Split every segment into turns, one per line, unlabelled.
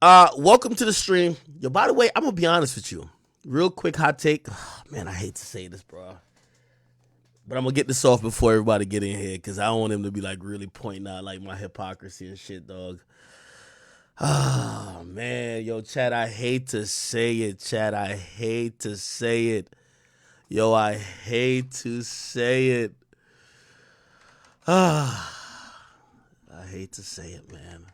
Welcome to the stream. Yo, by the way, I'm gonna be honest with you. Real quick hot take. Man, I hate to say this, bro. But I'm gonna get this off before everybody get in here because I don't want him to be like really pointing out like my hypocrisy and shit, dog. Ah, man, yo, Chad, I hate to say it, Chad. I hate to say it. Yo, I hate to say it. Ah, I hate to say it, man.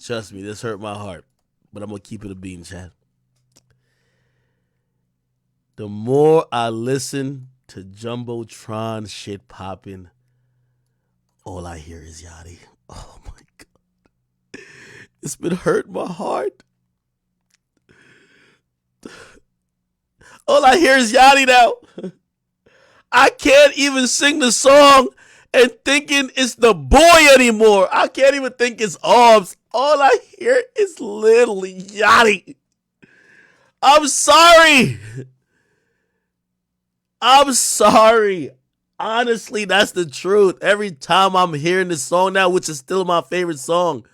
Trust me, this hurt my heart. But I'm gonna keep it a bean, Chad. The more I listen to Jumbotron shit popping, all I hear is Yachty. Oh my god. It's been hurting my heart. All I hear is Yachty now. I can't even sing the song and thinking it's the boy anymore. I can't even think it's Arms. All I hear is little Yachty. I'm sorry. I'm sorry. Honestly, that's the truth. Every time I'm hearing this song now, which is still my favorite song,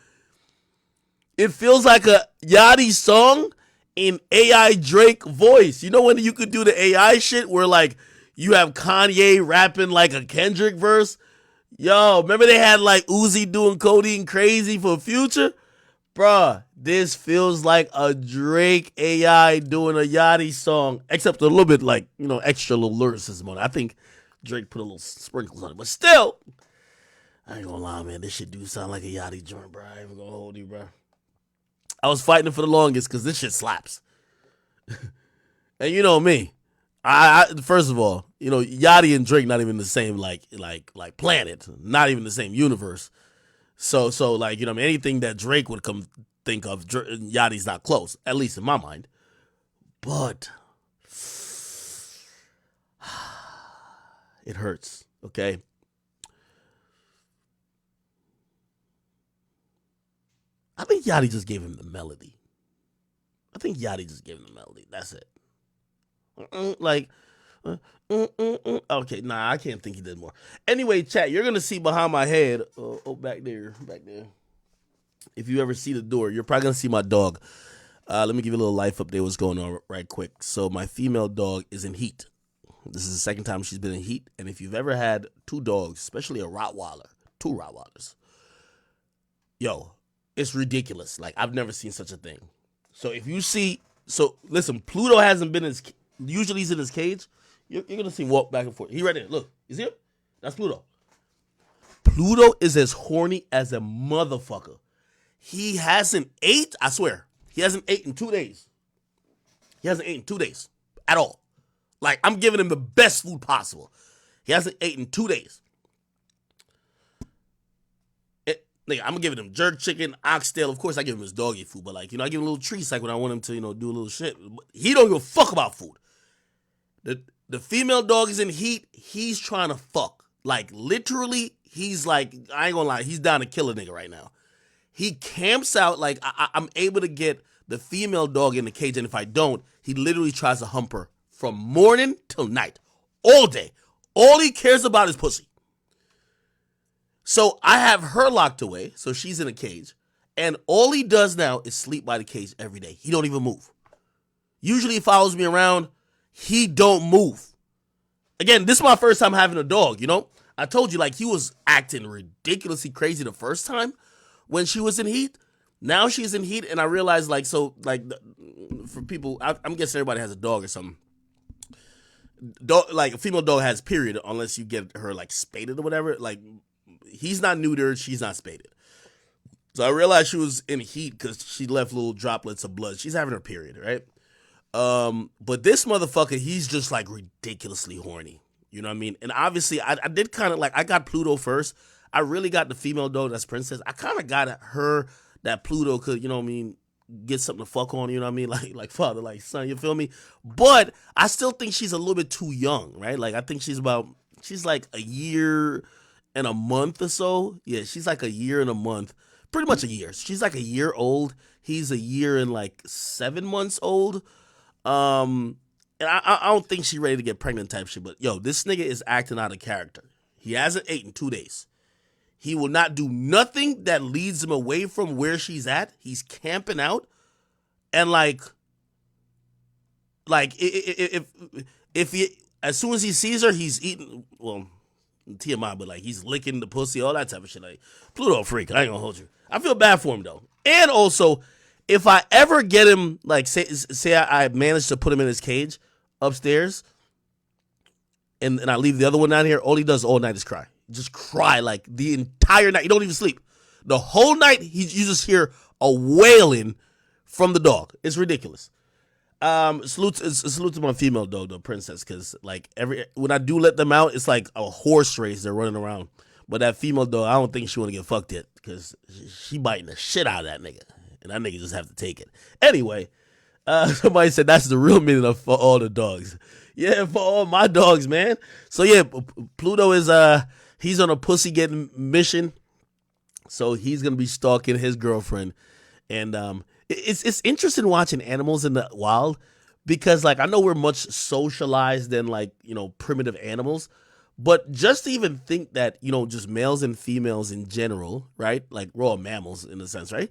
it feels like a Yachty song in AI Drake voice. You know when you could do the AI shit where like you have Kanye rapping like a Kendrick verse? Yo, remember they had like Uzi doing Codeine Crazy for Future? Bruh, this feels like a Drake AI doing a Yachty song, except a little bit like, extra little lyricism on it. I think Drake put a little sprinkles on it, but still, I ain't gonna lie, man. This shit do sound like a Yachty joint, bro. I ain't even gonna hold you, bro. I was fighting it for the longest because this shit slaps. And you know me. I first of all, Yachty and Drake not even the same like planet, not even the same universe. So like anything that Drake would come think of, Yachty's not close, at least in my mind. But it hurts. Okay, I think Yachty just gave him the melody. I think Yachty just gave him the melody. That's it. Like, okay, nah, I can't think he did more. Anyway, chat, you're gonna see behind my head. Back there, back there. If you ever see the door, you're probably gonna see my dog. Let me give you a little life update. What's going on right quick? So my female dog is in heat. This is the second time she's been in heat. And if you've ever had two dogs, especially a Rottweiler, two Rottweilers, yo, it's ridiculous. Like I've never seen such a thing. So if you see, so listen, Pluto hasn't been in his. Usually he's in his cage. You're gonna see him walk back and forth. He right there. Look, you see him? That's Pluto. Pluto is as horny as a motherfucker. He hasn't ate. I swear, he hasn't ate in 2 days. He hasn't eaten 2 days at all. Like I'm giving him the best food possible. He hasn't eaten 2 days. I'm giving him jerk chicken, oxtail. Of course, I give him his doggy food, but like I give him little treats like when I want him to do a little shit. He don't give a fuck about food. The female dog is in heat. He's trying to fuck. Like literally, he's like, I ain't gonna lie, he's down to kill a nigga right now. He camps out like I'm able to get the female dog in the cage, and if I don't, he literally tries to hump her from morning till night, all day. All he cares about is pussy. So I have her locked away, so she's in a cage, and all he does now is sleep by the cage every day. He don't even move. Usually he follows me around. He don't move. Again, this is my first time having a dog, I told you, like, he was acting ridiculously crazy the first time when she was in heat. Now she's in heat, and I realized, like, so, like, for people, I'm guessing everybody has a dog or something. Dog, like, a female dog has period unless you get her, like, spaded or whatever. Like, he's not neutered, she's not spaded. So I realized she was in heat because she left little droplets of blood. She's having her period, right? But this motherfucker, he's just like ridiculously horny. You know what I mean? And obviously, I did kind of like, I got Pluto first. I really got the female dog that's Princess. I kind of got her that Pluto could, get something to fuck on, you know what I mean? Like father, like son, you feel me? But I still think she's a little bit too young, right? Like I think she's like a year and a month or so. Yeah, she's like a year and a month. Pretty much a year. She's like a year old. He's a year and like 7 months old. And I don't think she's ready to get pregnant type shit, but yo, this nigga is acting out of character. He hasn't ate in 2 days. He will not do nothing that leads him away from where she's at. He's camping out, and if he, as soon as he sees her, he's eating. Well, TMI, but like he's licking the pussy, all that type of shit. Like Pluto freak. I ain't gonna hold you. I feel bad for him though. And also, if I ever get him, like say I managed to put him in his cage upstairs, and I leave the other one down here, all he does all night is cry. Just cry like the entire night. He don't even sleep. The whole night, you just hear a wailing from the dog. It's ridiculous. Salute to my female dog, the princess, because like when I do let them out, it's like a horse race. They're running around. But that female dog, I don't think she want to get fucked yet, because she biting the shit out of that nigga, and that nigga just have to take it. Anyway, somebody said that's the real meaning of for all the dogs. Yeah, for all my dogs, man. So yeah, Pluto is he's on a pussy getting mission. So he's gonna be stalking his girlfriend, and it's interesting watching animals in the wild, because like I know we're much socialized than like, you know, primitive animals, but just to even think that, you know, just males and females in general, right? Like we're all mammals in a sense, right?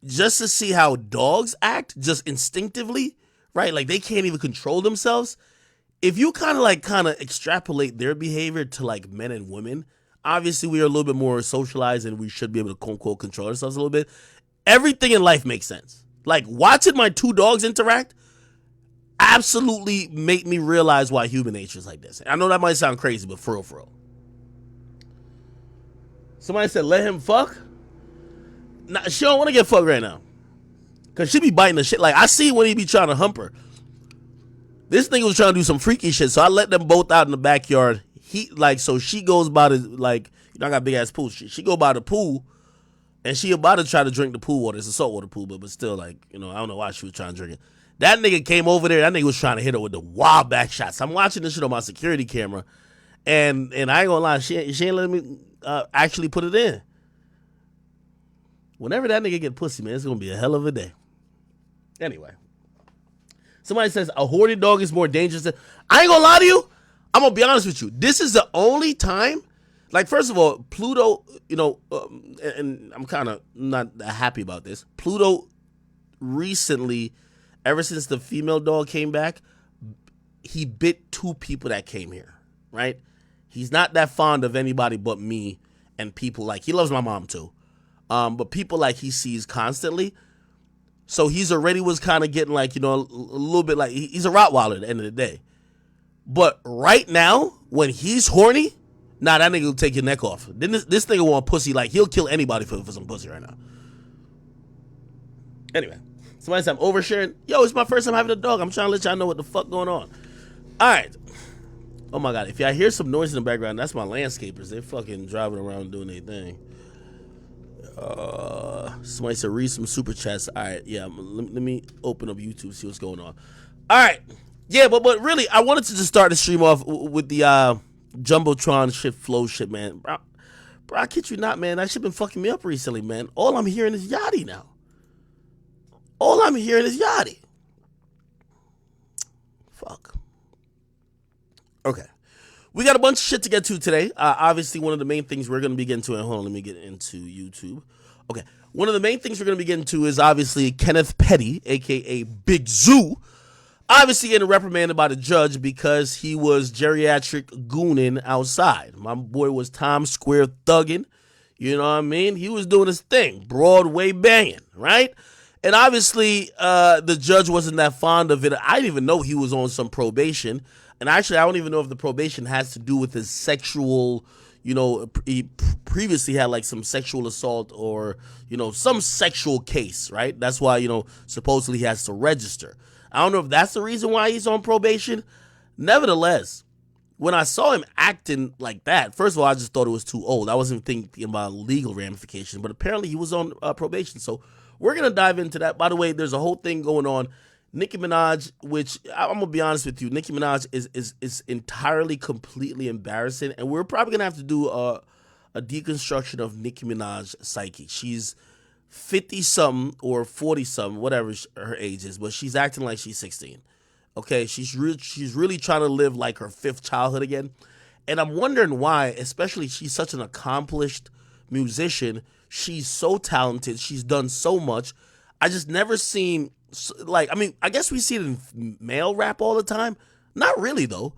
Just to see how dogs act just instinctively, right? Like they can't even control themselves. If you kind of extrapolate their behavior to like men and women, obviously we are a little bit more socialized and we should be able to quote unquote control ourselves a little bit. Everything in life makes sense. Like watching my two dogs interact absolutely made me realize why human nature is like this. I know that might sound crazy, but for real. Somebody said, let him fuck. Nah, she don't want to get fucked right now, because she be biting the shit. Like I see when he be trying to hump her. This nigga was trying to do some freaky shit, so I let them both out in the backyard. So she goes by the, like, you know, I got big ass pool. She go by the pool, and she about to try to drink the pool water. It's a saltwater pool, but still, like, you know, I don't know why she was trying to drink it. That nigga came over there. That nigga was trying to hit her with the wild back shots. I'm watching this shit on my security camera, and I ain't gonna lie, she ain't letting me actually put it in. Whenever that nigga get pussy, man, it's gonna be a hell of a day. Anyway. Somebody says a hoarded dog is more dangerous than... I ain't gonna lie to you. I'm gonna be honest with you. This is the only time... Like, first of all, Pluto, you know, and I'm kind of not that happy about this. Pluto recently, ever since the female dog came back, he bit 2 people that came here, right? He's not that fond of anybody but me and people. Like, he loves my mom, too. But people, like, he sees constantly... So he's already was kind of getting like, you know, a little bit like, he's a Rottweiler at the end of the day. But right now, when he's horny, nah, that nigga will take your neck off. Then this nigga want pussy, like he'll kill anybody for some pussy right now. Anyway, somebody said I'm oversharing. Yo, it's my first time having a dog. I'm trying to let y'all know what the fuck going on. All right. Oh my God, if y'all hear some noise in the background, that's my landscapers. They fucking driving around doing their thing. Somebody said read some super chats. All right, yeah, let me open up YouTube, see what's going on. All right, yeah, but really, I wanted to just start the stream off with the Jumbotron shit, flow shit, man. Bro, I kid you not, man, that shit been fucking me up recently, man. All I'm hearing is Yachty now. All I'm hearing is Yachty. Fuck. Okay. We got a bunch of shit to get to today. Obviously, one of the main things we're going to be getting to, and hold on, let me get into YouTube. Okay, one of the main things we're going to be getting to is obviously Kenneth Petty, a.k.a. Big Zoo, obviously getting reprimanded by the judge because he was geriatric gooning outside. My boy was Times Square thugging, you know what I mean? He was doing his thing, Broadway banging, right? And obviously, the judge wasn't that fond of it. I didn't even know he was on some probation. And actually, I don't even know if the probation has to do with his sexual, you know, he previously had like some sexual assault or, you know, some sexual case, right? That's why, you know, supposedly he has to register. I don't know if that's the reason why he's on probation. Nevertheless, when I saw him acting like that, first of all, I just thought it was too old. I wasn't thinking about legal ramifications, but apparently he was on probation. So we're going to dive into that. By the way, there's a whole thing going on. Nicki Minaj, which I'm going to be honest with you, Nicki Minaj is entirely, completely embarrassing. And we're probably going to have to do a deconstruction of Nicki Minaj's psyche. She's 50-something or 40-something, whatever her age is, but she's acting like she's 16. Okay, she's really trying to live like her 5th childhood again. And I'm wondering why, especially she's such an accomplished musician. She's so talented. She's done so much. I just never seen, like, I mean, I guess we see it in male rap all the time. Not really, though.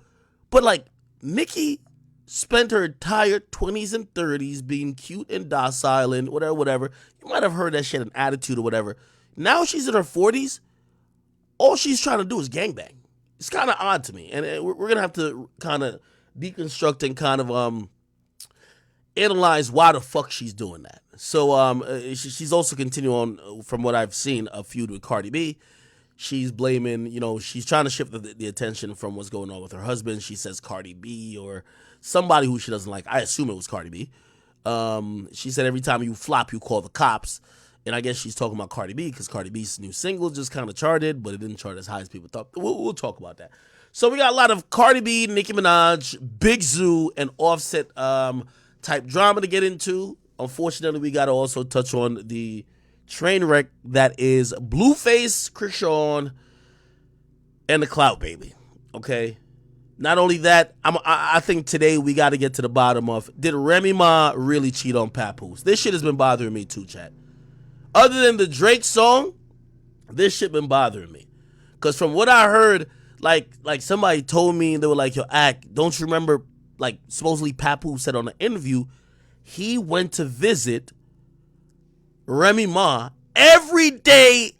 But, like, Nicki spent her entire 20s and 30s being cute and docile and whatever. You might have heard that she had an attitude or whatever. Now she's in her 40s. All she's trying to do is gangbang. It's kind of odd to me. And we're going to have to kind of deconstruct and kind of analyze why the fuck she's doing that. So she's also continuing on, from what I've seen, a feud with Cardi B. She's blaming, she's trying to shift the attention from what's going on with her husband. She says Cardi B or somebody who she doesn't like. I assume it was Cardi B. She said every time you flop, you call the cops. And I guess she's talking about Cardi B because Cardi B's new single just kind of charted, but it didn't chart as high as people thought. We'll talk about that. So we got a lot of Cardi B, Nicki Minaj, Big Zoo, and Offset type drama to get into. Unfortunately, we got to also touch on the train wreck that is Blueface, Krishan, and the Clout Baby. Okay? Not only that, I think today we got to get to the bottom of, did Remy Ma really cheat on Papoose? This shit has been bothering me too, chat. Other than the Drake song, this shit been bothering me. Because from what I heard, like somebody told me, they were like, yo, Ak, don't you remember, like, supposedly Papoose said on an interview, he went to visit Remy Ma every day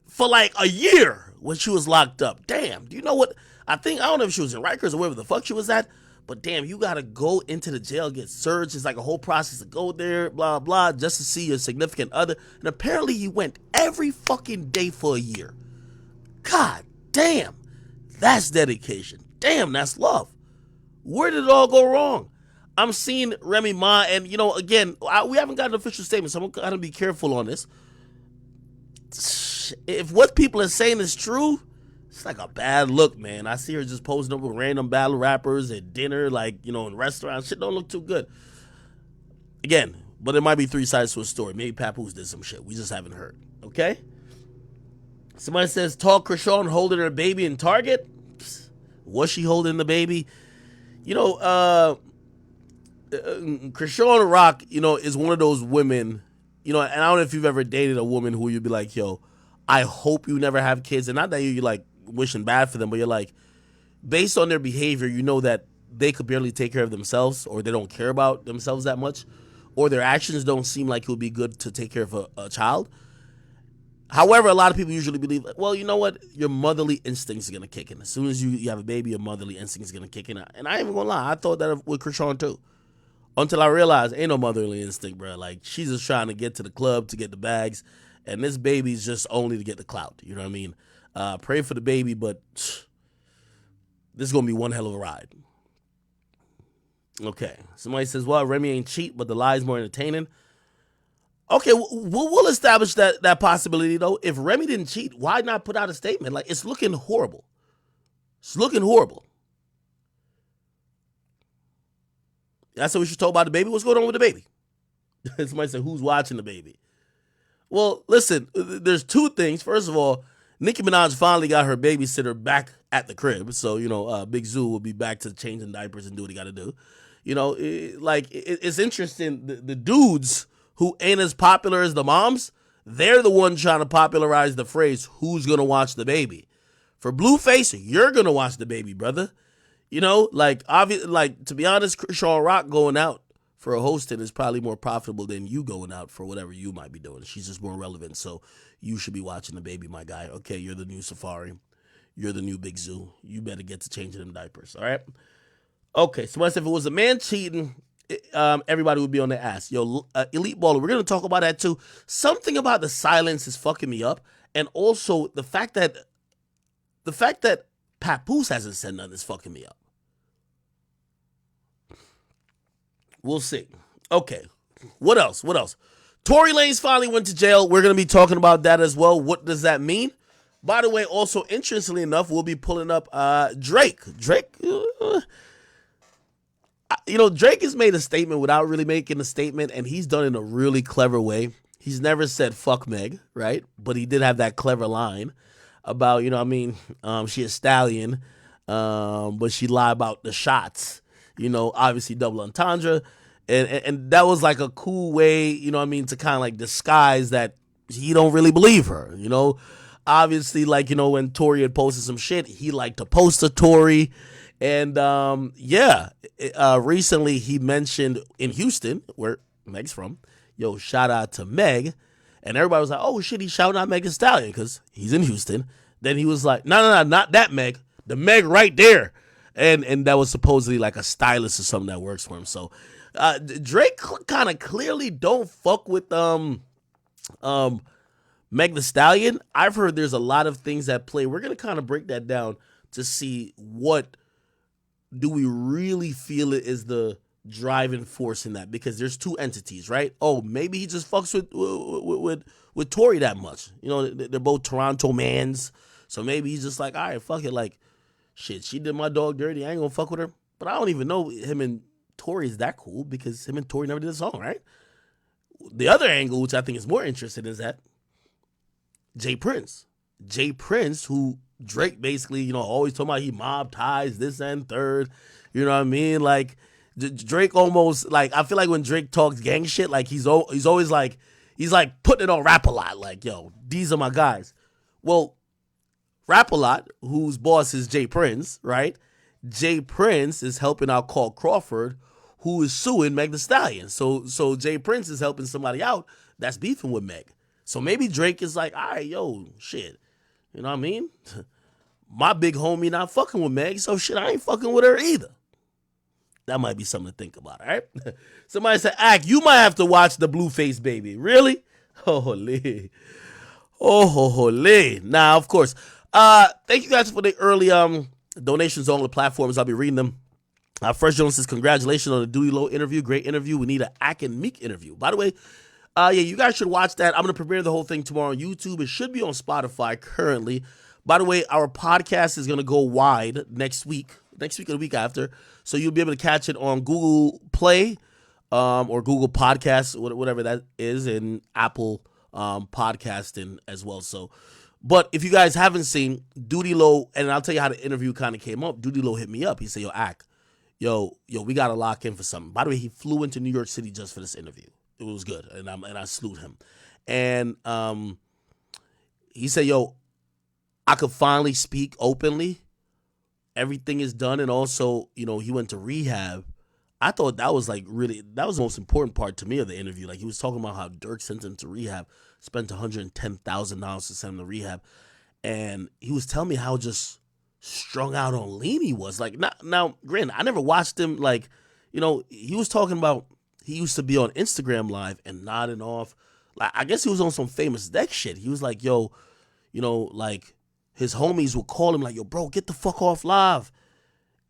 for like a year when she was locked up. Damn, do you know what? I don't know if she was in Rikers or wherever the fuck she was at, but damn, you gotta go into the jail, get searched. It's like a whole process to go there, blah, blah, just to see your significant other. And apparently he went every fucking day for a year. God damn, that's dedication. Damn, that's love. Where did it all go wrong? I'm seeing Remy Ma, and, again, we haven't got an official statement, so I'm going to be careful on this. If what people are saying is true, it's like a bad look, man. I see her just posing up with random battle rappers at dinner, like, in restaurants. Shit don't look too good. Again, but it might be three sides to a story. Maybe Papoose did some shit. We just haven't heard. Okay? Somebody says, tall Krishan holding her baby in Target. Was she holding the baby? Krishan Rock, is one of those women, and I don't know if you've ever dated a woman who you'd be like, yo, I hope you never have kids. And not that you're like wishing bad for them, but you're like, based on their behavior, you know that they could barely take care of themselves, or they don't care about themselves that much, or their actions don't seem like it would be good to take care of a child. However, a lot of people usually believe, well, you know what? Your motherly instincts are going to kick in. As soon as you have a baby, your motherly instincts are going to kick in. And I ain't even going to lie. I thought that with Krishan too. Until I realized ain't no motherly instinct, bro. Like, she's just trying to get to the club to get the bags. And this baby's just only to get the clout. You know what I mean? Pray for the baby, but this is going to be one hell of a ride. Okay. Somebody says, well, Remy ain't cheat, but the lie's more entertaining. Okay, we'll establish that possibility, though. If Remy didn't cheat, why not put out a statement? Like, it's looking horrible. It's looking horrible. I said we should talk about the baby. What's going on with the baby? Somebody said, who's watching the baby? Well, listen, there's two things. First of all, Nicki Minaj finally got her babysitter back at the crib. So, Big Zoo will be back to changing diapers and do what he got to do. It's interesting. The dudes who ain't as popular as the moms, they're the ones trying to popularize the phrase, who's going to watch the baby? For Blueface, you're going to watch the baby, brother. To be honest, Krishan Rock going out for a hosting is probably more profitable than you going out for whatever you might be doing. She's just more relevant, so you should be watching the baby, my guy. Okay, you're the new Safari. You're the new Big Zoo. You better get to changing them diapers, all right? Okay, so if it was a man cheating, everybody would be on their ass. Yo, Elite Baller, we're going to talk about that too. Something about the silence is fucking me up, and also the fact that Papoose hasn't said nothing is fucking me up. We'll see. Okay. What else? Tory Lanez finally went to jail. We're going to be talking about that as well. What does that mean? By the way, also, interestingly enough, we'll be pulling up Drake. Drake has made a statement without really making a statement, and he's done it in a really clever way. He's never said fuck Meg, right? But he did have that clever line about, she a stallion, but she lied about the shots. obviously double entendre. And that was like a cool way, to kind of like disguise that he don't really believe her, Obviously, like, when Tory had posted some shit, he liked to post a Tory. And recently he mentioned in Houston, where Meg's from, shout out to Meg. And everybody was like, oh shit, he's shouting out Meg Thee Stallion because he's in Houston. Then he was like, no, not that Meg, the Meg right there. And that was supposedly like a stylist or something that works for him. So Drake kind of clearly don't fuck with Meg Thee Stallion. I've heard there's a lot of things at play. We're gonna kind of break that down to see what do we really feel it is the driving force in that, because there's two entities, right? Oh, maybe he just fucks with Tory that much. They're both Toronto mans, so maybe he's just like, all right, fuck it, like shit, she did my dog dirty, I ain't gonna fuck with her. But I don't even know him and Tory is that cool, because him and Tory never did a song, right? The other angle, which I think is more interesting, is that Jay Prince, who Drake basically, always talking about he mob ties, this and third, you know what I mean? Like, Drake almost, like, I feel like when Drake talks gang shit, like, he's always like, he's like putting it on Rap-A-Lot, like, yo, these are my guys. Well, Rap-A-Lot, whose boss is Jay Prince, right? Jay Prince is helping out Carl Crawford, who is suing Meg Thee Stallion. So Jay Prince is helping somebody out that's beefing with Meg. So maybe Drake is like, all right, yo, shit. You know what I mean? My big homie not fucking with Meg, so shit, I ain't fucking with her either. That might be something to think about, all right? Somebody said, Ak, you might have to watch the Blueface Baby. Really? Holy. Now, of course. Thank you guys for the early donations on all the platforms. I'll be reading them. First Jones says, congratulations on the Dewey Low interview. Great interview. We need an Ak and Meek interview. By the way, you guys should watch that. I'm going to premiere the whole thing tomorrow on YouTube. It should be on Spotify currently. By the way, our podcast is going to go wide next week or the week after. So you'll be able to catch it on Google Play or Google Podcasts, whatever that is, and Apple podcasting as well. So, but if you guys haven't seen Duty Low, and I'll tell you how the interview kind of came up. Duty Low hit me up. He said, yo, Ak, yo, we got to lock in for something. By the way, he flew into New York City just for this interview. It was good, and I salute him. And he said, yo, I could finally speak openly. Everything is done, and also, he went to rehab. I thought that was that was the most important part to me of the interview. Like, he was talking about how Dirk sent him to rehab, spent $110,000 to send him to rehab, and he was telling me how just strung out on lean he was. Like, now, granted, I never watched him. Like, he was talking about he used to be on Instagram Live and nodding off. Like, I guess he was on some famous deck shit. He was like, yo, like, his homies would call him like, yo, bro, get the fuck off live.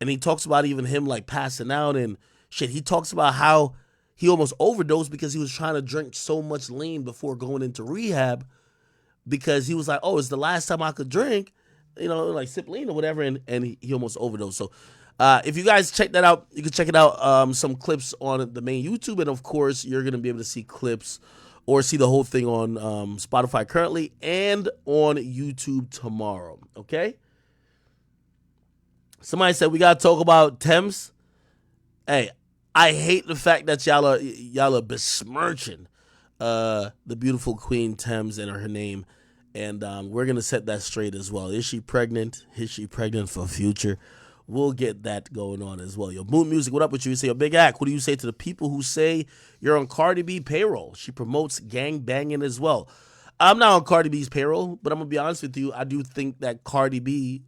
And he talks about even him like passing out and shit. He talks about how he almost overdosed because he was trying to drink so much lean before going into rehab, because he was like, oh, it's the last time I could drink, like sip lean or whatever. And he almost overdosed. So if you guys check that out, you can check it out. Some clips on the main YouTube. And of course, you're going to be able to see clips or see the whole thing on Spotify currently and on YouTube tomorrow. Okay? Somebody said we got to talk about Thames. Hey, I hate the fact that y'all are besmirching the beautiful Queen Thames and her name. And we're going to set that straight as well. Is she pregnant? Is she pregnant for future? We'll get that going on as well. Yo, Moon Music, what up with you? You say, yo, Big Ak, what do you say to the people who say you're on Cardi B payroll? She promotes gang banging as well. I'm not on Cardi B's payroll, but I'm going to be honest with you. I do think that Cardi B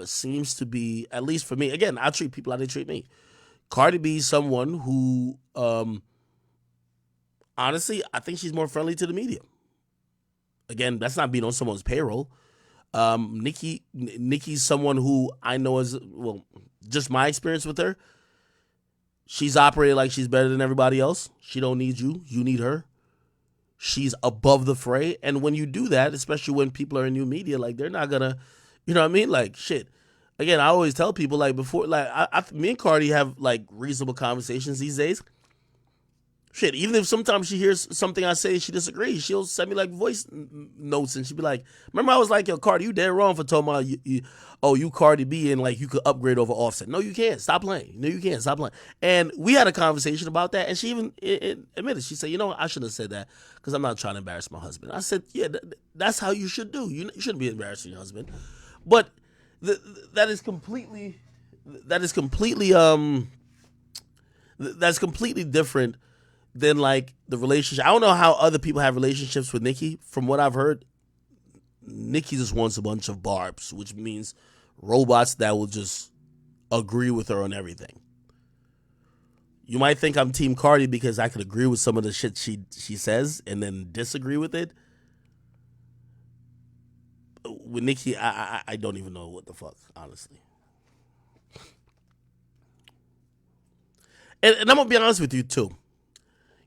seems to be, at least for me, again, I treat people how they treat me. Cardi B is someone who, honestly, I think she's more friendly to the media. Again, that's not being on someone's payroll. Nikki's someone who I know as, well, just my experience with her. She's operated like she's better than everybody else. She don't need you. You need her. She's above the fray. And when you do that, especially when people are in new media, like, they're not gonna, you know what I mean? Like, shit. Again, I always tell people, like, before, like, me and Cardi have, like, reasonable conversations these days. Shit, even if sometimes she hears something I say, she disagrees. She'll send me like voice notes, and she'll be like, "Remember, I was like, yo, Cardi, you dead wrong for talking about you Cardi B, and like you could upgrade over Offset. No, you can't. Stop playing. No, you can't. Stop playing." And we had a conversation about that, and she even admitted. She said, "You know, I should have said that because I'm not trying to embarrass my husband." I said, "Yeah, that's how you should do. You shouldn't be embarrassing your husband." But that is completely that's completely different than like the relationship. I don't know how other people have relationships with Nicki. From what I've heard, Nicki just wants a bunch of barbs, which means robots that will just agree with her on everything. You might think I'm Team Cardi because I could agree with some of the shit she says and then disagree with it. With Nicki, I don't even know what the fuck, honestly. And I'm gonna be honest with you too.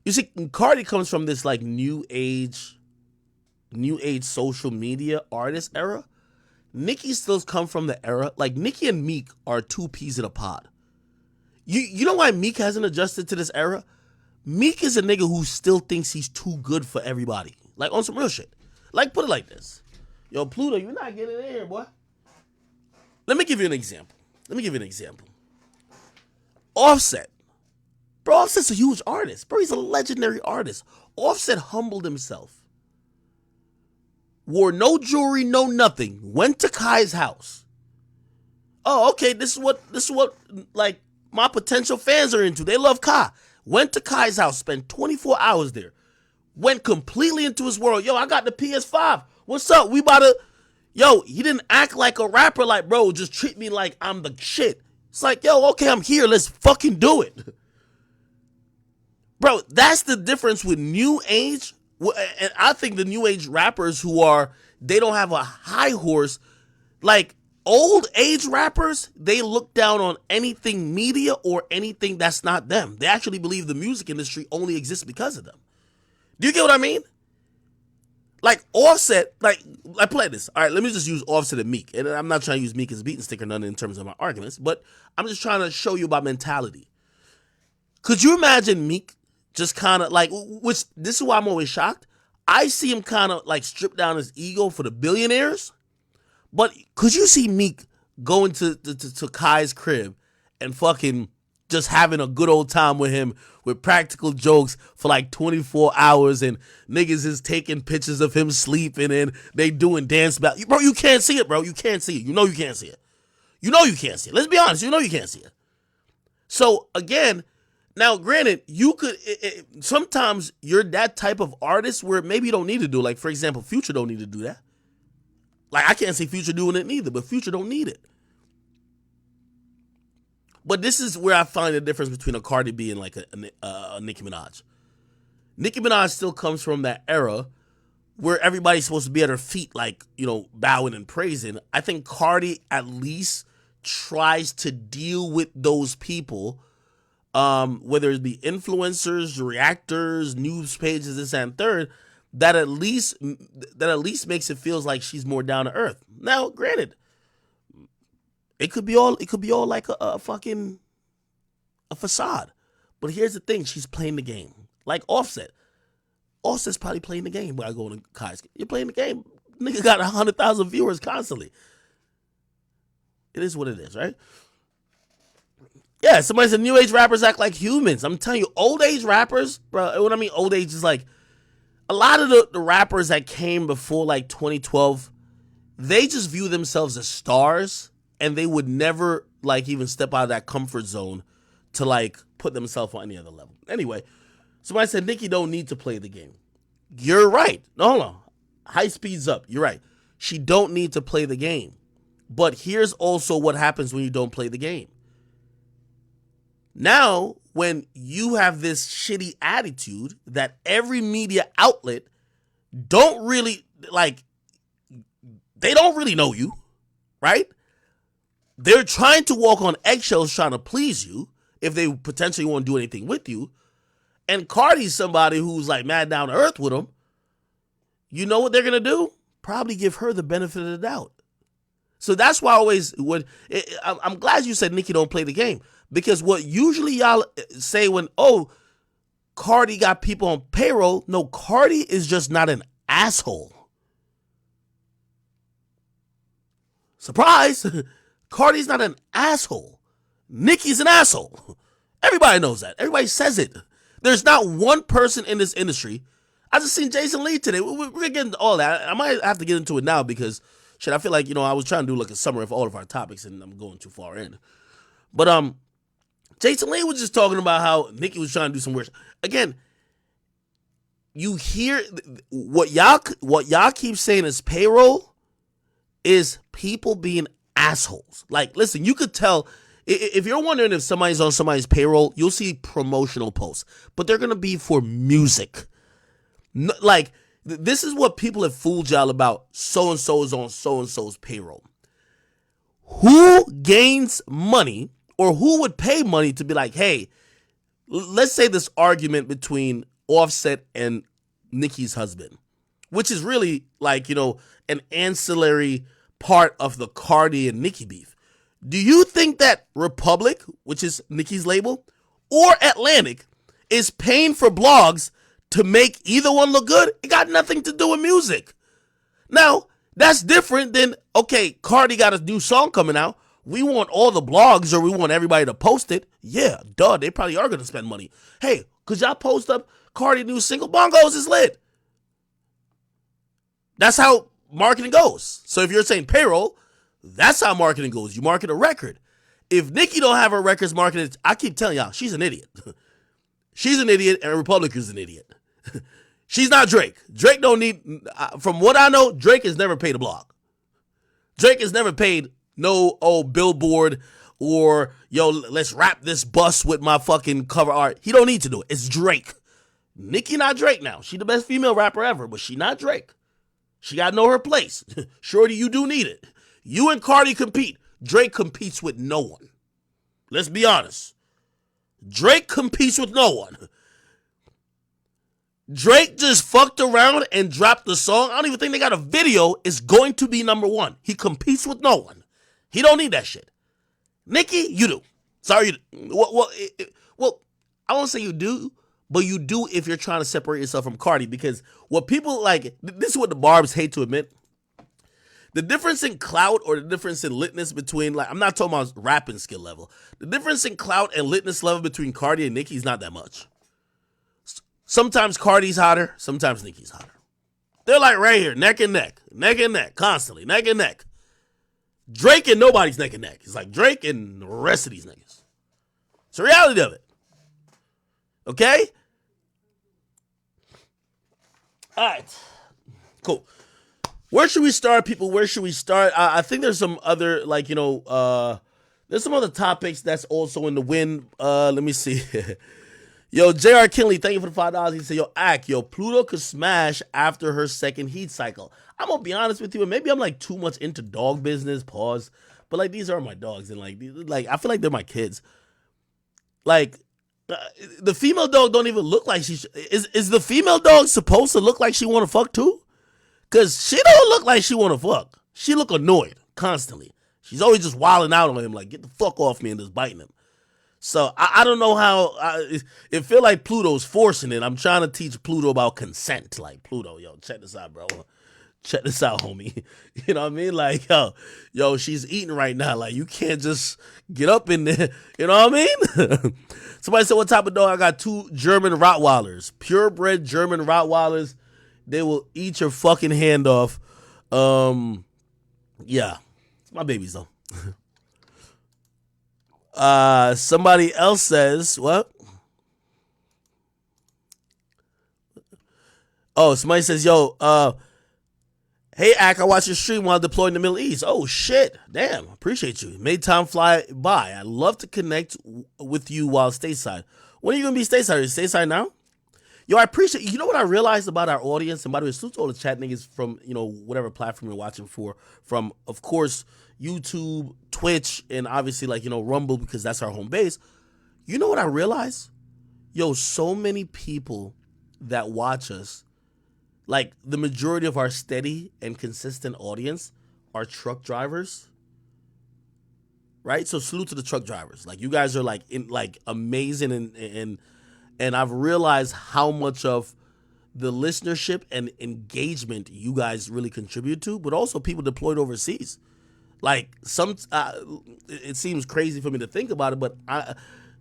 You see, Cardi comes from this like new age social media artist era. Nicki still comes from the era like Nicki and Meek are two peas in a pod. You know why Meek hasn't adjusted to this era? Meek is a nigga who still thinks he's too good for everybody. Like on some real shit. Like put it like this. Yo, Pluto, you're not getting in here, boy. Let me give you an example. Offset. Bro, Offset's a huge artist. Bro, he's a legendary artist. Offset humbled himself. Wore no jewelry, no nothing. Went to Kai's house. Oh, okay, this is what like my potential fans are into. They love Kai. Went to Kai's house, spent 24 hours there. Went completely into his world. Yo, I got the PS5. What's up? We about to... Yo, he didn't act like a rapper like, bro, just treat me like I'm the shit. It's like, yo, okay, I'm here. Let's fucking do it. Bro, that's the difference with new age. And I think the new age rappers they don't have a high horse. Like old age rappers, they look down on anything media or anything that's not them. They actually believe the music industry only exists because of them. Do you get what I mean? Like Offset, like play this. All right, let me just use Offset and Meek. And I'm not trying to use Meek as a beating stick or none in terms of my arguments, but I'm just trying to show you about mentality. Could you imagine Meek just kind of like, which this is why I'm always shocked. I see him kind of like strip down his ego for the billionaires. But could you see Meek going to Kai's crib and fucking just having a good old time with him with practical jokes for like 24 hours and niggas is taking pictures of him sleeping and they doing dance battle. Bro, you can't see it, bro. You can't see it. You know you can't see it. You know you can't see it. Let's be honest. You know you can't see it. So again, now, granted, you could, sometimes you're that type of artist where maybe you don't need to do, like, for example, Future don't need to do that. Like, I can't say Future doing it neither, but Future don't need it. But this is where I find the difference between a Cardi B and, like, a Nicki Minaj. Nicki Minaj still comes from that era where everybody's supposed to be at her feet, like, you know, bowing and praising. I think Cardi at least tries to deal with those people, whether it be influencers, reactors, news pages, this and third, that at least makes it feels like she's more down to earth. Now, granted, it could be all like a fucking a facade. But here's the thing, she's playing the game. Like Offset. Offset's probably playing the game by going to Kai's. You're playing the game. Nigga got 100,000 viewers constantly. It is what it is, right? Yeah, somebody said new age rappers act like humans. I'm telling you, old age rappers, bro, what I mean old age is like, a lot of the rappers that came before like 2012, they just view themselves as stars and they would never like even step out of that comfort zone to like put themselves on any other level. Anyway, somebody said Nicki don't need to play the game. You're right. No, hold on. High speed's up. You're right. She don't need to play the game. But here's also what happens when you don't play the game. Now, when you have this shitty attitude that every media outlet don't really, like, they don't really know you, right? They're trying to walk on eggshells trying to please you if they potentially want to do anything with you. And Cardi's somebody who's, like, mad down to earth with them. You know what they're going to do? Probably give her the benefit of the doubt. So that's why I'm glad you said Nicki don't play the game. Because what usually y'all say when, Cardi got people on payroll. No, Cardi is just not an asshole. Surprise! Cardi's not an asshole. Nicki's an asshole. Everybody knows that. Everybody says it. There's not one person in this industry. I just seen Jason Lee today. We're gonna get into all that. I might have to get into it now because shit, I feel like, I was trying to do like a summary of all of our topics and I'm going too far in. But Jason Lee was just talking about how Nicki was trying to do some weird. Again, you hear what y'all keep saying is payroll is people being assholes. Like, listen, you could tell if you're wondering if somebody's on somebody's payroll, you'll see promotional posts, but they're gonna be for music. Like, this is what people have fooled y'all about. So and so is on so and so's payroll. Who gains money? Or who would pay money to be like, hey, let's say this argument between Offset and Nicki's husband, which is really like, an ancillary part of the Cardi and Nicki beef. Do you think that Republic, which is Nicki's label, or Atlantic is paying for blogs to make either one look good? It got nothing to do with music. Now, that's different than, okay, Cardi got a new song coming out. We want all the blogs or we want everybody to post it. Yeah, duh, they probably are going to spend money. Hey, could y'all post up Cardi new single? Bongos is lit. That's how marketing goes. So if you're saying payroll, that's how marketing goes. You market a record. If Nicki don't have her records marketed, I keep telling y'all, she's an idiot. She's an idiot and Republic is an idiot. She's not Drake. Drake don't need, from what I know, Drake has never paid a blog. Drake has never paid no billboard or let's wrap this bus with my fucking cover art. He don't need to do it. It's Drake. Nicki not Drake now. She the best female rapper ever, but she not Drake. She got to know her place. Shorty, you do need it. You and Cardi compete. Drake competes with no one. Let's be honest. Drake competes with no one. Drake just fucked around and dropped the song. I don't even think they got a video. It's going to be number one. He competes with no one. He don't need that shit. Nicki, you do. Sorry, you do. Well, I won't say you do, but you do if you're trying to separate yourself from Cardi, because what people like, this is what the Barbs hate to admit. The difference in clout or the difference in litness between, like, I'm not talking about rapping skill level. The difference in clout and litness level between Cardi and Nicki is not that much. Sometimes Cardi's hotter, sometimes Nicki's hotter. They're like right here, neck and neck, constantly, neck and neck. Drake and nobody's neck and neck. It's like Drake and the rest of these niggas. It's the reality of it. Okay? All right. Cool. Where should we start, people? Where should we start? I think there's some other, there's some other topics that's also in the wind. Let me see. Yo, J.R. Kinley, thank you for the $5. He said, Pluto could smash after her second heat cycle. I'm going to be honest with you, and maybe I'm, too much into dog business, pause. But, these are my dogs, and, I feel like they're my kids. The female dog don't even look like she... Is the female dog supposed to look like she want to fuck, too? Because she don't look like she want to fuck. She look annoyed, constantly. She's always just wilding out on him, get the fuck off me and just biting him. So I don't know how it feel like Pluto's forcing it. I'm trying to teach Pluto about consent. Like, Pluto, check this out, bro. Check this out, homie. You know what I mean? She's eating right now. You can't just get up in there. You know what I mean? Somebody said, what type of dog? I got 2 German Rottweilers. Purebred German Rottweilers. They will eat your fucking hand off. Yeah. It's my babies, though. Somebody else says, what? Oh, somebody says, hey, Ak, I watched your stream while deployed in the Middle East. Oh, shit. Damn. Appreciate you. Made time fly by. I'd love to connect with you while stateside. When are you going to be stateside? Are you stateside now? I appreciate, you know what I realized about our audience? And by the way, salute to all the chat niggas from, whatever platform you're watching from, of course, YouTube, Twitch, and obviously, Rumble, because that's our home base. You know what I realized? So many people that watch us, the majority of our steady and consistent audience are truck drivers, right? So salute to the truck drivers. You guys are amazing And I've realized how much of the listenership and engagement you guys really contribute to, but also people deployed overseas. Like it seems crazy for me to think about it, but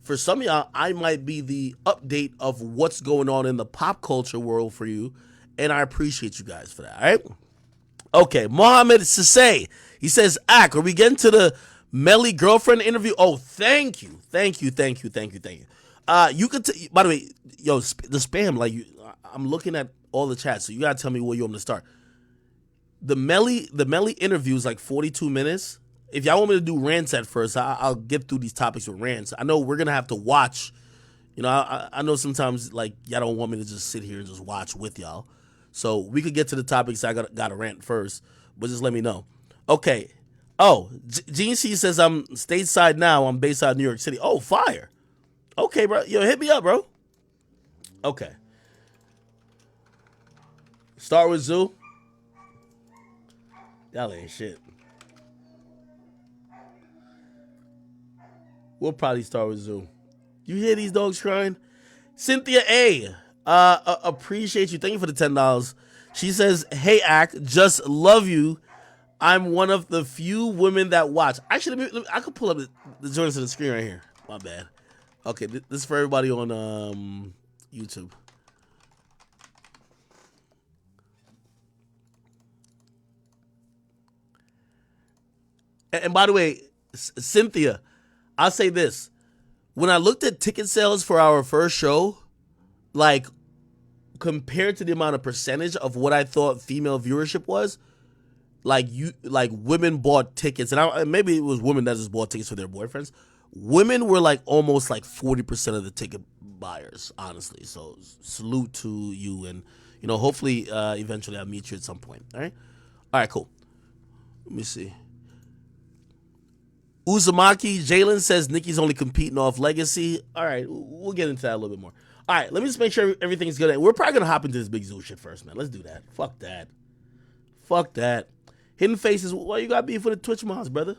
for some of y'all, I might be the update of what's going on in the pop culture world for you, and I appreciate you guys for that. All right. Okay, Mohammed Sasay. He says, "Are we getting to the Melly girlfriend interview?" Oh, thank you. You could. By the way, yo, the spam. Like, I'm looking at all the chats, so you gotta tell me where you want me to start. The Melly interview is like 42 minutes. If y'all want me to do rants at first, I'll get through these topics with rants. I know we're gonna have to watch. You know, I know sometimes like y'all don't want me to just sit here and just watch with y'all. So we could get to the topics. I got to rant first, but just let me know. Okay. Oh, Gene C says I'm stateside now. I'm based out of New York City. Oh, fire. Okay, bro. Yo, hit me up, bro. Okay. Start with Zoo. Y'all ain't shit. We'll probably start with Zoo. You hear these dogs crying? Cynthia A. Appreciate you. Thank you for the $10. She says, "Hey, just love you. I'm one of the few women that watch." Actually, I could pull up the joints on the screen right here. My bad. Okay, this is for everybody on YouTube. And by the way, Cynthia, I'll say this. When I looked at ticket sales for our first show, like, compared to the amount of percentage of what I thought female viewership was, like women bought tickets, and maybe it was women that just bought tickets for their boyfriends. Women were like almost like 40% of the ticket buyers, honestly. So salute to you, and hopefully eventually I'll meet you at some point. All right, cool. Let me see. Uzumaki, Jalen says Nikki's only competing off legacy. All right, we'll get into that a little bit more. All right, let me just make sure everything's good. We're probably going to hop into this Big Zoo shit first, man. Let's do that. Fuck that. Hidden Faces, why you got beef with the Twitch mods, brother?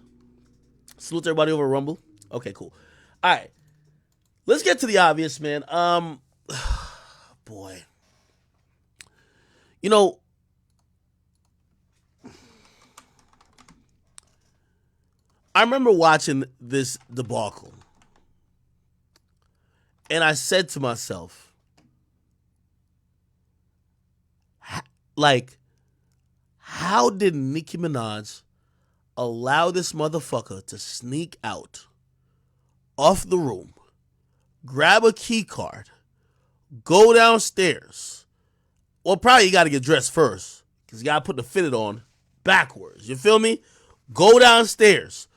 Salute to everybody over Rumble. Okay, cool. All right, let's get to the obvious, man. Boy. I remember watching this debacle, and I said to myself, like, how did Nicki Minaj allow this motherfucker to sneak out off the room, grab a key card, go downstairs? Well, probably you got to get dressed first, because you got to put the fitted on backwards. You feel me? Go downstairs.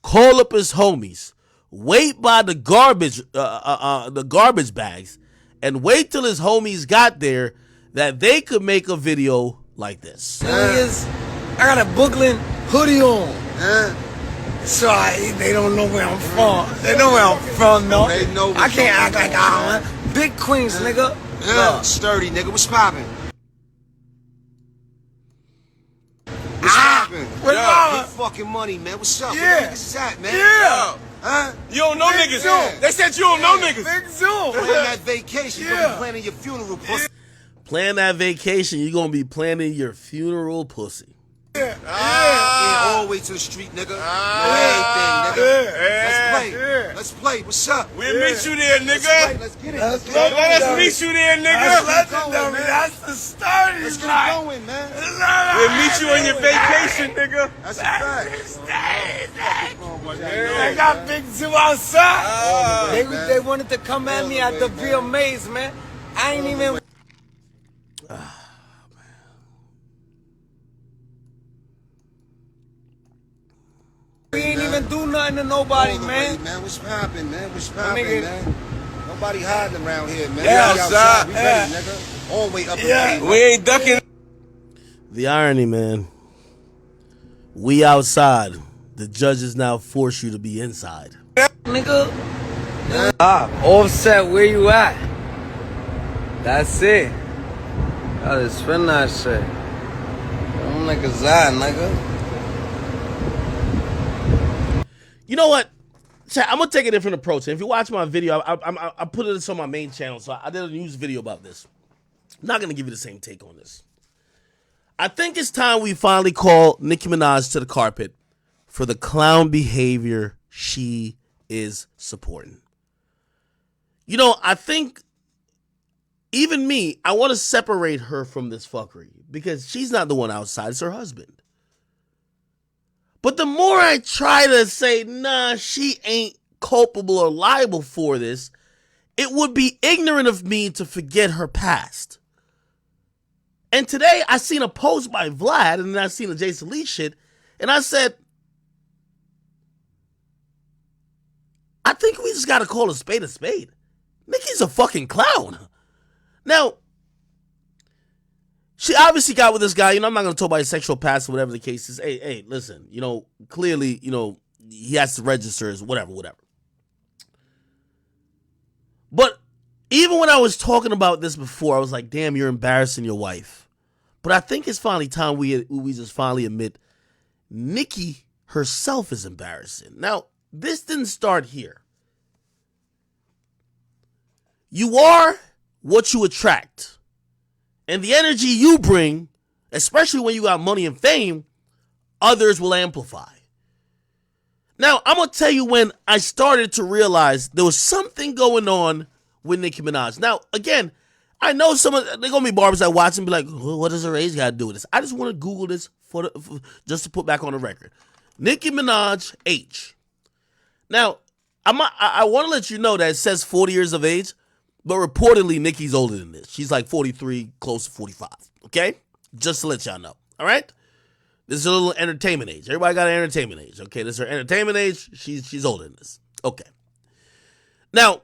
Call up his homies, wait by the garbage bags, and wait till his homies got there that they could make a video like this.
I got a Brooklyn hoodie on, so they don't know where I'm from. They know where I'm from, though. I can't act like I don't. Big Queens, nigga.
Yeah, sturdy, nigga. What's poppin'? What's poppin'? Big fucking money, man. What's up?
Yeah.
Where niggas is at, man?
Yeah.
Huh?
You don't know
Big
niggas.
Zoom.
They said you don't know niggas. Big Zoom.
Plan that vacation. You're gonna be planning your funeral, pussy.
Plan that vacation. You're going to be planning your funeral pussy.
Yeah, all the way to the street, nigga. Know everything, nigga. Let's play. What's up?
We'll meet you there, nigga.
Let's get it.
Let us meet you there, nigga.
That's legendary.
That's the start.
Let's get it going, man.
We'll meet you on your vacation, nigga.
That's a fact.
They got Big Zoo outside. They wanted to come at me at the VMAs, man. I ain't even. We ain't even do nothing to nobody, man.
What's poppin', man? Man? Nobody hiding around here, man.
Yeah,
We outside. We ready, nigga. All the way up in the
We ain't ducking.
The irony, man. We outside. The judges now force you to be inside.
Nigga. Offset, where you at? That's it. Gotta spend that shit. Them niggas out, nigga.
You know what? gonna take a different approach. And if you watch my video, I put this on my main channel, so I did a news video about this. I'm not gonna give you the same take on this. I think it's time we finally call Nicki Minaj to the carpet for the clown behavior she is supporting. You know, I think even me, I want to separate her from this fuckery because she's not the one outside, it's her husband. But the more I try to say, nah, she ain't culpable or liable for this, it would be ignorant of me to forget her past. And today I seen a post by Vlad and then I seen a Jason Lee shit, and I said, I think we just gotta call a spade a spade. Nicki's a fucking clown. Now, she obviously got with this guy. You know, I'm not going to talk about his sexual past or whatever the case is. Hey, listen, you know, clearly, you know, he has to register as whatever. But even when I was talking about this before, I was like, damn, you're embarrassing your wife. But I think it's finally time we just finally admit Nicki herself is embarrassing. Now, this didn't start here. You are what you attract. And the energy you bring, especially when you got money and fame, others will amplify. Now, I'm going to tell you when I started to realize there was something going on with Nicki Minaj. Now, again, I know they're going to be barbers that watch and be like, well, what does her age got to do with this? I just want to Google this for just to put back on the record. Nicki Minaj, age. Now, I want to let you know that it says 40 years of age, but reportedly, Nicki's older than this. She's like 43, close to 45, okay? Just to let y'all know, all right? This is a little entertainment age. Everybody got an entertainment age, okay? This is her entertainment age. She's older than this, okay. Now,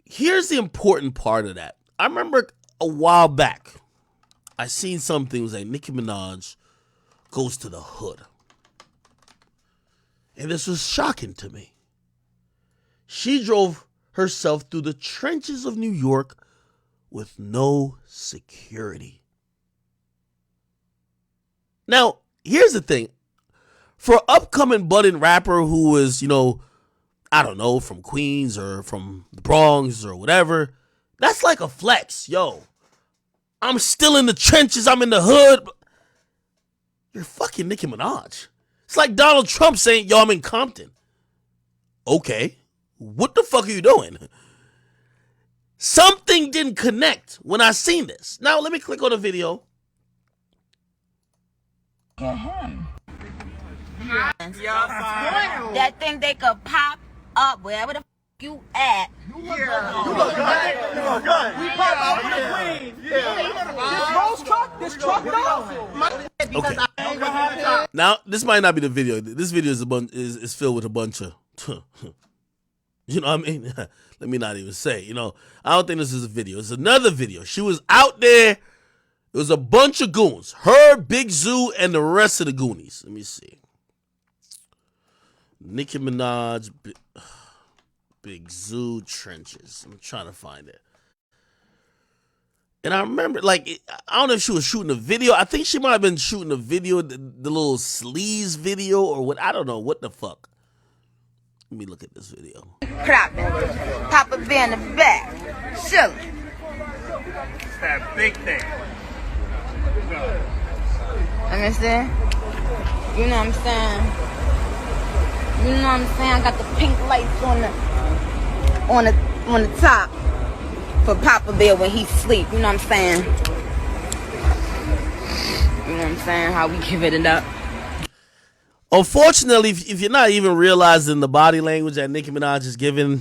here's the important part of that. I remember a while back, I seen something that was like Nicki Minaj goes to the hood. And this was shocking to me. She drove herself through the trenches of New York with no security. Now, here's the thing. For an upcoming budding rapper who is, you know, I don't know, from Queens or from the Bronx or whatever, that's like a flex. Yo, I'm still in the trenches. I'm in the hood. You're fucking Nicki Minaj. It's like Donald Trump saying, yo, I'm in Compton. Okay. What the fuck are you doing? Something didn't connect when I seen this. Now, let me click on the video.
Get him. That thing they could pop up wherever the you at.
You look good. We pop out for the queen. Yeah. This truck
Okay. Now, this might not be the video. This video is filled with a bunch of you know what I mean? Let me not even say, you know, I don't think this is a video. It's another video. She was out there. It was a bunch of goons. Her, Big Zoo, and the rest of the Goonies. Let me see. Nicki Minaj, Big Zoo, trenches. I'm trying to find it. And I remember, like, I don't know if she was shooting a video. I think she might have been shooting a video, the little sleaze video or what. I don't know. What the fuck? Let me look at this video.
Clapping. Papa B in the back. Chillin'.
It's that big thing.
Understand? You know what I'm saying? You know what I'm saying? I got the pink lights on the top for Papa Bear when he sleep. You know what I'm saying? You know what I'm saying? How we give it up.
Unfortunately, if you're not even realizing the body language that Nicki Minaj is giving,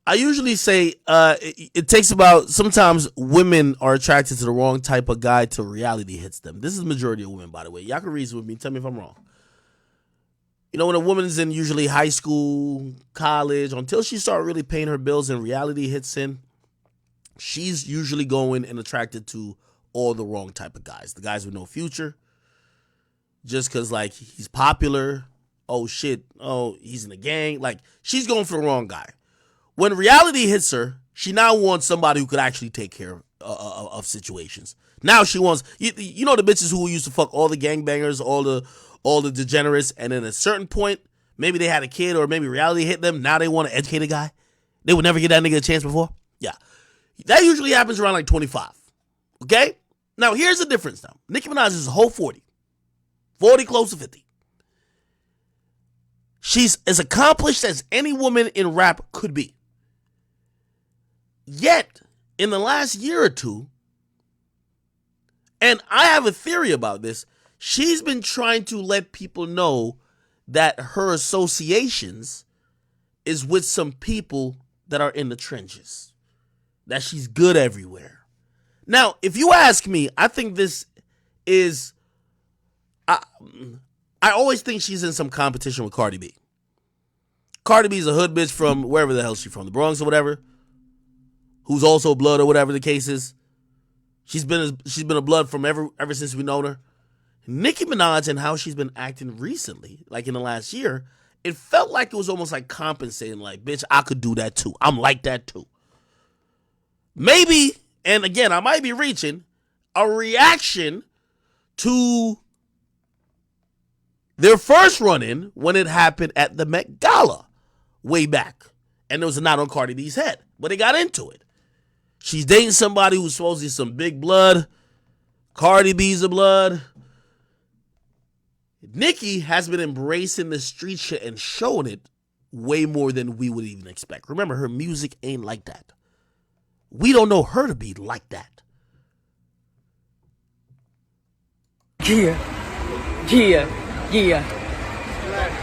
I usually say it takes about, sometimes women are attracted to the wrong type of guy till reality hits them. This is the majority of women, by the way. Y'all can reason with me. Tell me if I'm wrong. You know, when a woman's in usually high school, college, until she starts really paying her bills and reality hits in, she's usually going and attracted to all the wrong type of guys. The guys with no future. Just because, like, he's popular. Oh, shit. Oh, he's in a gang. Like, she's going for the wrong guy. When reality hits her, she now wants somebody who could actually take care of situations. Now she wants, you know, the bitches who used to fuck all the gangbangers, all the degenerates, and then at a certain point, Maybe they had a kid or maybe reality hit them. Now they want an educated guy. They would never give that nigga a chance before. Yeah. That usually happens around like 25. Okay? Now, here's the difference now. Nicki Minaj is a whole 40. 40 close to 50. She's as accomplished as any woman in rap could be. Yet, in the last year or two, and I have a theory about this, she's been trying to let people know that her associations is with some people that are in the trenches, that she's good everywhere. Now, if you ask me, I think this is, I always think she's in some competition with Cardi B. Cardi B's a hood bitch from wherever the hell she's from, the Bronx or whatever, who's also blood or whatever the case is. She's been a blood from ever since we known her. Nicki Minaj and how she's been acting recently, like in the last year, it felt like it was almost like compensating, like, bitch, I could do that too. I'm like that too. Maybe, and again, I might be reaching, a reaction to their first run-in when it happened at the Met Gala way back. And there was a knot on Cardi B's head, but they got into it. She's dating somebody who's supposedly some big blood. Cardi B's a blood. Nicki has been embracing the street shit and showing it way more than we would even expect. Remember, her music ain't like that. We don't know her to be like that.
Yeah.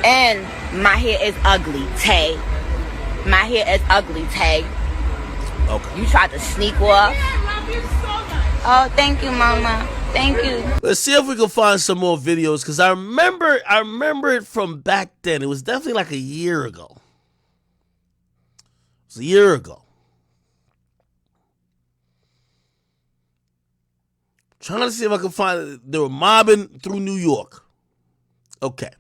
And my hair is ugly, Tay. My hair is ugly, Tay.
Okay.
You tried to sneak off. Oh, thank you, Mama. Thank you.
Let's see if we can find some more videos, because I remember it from back then. It was definitely like a year ago. It was a year ago. Trying to see if I can find it. They were mobbing through New York. Okay.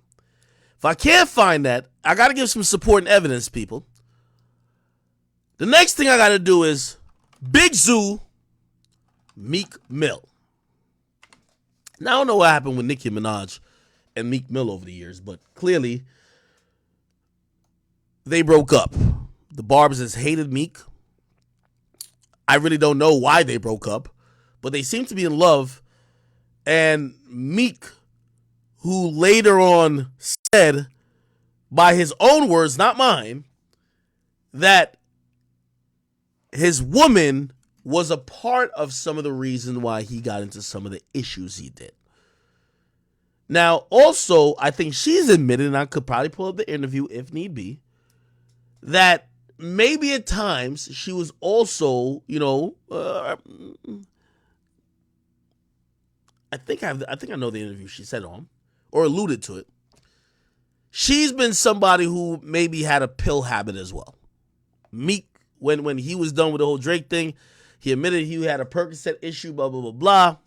If I can't find that, I got to give some support and evidence, people. The next thing I got to do is Big Zoo, Meek Mill. Now, I don't know what happened with Nicki Minaj and Meek Mill over the years, but clearly they broke up. The Barbs has hated Meek. I really don't know why they broke up, but they seem to be in love. And Meek, who later on said, by his own words, not mine, that his woman was a part of some of the reason why he got into some of the issues he did. Now, also, I think she's admitted, and I could probably pull up the interview if need be, that maybe at times she was also, I think I know the interview she said on, or alluded to it. She's been somebody who maybe had a pill habit as well. Meek, when he was done with the whole Drake thing, he admitted he had a Percocet issue, blah, blah, blah, blah.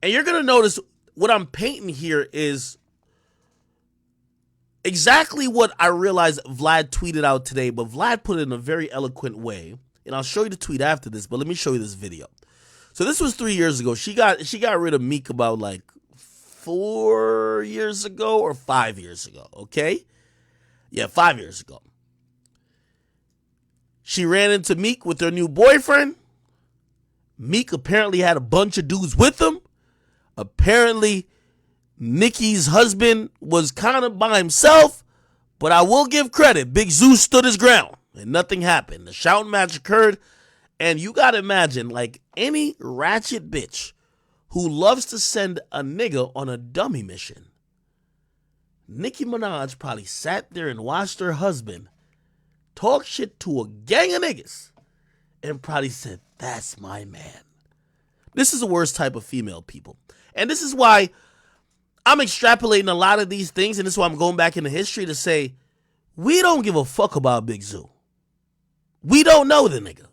And you're going to notice what I'm painting here is exactly what I realized Vlad tweeted out today, but Vlad put it in a very eloquent way. And I'll show you the tweet after this, but let me show you this video. So this was 3 years ago. She got rid of Meek about like 4 years ago or 5 years ago, okay? Yeah, 5 years ago. She ran into Meek with her new boyfriend. Meek apparently had a bunch of dudes with him. Apparently, Nicki's husband was kind of by himself, but I will give credit. Big Zeus stood his ground, and nothing happened. The shouting match occurred, and you got to imagine, like any ratchet bitch who loves to send a nigga on a dummy mission, Nicki Minaj probably sat there and watched her husband talk shit to a gang of niggas and probably said, that's my man. This is the worst type of female, people. And this is why I'm extrapolating a lot of these things, and this is why I'm going back into history to say, we don't give a fuck about Big Zoo. We don't know the nigga.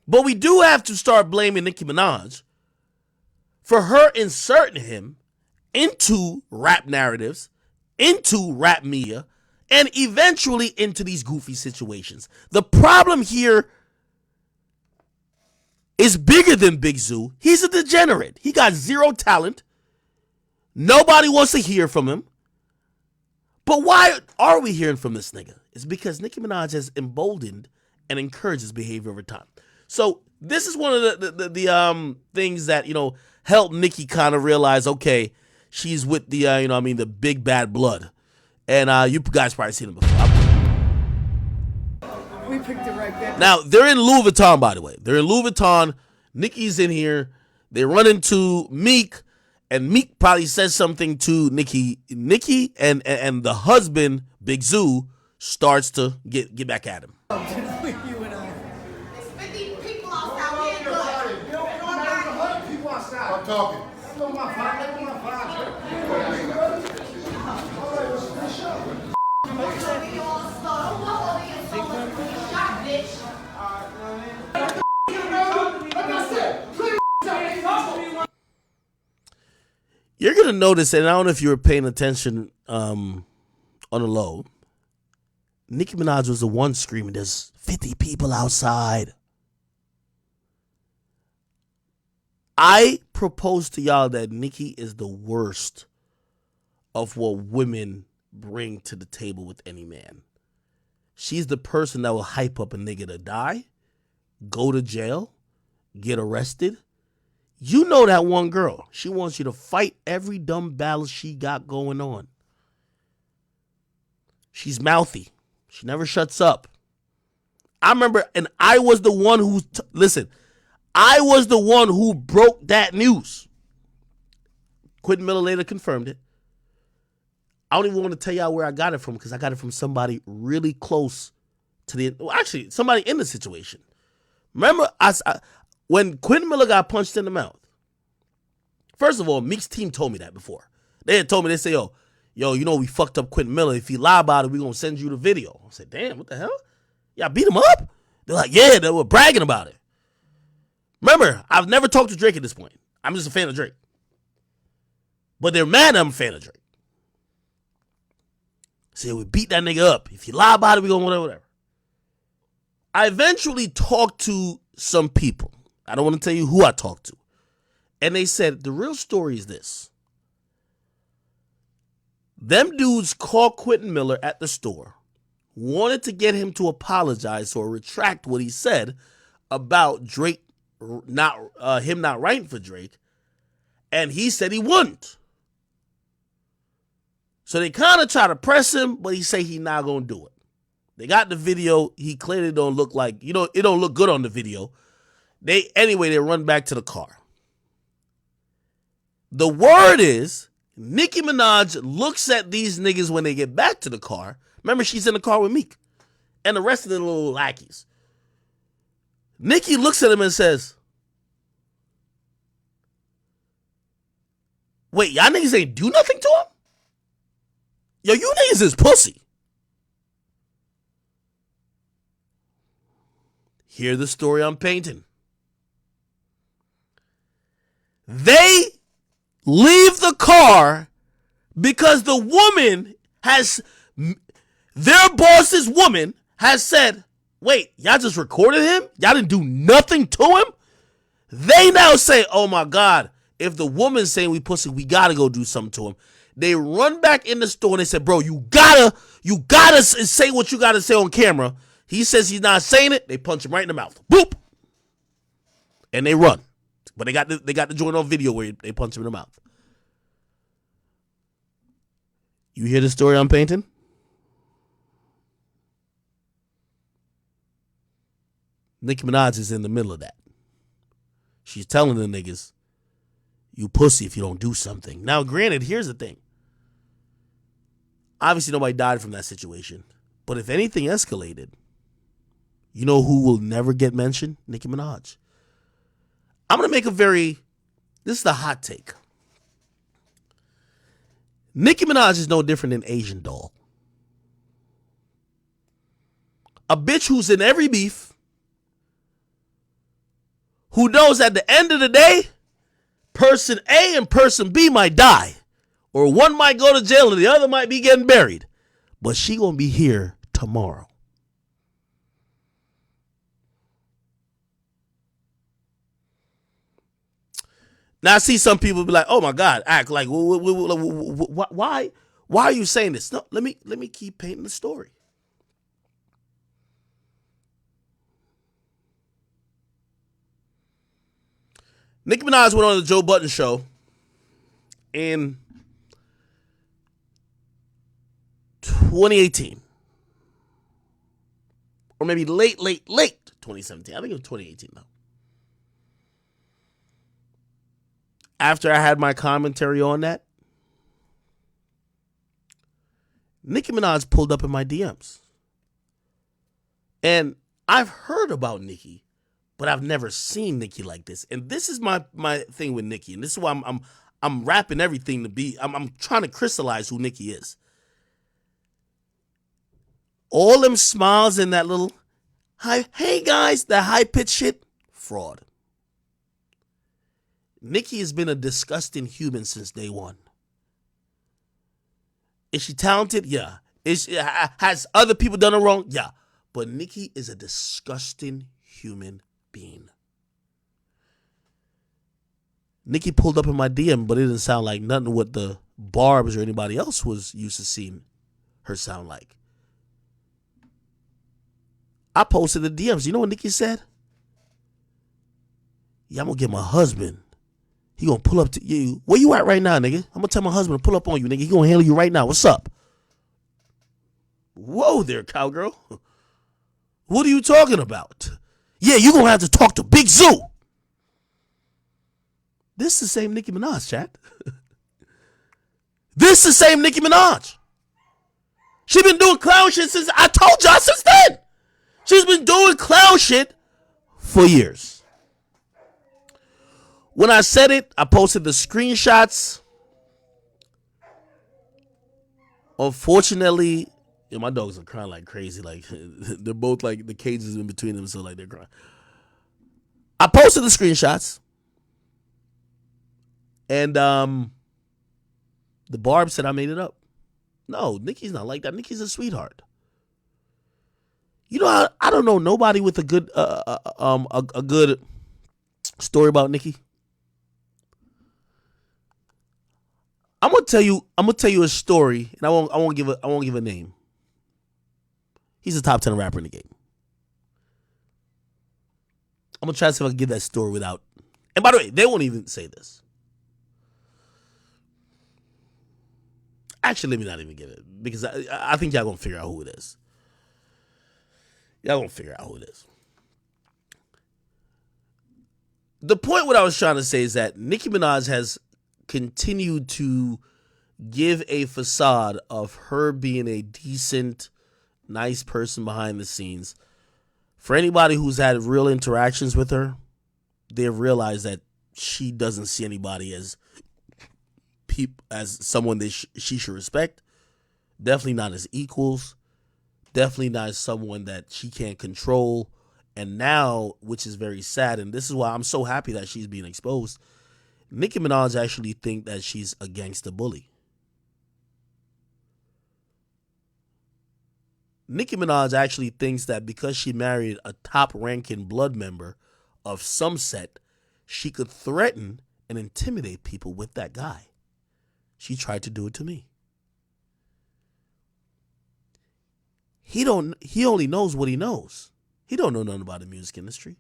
But we do have to start blaming Nicki Minaj for her inserting him into rap narratives, into rap media, and eventually into these goofy situations. The problem here is bigger than Big Zoo. He's a degenerate. He got zero talent. Nobody wants to hear from him. But why are we hearing from this nigga? It's because Nicki Minaj has emboldened and encouraged his behavior over time. So this is one of the things that, you know, helped Nicki kind of realize, okay, she's with the, the big bad blood. And you guys probably seen him before.
We picked it right there.
Now, they're in Louis Vuitton, by the way. They're in Louis Vuitton. Nicki's in here. They run into Meek, and Meek probably says something to Nicki. Nicki and the husband, Big Zoo, starts to get back at him.
You and I.
There's 50 people outside. We ain't good.
People outside.
I'm talking.
We all start. Don't walk over your sofa. You shot, bitch.
You're going to notice, and I don't know if you were paying attention on the low, Nicki Minaj was the one screaming, there's 50 people outside. I propose to y'all that Nicki is the worst of what women bring to the table with any man. She's the person that will hype up a nigga to die, go to jail, get arrested. You know that one girl. She wants you to fight every dumb battle she got going on. She's mouthy. She never shuts up. I remember, and I was the one who, I was the one who broke that news. Quentin Miller later confirmed it. I don't even want to tell y'all where I got it from because I got it from somebody really close to actually, somebody in the situation. Remember, when Quentin Miller got punched in the mouth, first of all, Meek's team told me that before. They had told me, they say, yo, you know we fucked up Quentin Miller. If he lie about it, we going to send you the video. I said, damn, what the hell? Y'all beat him up? They're like, yeah, they were bragging about it. Remember, I've never talked to Drake at this point. I'm just a fan of Drake. But they're mad I'm a fan of Drake. Say, we beat that nigga up. If you lie about it, we going to whatever. I eventually talked to some people. I don't want to tell you who I talked to. And they said, the real story is this. Them dudes called Quentin Miller at the store, wanted to get him to apologize or retract what he said about Drake, him not writing for Drake, and he said he wouldn't. So they kind of try to press him, but he say he not gonna do it. They got the video. He clearly don't look like, it don't look good on the video. They run back to the car. The word is, Nicki Minaj looks at these niggas when they get back to the car. Remember, she's in the car with Meek and the rest of the little lackeys. Nicki looks at him and says, wait, y'all niggas ain't do nothing to him? Yo, you niggas is pussy. Hear the story I'm painting. They leave the car because the woman their boss's woman has said, wait, y'all just recorded him? Y'all didn't do nothing to him? They now say, oh my God, if the woman's saying we pussy, we gotta go do something to him. They run back in the store and they said, bro, you gotta say what you gotta say on camera. He says he's not saying it. They punch him right in the mouth. Boop. And they run. But they got the joint on video where they punch him in the mouth. You hear the story I'm painting? Nicki Minaj is in the middle of that. She's telling the niggas, you pussy if you don't do something. Now, granted, here's the thing. Obviously, nobody died from that situation. But if anything escalated, you know who will never get mentioned? Nicki Minaj. I'm going to make this is the hot take. Nicki Minaj is no different than Asian Doll. A bitch who's in every beef, who knows at the end of the day, person A and person B might die. Or one might go to jail and the other might be getting buried. But she gonna be here tomorrow. Now I see some people be like, oh my God, act like, why Why are you saying this? No, let me keep painting the story. Nicki Minaj went on the Joe Budden show in 2018. Or maybe late 2017. I think it was 2018 though. After I had my commentary on that, Nicki Minaj pulled up in my DMs. And I've heard about Nicki, but I've never seen Nicki like this. And this is my thing with Nicki. And this is why I'm rapping everything to be. I'm trying to crystallize who Nicki is. All them smiles and that little, hey guys, that high-pitched shit, fraud. Nicki has been a disgusting human since day one. Is she talented? Yeah. Has other people done her wrong? Yeah. But Nicki is a disgusting human being. Nicki pulled up in my DM, but it didn't sound like nothing what the Barbs or anybody else was used to seeing her sound like. I posted the DMs. You know what Nicki said? Yeah, I'm going to get my husband. He going to pull up to you. Where you at right now, nigga? I'm going to tell my husband to pull up on you, nigga. He going to handle you right now. What's up? Whoa there, cowgirl. What are you talking about? Yeah, you going to have to talk to Big Zoo. This is the same Nicki Minaj, chat. This is the same Nicki Minaj. She been doing clown shit since, I told y'all since then. She's been doing clown shit for years. When I said it, I posted the screenshots. Unfortunately, my dogs are crying like crazy. Like they're both like the cages in between them, so like they're crying. I posted the screenshots. And the Barb said I made it up. No, Nicki's not like that. Nicki's a sweetheart. You know, I don't know nobody with a good a good story about Nicki. I'm gonna tell you a story, and I won't give a name. He's a top 10 rapper in the game. I'm gonna try to see if I can give that story without. And by the way, they won't even say this. Actually, let me not even give it because I think y'all gonna figure out who it is. Y'all gonna figure out who it is. The point what I was trying to say is that Nicki Minaj has continued to give a facade of her being a decent, nice person behind the scenes. For anybody who's had real interactions with her, they've realized that she doesn't see anybody as someone that she should respect. Definitely not as equals. Definitely not as someone that she can't control. And now, which is very sad, and this is why I'm so happy that she's being exposed, Nicki Minaj actually think that she's a gangster bully. Nicki Minaj actually thinks that because she married a top-ranking blood member of some set, she could threaten and intimidate people with that guy. She tried to do it to me. He only knows what he knows. He don't know nothing about the music industry.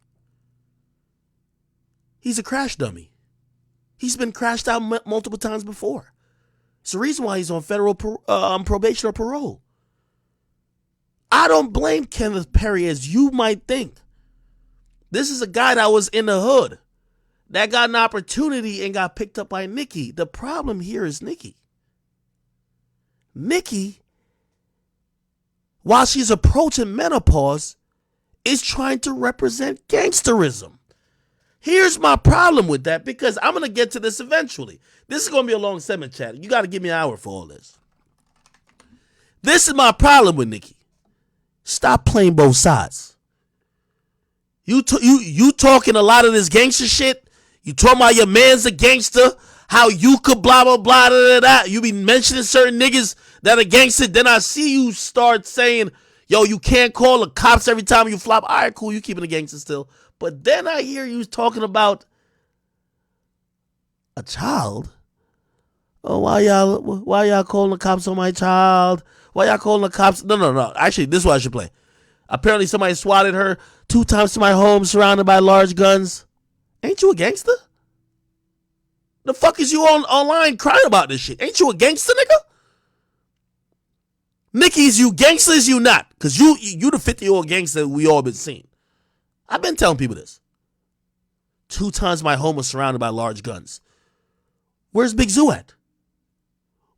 He's a crash dummy. He's been crashed out multiple times before. It's the reason why he's on federal probation or parole. I don't blame Kenneth Perry as you might think. This is a guy that was in the hood that got an opportunity and got picked up by Nicki. The problem here is Nicki. Nicki, while she's approaching menopause, is trying to represent gangsterism. Here's my problem with that, because I'm going to get to this eventually. This is going to be a long segment, chat. You got to give me an hour for all this. This is my problem with Nicki. Stop playing both sides. You talking a lot of this gangster shit. You talking about your man's a gangster. How you could blah, blah, blah, da, da, da. You be mentioning certain niggas that are gangster. Then I see you start saying, yo, you can't call the cops every time you flop. All right, cool. You keeping the gangster still. But then I hear you talking about a child, Oh, why y'all calling the cops on my child? Why y'all calling the cops? No. Actually, this is what I should play. Apparently somebody swatted her 2 times to my home surrounded by large guns. Ain't you a gangster? The fuck is you online crying about this shit? Ain't you a gangster, nigga? Nikki, is you gangster, is you not? Because you the 50-year-old gangster we all been seeing. I've been telling people this. 2 times my home was surrounded by large guns. Where's Big Zoo at?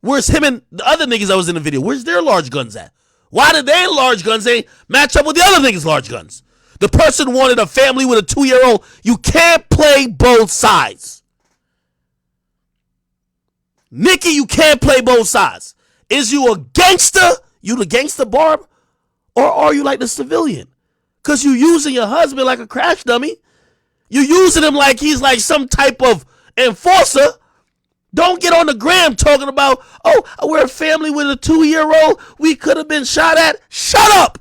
Where's him and the other niggas that was in the video? Where's their large guns at? Why did their large guns ain't match up with the other niggas' large guns? The person wanted a family with a 2-year-old. You can't play both sides. Nikki, you can't play both sides. Is you a gangster? You the gangster, Barb? Or are you like the civilian? Because you using your husband like a crash dummy. You using him like he's like some type of enforcer. Don't get on the gram talking about, oh, we're a family with a 2-year-old. We could have been shot at. Shut up.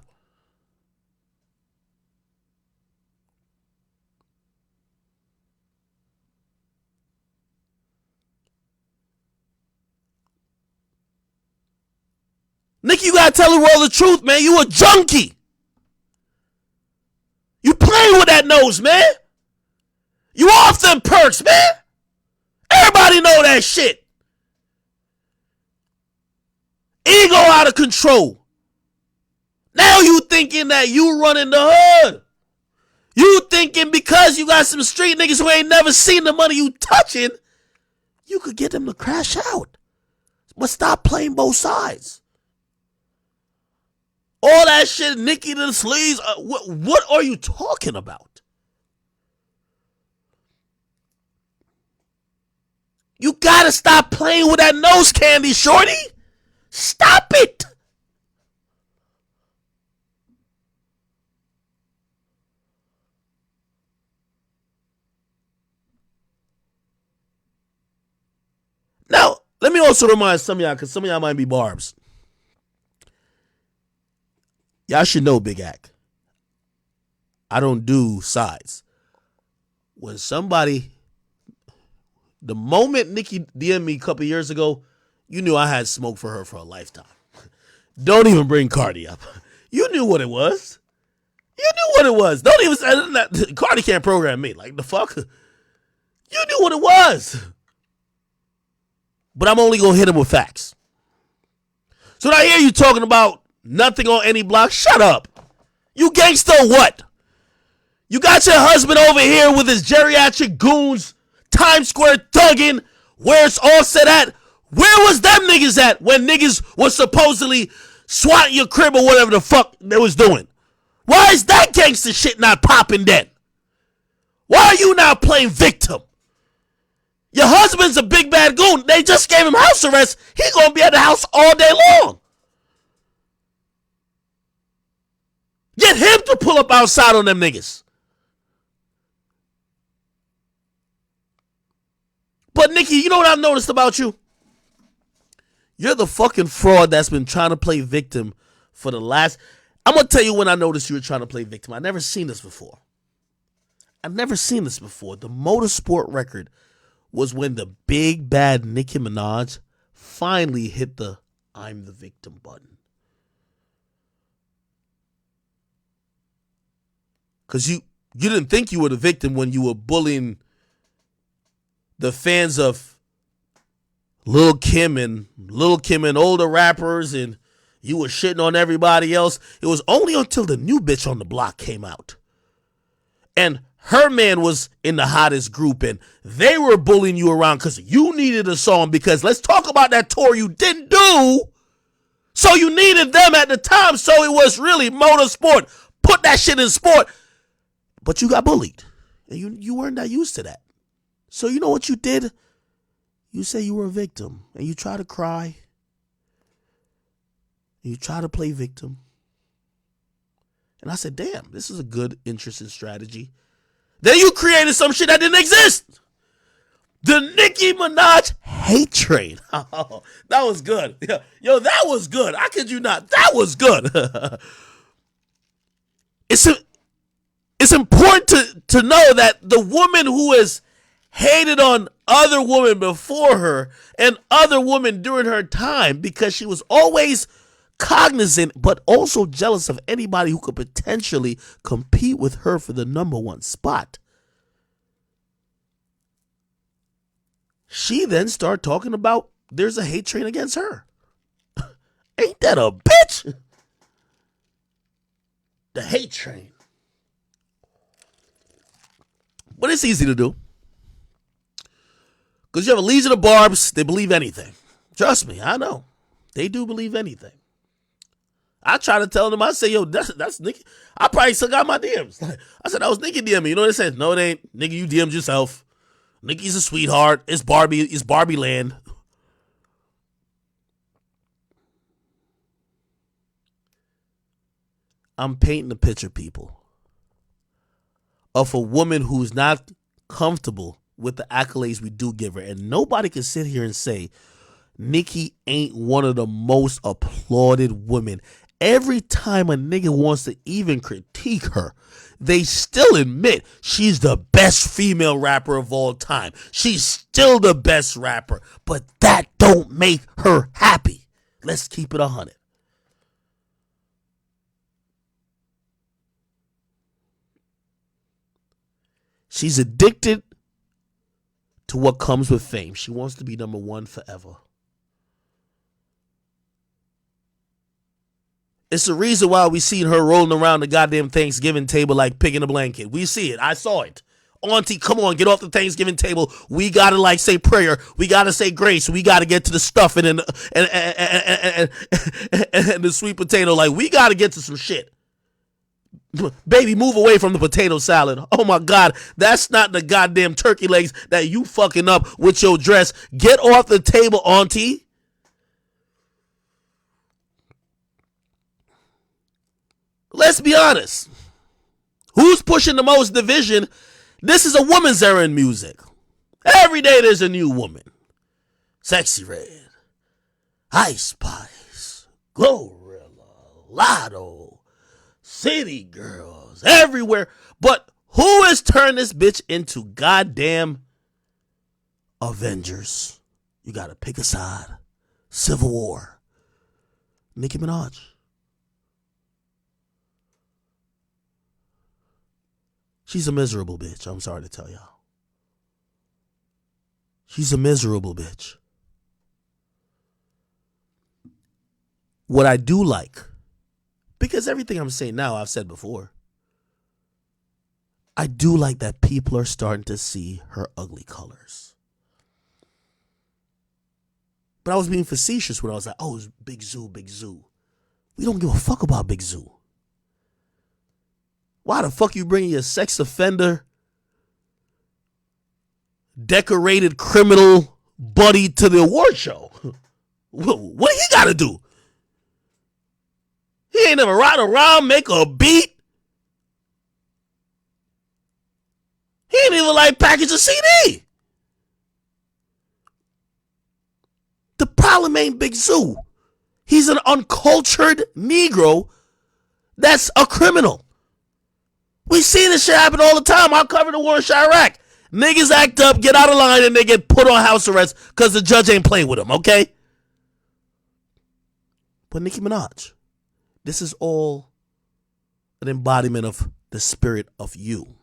Nikki, you gotta tell the world the truth, man. You a junkie. You playing with that nose, man. You off them perks, man. Everybody know that shit. Ego out of control. Now you thinking that you running the hood. You thinking because you got some street niggas who ain't never seen the money you touching, you could get them to crash out. But stop playing both sides. All that shit, Nikki to the sleeves. What are you talking about? You gotta stop playing with that nose candy, shorty. Stop it. Now, let me also remind some of y'all, because some of y'all might be barbs. Y'all should know, Big Act, I don't do sides. When somebody, the moment Nikki DM'd me a couple years ago, you knew I had smoke for her for a lifetime. Don't even bring Cardi up. You knew what it was. You knew what it was. Don't even say that. Cardi can't program me. Like, the fuck? You knew what it was. But I'm only going to hit him with facts. So when I hear you talking about nothing on any block, shut up. You gangster or what? You got your husband over here with his geriatric goons, Times Square thugging, where it's all set at. Where was them niggas at when niggas was supposedly swatting your crib or whatever the fuck they was doing? Why is that gangster shit not popping then? Why are you now playing victim? Your husband's a big bad goon. They just gave him house arrest. He gonna be at the house all day long. Get him to pull up outside on them niggas. But Nikki, you know what I've noticed about you? You're the fucking fraud that's been trying to play victim for the last... I'm going to tell you when I noticed you were trying to play victim. I've never seen this before. The motorsport record was when the big bad Nicki Minaj finally hit the I'm the victim button. Because you didn't think you were the victim when you were bullying the fans of Lil' Kim and older rappers, and you were shitting on everybody else. It was only until the new bitch on the block came out. And her man was in the hottest group, and they were bullying you around because you needed a song, because let's talk about that tour you didn't do. So you needed them at the time, so it was really motorsport. Put that shit in sport. But you got bullied, and you weren't that used to that. So you know what you did? You say you were a victim, and you try to cry. And you try to play victim. And I said, damn, this is a good, interesting strategy. Then you created some shit that didn't exist. The Nicki Minaj hate train. Oh, that was good. Yo, that was good. I kid you not. That was good. It's important to know that the woman who is hated on other women before her and other women during her time because she was always cognizant but also jealous of anybody who could potentially compete with her for the number one spot. She then started talking about there's a hate train against her. Ain't that a bitch? The hate train. But it's easy to do. Because you have a legion of barbs, they believe anything. Trust me, I know. They do believe anything. I try to tell them, I say, yo, that's Nikki. I probably still got my DMs. I said, that was Nikki DMing. You know what they said? No, it ain't. Nikki, you DM'd yourself. Nikki's a sweetheart. It's Barbie land. I'm painting a picture, people, of a woman who's not comfortable with the accolades we do give her. And nobody can sit here and say Nikki ain't one of the most applauded women. Every time a nigga wants to even critique her, they still admit she's the best female rapper of all time. She's still the best rapper. But that don't make her happy. Let's keep it 100. She's addicted to what comes with fame. She wants to be number one forever. It's the reason why we seen her rolling around the goddamn Thanksgiving table like pig in a blanket. We see it. I saw it. Auntie, come on, get off the Thanksgiving table. We gotta like say prayer. We gotta say grace. We gotta get to the stuffing and the sweet potato. Like, we gotta get to some shit. Baby, move away from the potato salad. Oh my God, that's not the goddamn turkey legs that you fucking up with your dress. Get off the table, auntie. Let's be honest. Who's pushing the most division? This is a woman's era in music. Every day there's a new woman. Sexy Red, Ice Spice, Glorilla, Lotto, City Girls, everywhere. But who has turned this bitch into goddamn Avengers? You gotta pick a side. Civil War. Nicki Minaj. She's a miserable bitch. I'm sorry to tell y'all. She's a miserable bitch. What I do like, because everything I'm saying now I've said before, I do like that people are starting to see her ugly colors. But I was being facetious when I was like, oh, it's Big Zoo, Big Zoo. We don't give a fuck about Big Zoo. Why the fuck you bringing your sex offender, decorated criminal buddy to the award show? What he got to do? He ain't never ride around, make a beat. He ain't even like package a CD. The problem ain't Big Zoo. He's an uncultured Negro that's a criminal. We see this shit happen all the time. I cover the war in Chirac. Niggas act up, get out of line, and they get put on house arrest because the judge ain't playing with them, okay? But Nicki Minaj, this is all an embodiment of the spirit of you.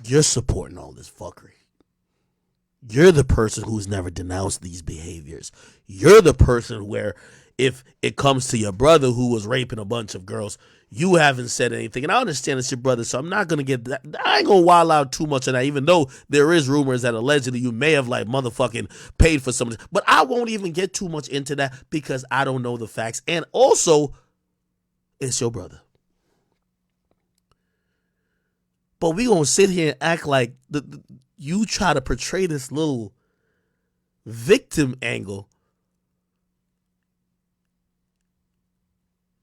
You're supporting all this fuckery. You're the person who's never denounced these behaviors. You're the person where if it comes to your brother who was raping a bunch of girls, you haven't said anything. And I understand it's your brother, so I'm not going to get that. I ain't going to wild out too much on that, even though there is rumors that allegedly you may have like motherfucking paid for something. But I won't even get too much into that because I don't know the facts. And also, it's your brother. But we going to sit here and act like you try to portray this little victim angle.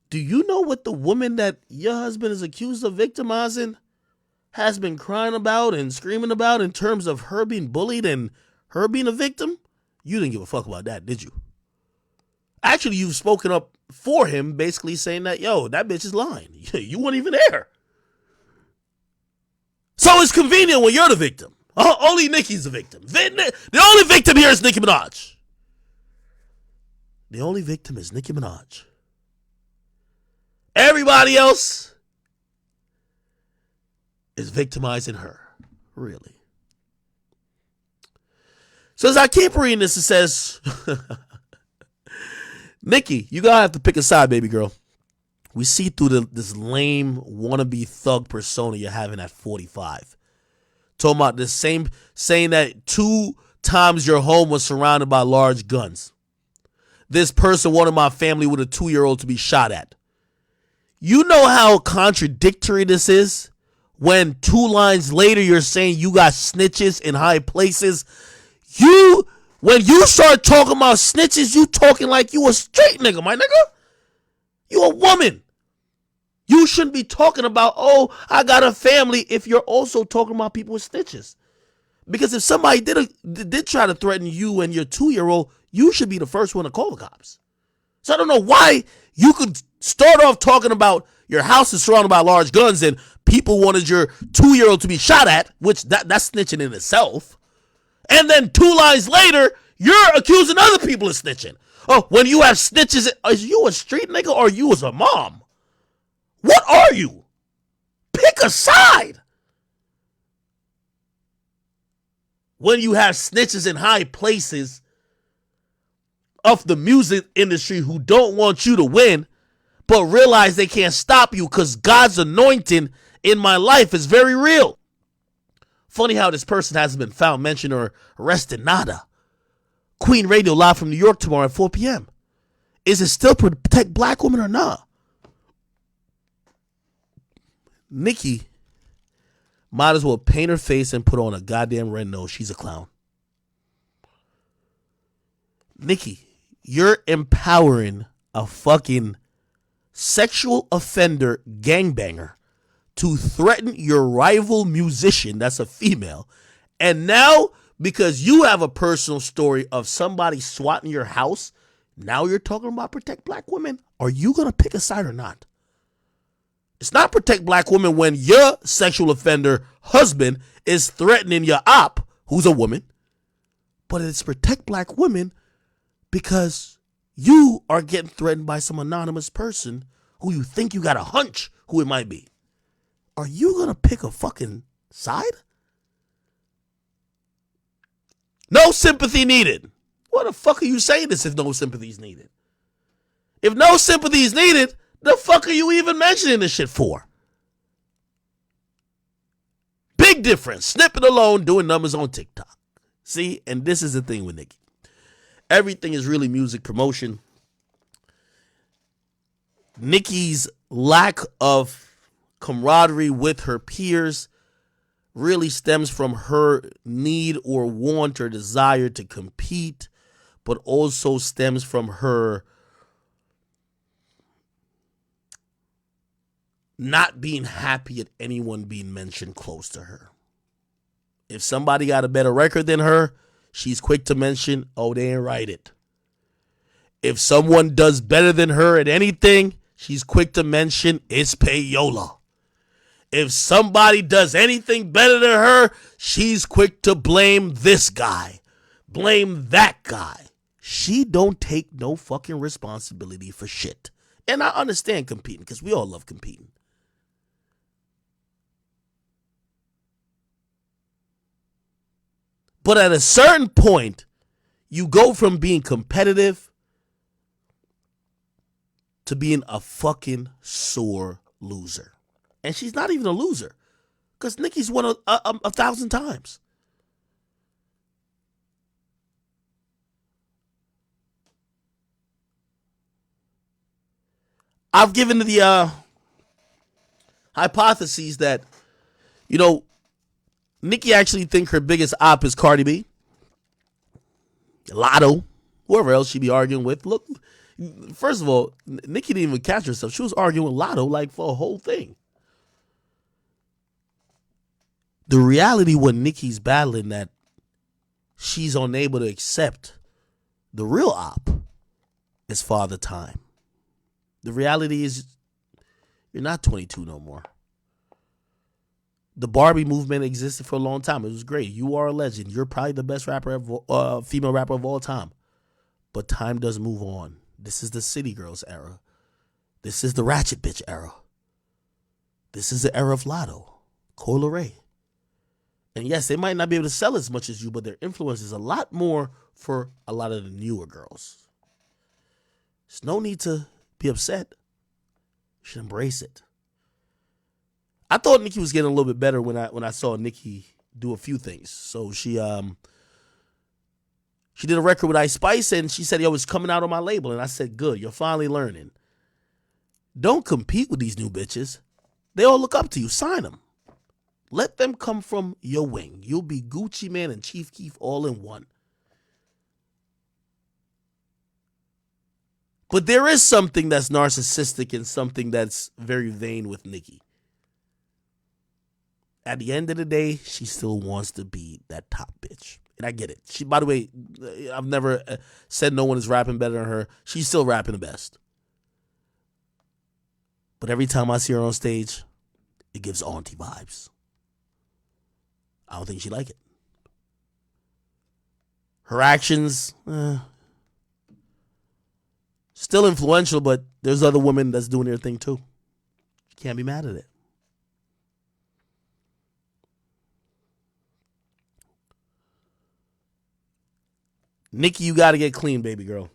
Do you know what the woman that your husband is accused of victimizing has been crying about and screaming about in terms of her being bullied and her being a victim? You didn't give a fuck about that, did you? Actually, you've spoken up for him, basically saying that, yo, that bitch is lying. You weren't even there. So it's convenient when you're the victim. Only Nicki's the victim. The only victim here is Nicki Minaj. The only victim is Nicki Minaj. Everybody else is victimizing her. Really. So as I keep reading this, it says, Nicki, you gotta have to pick a side, baby girl. We see through this lame wannabe thug persona you're having at 45. Talking about the same, saying that 2 times your home was surrounded by large guns. This person wanted my family with a 2-year-old to be shot at. You know how contradictory this is? When 2 lines later you're saying you got snitches in high places. When you start talking about snitches, you talking like you a straight nigga, my nigga. You a woman. You shouldn't be talking about, oh, I got a family, if you're also talking about people with snitches. Because if somebody did try to threaten you and your 2-year-old, you should be the first one to call the cops. So I don't know why you could start off talking about your house is surrounded by large guns and people wanted your 2-year-old to be shot at, which that's snitching in itself. And then 2 lines later, you're accusing other people of snitching. Oh, when you have snitches, is you a street nigga or you as a mom? What are you? Pick a side. When you have snitches in high places of the music industry who don't want you to win, but realize they can't stop you because God's anointing in my life is very real. Funny how this person hasn't been found, mentioned, or arrested. Nada. Queen Radio live from New York tomorrow at 4 p.m. Is it still protect black women or not? Nicki might as well paint her face and put on a goddamn red nose. She's a clown. Nicki, you're empowering a fucking sexual offender gangbanger to threaten your rival musician that's a female. And now, because you have a personal story of somebody swatting your house, now you're talking about protect black women. Are you going to pick a side or not? It's not protect black women when your sexual offender husband is threatening your op, who's a woman. But it's protect black women because you are getting threatened by some anonymous person who you think you got a hunch who it might be. Are you going to pick a fucking side? No sympathy needed. What the fuck are you saying this if no sympathy is needed? If no sympathy is needed, the fuck are you even mentioning this shit for? Big difference. Snippet alone doing numbers on TikTok. See, and this is the thing with Nicki. Everything is really music promotion. Nicki's lack of camaraderie with her peers really stems from her need or want or desire to compete, but also stems from her not being happy at anyone being mentioned close to her. If somebody got a better record than her, she's quick to mention, oh, they ain't write it. If someone does better than her at anything, she's quick to mention, it's payola. If somebody does anything better than her, she's quick to blame this guy, blame that guy. She don't take no fucking responsibility for shit. And I understand competing because we all love competing. But at a certain point, you go from being competitive to being a fucking sore loser. And she's not even a loser because Nicki's won 1,000 times. I've given the hypotheses that, you know, Nicki actually think her biggest op is Cardi B, Lotto, whoever else she be arguing with. Look, first of all, Nicki didn't even catch herself. She was arguing with Lotto like for a whole thing. The reality when Nicki's battling that she's unable to accept the real op is Father Time. The reality is you're not 22 no more. The Barbie movement existed for a long time. It was great. You are a legend. You're probably the best rapper, female rapper of all time. But time does move on. This is the City Girls era. This is the Ratchet Bitch era. This is the era of Lotto, Coyle Ray. And yes, they might not be able to sell as much as you, but their influence is a lot more for a lot of the newer girls. There's no need to be upset. You should embrace it. I thought Nicki was getting a little bit better when I saw Nicki do a few things. So she did a record with Ice Spice, and she said, yo, it's coming out on my label. And I said, good, you're finally learning. Don't compete with these new bitches. They all look up to you. Sign them. Let them come from your wing. You'll be Gucci Mane and Chief Keef all in one. But there is something that's narcissistic and something that's very vain with Nicki. At the end of the day, she still wants to be that top bitch. And I get it. She, by the way, I've never said no one is rapping better than her. She's still rapping the best. But every time I see her on stage, it gives auntie vibes. I don't think she like it. Her actions, still influential, but there's other women that's doing their thing too. You can't be mad at it. Nicki, you got to get clean, baby girl.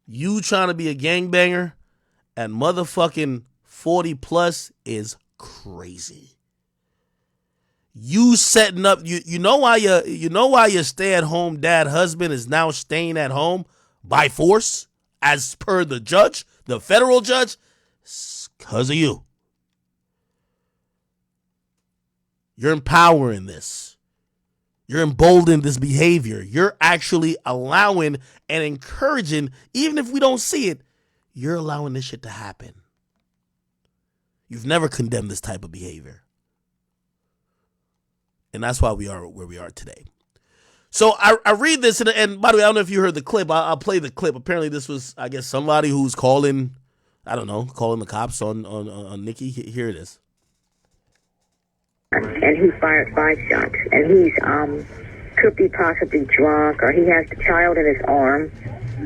You trying to be a gangbanger at motherfucking 40 plus is crazy. You setting up, you know why your stay-at-home dad husband is now staying at home by force, as per the judge, the federal judge? It's because of you. You're empowering this. You're emboldening this behavior. You're actually allowing and encouraging, even if we don't see it, you're allowing this shit to happen. You've never condemned this type of behavior. And that's why we are where we are today. So I read this, and by the way, I don't know if you heard the clip. I'll play the clip. Apparently this was, I guess, somebody who's calling, I don't know, calling the cops on Nicki. Here it is.
And he fired 5 shots, and he's could be possibly drunk, or he has the child in his arm,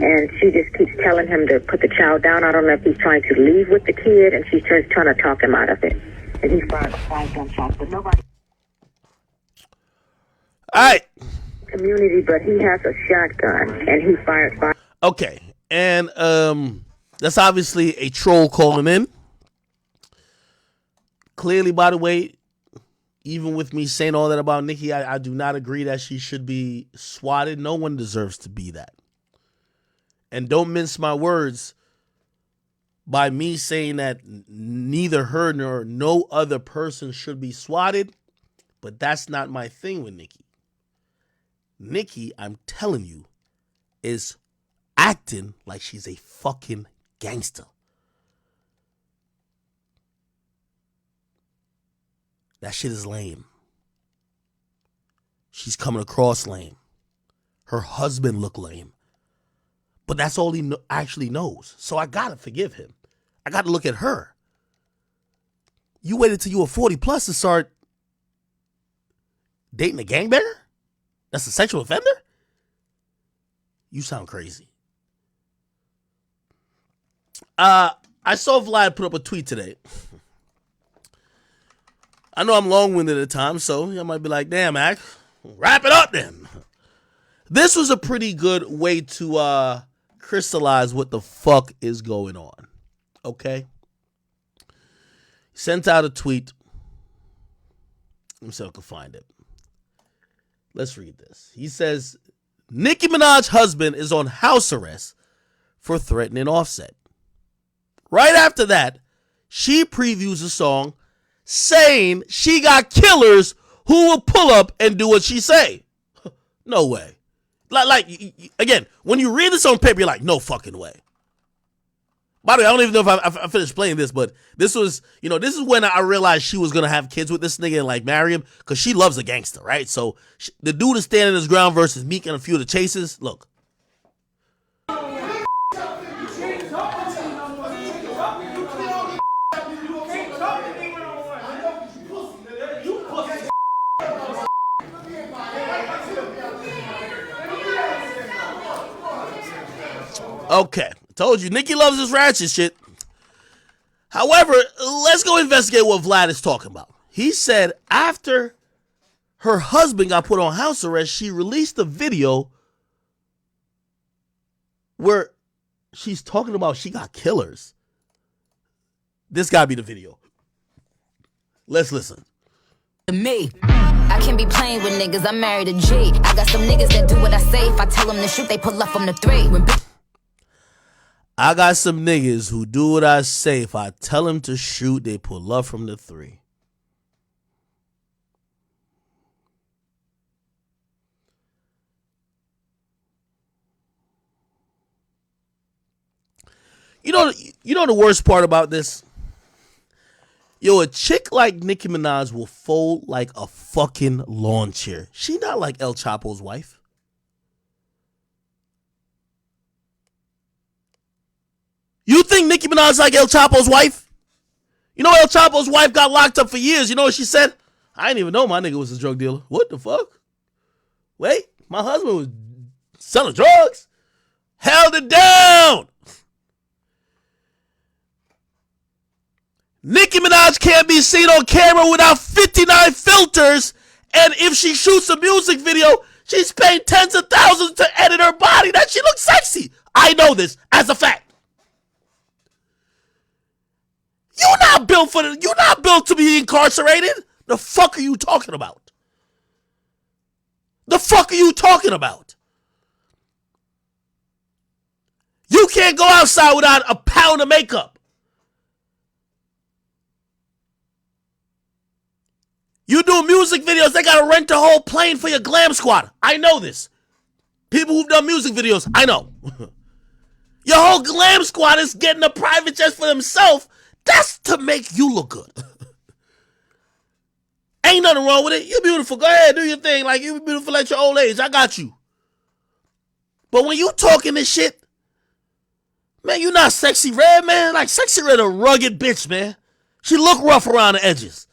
and she just keeps telling him to put the child down. I don't know if he's trying to leave with the kid, and she's just trying to talk him out of it. And he fired 5 gunshots, but nobody.
All right.
Community, but he has a shotgun, and he fired 5.
Okay, and that's obviously a troll calling in. Clearly, by the way, even with me saying all that about Nicki, I do not agree that she should be swatted. No one deserves to be that. And don't mince my words by me saying that neither her nor no other person should be swatted. But that's not my thing with Nicki. Nicki, I'm telling you, is acting like she's a fucking gangster. That shit is lame. She's coming across lame. Her husband look lame. But that's all he actually knows. So I gotta forgive him. I gotta look at her. You waited till you were 40 plus to start dating a gangbanger? That's a sexual offender? You sound crazy. I saw Vlad put up a tweet today. I know I'm long-winded at times, so I might be like, damn, Ak, wrap it up then. This was a pretty good way to crystallize what the fuck is going on. Okay? He sent out a tweet. Let me see if I can find it. Let's read this. He says, Nicki Minaj's husband is on house arrest for threatening Offset. Right after that, she previews a song saying she got killers who will pull up and do what she say. No way. Like again, when you read this on paper, you're like, no fucking way. By the way, I don't even know if I finished playing this, but this was, this is when I realized she was going to have kids with this nigga and like marry him, because she loves a gangster, right? So the dude is standing his ground versus Meek and a few of the chases. Look. Okay, told you, Nicki loves this ratchet shit. However, let's go investigate what Vlad is talking about. He said after her husband got put on house arrest, she released a video where she's talking about she got killers. This gotta be the video. Let's listen.
Me. I can't be playing with niggas. I'm married to G. I got some niggas that do what I say. If I tell them to shoot, they pull up from the 3.
I got some niggas who do what I say. If I tell them to shoot, they pull up from the 3. You know the worst part about this? Yo, a chick like Nicki Minaj will fold like a fucking lawn chair. She not like El Chapo's wife. You think Nicki Minaj like El Chapo's wife? You know El Chapo's wife got locked up for years. You know what she said? I didn't even know my nigga was a drug dealer. What the fuck? Wait, my husband was selling drugs? Held it down. Nicki Minaj can't be seen on camera without 59 filters, and if she shoots a music video, she's paying tens of thousands to edit her body. That she looks sexy. I know this as a fact. You're not built to be incarcerated. The fuck are you talking about? The fuck are you talking about? You can't go outside without a pound of makeup. You do music videos, they gotta rent a whole plane for your glam squad. I know this. People who've done music videos, I know. Your whole glam squad is getting a private jet for themselves. That's to make you look good. Ain't nothing wrong with it. You're beautiful. Go ahead, do your thing. Like, you're beautiful at your old age. I got you. But when you talking this shit, man, you not Sexy Red, man. Like, Sexy Red a rugged bitch, man. She look rough around the edges.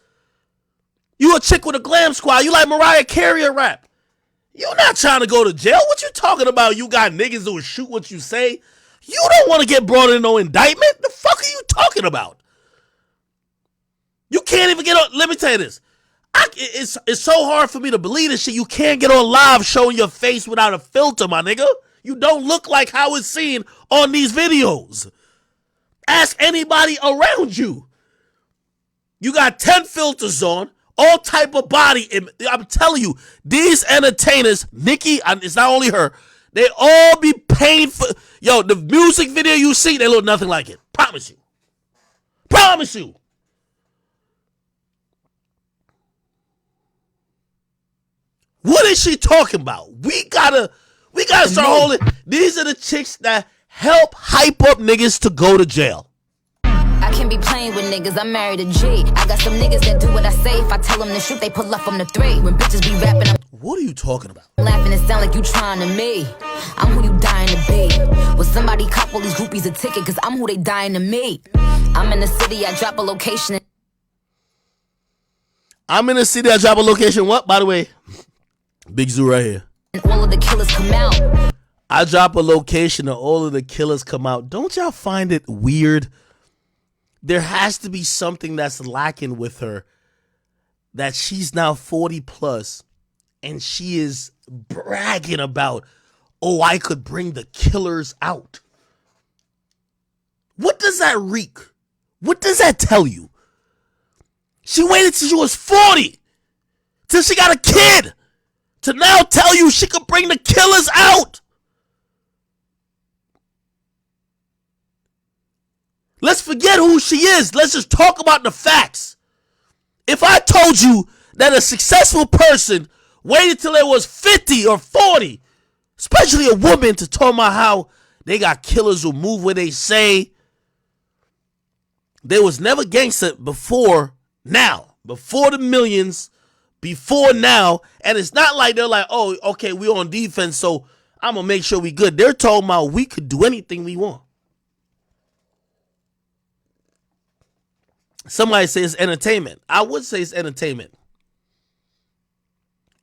You a chick with a glam squad. You like Mariah Carey or rap. You not trying to go to jail. What you talking about? You got niggas who will shoot what you say. You don't want to get brought in no indictment. The fuck are you talking about? You can't even get on. Let me tell you this. It's so hard for me to believe this shit. You can't get on live showing your face without a filter, my nigga. You don't look like how it's seen on these videos. Ask anybody around you. You got 10 filters on. All type of body. I'm telling you, these entertainers, Nicki, it's not only her, they all be paying for. Yo, the music video you see, they look nothing like it. Promise you. Promise you. What is she talking about? We gotta start holding. These are the chicks that help hype up niggas to go to jail.
I can't be playing with niggas, I'm married to G. I got some niggas that do what I say. If I tell them to shoot, they pull up from the 3. When bitches be rapping, I'm
What are you talking about?
laughing and sound like you trying to me. I'm who you dying to be. Will somebody cop all these groupies a ticket? Cause I'm who they dying to meet. I'm in the city, I drop a location.
I'm in the city, I drop a location. What? By the way, Big Zoo right here.
And all of the killers come out.
I drop a location and all of the killers come out. Don't y'all find it weird? There has to be something that's lacking with her, that she's now 40 plus and she is bragging about, oh, I could bring the killers out. What does that reek? What does that tell you? She waited till she was 40, till she got a kid, to now tell you she could bring the killers out. Let's forget who she is. Let's just talk about the facts. If I told you that a successful person waited till they was 50 or 40, especially a woman, to talk about how they got killers who move where they say, there was never gangster before now, before the millions, before now, and it's not like they're like, oh, okay, we on defense, so I'm going to make sure we good. They're talking about we could do anything we want. Somebody says entertainment. I would say it's entertainment.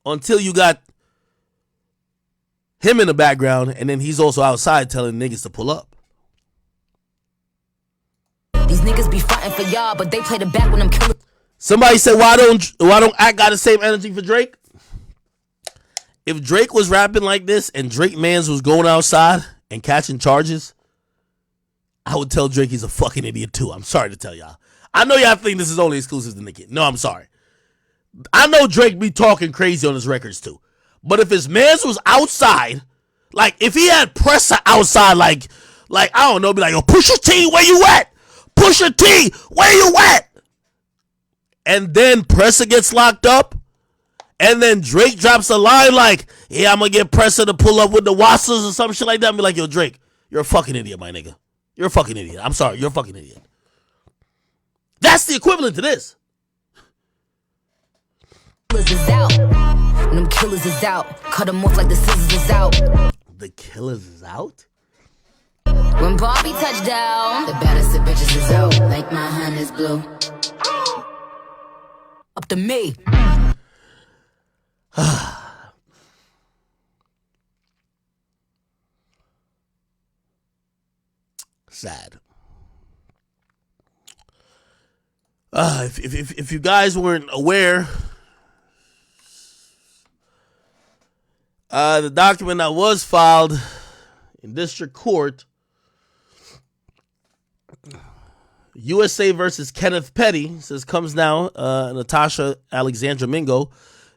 Until you got him in the background, and then he's also outside telling niggas to pull up.
These niggas be fighting for y'all, but they play the back when I'm killing.
Somebody said, why don't Act got the same energy for Drake? If Drake was rapping like this and Drake Mans was going outside and catching charges, I would tell Drake he's a fucking idiot too. I'm sorry to tell y'all. I know y'all think this is only exclusive to Nicki. No, I'm sorry. I know Drake be talking crazy on his records too. But if his mans was outside, like if he had Pressa outside, like I don't know, be like, yo, Pusha T, where you at? Pusha T, where you at? And then Pressa gets locked up, and then Drake drops a line like, yeah, I'm gonna get Pressa to pull up with the Wassas or some shit like that, and be like, yo, Drake, you're a fucking idiot, my nigga. You're a fucking idiot. I'm sorry, you're a fucking idiot. That's the equivalent to this.
Killers is out. When them killers is out. Cut them off like the scissors is out.
The killers is out?
When Bobby touched down, the baddest of bitches is out. Like my hand is blue. Up to me.
Sad. If you guys weren't aware, the document that was filed in district court, USA versus Kenneth Petty, says comes now. Natasha Alexandra Mingo,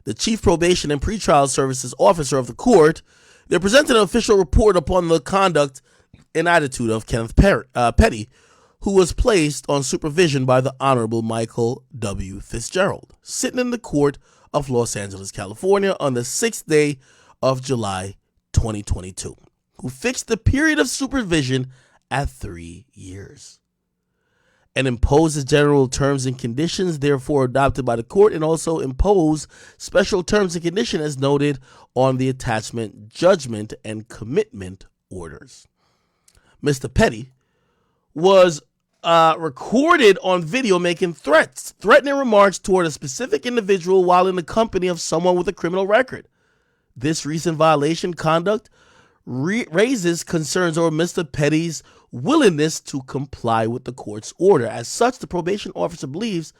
the chief probation and pretrial services officer of the court, they presented an official report upon the conduct and attitude of Kenneth Petty, who was placed on supervision by the Honorable Michael W. Fitzgerald, sitting in the court of Los Angeles, California on the 6th day of July 2022, who fixed the period of supervision at 3 years and imposed general terms and conditions therefore adopted by the court, and also impose special terms and conditions as noted on the attachment judgment and commitment orders. Mr. Petty was recorded on video making threatening remarks toward a specific individual while in the company of someone with a criminal record. This recent violation conduct raises concerns over Mr. Petty's willingness to comply with the court's order. As such, the probation officer believes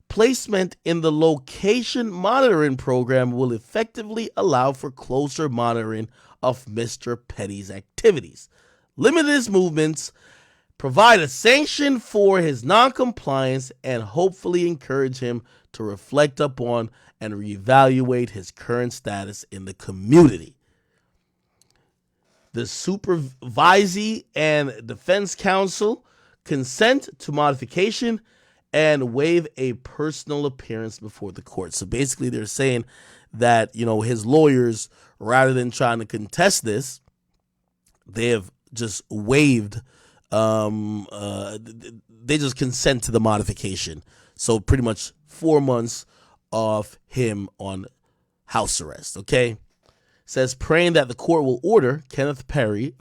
placement in the location monitoring program will effectively allow for closer monitoring of Mr. Petty's activities, limit his movements, provide a sanction for his noncompliance, and hopefully encourage him to reflect upon and reevaluate his current status in the community. The supervisee and defense counsel consent to modification and waive a personal appearance before the court. So basically they're saying that, his lawyers, rather than trying to contest this, they have just waived, they just consent to the modification. So pretty much 4 months of him on house arrest, okay? Says praying that the court will order Kenneth Petty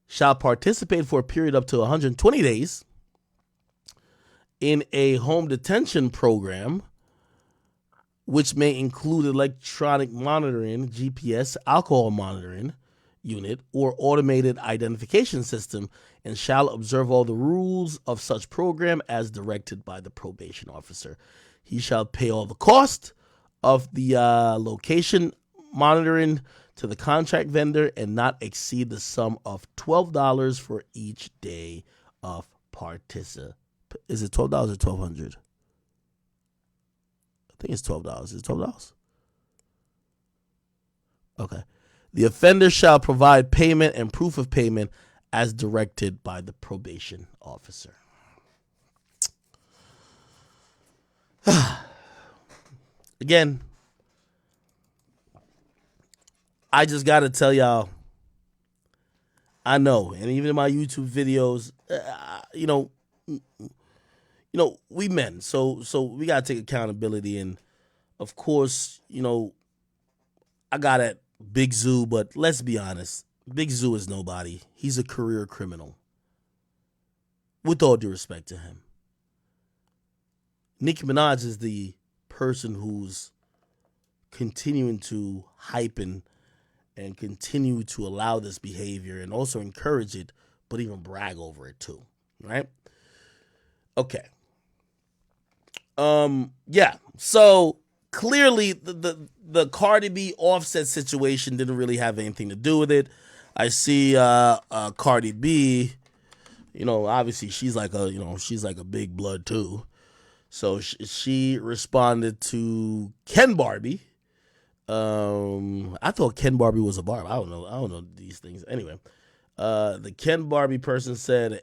shall participate for a period up to 120 days in a home detention program, which may include electronic monitoring, GPS, alcohol monitoring unit, or automated identification system, and shall observe all the rules of such program as directed by the probation officer. He shall pay all the cost of the location monitoring to the contract vendor and not exceed the sum of $12 for each day of participation. Is it $12 or $1,200? I think it's $12. Is it $12? Okay. The offender shall provide payment and proof of payment as directed by the probation officer. Again, I just got to tell y'all, I know, and even in my YouTube videos, we men, so we got to take accountability. And of course, I got at Big Zoo, but let's be honest, Big Zoo is nobody. He's a career criminal. With all due respect to him. Nicki Minaj is the person who's continuing to hype and continue to allow this behavior and also encourage it, but even brag over it too, right? Okay. Yeah. So clearly the Cardi B Offset situation didn't really have anything to do with it. I see Cardi B, obviously she's like a big blood too. So she responded to Ken Barbie. I thought Ken Barbie was a barb. I don't know these things. Anyway, the Ken Barbie person said,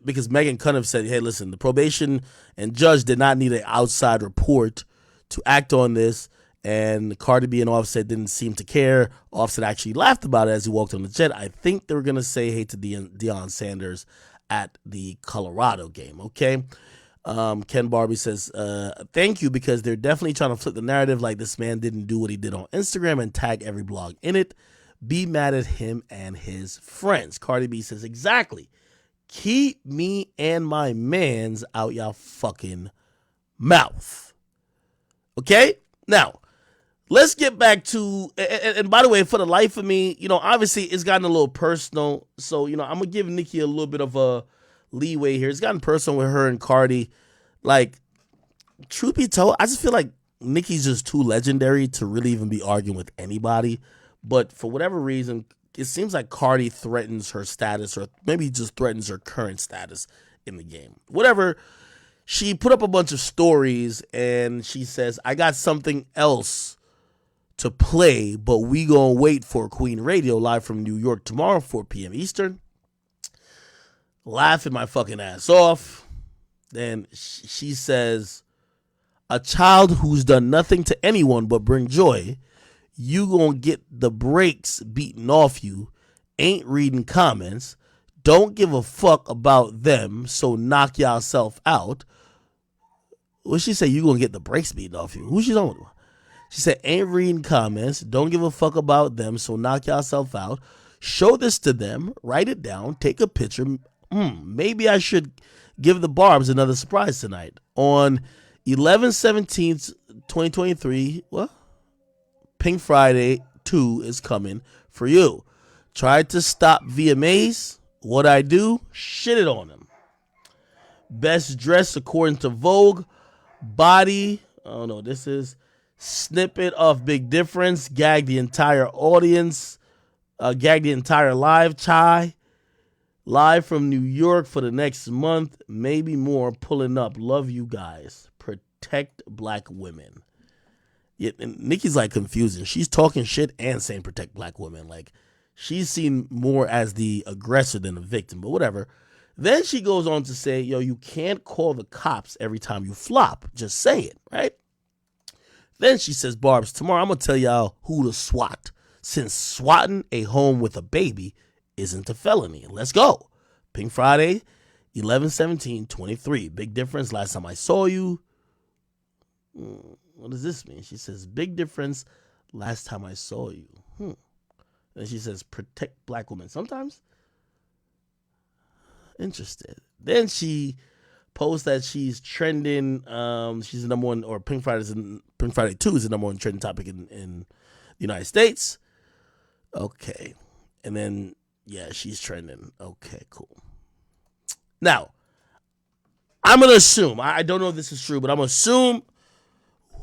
because Megan Cunningham said, hey, listen, the probation and judge did not need an outside report to act on this, and Cardi B and Offset didn't seem to care. Offset actually laughed about it as he walked on the jet. I think they were going to say hey to Deion Sanders at the Colorado game, okay? Ken Barbie says, thank you, because they're definitely trying to flip the narrative like this man didn't do what he did on Instagram and tag every blog in it. Be mad at him and his friends. Cardi B says, exactly. Keep me and my mans out y'all fucking mouth. Okay? Now, let's get back to, and by the way, for the life of me, obviously it's gotten a little personal. So, I'm going to give Nicki a little bit of a leeway here. It's gotten personal with her and Cardi. Like, truth be told, I just feel like Nicki's just too legendary to really even be arguing with anybody. But for whatever reason, it seems like Cardi threatens her status, or maybe just threatens her current status in the game. Whatever. She put up a bunch of stories and she says, I got something else to play, but we gonna wait for Queen Radio live from New York tomorrow, 4 p.m. Eastern. Laughing my fucking ass off. Then she says, a child who's done nothing to anyone but bring joy, you gonna get the brakes beaten off you, ain't reading comments, don't give a fuck about them, so knock yourself out. What she say? You gonna get the brakes beaten off you? Who she talking about? She said, ain't reading comments, don't give a fuck about them, so knock yourself out. Show this to them, write it down, take a picture. Maybe I should give the Barbs another surprise tonight. On 11/17/2023, what? Pink Friday 2 is coming for you. Tried to stop VMAs. What I do? Shit it on them. Best dressed according to Vogue. Body. Oh no, this is snippet of Big Difference. Gag the entire audience. Gag the entire live chai. Live from New York for the next month. Maybe more. Pulling up. Love you guys. Protect black women. Yeah, and Nicki's like confusing. She's talking shit and saying protect black women. Like, she's seen more as the aggressor than the victim, but whatever. Then she goes on to say, yo, you can't call the cops every time you flop. Just say it, right? Then she says, Barbs, tomorrow I'm going to tell y'all who to swat, since swatting a home with a baby isn't a felony. Let's go. Pink Friday, 11/17/23. Big Difference. Last time I saw you. What does this mean? She says, big difference. Last time I saw you. And she says, protect black women. Sometimes. Interested. Then she posts that she's trending. She's the number one, or Pink Friday 2 is the number one trending topic in the United States. Okay. And then, yeah, she's trending. Okay, cool. Now, I'm going to assume, I don't know if this is true, but I'm going to assume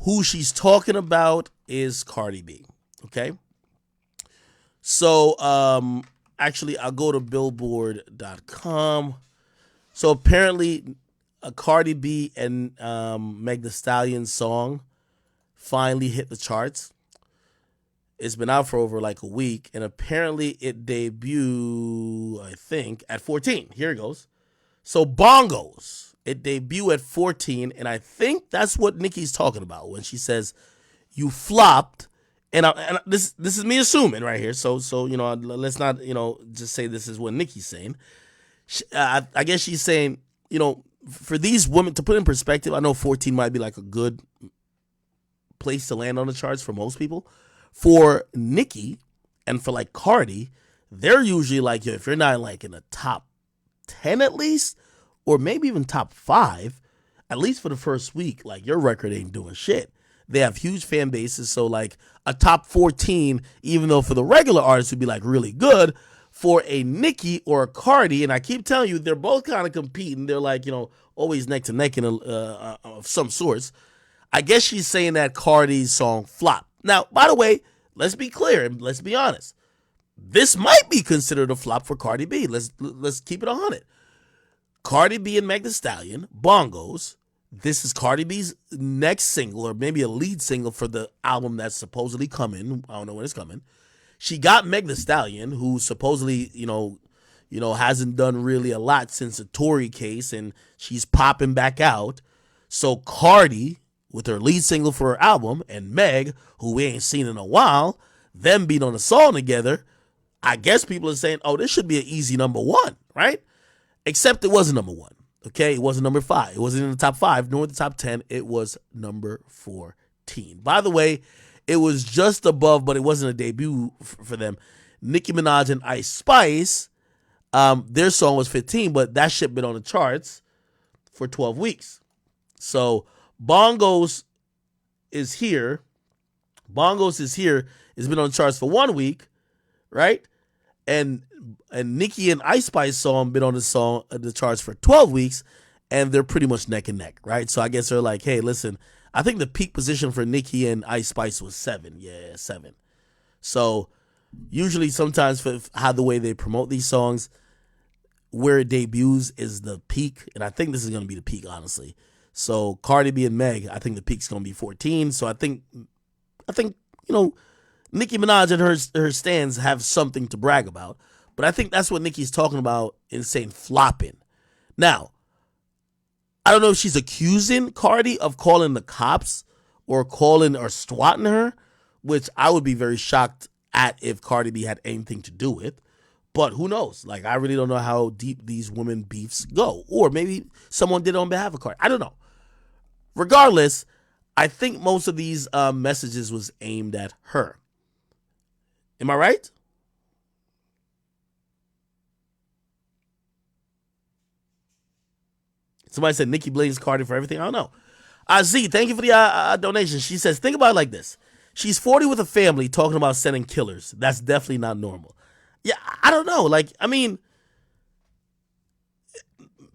who she's talking about is Cardi B. Okay. So, actually, I'll go to billboard.com. So apparently a Cardi B and Meg Thee Stallion song finally hit the charts. It's been out for over like a week, and apparently it debuted, I think, at 14. Here it goes. So Bongos. It debuted at 14, and I think that's what Nicki's talking about when she says you flopped. And this is me assuming right here. So let's not just say this is what Nicki's saying. I guess she's saying for these women, to put in perspective, I know 14 might be like a good place to land on the charts for most people. For Nicki and for like Cardi, they're usually like, if you're not like in the top 10 at least, or maybe even top 5, at least for the first week, like your record ain't doing shit. They have huge fan bases. So like a top 14, even though for the regular artists would be like really good, for a Nicki or a Cardi, and I keep telling you, they're both kind of competing. They're like, always neck to neck in of some sorts. I guess she's saying that Cardi's song flop. Now, by the way, let's be clear and let's be honest. This might be considered a flop for Cardi B. Let's keep it 100. Cardi B and Meg Thee Stallion, Bongos. This is Cardi B's next single, or maybe a lead single for the album that's supposedly coming. I don't know when it's coming. She got Meg Thee Stallion, who supposedly, hasn't done really a lot since the Tory case, and she's popping back out. So Cardi, with her lead single for her album, and Meg, who we ain't seen in a while, them being on a song together, I guess people are saying, oh, this should be an easy number one, right? Except it wasn't number one, okay? It wasn't number 5. It wasn't in the top 5, nor the top 10. It was number 14. By the way, it was just above, but it wasn't a debut for them. Nicki Minaj and Ice Spice, their song was 15, but that shit been on the charts for 12 weeks. So Bongos is here. It's been on the charts for 1 week, right? And Nicki and Ice Spice song been on the charts for 12 weeks, and they're pretty much neck and neck, right? So I guess they're like, hey, listen, I think the peak position for Nicki and Ice Spice was 7. Yeah, 7. So usually sometimes for how the way they promote these songs, where it debuts is the peak, and I think this is going to be the peak, honestly. So Cardi B and Meg, I think the peak's going to be 14. So I think Nicki Minaj and her stands have something to brag about. But I think that's what Nicki's talking about in saying flopping. Now, I don't know if she's accusing Cardi of calling the cops or swatting her, which I would be very shocked at if Cardi B had anything to do with. But who knows? Like, I really don't know how deep these women beefs go. Or maybe someone did it on behalf of Cardi. I don't know. Regardless, I think most of these messages was aimed at her. Am I right? Somebody said Nicki blames Cardi for everything. I don't know. Z, thank you for the donation. She says, think about it like this. She's 40 with a family talking about sending killers. That's definitely not normal. Yeah, I don't know. Like, I mean,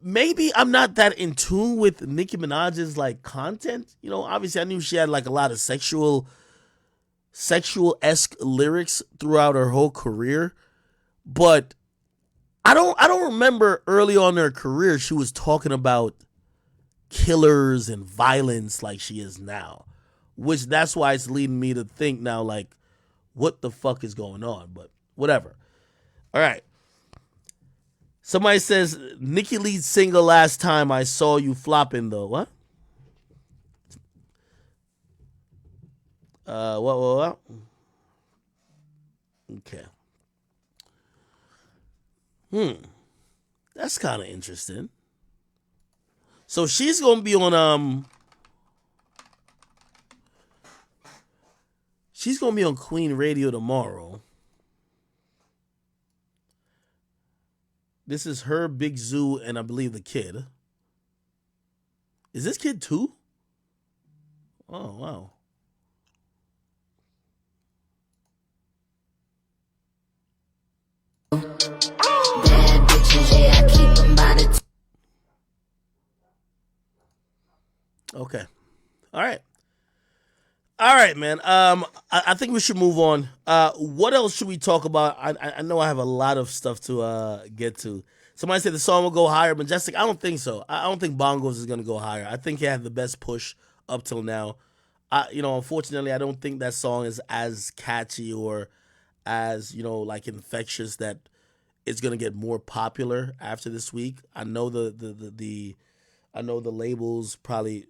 maybe I'm not that in tune with Nicki Minaj's like content. Obviously I knew she had like a lot of sexual-esque lyrics throughout her whole career, but I don't remember early on in her career she was talking about killers and violence like she is now, which that's why it's leading me to think now, like, what the fuck is going on? But whatever. All right. Somebody says, Nicki lead single last time I saw you flopping though. What? What? Okay. That's kind of interesting. So she's gonna be on Queen Radio tomorrow. This is her, Big Zoo, and I believe the kid. Is this kid 2? Oh, wow.
Bad bitches, yeah, I keep them by the
Okay. All right, man. I think we should move on. What else should we talk about? I know I have a lot of stuff to get to. Somebody said the song will go higher. Majestic, I don't think so. I don't think Bongos is going to go higher. I think he had the best push up till now. Unfortunately, I don't think that song is as catchy or as, like infectious that it's going to get more popular after this week. I know the labels probably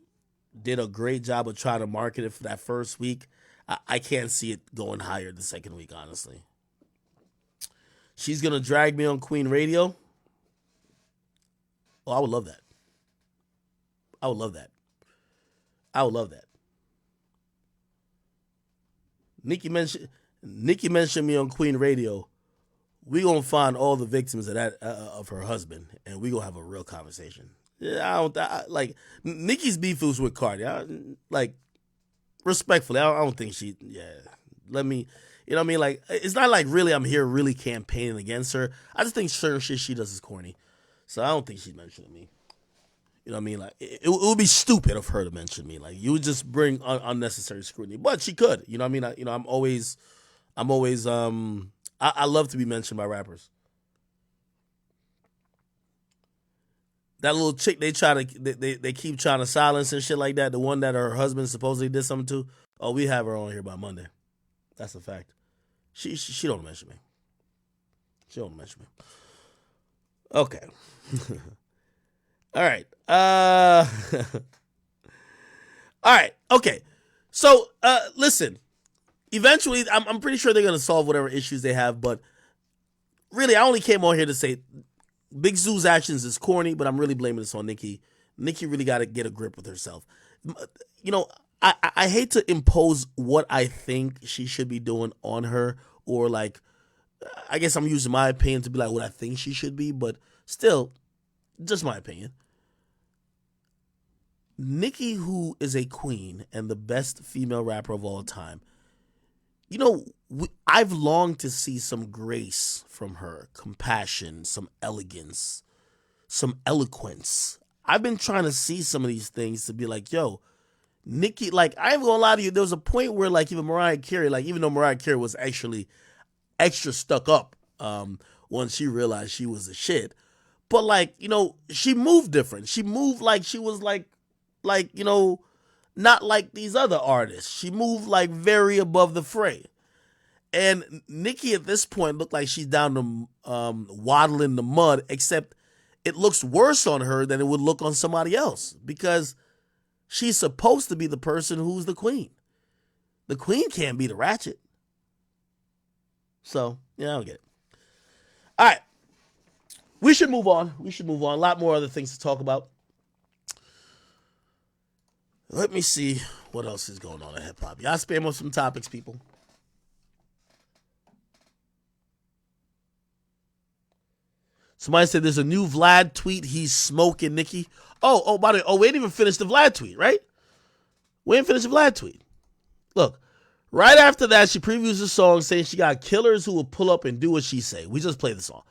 did a great job of trying to market it for that first week. I can't see it going higher the second week, honestly. She's going to drag me on Queen Radio. Oh, I would love that. Nicki mentioned me on Queen Radio. We gonna find all the victims of her husband, and we gonna have a real conversation. Yeah, Nicki's beef was with Cardi. respectfully, I don't think she. Yeah, let me. You know what I mean? Like, it's not like really I'm here really campaigning against her. I just think certain shit she does is corny. So I don't think she's mentioning me. You know what I mean? Like, it would be stupid of her to mention me. Like, you would just bring unnecessary scrutiny. But she could. You know what I mean? I'm always, I love to be mentioned by rappers. That little chick they keep trying to silence and shit like that. The one that her husband supposedly did something to. Oh, we have her on here by Monday. That's a fact. She don't mention me. She don't mention me. Okay. All right. All right. Okay. So, listen. Eventually, I'm pretty sure they're gonna solve whatever issues they have. But really, I only came on here to say Big Zoo's actions is corny, but I'm really blaming this on Nicki. Nicki really got to get a grip with herself. You know, I hate to impose what I think she should be doing on her, or like, I guess I'm using my opinion to be like what I think she should be, but still, just my opinion. Nicki, who is a queen and the best female rapper of all time, you know, I've longed to see some grace from her, compassion, some elegance, some eloquence. I've been trying to see some of these things to be like, yo, Nicki, like, I ain't gonna lie to you, there was a point where, like, even Mariah Carey, like, even though Mariah Carey was actually extra stuck up once she realized she was a shit, but, like, you know, she moved different. She moved like she was, like, you know, not like these other artists. She moved, like, very above the fray. And Nicki at this point looked like she's down to waddle in the mud, except it looks worse on her than it would look on somebody else, because she's supposed to be the person who's the queen. The queen can't be the ratchet. So, yeah, I don't get it. All right. We should move on. A lot more other things to talk about. Let me see what else is going on in hip hop. Y'all spam on some topics, people. Somebody said there's a new Vlad tweet. He's smoking Nicki. Oh, by the way, we didn't even finish the Vlad tweet, right? We didn't finish the Vlad tweet. Look, right after that, she previews the song saying she got killers who will pull up and do what she say. We just played the song.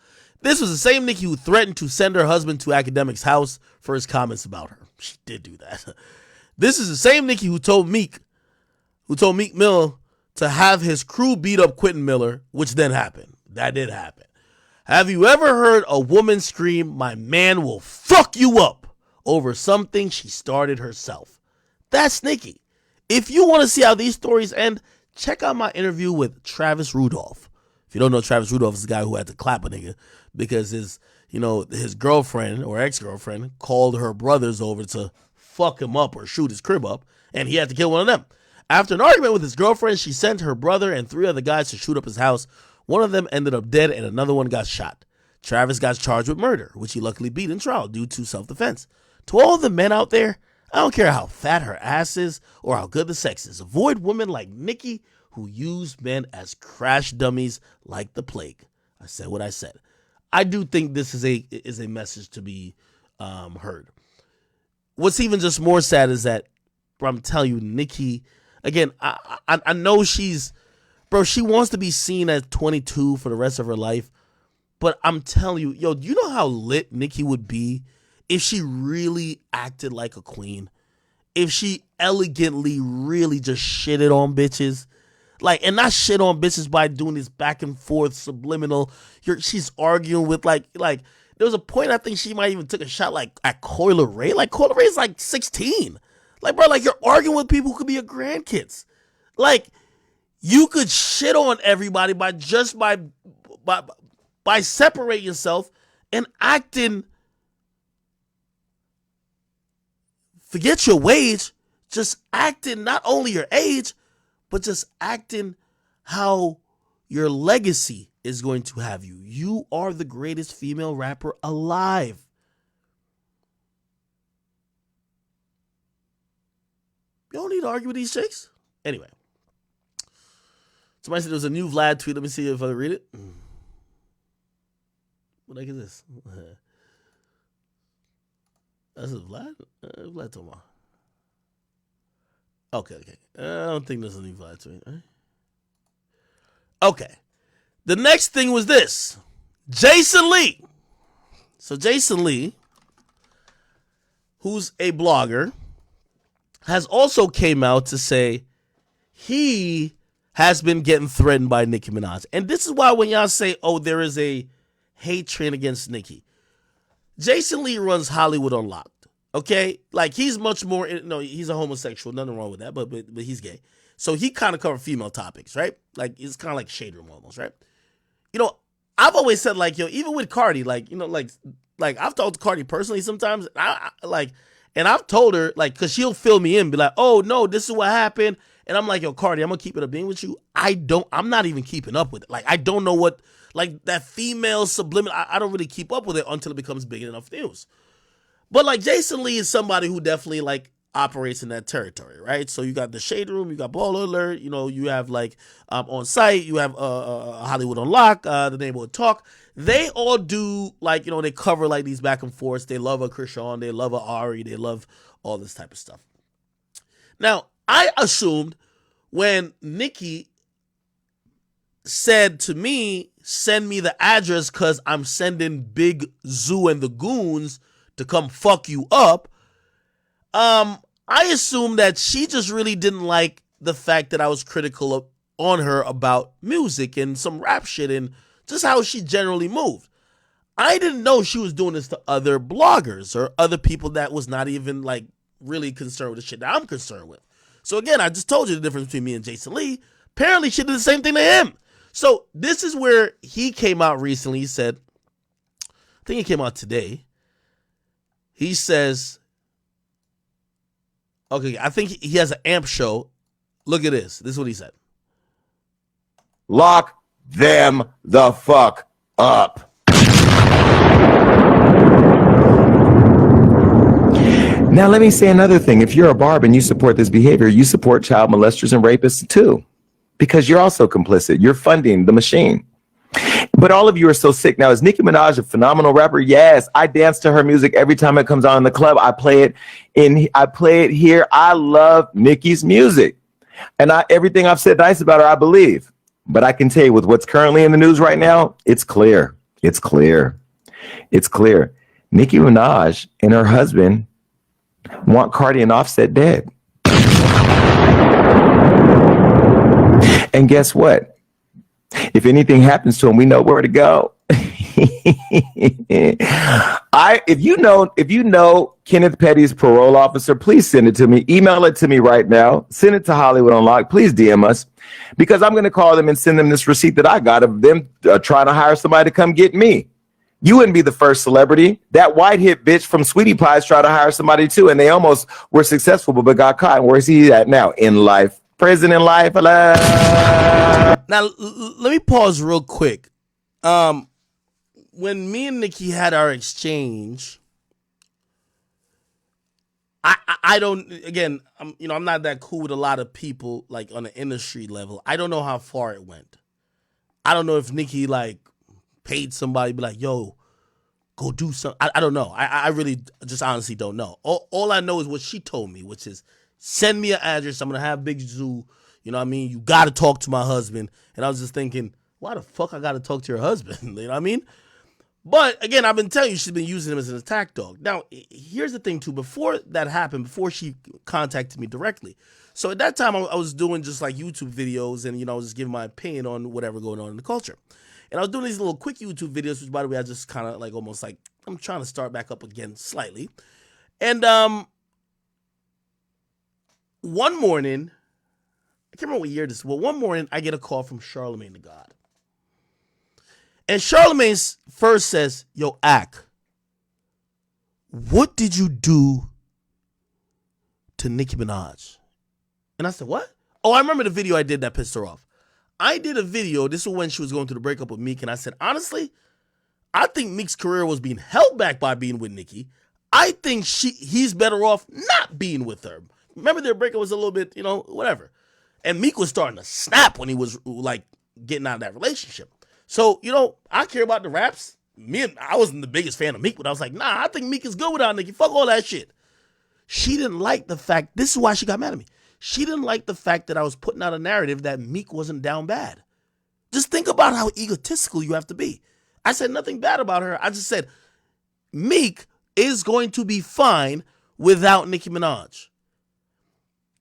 This was the same Nicki who threatened to send her husband to Akademiks' house for his comments about her. She did do that. This is the same Nicki who told Meek Mill to have his crew beat up Quentin Miller, which then happened. That did happen. Have you ever heard a woman scream, "My man will fuck you up," over something she started herself? That's Nicki. If you want to see how these stories end, check out my interview with Travis Rudolph. If you don't know, Travis Rudolph is the guy who had to clap a nigga because his girlfriend or ex-girlfriend called her brothers over to fuck him up or shoot his crib up, and he had to kill one of them. After an argument with his girlfriend, she sent her brother and 3 other guys to shoot up his house. One of them ended up dead and another one got shot. Travis got charged with murder, which he luckily beat in trial due to self-defense. To all the men out there, I don't care how fat her ass is or how good the sex is. Avoid women like Nicki who use men as crash dummies like the plague. I said what I said. I do think this is a message to be heard. What's even just more sad is that, bro, I'm telling you, Nicki, again, I know she's, bro, she wants to be seen as 22 for the rest of her life. But I'm telling you, yo, do you know how lit Nicki would be if she really acted like a queen? If she elegantly really just shitted on bitches? Like, and not shit on bitches by doing this back and forth subliminal. She's arguing with like there was a point I think she might even took a shot like at Coyle Ray. Like Coyle Ray's like 16. Like, bro, like you're arguing with people who could be your grandkids. Like, you could shit on everybody by separating yourself and acting, forget your wage, just acting not only your age, but just acting how your legacy is going to have you. You are the greatest female rapper alive. You don't need to argue with these chicks. Anyway. Somebody said there was a new Vlad tweet. Let me see if I can read it. What the heck is this? That's a Vlad? Vlad Toma. Okay. I don't think there's any vibe to it. Right? Okay. The next thing was this. Jason Lee. So Jason Lee, who's a blogger, has also came out to say he has been getting threatened by Nicki Minaj. And this is why when y'all say, oh, there is a hate train against Nicki, Jason Lee runs Hollywood Unlocked. Okay? Like, he's much more, no, he's a homosexual. Nothing wrong with that, but he's gay. So he kind of covered female topics, right? Like, it's kind of like Shade Room almost, right? You know, I've always said, like, yo, even with Cardi, like, you know, like I've talked to Cardi personally sometimes, and I've told her, like, because she'll fill me in, be like, oh, no, this is what happened. And I'm like, yo, Cardi, I'm going to keep it a being with you. I'm not even keeping up with it. Like, I don't know what, like, that female subliminal, I don't really keep up with it until it becomes big enough news. But, like, Jason Lee is somebody who definitely, like, operates in that territory, right? So you got the Shade Room, you got Baller Alert, you know, you have, like, On Site, you have Hollywood Unlocked, the Neighborhood Talk. They all do, like, you know, they cover, like, these back and forths. They love a Krishan, they love a Ari, they love all this type of stuff. Now, I assumed when Nicki said to me, send me the address because I'm sending Big Zoo and the goons to come fuck you up, I assumed that she just really didn't like the fact that I was critical on her about music and some rap shit and just how she generally moved. I didn't know she was doing this to other bloggers or other people that was not even, like, really concerned with the shit that I'm concerned with. So again, I just told you the difference between me and Jason Lee. Apparently she did the same thing to him. So this is where he came out recently. He said, I think he came out today. He says, okay, I think he has an AMP show. Look at this. This is what he said.
Lock them the fuck up. Now, let me say another thing. If you're a barb and you support this behavior, you support child molesters and rapists too, because you're also complicit. You're funding the machine. But all of you are so sick. Now, is Nicki Minaj a phenomenal rapper? Yes. I dance to her music every time it comes on in the club. I play it here. I love Nicki's music. And everything I've said nice about her, I believe. But I can tell you with what's currently in the news right now, it's clear. It's clear. It's clear. Nicki Minaj and her husband want Cardi and Offset dead. And guess what? If anything happens to him, we know where to go. If you know Kenneth Petty's parole officer, please send it to me. Email it to me right now. Send it to Hollywood Unlocked. Please DM us, because I'm going to call them and send them this receipt that I got of them trying to hire somebody to come get me. You wouldn't be the first celebrity. That white hit bitch from Sweetie Pies tried to hire somebody too, and they almost were successful, but got caught. Where's he at now? In life. Prison in life.
Now, let me pause real quick. When me and Nicki had our exchange, I don't, again, I'm not that cool with a lot of people, like, on the industry level. I don't know how far it went. I don't know if Nicki, like, paid somebody, be like, yo, go do something. I don't know. I really just honestly don't know. All I know is what she told me, which is, send me an address. I'm going to have Big Zoo. You know what I mean? You got to talk to my husband. And I was just thinking, why the fuck I got to talk to your husband? You know what I mean? But again, I've been telling you, she's been using him as an attack dog. Now, here's the thing too. Before that happened, before she contacted me directly. So at that time, I was doing just like YouTube videos and, I was just giving my opinion on whatever going on in the culture. And I was doing these little quick YouTube videos, which by the way, I just kind of like almost like, I'm trying to start back up again slightly. And one morning, I can't remember what year this was. Well, one morning, I get a call from Charlemagne the God. And Charlemagne first says, yo, Ak, what did you do to Nicki Minaj? And I said, what? Oh, I remember the video I did that pissed her off. I did a video, this was when she was going through the breakup with Meek, and I said, honestly, I think Meek's career was being held back by being with Nicki. I think he's better off not being with her. Remember their breakup was a little bit, whatever. And Meek was starting to snap when he was like getting out of that relationship. So, I care about the raps. I wasn't the biggest fan of Meek, but I was like, I think Meek is good without Nicki. Fuck all that shit. She didn't like the fact, this is why she got mad at me. She didn't like the fact that I was putting out a narrative that Meek wasn't down bad. Just think about how egotistical you have to be. I said nothing bad about her. I just said Meek is going to be fine without Nicki Minaj.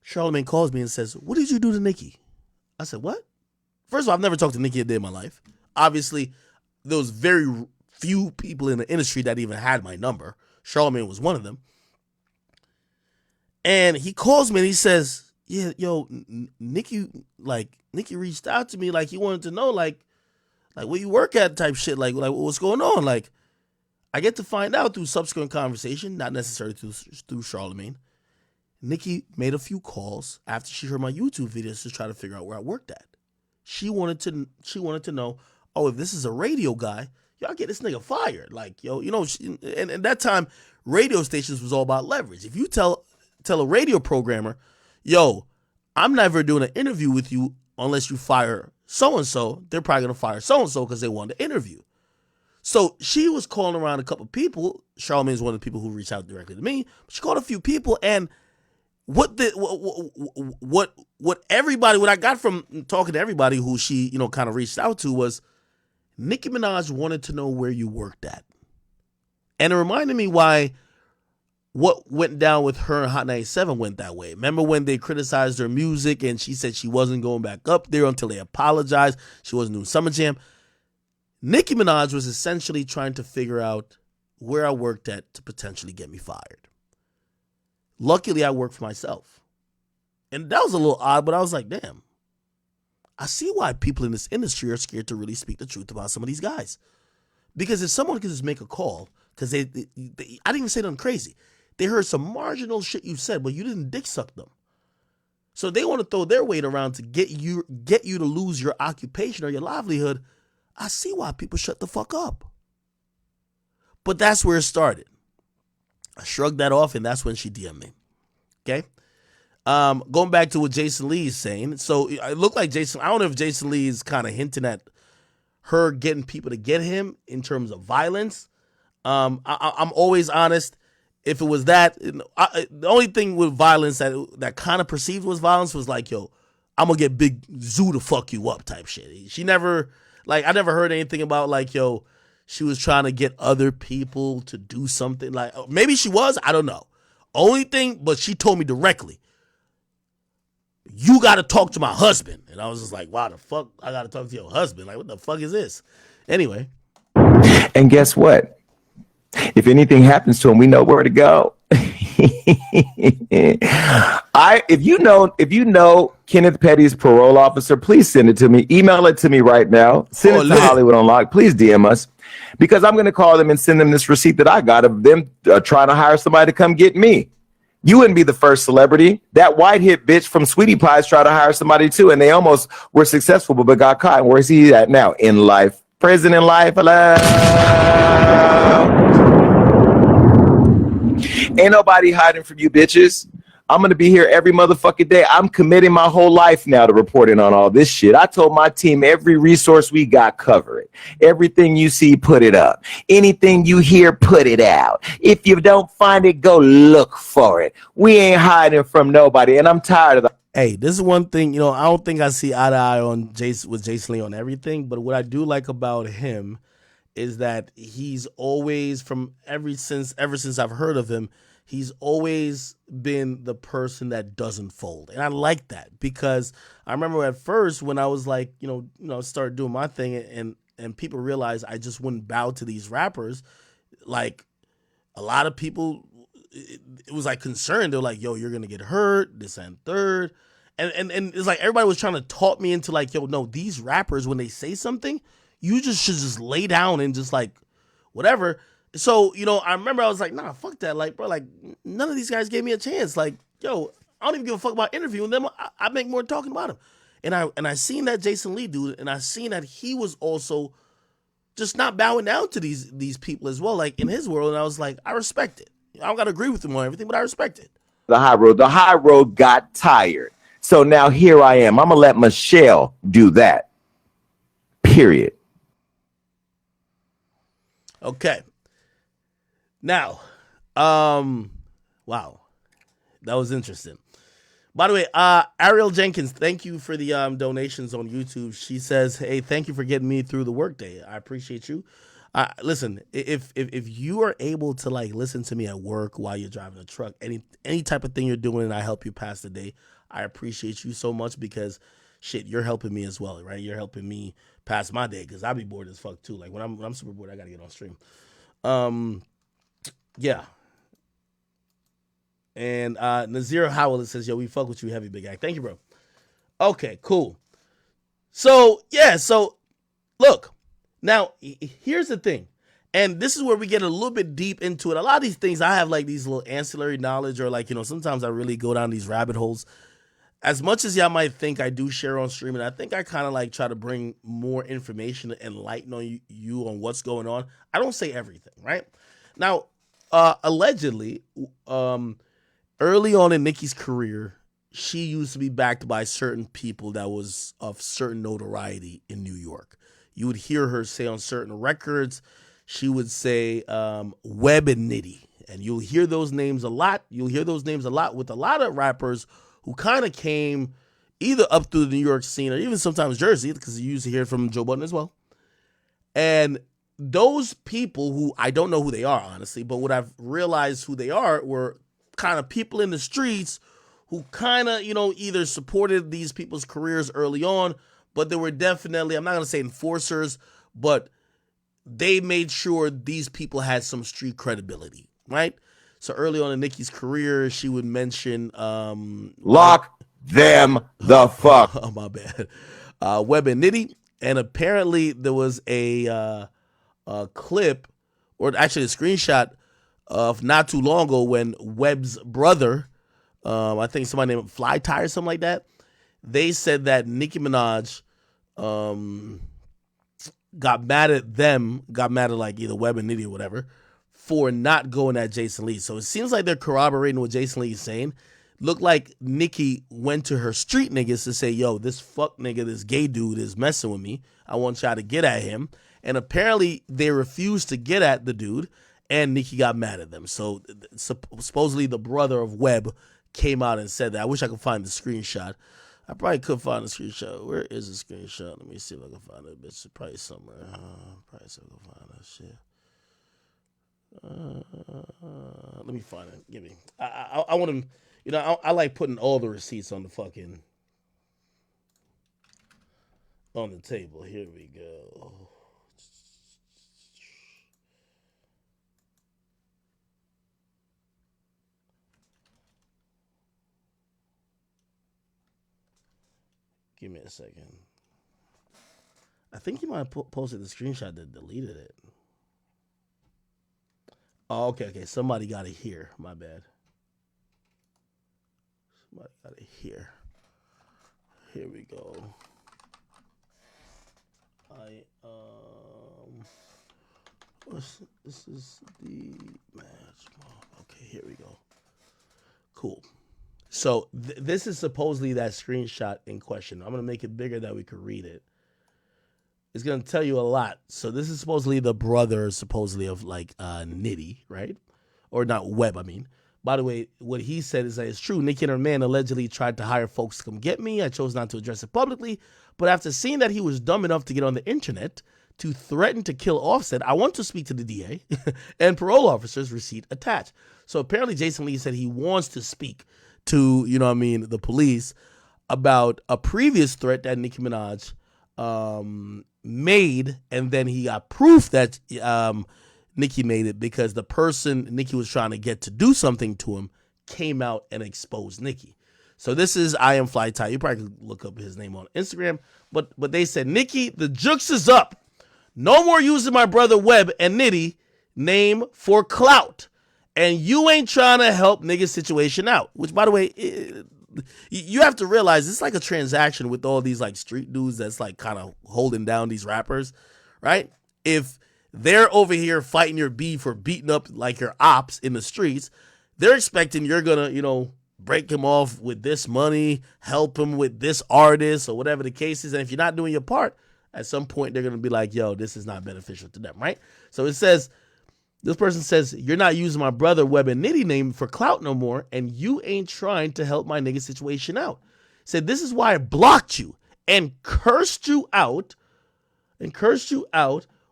Charlamagne calls me and says, what did you do to Nicki? I said, what? First of all, I've never talked to Nicki a day in my life. Obviously, there was very few people in the industry that even had my number. Charlamagne was one of them. And he calls me and he says, yeah, yo, Nicki reached out to me, like he wanted to know, like where you work at type shit, like what's going on? Like, I get to find out through subsequent conversation, not necessarily through Charlamagne. Nicki made a few calls after she heard my YouTube videos to try to figure out where I worked at. She wanted to know, oh, if this is a radio guy, y'all get this nigga fired. Like, yo, you know, and at that time, radio stations was all about leverage. If you tell a radio programmer, yo, I'm never doing an interview with you unless you fire so-and-so, they're probably going to fire so-and-so because they want to interview. So she was calling around a couple of people. Charlamagne is one of the people who reached out directly to me. She called a few people, and what I got from talking to everybody who she, you know, kind of reached out to was Nicki Minaj wanted to know where you worked at. And it reminded me why what went down with her and Hot 97 went that way. Remember when they criticized her music and she said she wasn't going back up there until they apologized? She wasn't doing Summer Jam. Nicki Minaj was essentially trying to figure out where I worked at to potentially get me fired. Luckily, I worked for myself. And that was a little odd, but I was like, damn. I see why people in this industry are scared to really speak the truth about some of these guys. Because if someone could just make a call, because I didn't even say nothing crazy. They heard some marginal shit you said, but you didn't dick suck them. So they want to throw their weight around to get you to lose your occupation or your livelihood. I see why people shut the fuck up. But that's where it started. I shrugged that off, and that's when she DM'd me. Okay? Going back to what Jason Lee is saying. So it looked like Jason, I don't know if Jason Lee is kind of hinting at her getting people to get him in terms of violence. I'm always honest. If it was that, the only thing with violence that kind of perceived was violence was like, yo, I'm going to get Big Zoo to fuck you up type shit. She never, like, I never heard anything about like, yo, she was trying to get other people to do something. Like, maybe she was, I don't know. Only thing, but she told me directly, you got to talk to my husband. And I was just like, wow, the fuck, I got to talk to your husband? Like, what the fuck is this? Anyway.
And guess what? If anything happens to him, we know where to go. If you know Kenneth Petty's parole officer, please send it to me. Email it to me right now. Send it to Hollywood Unlocked. Please DM us, because I'm going to call them and send them this receipt that I got of them trying to hire somebody to come get me. You wouldn't be the first celebrity. That white hit bitch from Sweetie Pies tried to hire somebody too, and they almost were successful, but got caught. And where's he at now? In life. Prison in life. Hello. Ain't nobody hiding from you bitches. I'm going to be here every motherfucking day. I'm committing my whole life now to reporting on all this shit. I told my team every resource we got, cover it. Everything you see, put it up. Anything you hear, put it out. If you don't find it, go look for it. We ain't hiding from nobody, and I'm tired of the...
Hey, this is one thing, you know, I don't think I see eye to eye on with Jason Lee on everything, but what I do like about him is that he's always, ever since I've heard of him, he's always been the person that doesn't fold. And I like that, because I remember at first when I was like, you know, started doing my thing and people realized I just wouldn't bow to these rappers. Like, a lot of people, it was like concerned. They were like, yo, you're going to get hurt, this and third. And it's like everybody was trying to talk me into like, yo, no, these rappers, when they say something, you just should just lay down and just like whatever. So, you know, I remember I was like, nah, fuck that. Like, bro, like none of these guys gave me a chance. Like, yo, I don't even give a fuck about interviewing them. I make more talking about them. And I seen that Jason Lee dude, and I seen that he was also just not bowing down to these people as well, like in his world. And I was like, I respect it. I don't got to agree with him on everything, but I respect it.
The high road got tired. So now here I am. I'm going to let Michelle do that. Period.
Okay. Now, wow, that was interesting. By the way, Ariel Jenkins, thank you for the donations on YouTube. She says, "Hey, thank you for getting me through the workday. I appreciate you." Listen, if you are able to like listen to me at work while you're driving a truck, any type of thing you're doing, and I help you pass the day, I appreciate you so much because shit, you're helping me as well, right? You're helping me pass my day because I be bored as fuck too. Like when I'm super bored, I gotta get on stream. Yeah. And Nazir Howell says, "Yo, we fuck with you, heavy big guy." Thank you, bro. Okay, cool. So yeah, so look, now here's the thing, and this is where we get a little bit deep into it. A lot of these things I have like these little ancillary knowledge, or like sometimes I really go down these rabbit holes. As much as y'all might think I do share on stream, and I think I kind of like try to bring more information and enlighten on you on what's going on. I don't say everything, right? Now, allegedly, early on in Nicki's career, she used to be backed by certain people that was of certain notoriety in New York. You would hear her say on certain records, she would say Web and Nitty. And you'll hear those names a lot. You'll hear those names a lot with a lot of rappers who kind of came either up through the New York scene or even sometimes Jersey, because you used to hear it from Joe Budden as well. And those people who, I don't know who they are, honestly, but what I've realized who they are were kind of people in the streets who kind of, either supported these people's careers early on, but they were definitely, I'm not going to say enforcers, but they made sure these people had some street credibility, right? So early on in Nicki's career, she would mention...
Lock them the fuck.
Oh, my bad. Web and Nitty. And apparently there was a clip, or actually a screenshot of not too long ago when Webb's brother, I think somebody named Fly Tie or something like that, they said that Nicki Minaj got mad at like either Webb and Nitty or whatever, for not going at Jason Lee. So it seems like they're corroborating what Jason Lee is saying. Looked like Nicki went to her street niggas to say, "Yo, this fuck nigga, this gay dude is messing with me. I want y'all to get at him." And apparently they refused to get at the dude, and Nicki got mad at them. So supposedly the brother of Webb came out and said that. I wish I could find the screenshot. I probably could find the screenshot. Where is the screenshot? Let me see if I can find it. It's probably somewhere. Probably see if I can find that shit. Let me find it. Give me. I want to. I like putting all the receipts on the fucking on the table. Here we go. Give me a second. I think you might have posted the screenshot that deleted it. Oh, okay. Somebody got it here. My bad. Somebody got it here. Here we go. This is the match. Okay, here we go. Cool. So this is supposedly that screenshot in question. I'm going to make it bigger that we could read it. It's going to tell you a lot. So this is supposedly the brother, supposedly, of like Nitty, right? Or not Webb, I mean. By the way, what he said is that it's true. Nicki and her man allegedly tried to hire folks to come get me. I chose not to address it publicly. But after seeing that he was dumb enough to get on the internet to threaten to kill Offset, I want to speak to the DA and parole officers, receipt attached. So apparently Jason Lee said he wants to speak to, the police about a previous threat that Nicki Minaj made, and then he got proof that Nicki made it because the person Nicki was trying to get to do something to him came out and exposed Nicki. So this is I Am Fly Tie. You probably could look up his name on Instagram, but they said, "Nicki, the jukes is up. No more using my brother Webb and Nitty name for clout. And you ain't trying to help niggas' situation out." Which, by the way, you have to realize it's like a transaction with all these like street dudes that's like kind of holding down these rappers, right? If they're over here fighting your beef or beating up like your ops in the streets, they're expecting you're gonna, break him off with this money, help him with this artist or whatever the case is. And if you're not doing your part, at some point they're gonna be like, "Yo, this is not beneficial to them," right? So it says, This person says, you're not using my brother Web and Nitty name for clout no more, and you ain't trying to help my nigga situation out. Said, this is why I blocked you and cursed you out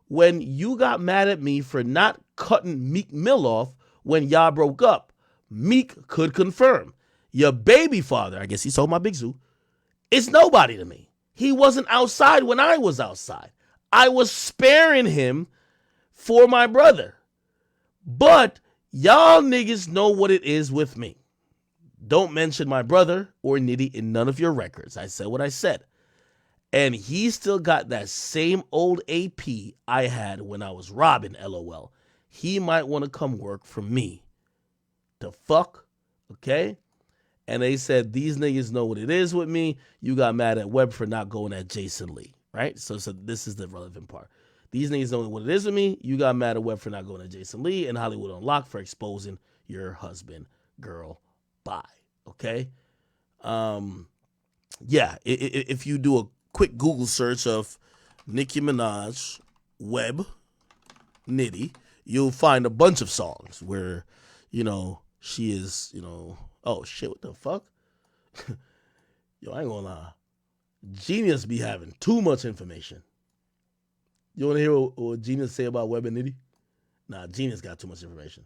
when you got mad at me for not cutting Meek Mill off when y'all broke up. Meek could confirm. Your baby father, I guess he sold my Big Zoo, is nobody to me. He wasn't outside when I was outside. I was sparing him for my brother. But y'all niggas know what it is with me. Don't mention my brother or Nitty in none of your records. I said what I said. And he still got that same old AP I had when I was robbing, LOL. He might want to come work for me. The fuck? Okay? And they said, these niggas know what it is with me. You got mad at Webb for not going at Jason Lee. Right? So this is the relevant part. These niggas know what it is with me. You got mad at Webb for not going at Jason Lee and Hollywood Unlocked for exposing your husband. Girl, bye. Okay? Yeah, if you do a quick Google search of Nicki Minaj, Webb, Nitty, you'll find a bunch of songs where, she is, oh shit, what the fuck? Yo, I ain't gonna lie. Genius be having too much information. You want to hear what Genius say about Webb and Nitty? Nah, Genius got too much information.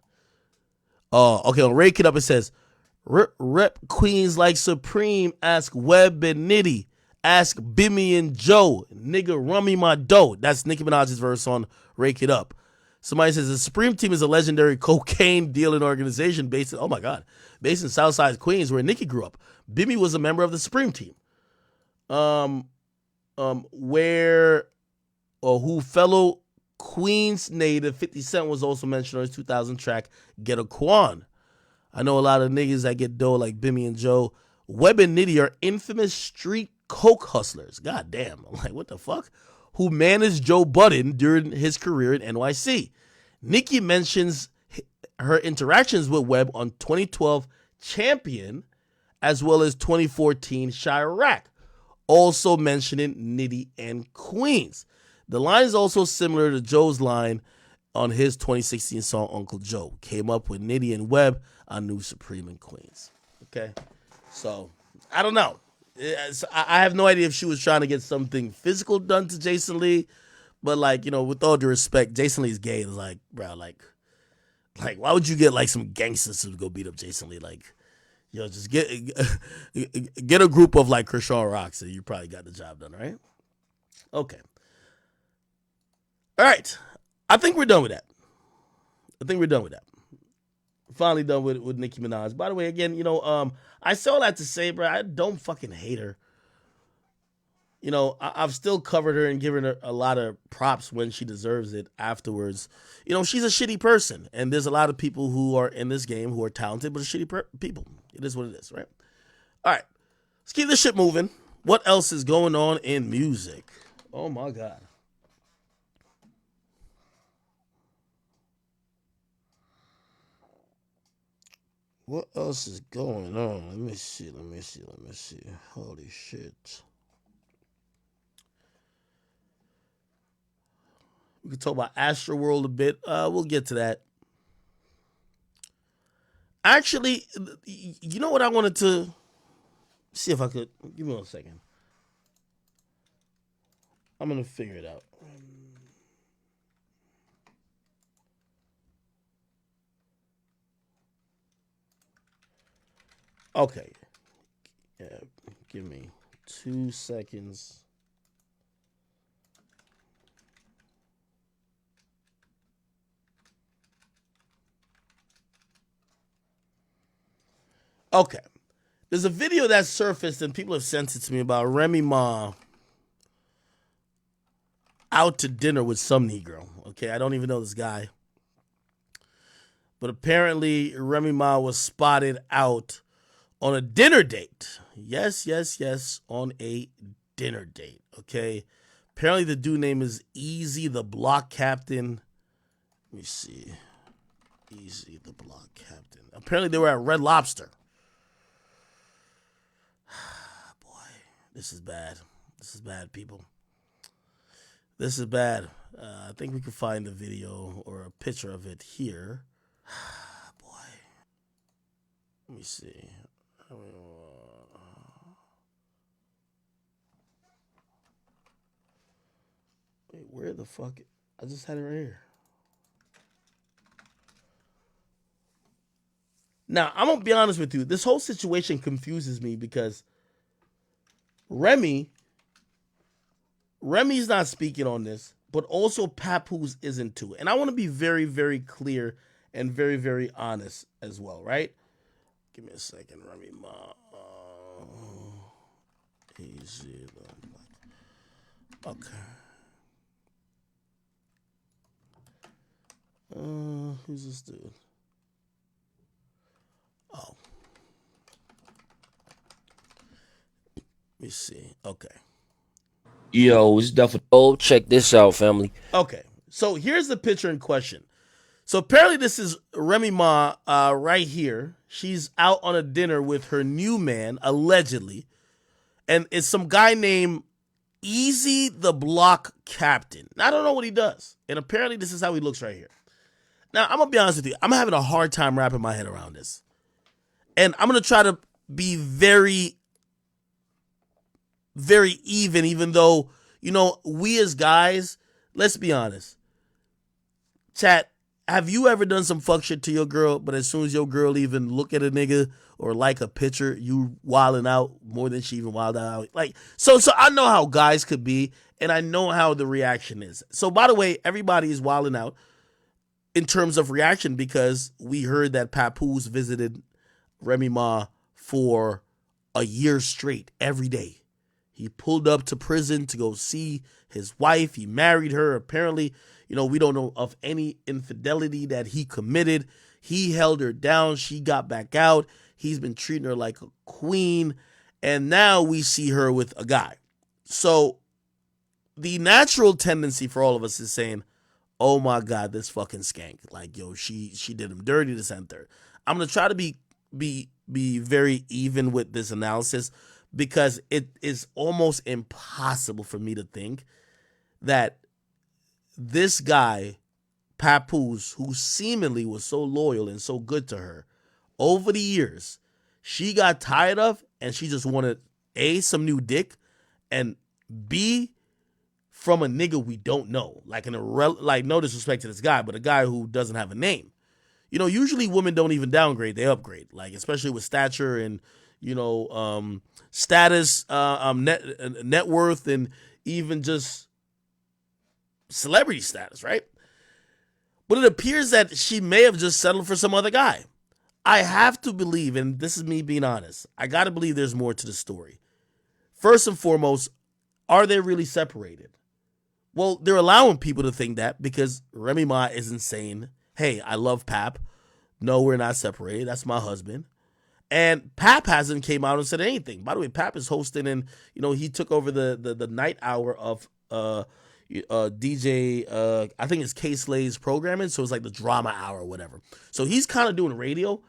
Okay, on Rake It Up, it says, Rep Queens like Supreme, ask Webb and Nitty, ask Bimmy and Joe, nigga rummy my dough. That's Nicki Minaj's verse on Rake It Up. Somebody says the Supreme Team is a legendary cocaine dealing organization based in Southside Queens, where Nicki grew up. Bimmy was a member of the Supreme Team. Who fellow Queens native 50 Cent was also mentioned on his 2000 track Get a Quan. I know a lot of niggas that get dough like Bimmy and Joe. Webb and Nitty are infamous street coke hustlers. God damn. I'm like, what the fuck? Who managed Joe Budden during his career in NYC. Nicki mentions her interactions with Webb on 2012 Champion as well as 2014 Chirac, also mentioning Nitty and Queens. The line is also similar to Joe's line on his 2016 song Uncle Joe. Came up with Nitty and Webb on New Supreme and Queens. Okay, so I don't know. I have no idea if she was trying to get something physical done to Jason Lee, but with all due respect, Jason Lee's gay. It's like, bro, like why would you get some gangsters to go beat up Jason Lee? Just get a group of Kershaw Rocks and you probably got the job done, right? Okay. All right. I think we're done with that. Finally done with Nicki Minaj. By the way, again, I say all that to say, bro, I don't fucking hate her. I've still covered her and given her a lot of props when she deserves it afterwards. She's a shitty person, and there's a lot of people who are in this game who are talented but are shitty people. It is what it is, right? All right, let's keep this shit moving. What else is going on in music? Oh my God. What else is going on? Let me see. Holy shit. We can talk about Astroworld a bit. We'll get to that. Actually, you know what I wanted to see if I could. Give me 1 second. I'm going to figure it out. Okay. Yeah, give me 2 seconds. Okay. There's a video that surfaced and people have sent it to me about Remy Ma out to dinner with some Negro. Okay, I don't even know this guy. But apparently Remy Ma was spotted out on a dinner date. Yes, on a dinner date. Okay. Apparently the dude name is Easy the Block Captain. Let me see. Easy the Block Captain. Apparently they were at Red Lobster. Boy, this is bad. This is bad, people. This is bad. I think we can find a video or a picture of it here. Boy. Let me see. Wait, where the fuck? I just had it right here. Now, I'm going to be honest with you. This whole situation confuses me because Remy's not speaking on this, but also Papoose isn't too. And I want to be very, very clear and very, very honest as well, right? Give me a second, Remy Ma. Easy. Okay. Who's this dude? Oh. Let me see. Okay.
Yo, it's definitely. Oh, check this out, family.
Okay. So here's the picture in question. So apparently this is Remy Ma right here. She's out on a dinner with her new man, allegedly. And it's some guy named Easy the Block Captain. I don't know what he does. And apparently this is how he looks right here. Now, I'm going to be honest with you. I'm having a hard time wrapping my head around this. And I'm going to try to be very, very even though, you know, we as guys, let's be honest. Chat, have you ever done some fuck shit to your girl, but as soon as your girl even look at a nigga or like a picture, you wilding out more than she even wilded out? Like, so I know how guys could be, and I know how the reaction is. So, by the way, everybody is wilding out in terms of reaction because we heard that Papoose visited Remy Ma for a year straight, every day. He pulled up to prison to go see his wife. He married her. Apparently, you know, we don't know of any infidelity that he committed. He held her down. She got back out. He's been treating her like a queen. And now we see her with a guy. So the natural tendency for all of us is saying, oh my God, this fucking skank. Like, yo, she did him dirty, this and third. I'm going to try to be very even with this analysis because it is almost impossible for me to think that this guy, Papoose, who seemingly was so loyal and so good to her, over the years, she got tired of and she just wanted A, some new dick, and B, from a nigga we don't know. Like, like no disrespect to this guy, but a guy who doesn't have a name. You know, usually women don't even downgrade, they upgrade. Like, especially with stature and, you know, status, net worth, and even just celebrity status, right? But it appears that she may have just settled for some other guy. I have to believe, and this is me being honest, I got to believe there's more to the story. First and foremost, are they really separated? Well, they're allowing people to think that because Remy Ma isn't saying, hey, I love Pap. No, we're not separated. That's my husband. And Pap hasn't came out and said anything. By the way, Pap is hosting, and you know he took over the night hour of DJ. I think it's K Slay's programming, so it's like the drama hour or whatever. So he's kind of doing radio,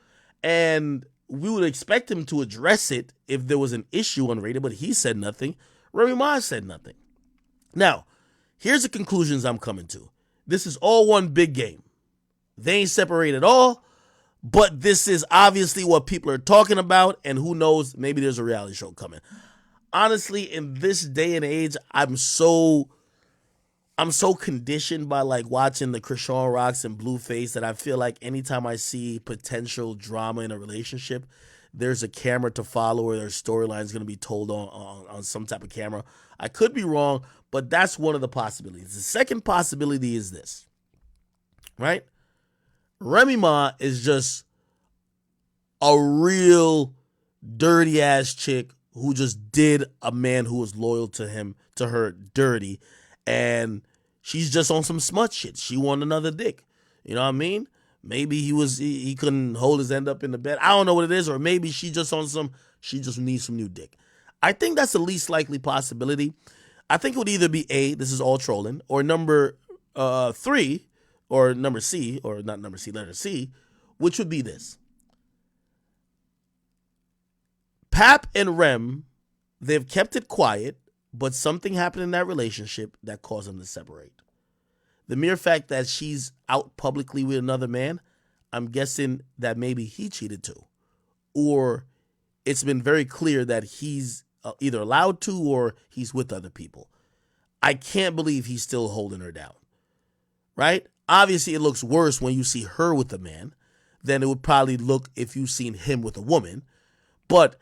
and we would expect him to address it if there was an issue on radio, but he said nothing. Remy Ma said nothing. Now, here's the conclusions I'm coming to. This is all one big game. They ain't separated at all. But this is obviously what people are talking about, and who knows, maybe there's a reality show coming. Honestly, in this day and age, I'm so conditioned by like watching the Krishan Rocks and Blueface that I feel like anytime I see potential drama in a relationship, there's a camera to follow or their storyline is going to be told on some type of camera. I could be wrong, but that's one of the possibilities. The second possibility is this, right? Remy Ma is just a real dirty ass chick who just did a man who was loyal to her dirty, and she's just on some smut shit. She wanted another dick. You know what I mean? Maybe he couldn't hold his end up in the bed. I don't know what it is, or maybe she just needs some new dick. I think that's the least likely possibility. I think it would either be A, this is all trolling, or number 3, or number C, or not number C, letter C, which would be this. Pap and Rem, they've kept it quiet, but something happened in that relationship that caused them to separate. The mere fact that she's out publicly with another man, I'm guessing that maybe he cheated too. Or it's been very clear that he's either allowed to or he's with other people. I can't believe he's still holding her down, right? Obviously, it looks worse when you see her with a man than it would probably look if you've seen him with a woman. But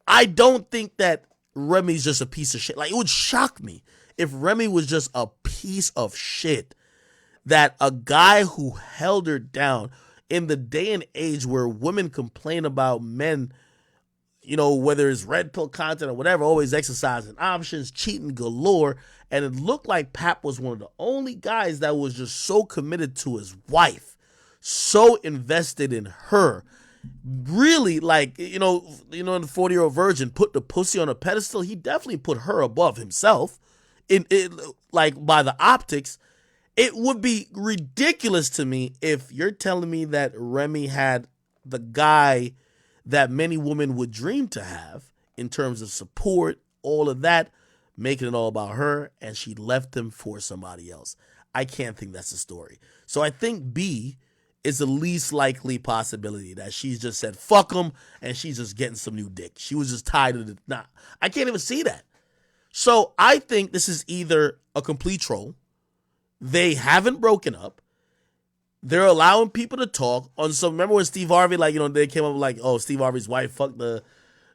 I don't think that Remy's just a piece of shit. Like, it would shock me if Remy was just a piece of shit, that a guy who held her down in the day and age where women complain about men, you know, whether it's red pill content or whatever, always exercising options, cheating galore. And it looked like Pap was one of the only guys that was just so committed to his wife, so invested in her. Really, like, in the 40-year-old virgin put the pussy on a pedestal. He definitely put her above himself. Like, by the optics, it would be ridiculous to me if you're telling me that Remy had the guy that many women would dream to have in terms of support, all of that, making it all about her, and she left him for somebody else. I can't think that's the story. So I think B is the least likely possibility, that she's just said, fuck him, and she's just getting some new dick. She was just tired of it. Nah, I can't even see that. So I think this is either a complete troll. They haven't broken up. They're allowing people to talk on some. Remember when Steve Harvey, they came up like, oh, Steve Harvey's wife fucked the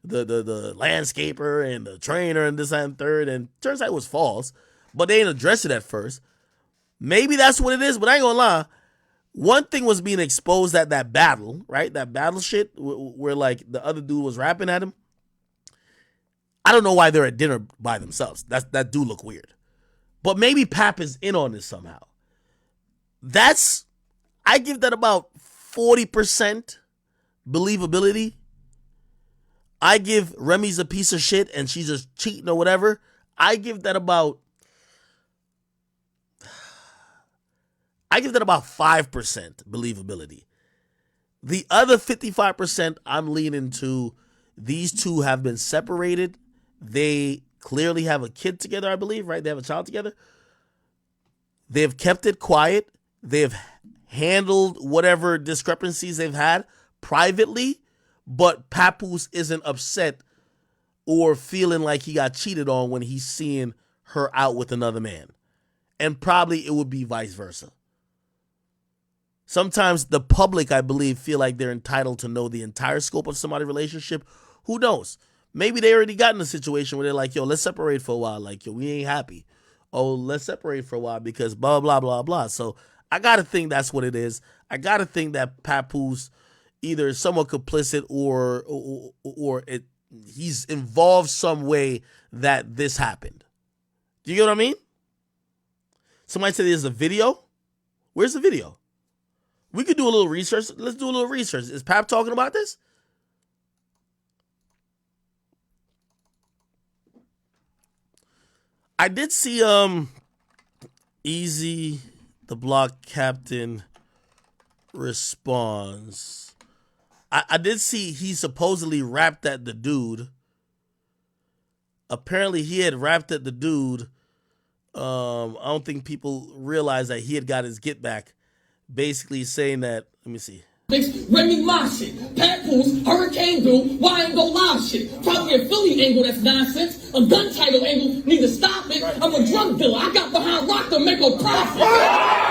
landscaper and the trainer and this and third, and turns out it was false, but they didn't address it at first. Maybe that's what it is, but I ain't gonna lie. One thing was being exposed at that battle, right? That battle shit where like the other dude was rapping at him. I don't know why they're at dinner by themselves. That do look weird. But maybe Pap is in on this somehow. I give that about 40% believability. I give Remy's a piece of shit and she's just cheating or whatever. I give that about 5% believability. The other 55%, I'm leaning to these two have been separated. They clearly have a kid together, I believe, right? They have a child together. They have kept it quiet. They have handled whatever discrepancies they've had privately, but Papoose isn't upset or feeling like he got cheated on when he's seeing her out with another man. And probably it would be vice versa. Sometimes the public, I believe, feel like they're entitled to know the entire scope of somebody's relationship. Who knows? Maybe they already got in a situation where they're like, yo, let's separate for a while. Like, yo, we ain't happy. Oh, let's separate for a while because blah, blah, blah, blah. So I got to think that's what it is. I got to think that Papoose either is somewhat complicit or he's involved some way that this happened. Do you get what I mean? Somebody said there's a video. Where's the video? We could do a little research. Let's do a little research. Is Pap talking about this? I did see Easy the Block Captain responds. I did see he supposedly rapped at the dude. Apparently he had rapped at the dude. I don't think people realize that he had got his get back. Basically saying that, let me see.
Remy Ma shit, Papoose, Hurricane Dude, why ain't go live shit? Probably a Philly angle that's nonsense, a gun title angle, need to stop it. I'm a drug dealer, I got behind rock to make a profit.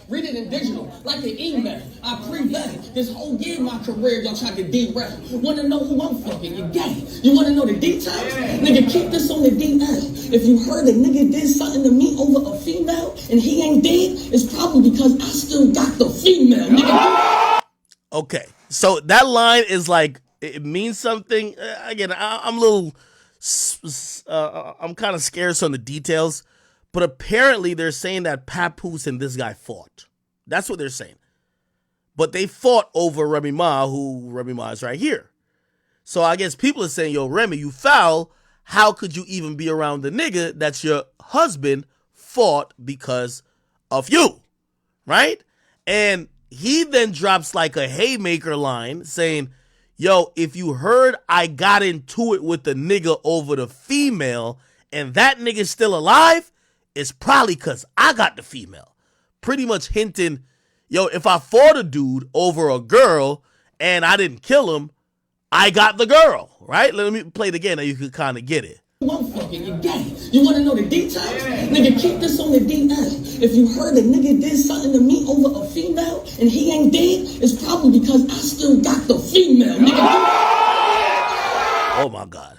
Read it in digital, like an email. I pre-vetted. This whole year my career, y'all tried to derail. Wanna know who I'm fucking? You gay? You wanna know the details? Nigga, keep this on the DL. If you heard a nigga did something to me over a female and he ain't dead, it's probably because I still got the female, nigga.
Okay, so that line is like, it means something. Again, I'm a little, I'm kind of scarce on the details. But apparently they're saying that Papoose and this guy fought. That's what they're saying. But they fought over Remy Ma, who Remy Ma is right here. So I guess people are saying, yo, Remy, you foul. How could you even be around the nigga that your husband fought because of you? Right? And he then drops like a haymaker line saying, yo, if you heard I got into it with the nigga over the female and that nigga's still alive, it's probably because I got the female. Pretty much hinting, yo, if I fought a dude over a girl and I didn't kill him, I got the girl, right? Let me play it again and you can kind of get it.
I'm fucking, you gay. You want to know the details? Nigga, keep this on the DL. If you heard a nigga did something to me over a female and he ain't dead, it's probably because I still got the female, nigga.
Oh my God.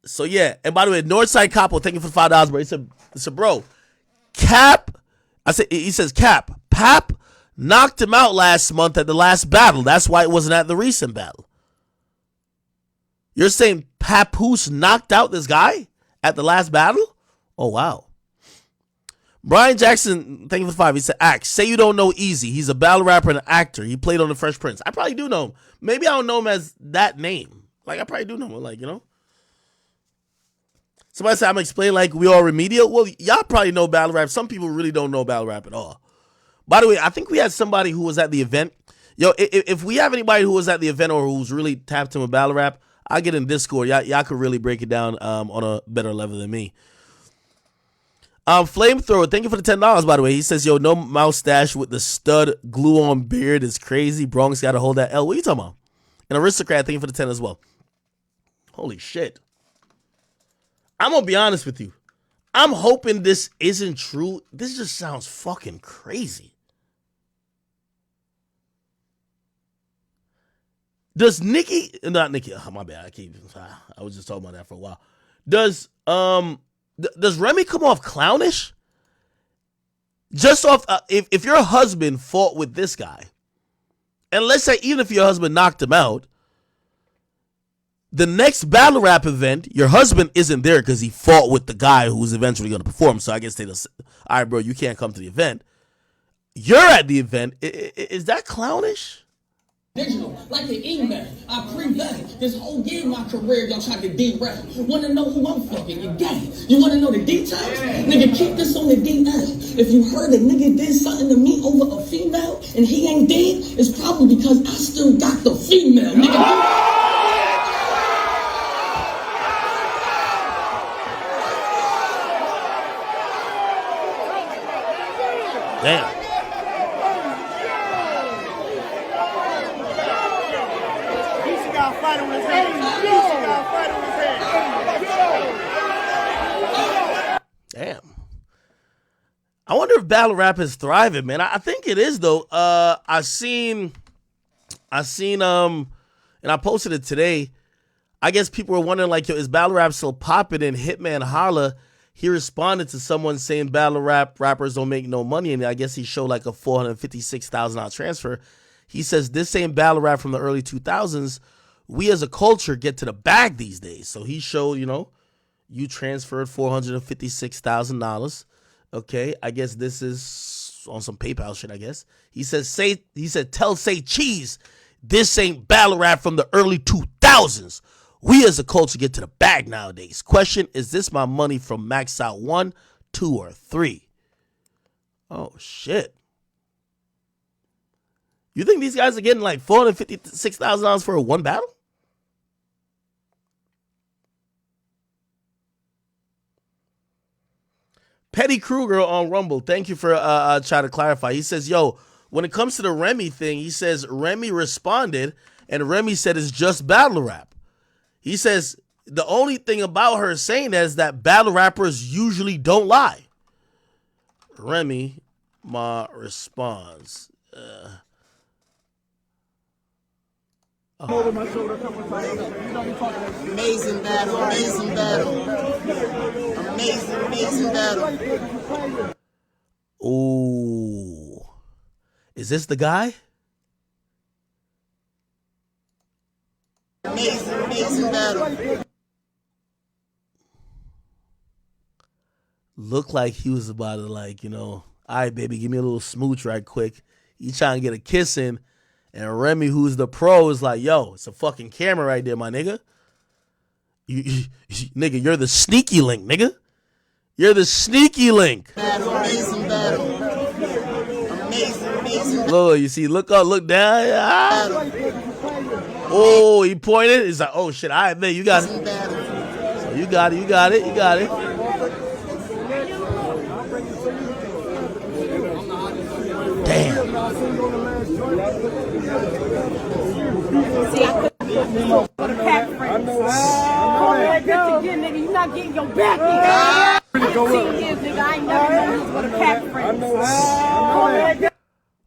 So yeah, and by the way, Northside Capo, thank you for the $5, bro. He said, bro, he says, Pap knocked him out last month at the last battle. That's why it wasn't at the recent battle. You're saying Papoose knocked out this guy at the last battle? Oh, wow. Brian Jackson, thank you for the 5. He said, Axe, say you don't know Easy. He's a battle rapper and an actor. He played on The Fresh Prince. I probably do know him. Maybe I don't know him as that name. Like, I probably do know him. Like, you know. Somebody said I'm explaining like we all remedial. Well, y'all probably know battle rap. Some people really don't know battle rap at all. By the way, I think we had somebody who was at the event. Yo, if we have anybody who was at the event or who's really tapped in with battle rap, I get in Discord. Y'all could really break it down on a better level than me. Flamethrower, thank you for the $10, by the way. He says, yo, no mustache with the stud glue-on beard is crazy. Bronx got to hold that L. What are you talking about? And Aristocrat, thank you for the 10 as well. Holy shit. I'm going to be honest with you. I'm hoping this isn't true. This just sounds fucking crazy. Does Nicki, not Nicki, oh, my bad. I was just talking about that for a while. Does Remy come off clownish? Just off, if your husband fought with this guy, and let's say even if your husband knocked him out, the next battle rap event, your husband isn't there because he fought with the guy who's eventually going to perform. So I guess they just, all right, bro, you can't come to the event. You're at the event. Is that clownish?
Digital, like an email. I pre-vetted this whole year my career, y'all tried to derail. Wanna know who I'm fucking? You gay. You wanna know the details? Nigga, keep this on the DL. If you heard a nigga did something to me over a female and he ain't dead, it's probably because I still got the female, nigga.
Damn. Damn. I wonder if battle rap is thriving, man. I think it is though. I seen and I posted it today. I guess people were wondering like, yo, is battle rap still popping? And Hitman Holla, he responded to someone saying battle rappers don't make no money, and I guess he showed like a $456,000 transfer. He says this ain't battle rap from the early 2000s. We as a culture get to the bag these days. So he showed, you know, you transferred $456,000. Okay, I guess this is on some PayPal shit, I guess. He said, tell Say Cheese, this ain't battle rap from the early 2000s. We as a culture get to the bag nowadays. Question, is this my money from Max Out 1, 2, or 3? Oh, shit. You think these guys are getting like $456,000 for a one battle? Petty Kruger on Rumble, thank you for trying to clarify. He says, yo, when it comes to the Remy thing, he says Remy responded, and Remy said it's just battle rap. He says the only thing about her saying that is that battle rappers usually don't lie. Remy Ma responds.
Amazing battle, amazing battle. Amazing battle.
Ooh. Is this the guy?
Amazing battle.
Looked like he was about to like, you know, all right, baby, give me a little smooch right quick. He trying to get a kiss in. And Remy, who's the pro, is like, yo, it's a fucking camera right there, my nigga. Nigga, you're the sneaky link, nigga. You're the sneaky link.
Amazing battle. Amazing.
Look, you see, look up, look down. Ah. Oh, he pointed. He's like, oh shit, all right, man, you got it. So you got it. Damn.
See, I couldn't pack friends. Again, nigga, you not getting your back in. 15 years, nigga, I ain't never known you was gonna pack friends.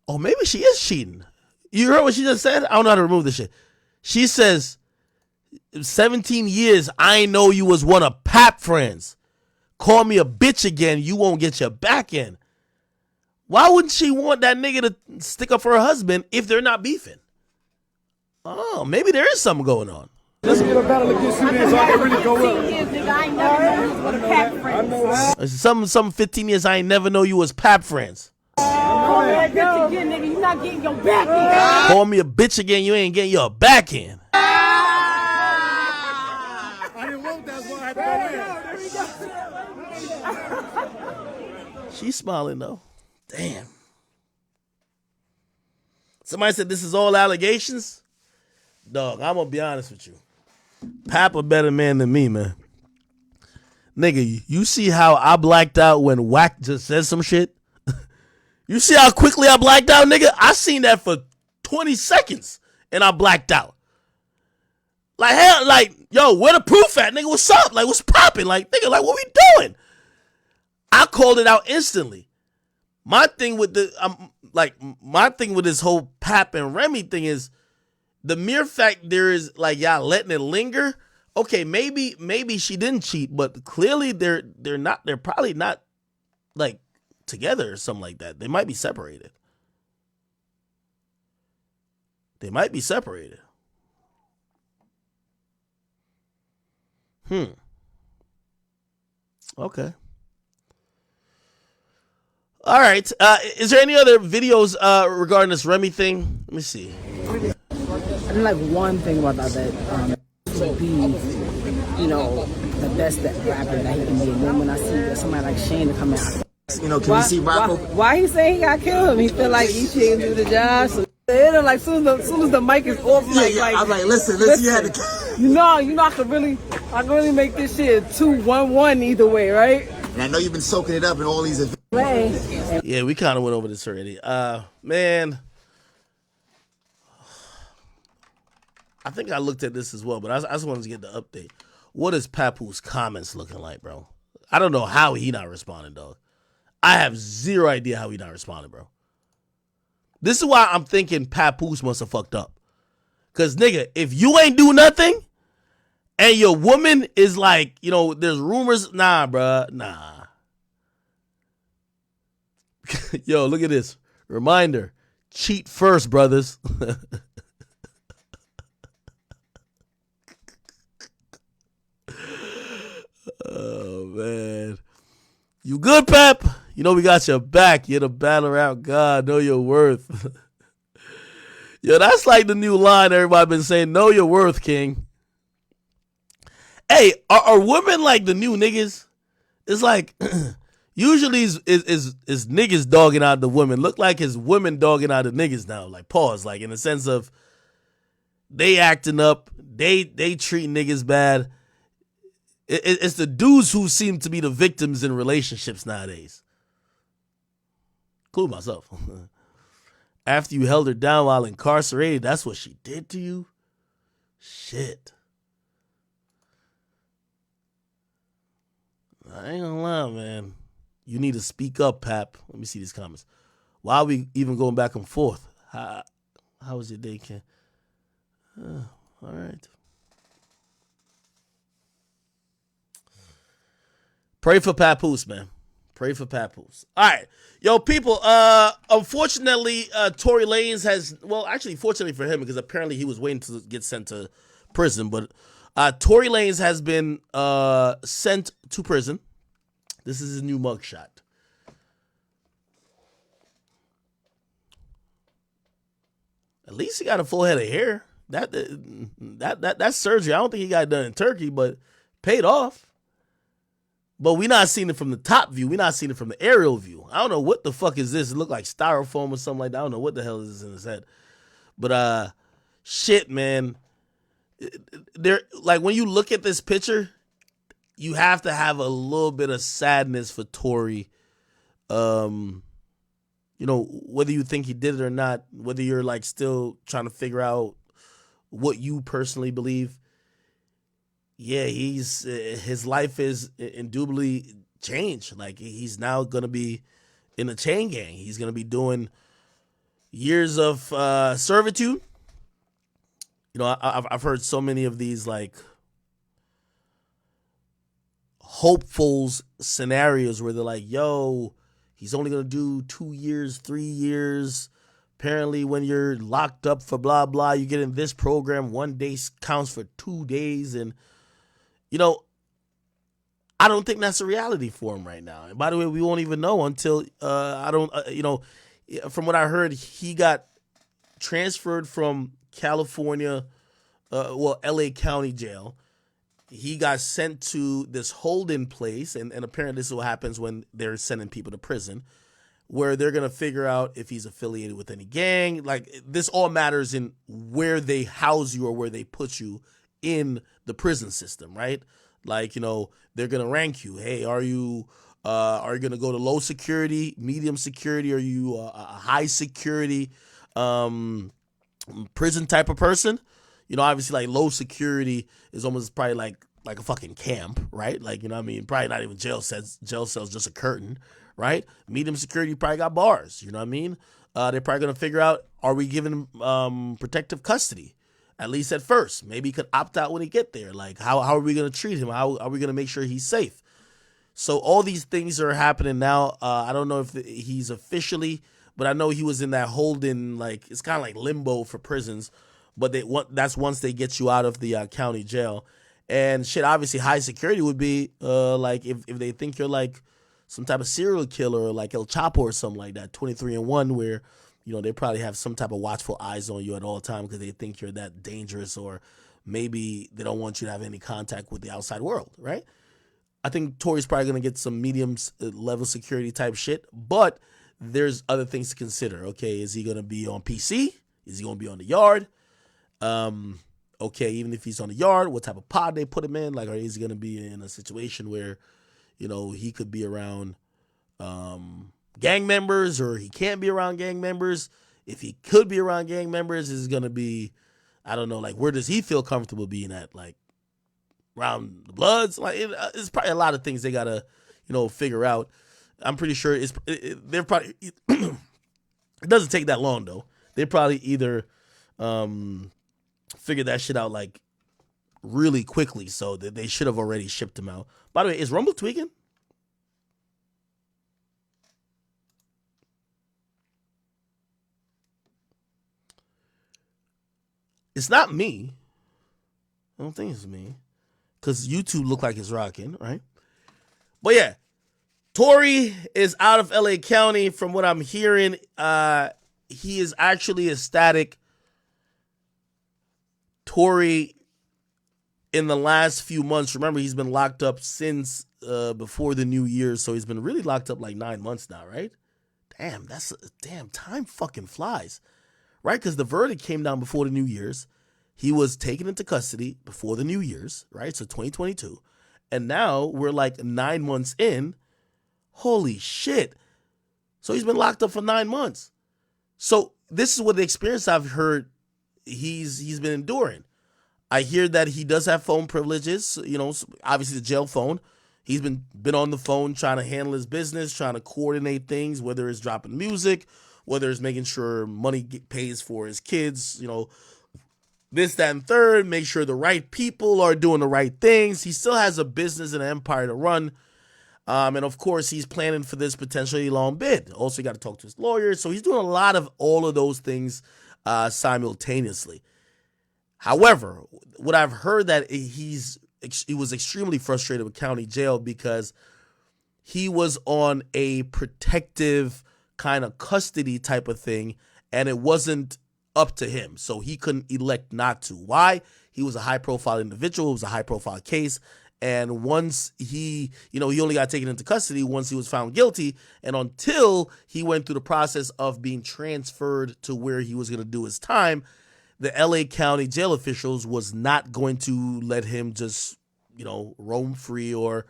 Oh, maybe she is cheating. You heard what she just said? I don't know how to remove this shit. She says, 17 years, I ain't know you was one of Pap friends. Call me a bitch again, you won't get your back in. Why wouldn't she want that nigga to stick up for her husband if they're not beefing? Oh, maybe there is something going on.
Let's get a battle against you so I can really go up. 15 years, nigga, I ain't never known you was gonna pack friends.
Some 15 years, I ain't never know you was Pap friends.
Call me a bitch again, nigga, you not getting your back in.
Call me a bitch again, you ain't getting your back in.
I didn't want that, so I had to go in.
She's smiling though. Damn. Somebody said this is all allegations. Dog, I'm gonna be honest with you. Pap a better man than me, man. Nigga, you see how I blacked out when Wack just said some shit? You see how quickly I blacked out, nigga? I seen that for 20 seconds and I blacked out. Like, hell, like, yo, where the proof at, nigga? What's up? Like, what's popping? Like, nigga, like, what we doing? I called it out instantly. My thing with this whole Pap and Remy thing is the mere fact there is like y'all letting it linger. Okay, maybe she didn't cheat, but clearly they're probably not like together or something like that. They might be separated. Okay. All right. Is there any other videos regarding this Remy thing? Let me see.
I didn't like one thing about that would be, you know, the best rapper that he can be. And then when I see that somebody like Shane come out,
You know, can you see Rocco?
Why he saying he got killed? He feel like he shouldn't do the job. So like soon as the mic is off,
I'm like, listen, you had to.
You know, I can really make this shit 2-1-1 either way, right?
And I know you've been soaking it up in all these events.
Yeah, we kind of went over this already. Man, I think I looked at this as well, but I just wanted to get the update. What is Papoose comments looking like, bro? I don't know how he not responding, dog. I have zero idea how he not responding, bro. This is why I'm thinking Papoose must have fucked up. Because, nigga, if you ain't do nothing and your woman is like, you know, there's rumors. Nah, bruh. Nah. Yo, look at this. Reminder. Cheat first, brothers. Oh, man. You good, Pep? You know we got your back. You're the battle rap god. Know your worth. Yo, that's like the new line everybody been saying. Know your worth, King. Hey, are women like the new niggas? It's like usually is niggas dogging out the women. Look like his women dogging out the niggas now. Like pause. Like in the sense of they acting up. They treat niggas bad. It's the dudes who seem to be the victims in relationships nowadays. Include myself. After you held her down while incarcerated, that's what she did to you? Shit. I ain't gonna lie, man. You need to speak up, Pap. Let me see these comments. Why are we even going back and forth? How was your day, Ken? All right. Pray for Papoose, man. Pray for Papoose. All right. Yo, people, unfortunately, Tory Lanez has, well, actually, fortunately for him, because apparently he was waiting to get sent to prison, but Tory Lanez has been sent to prison. This is his new mugshot. At least he got a full head of hair. That surgery, I don't think he got done in Turkey, but paid off. But we not seeing it from the top view. We not seeing it from the aerial view. I don't know what the fuck is this. It look like styrofoam or something like that. I don't know what the hell is in his head. But shit, man. There, like when you look at this picture, you have to have a little bit of sadness for Tory. You know, whether you think he did it or not, whether you're like still trying to figure out what you personally believe. Yeah, his life is indubitably changed. Like he's now gonna be in a chain gang. He's gonna be doing years of servitude. You know, I've heard so many of these like hopefuls scenarios where they're like, "Yo, he's only gonna do 2 years, 3 years." Apparently, when you're locked up for blah blah, you get in this program. 1 day counts for 2 days, and you know, I don't think that's a reality for him right now. And by the way, we won't even know until from what I heard, he got transferred from California, LA County Jail. He got sent to this holding place, and apparently this is what happens when they're sending people to prison, where they're going to figure out if he's affiliated with any gang. Like, this all matters in where they house you or where they put you in the prison system, right? Like, you know, they're going to rank you. Hey, are you going to go to low security, medium security? Are you a high security prison type of person? You know, obviously, like, low security is almost probably like a fucking camp, right? Like, you know what I mean? Probably not even jail cells. Jail cells just a curtain, right? Medium security probably got bars, you know what I mean? They're probably going to figure out, are we giving him protective custody? At least at first. Maybe he could opt out when he get there. Like, how are we going to treat him? How are we going to make sure he's safe? So all these things are happening now. I don't know if he's officially, but I know he was in that holding, like, it's kind of like limbo for prisons. But that's once they get you out of the county jail. And shit, obviously high security would be like if they think you're like some type of serial killer or like El Chapo or something like that, 23-1, where, you know, they probably have some type of watchful eyes on you at all time because they think you're that dangerous, or maybe they don't want you to have any contact with the outside world, right? I think Tory's probably going to get some medium level security type shit, but there's other things to consider. Okay, is he going to be on PC? Is he going to be on the yard? Okay, even if he's on the yard, what type of pod they put him in? Like, or is he going to be in a situation where, you know, he could be around gang members, or he can't be around gang members? If he could be around gang members, is going to be, I don't know, like, where does he feel comfortable being at? Like, around the Bloods? Like, it's probably a lot of things they got to, you know, figure out. I'm pretty sure they're probably, it doesn't take that long, though. They probably either figure that shit out, like, really quickly, so that they should have already shipped him out. By the way, is Rumble tweaking? It's not me. I don't think it's me, because YouTube look like it's rocking, right? But yeah, Tory is out of LA County. From what I'm hearing, he is actually ecstatic. Tory, in the last few months, remember, he's been locked up since before the New Year, so he's been really locked up like 9 months now, right? Damn, time fucking flies, right? Because the verdict came down before the New Year's. He was taken into custody before the New Year's, right? So 2022. And now we're like 9 months in. Holy shit. So he's been locked up for 9 months. So this is what the experience I've heard he's been enduring. I hear that he does have phone privileges, you know, obviously the jail phone. He's been on the phone trying to handle his business, trying to coordinate things, whether it's dropping music, whether it's making sure money pays for his kids, you know, this, that, and third, make sure the right people are doing the right things. He still has a business and an empire to run. And of course, he's planning for this potentially long bid. Also, you got to talk to his lawyers. So he's doing a lot of all of those things simultaneously. However, what I've heard that he was extremely frustrated with county jail because he was on a protective kind of custody type of thing, and it wasn't up to him. So he couldn't elect not to. Why? He was a high-profile individual. It was a high-profile case. And once he only got taken into custody once he was found guilty. And until he went through the process of being transferred to where he was going to do his time, the LA County jail officials was not going to let him just, roam free or,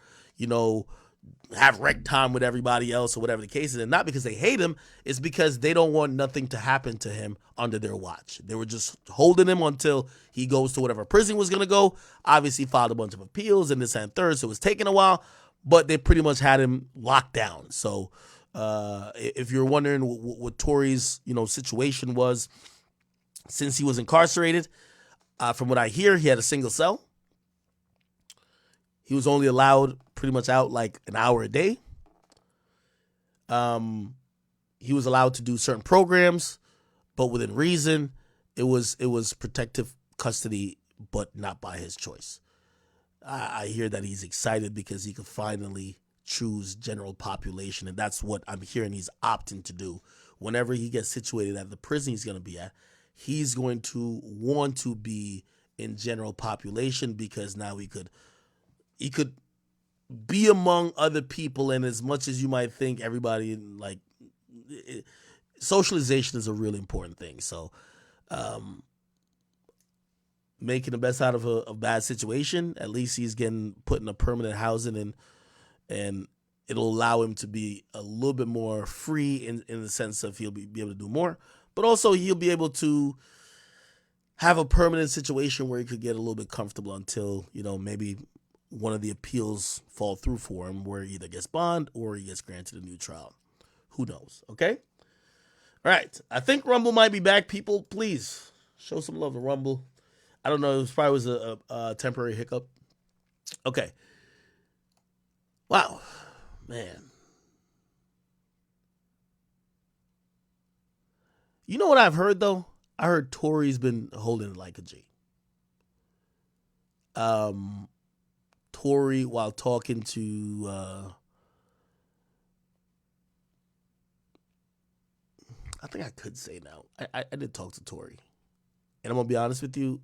have rec time with everybody else or whatever the case is. And not because they hate him, it's because they don't want nothing to happen to him under their watch. They were just holding him until he goes to whatever prison he was going to go. Obviously filed a bunch of appeals and this and third, so it was taking a while, but they pretty much had him locked down. So if you're wondering what Tory's, situation was since he was incarcerated, from what I hear, he had a single cell. He was only allowed pretty much out like an hour a day. He was allowed to do certain programs, but within reason. It was protective custody, but not by his choice. I hear that he's excited because he could finally choose general population, and that's what I'm hearing he's opting to do. Whenever he gets situated at the prison he's going to be at, he's going to want to be in general population because now he could be among other people. And as much as you might think everybody socialization is a really important thing. So making the best out of a bad situation, at least he's getting put in a permanent housing and it'll allow him to be a little bit more free in the sense of he'll be able to do more, but also he'll be able to have a permanent situation where he could get a little bit comfortable until, maybe one of the appeals fall through for him where he either gets bond or he gets granted a new trial. Who knows? Okay. All right. I think Rumble might be back. People, please show some love to Rumble. I don't know. It probably was a temporary hiccup. Okay. Wow, man. You know what I've heard though? I heard Tory's been holding it like a G. Tory, while talking to I think I could say now. I did talk to Tory. And I'm gonna be honest with you.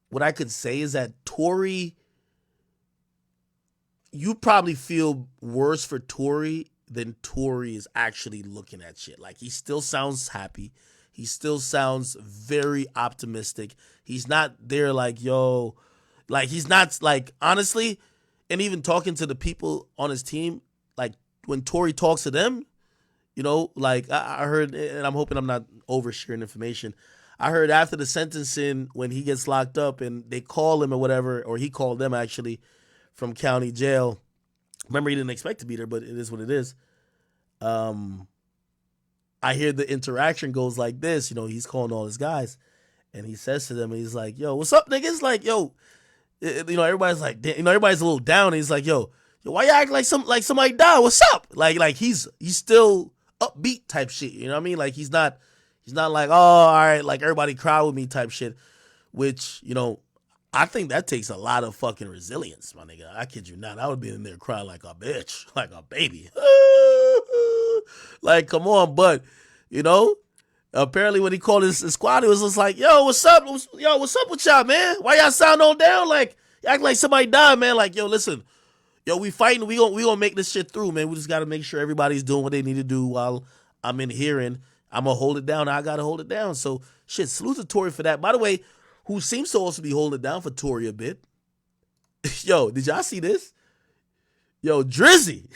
What I could say is that Tory, you probably feel worse for Tory than Tory is actually looking at shit. Like, he still sounds happy. He still sounds very optimistic. He's not there like, yo, like, he's not like, honestly, and even talking to the people on his team, like when Tory talks to them, like I heard, and I'm hoping I'm not oversharing information. I heard after the sentencing, when he gets locked up and they call him or whatever, or he called them actually from county jail. Remember, he didn't expect to be there, but it is what it is. I hear the interaction goes like this. He's calling all his guys, and he says to them, and he's like, "Yo, what's up, niggas?" Like, yo, everybody's like, everybody's a little down. And he's like, yo, why you acting like somebody died? What's up? Like he's still upbeat type shit. You know what I mean? Like he's not like, oh, all right, like everybody cry with me type shit. Which, I think that takes a lot of fucking resilience, my nigga. I kid you not. I would be in there crying like a bitch, like a baby. Like, come on, but, apparently when he called his squad, it was just like, yo, what's up? Yo, what's up with y'all, man? Why y'all sound all down? Like, you act like somebody died, man. Like, yo, listen, yo, we fighting. We gonna make this shit through, man. We just got to make sure everybody's doing what they need to do while I'm in here, and I'm going to hold it down. I got to hold it down. So, shit, salute to Tory for that. By the way, who seems to also be holding it down for Tory a bit. Yo, did y'all see this? Yo, Drizzy.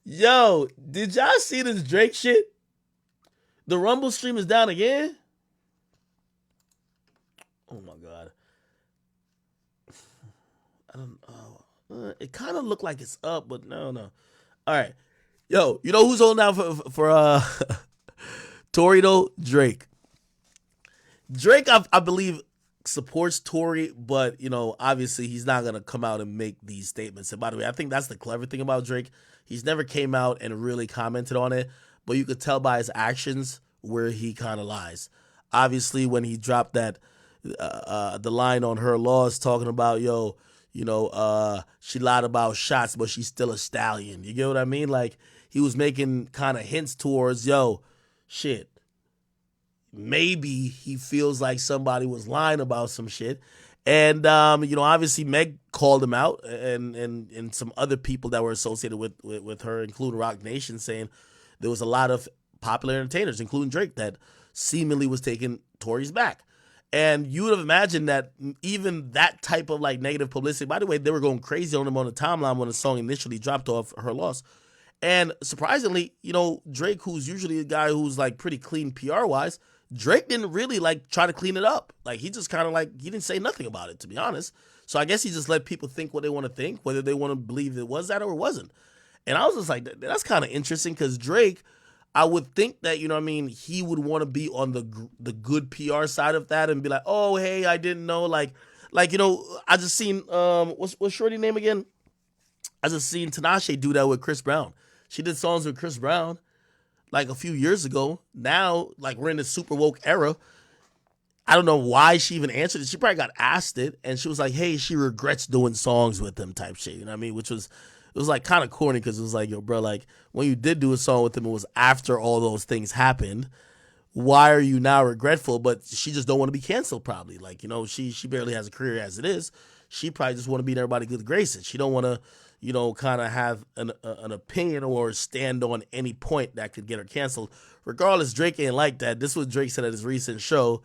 Yo, did y'all see this Drake shit? The Rumble stream is down again? Oh my God. I don't know. It kind of looked like it's up, but no. All right. Yo, you know who's holding down for Tory though? Drake. Drake, I believe, supports Tory, but, obviously he's not going to come out and make these statements. And by the way, I think that's the clever thing about Drake. He's never came out and really commented on it, but you could tell by his actions where he kind of lies. Obviously, when he dropped that, the line on Her Laws talking about, she lied about shots, but she's still a stallion. You get what I mean? Like, he was making kind of hints towards, yo, shit, maybe he feels like somebody was lying about some shit. And obviously Meg called him out, and some other people that were associated with her, including Rock Nation, saying there was a lot of popular entertainers, including Drake, that seemingly was taking Tory's back. And you would have imagined that even that type of like negative publicity, by the way, they were going crazy on him on the timeline when the song initially dropped off Her Loss. And surprisingly, Drake, who's usually a guy who's like pretty clean PR wise, Drake didn't really like try to clean it up. Like he just kind of like, he didn't say nothing about it, to be honest. So I guess he just let people think what they want to think, whether they want to believe it was that or it wasn't. And I was just like, that's kind of interesting, because Drake, I would think that, he would want to be on the good PR side of that and be like, oh, hey, I didn't know. Like, I just seen, what's Shorty name again? I just seen Tinashe do that with Chris Brown. She did songs with Chris Brown like a few years ago. Now, like, we're in this super woke era. I don't know why she even answered it. She probably got asked it, and she was like, hey, she regrets doing songs with him type shit. You know what I mean? Which was, it was like kind of corny, because it was like, yo, bro, like when you did do a song with him, it was after all those things happened. Why are you now regretful? But she just don't want to be canceled, probably. Like, she barely has a career as it is. She probably just want to be in everybody's good graces. She don't want to, kind of have an opinion or stand on any point that could get her canceled. Regardless, Drake ain't like that. This is what Drake said at his recent show.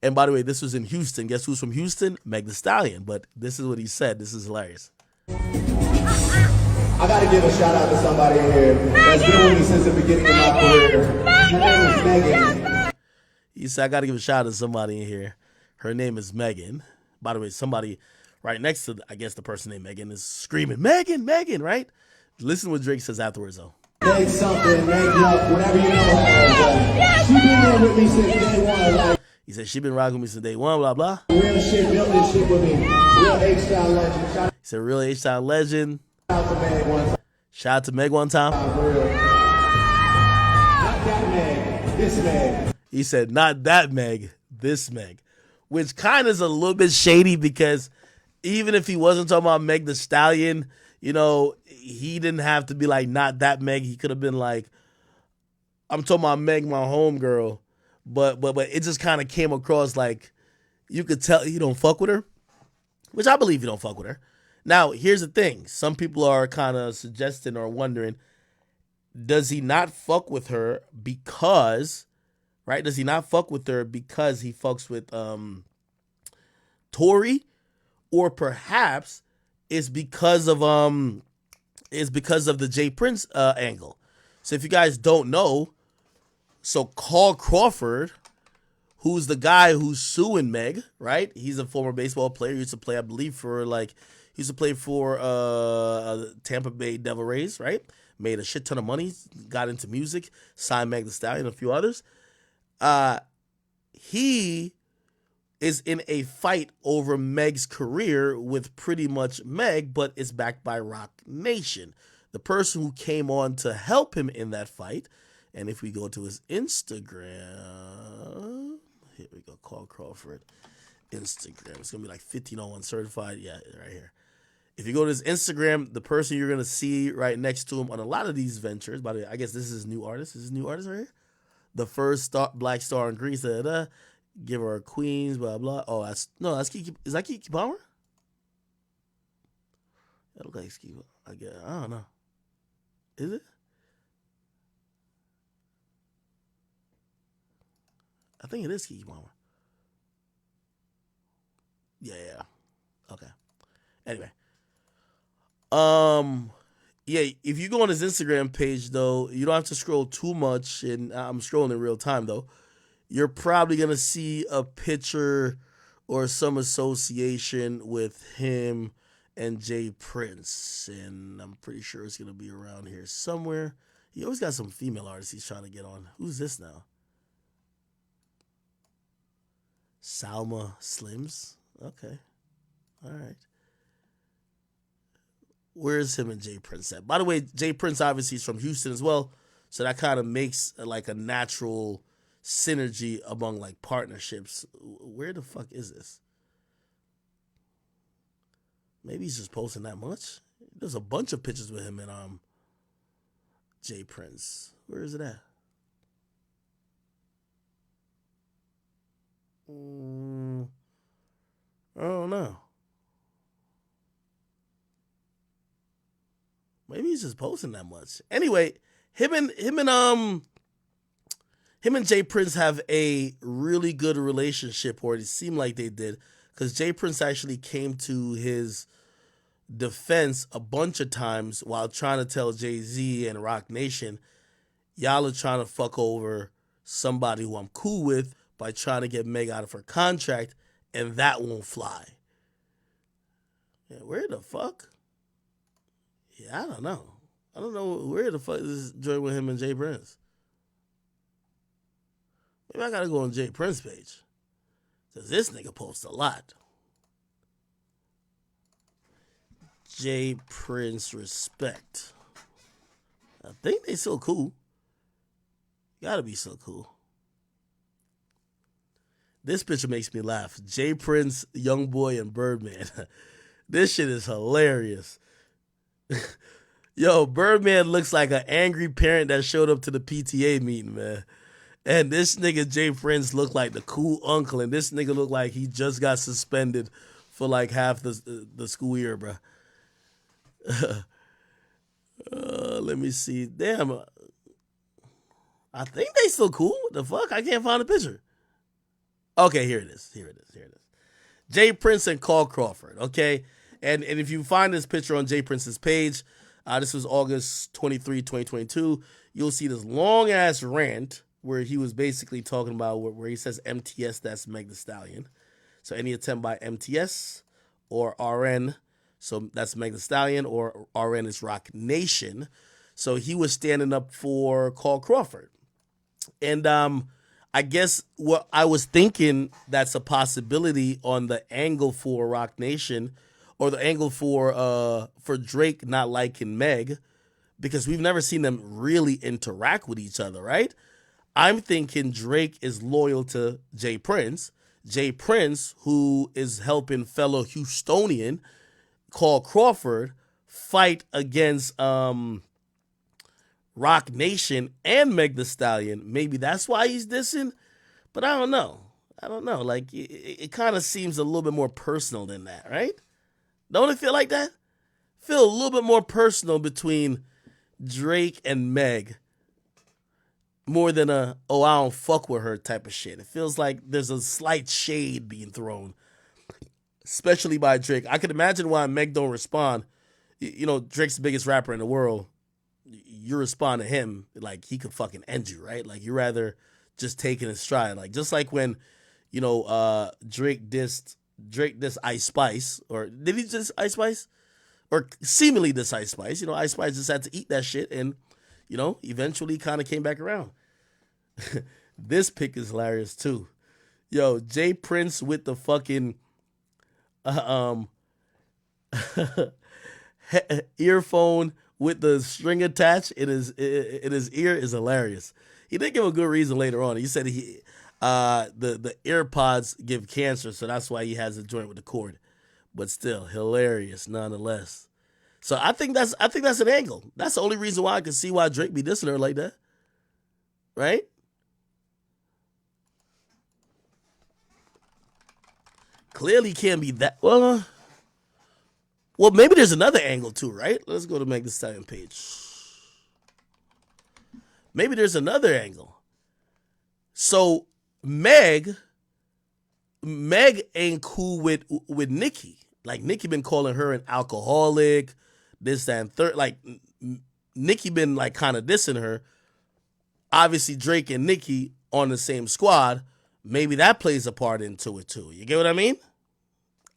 And by the way, this was in Houston. Guess who's from Houston? Meg Thee Stallion. But this is what he said. This is hilarious.
I gotta give a shout out to somebody in here that's been with me since the beginning of my career. Her name is Megan.
He said, I gotta give a shout out to somebody in here. Her name is Megan. By the way, somebody right next to, I guess, the person named Megan is screaming, Megan, Megan, right? Listen to what Drake says afterwards, though.
Make something, make luck, whatever you know her. She been there with me since day one. Like,
he said, she been rocking with me since day one, blah, blah.
Real shit, built this shit with me. Real H-Style legend.
He said, real H-Style legend.
Shout out to Meg one time.
Shout out to Meg one time.
For real. Not that Meg, this Meg.
He said, not that Meg, this Meg. Which kind of is a little bit shady, because even if he wasn't talking about Meg Thee Stallion, he didn't have to be like, not that Meg. He could have been like, I'm talking about Meg, my homegirl. But it just kind of came across like you could tell he don't fuck with her, which I believe he don't fuck with her. Now, here's the thing. Some people are kind of suggesting or wondering, does he not fuck with her because, right? Does he not fuck with her because he fucks with Tory? Or perhaps it's because of the Jay Prince angle. So if you guys don't know, so Carl Crawford, who's the guy who's suing Meg, right? He's a former baseball player. He used to play, I believe, for Tampa Bay Devil Rays, right? Made a shit ton of money, got into music, signed Meg Thee Stallion and a few others. He is in a fight over Meg's career with pretty much Meg, but it's backed by Rock Nation. The person who came on to help him in that fight, and if we go to his Instagram, here we go, Carl Crawford, Instagram. It's going to be like 1501 certified. Yeah, right here. If you go to his Instagram, the person you're going to see right next to him on a lot of these ventures, by the way, I guess this is his new artist. This is his new artist right here. The first black star in Greece, give her a queens, blah, blah. Oh, that's Kiki. Is that Kiki Palmer? That looks like Kiki. I don't know. Is it? I think it is Kiki Palmer. Yeah. Okay. Anyway. Yeah, if you go on his Instagram page, though, you don't have to scroll too much, and I'm scrolling in real time, though. You're probably going to see a picture or some association with him and Jay Prince, and I'm pretty sure it's going to be around here somewhere. He always got some female artists he's trying to get on. Who's this now? Salma Slims? Okay. All right. Where's him and Jay Prince at? By the way, Jay Prince obviously is from Houston as well, so that kind of makes like a natural synergy among like partnerships. Where the fuck is this? Maybe he's just posting that much. There's a bunch of pictures with him and Jay Prince. Where is it at? I don't know. Maybe he's just posting that much. Anyway, him and Jay Prince have a really good relationship, or it seemed like they did, because Jay Prince actually came to his defense a bunch of times while trying to tell Jay-Z and Rock Nation, y'all are trying to fuck over somebody who I'm cool with by trying to get Meg out of her contract, and that won't fly. Yeah, where the fuck? Yeah, I don't know. I don't know where the fuck is this joint with him and Jay Prince. Maybe I gotta go on Jay Prince page, because this nigga posts a lot. Jay Prince respect. I think they so cool. Gotta be so cool. This picture makes me laugh. Jay Prince, Youngboy, and Birdman. This shit is hilarious. Yo, Birdman looks like an angry parent that showed up to the PTA meeting, man. And this nigga Jay Prince looked like the cool uncle, and this nigga looked like he just got suspended for like half the school year, bro. Let me see. Damn. I think they still cool. What the fuck? I can't find a picture. Okay, here it is. Jay Prince and Carl Crawford, okay? And if you find this picture on Jay Prince's page, this was August 23, 2022, you'll see this long-ass rant where he was basically talking about where he says MTS, that's Meg Thee Stallion. So any attempt by MTS or RN, so that's Meg Thee Stallion, or RN is Rock Nation. So he was standing up for Carl Crawford. And I guess what I was thinking, that's a possibility on the angle for Rock Nation, or the angle for Drake not liking Meg, because we've never seen them really interact with each other, right? I'm thinking Drake is loyal to Jay Prince. Jay Prince, who is helping fellow Houstonian Carl Crawford fight against Rock Nation and Meg Thee Stallion. Maybe that's why he's dissing, but I don't know. Like, it kind of seems a little bit more personal than that, right? Don't it feel like that? Feel a little bit more personal between Drake and Meg, more than I don't fuck with her type of shit. It feels like there's a slight shade being thrown, especially by Drake. I could imagine why Meg don't respond. You know, Drake's the biggest rapper in the world. You respond to him like he could fucking end you, right? Like, you rather just take it in stride. Like, just like when, you know, Drake dissed Ice Spice, or did he diss Ice Spice? Or seemingly diss Ice Spice. You know, Ice Spice just had to eat that shit, and, you know, eventually kind of came back around. This pic is hilarious too. Yo, Jay Prince with the fucking earphone with the string attached in his ear is hilarious. He did give a good reason later on. He said the AirPods give cancer, so that's why he has a joint with the cord. But still, hilarious nonetheless. So I think that's an angle. That's the only reason why I can see why Drake be dissing her like that. Right? Clearly can't be that. Well, maybe there's another angle too, right? Let's go to Meg Thee Stallion page. Maybe there's another angle. So Meg ain't cool with Nicki. Like, Nicki been calling her an alcoholic, this, that, and third. Like, Nicki been like kind of dissing her. Obviously, Drake and Nicki on the same squad. Maybe that plays a part into it too. You get what I mean?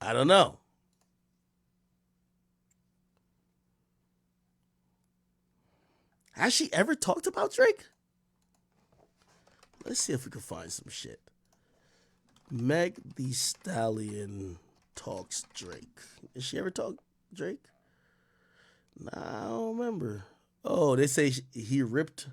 I don't know. Has she ever talked about Drake? Let's see if we can find some shit. Meg Thee Stallion talks Drake. Has she ever talked Drake? Nah, I don't remember. Oh, they say he ripped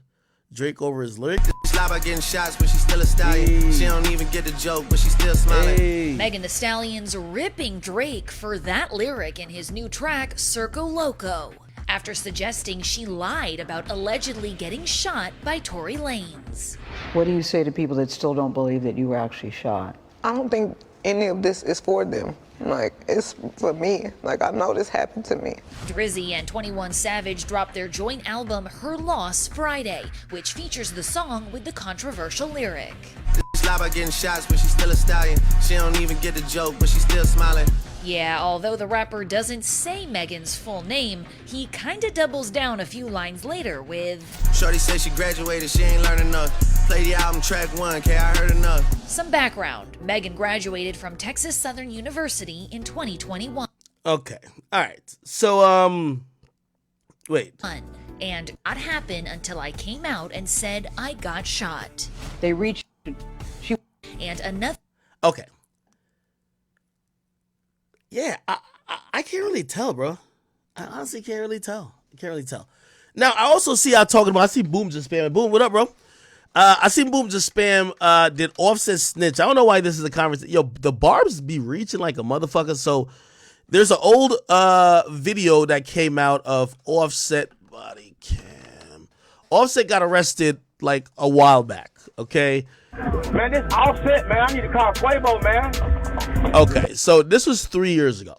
Drake over his lyrics.
Slapper getting shots, but she's still a stallion. She don't even get the joke, but she's still smiling.
Megan Thee Stallion's ripping Drake for that lyric in his new track, Circo Loco. after suggesting she lied about allegedly getting shot by Tory Lanez.
What do you say to people that still don't believe that you were actually shot?
I don't think any of this is for them. Like, it's for me. Like, I know this happened to me.
Drizzy and 21 Savage dropped their joint album Her Loss Friday, which features the song with the controversial lyric.
This lie about getting shots, but she's still a stallion. She don't even get the joke, but she's still smiling.
Yeah, although the rapper doesn't say Megan's full name, he kinda doubles down a few lines later with,
Shorty said she graduated, she ain't learned enough. Play the album track 1, okay, I heard enough.
Some background. Megan graduated from Texas Southern University in 2021.
Okay. All right. So, wait.
And not happen until I came out and said I got shot.
They reached...
And another...
Okay. Yeah, I can't really tell, bro. I honestly can't really tell. Now, I also see y'all talking about, I see Boom just spamming. Boom, what up, bro? I seen Boom just spam, did Offset snitch? I don't know why this is a conversation. Yo, the barbs be reaching like a motherfucker. So there's an old video that came out of Offset body cam. Offset got arrested like a while back, okay?
Man, this Offset, man. I need to call Quavo, man.
Okay, so this was 3 years ago.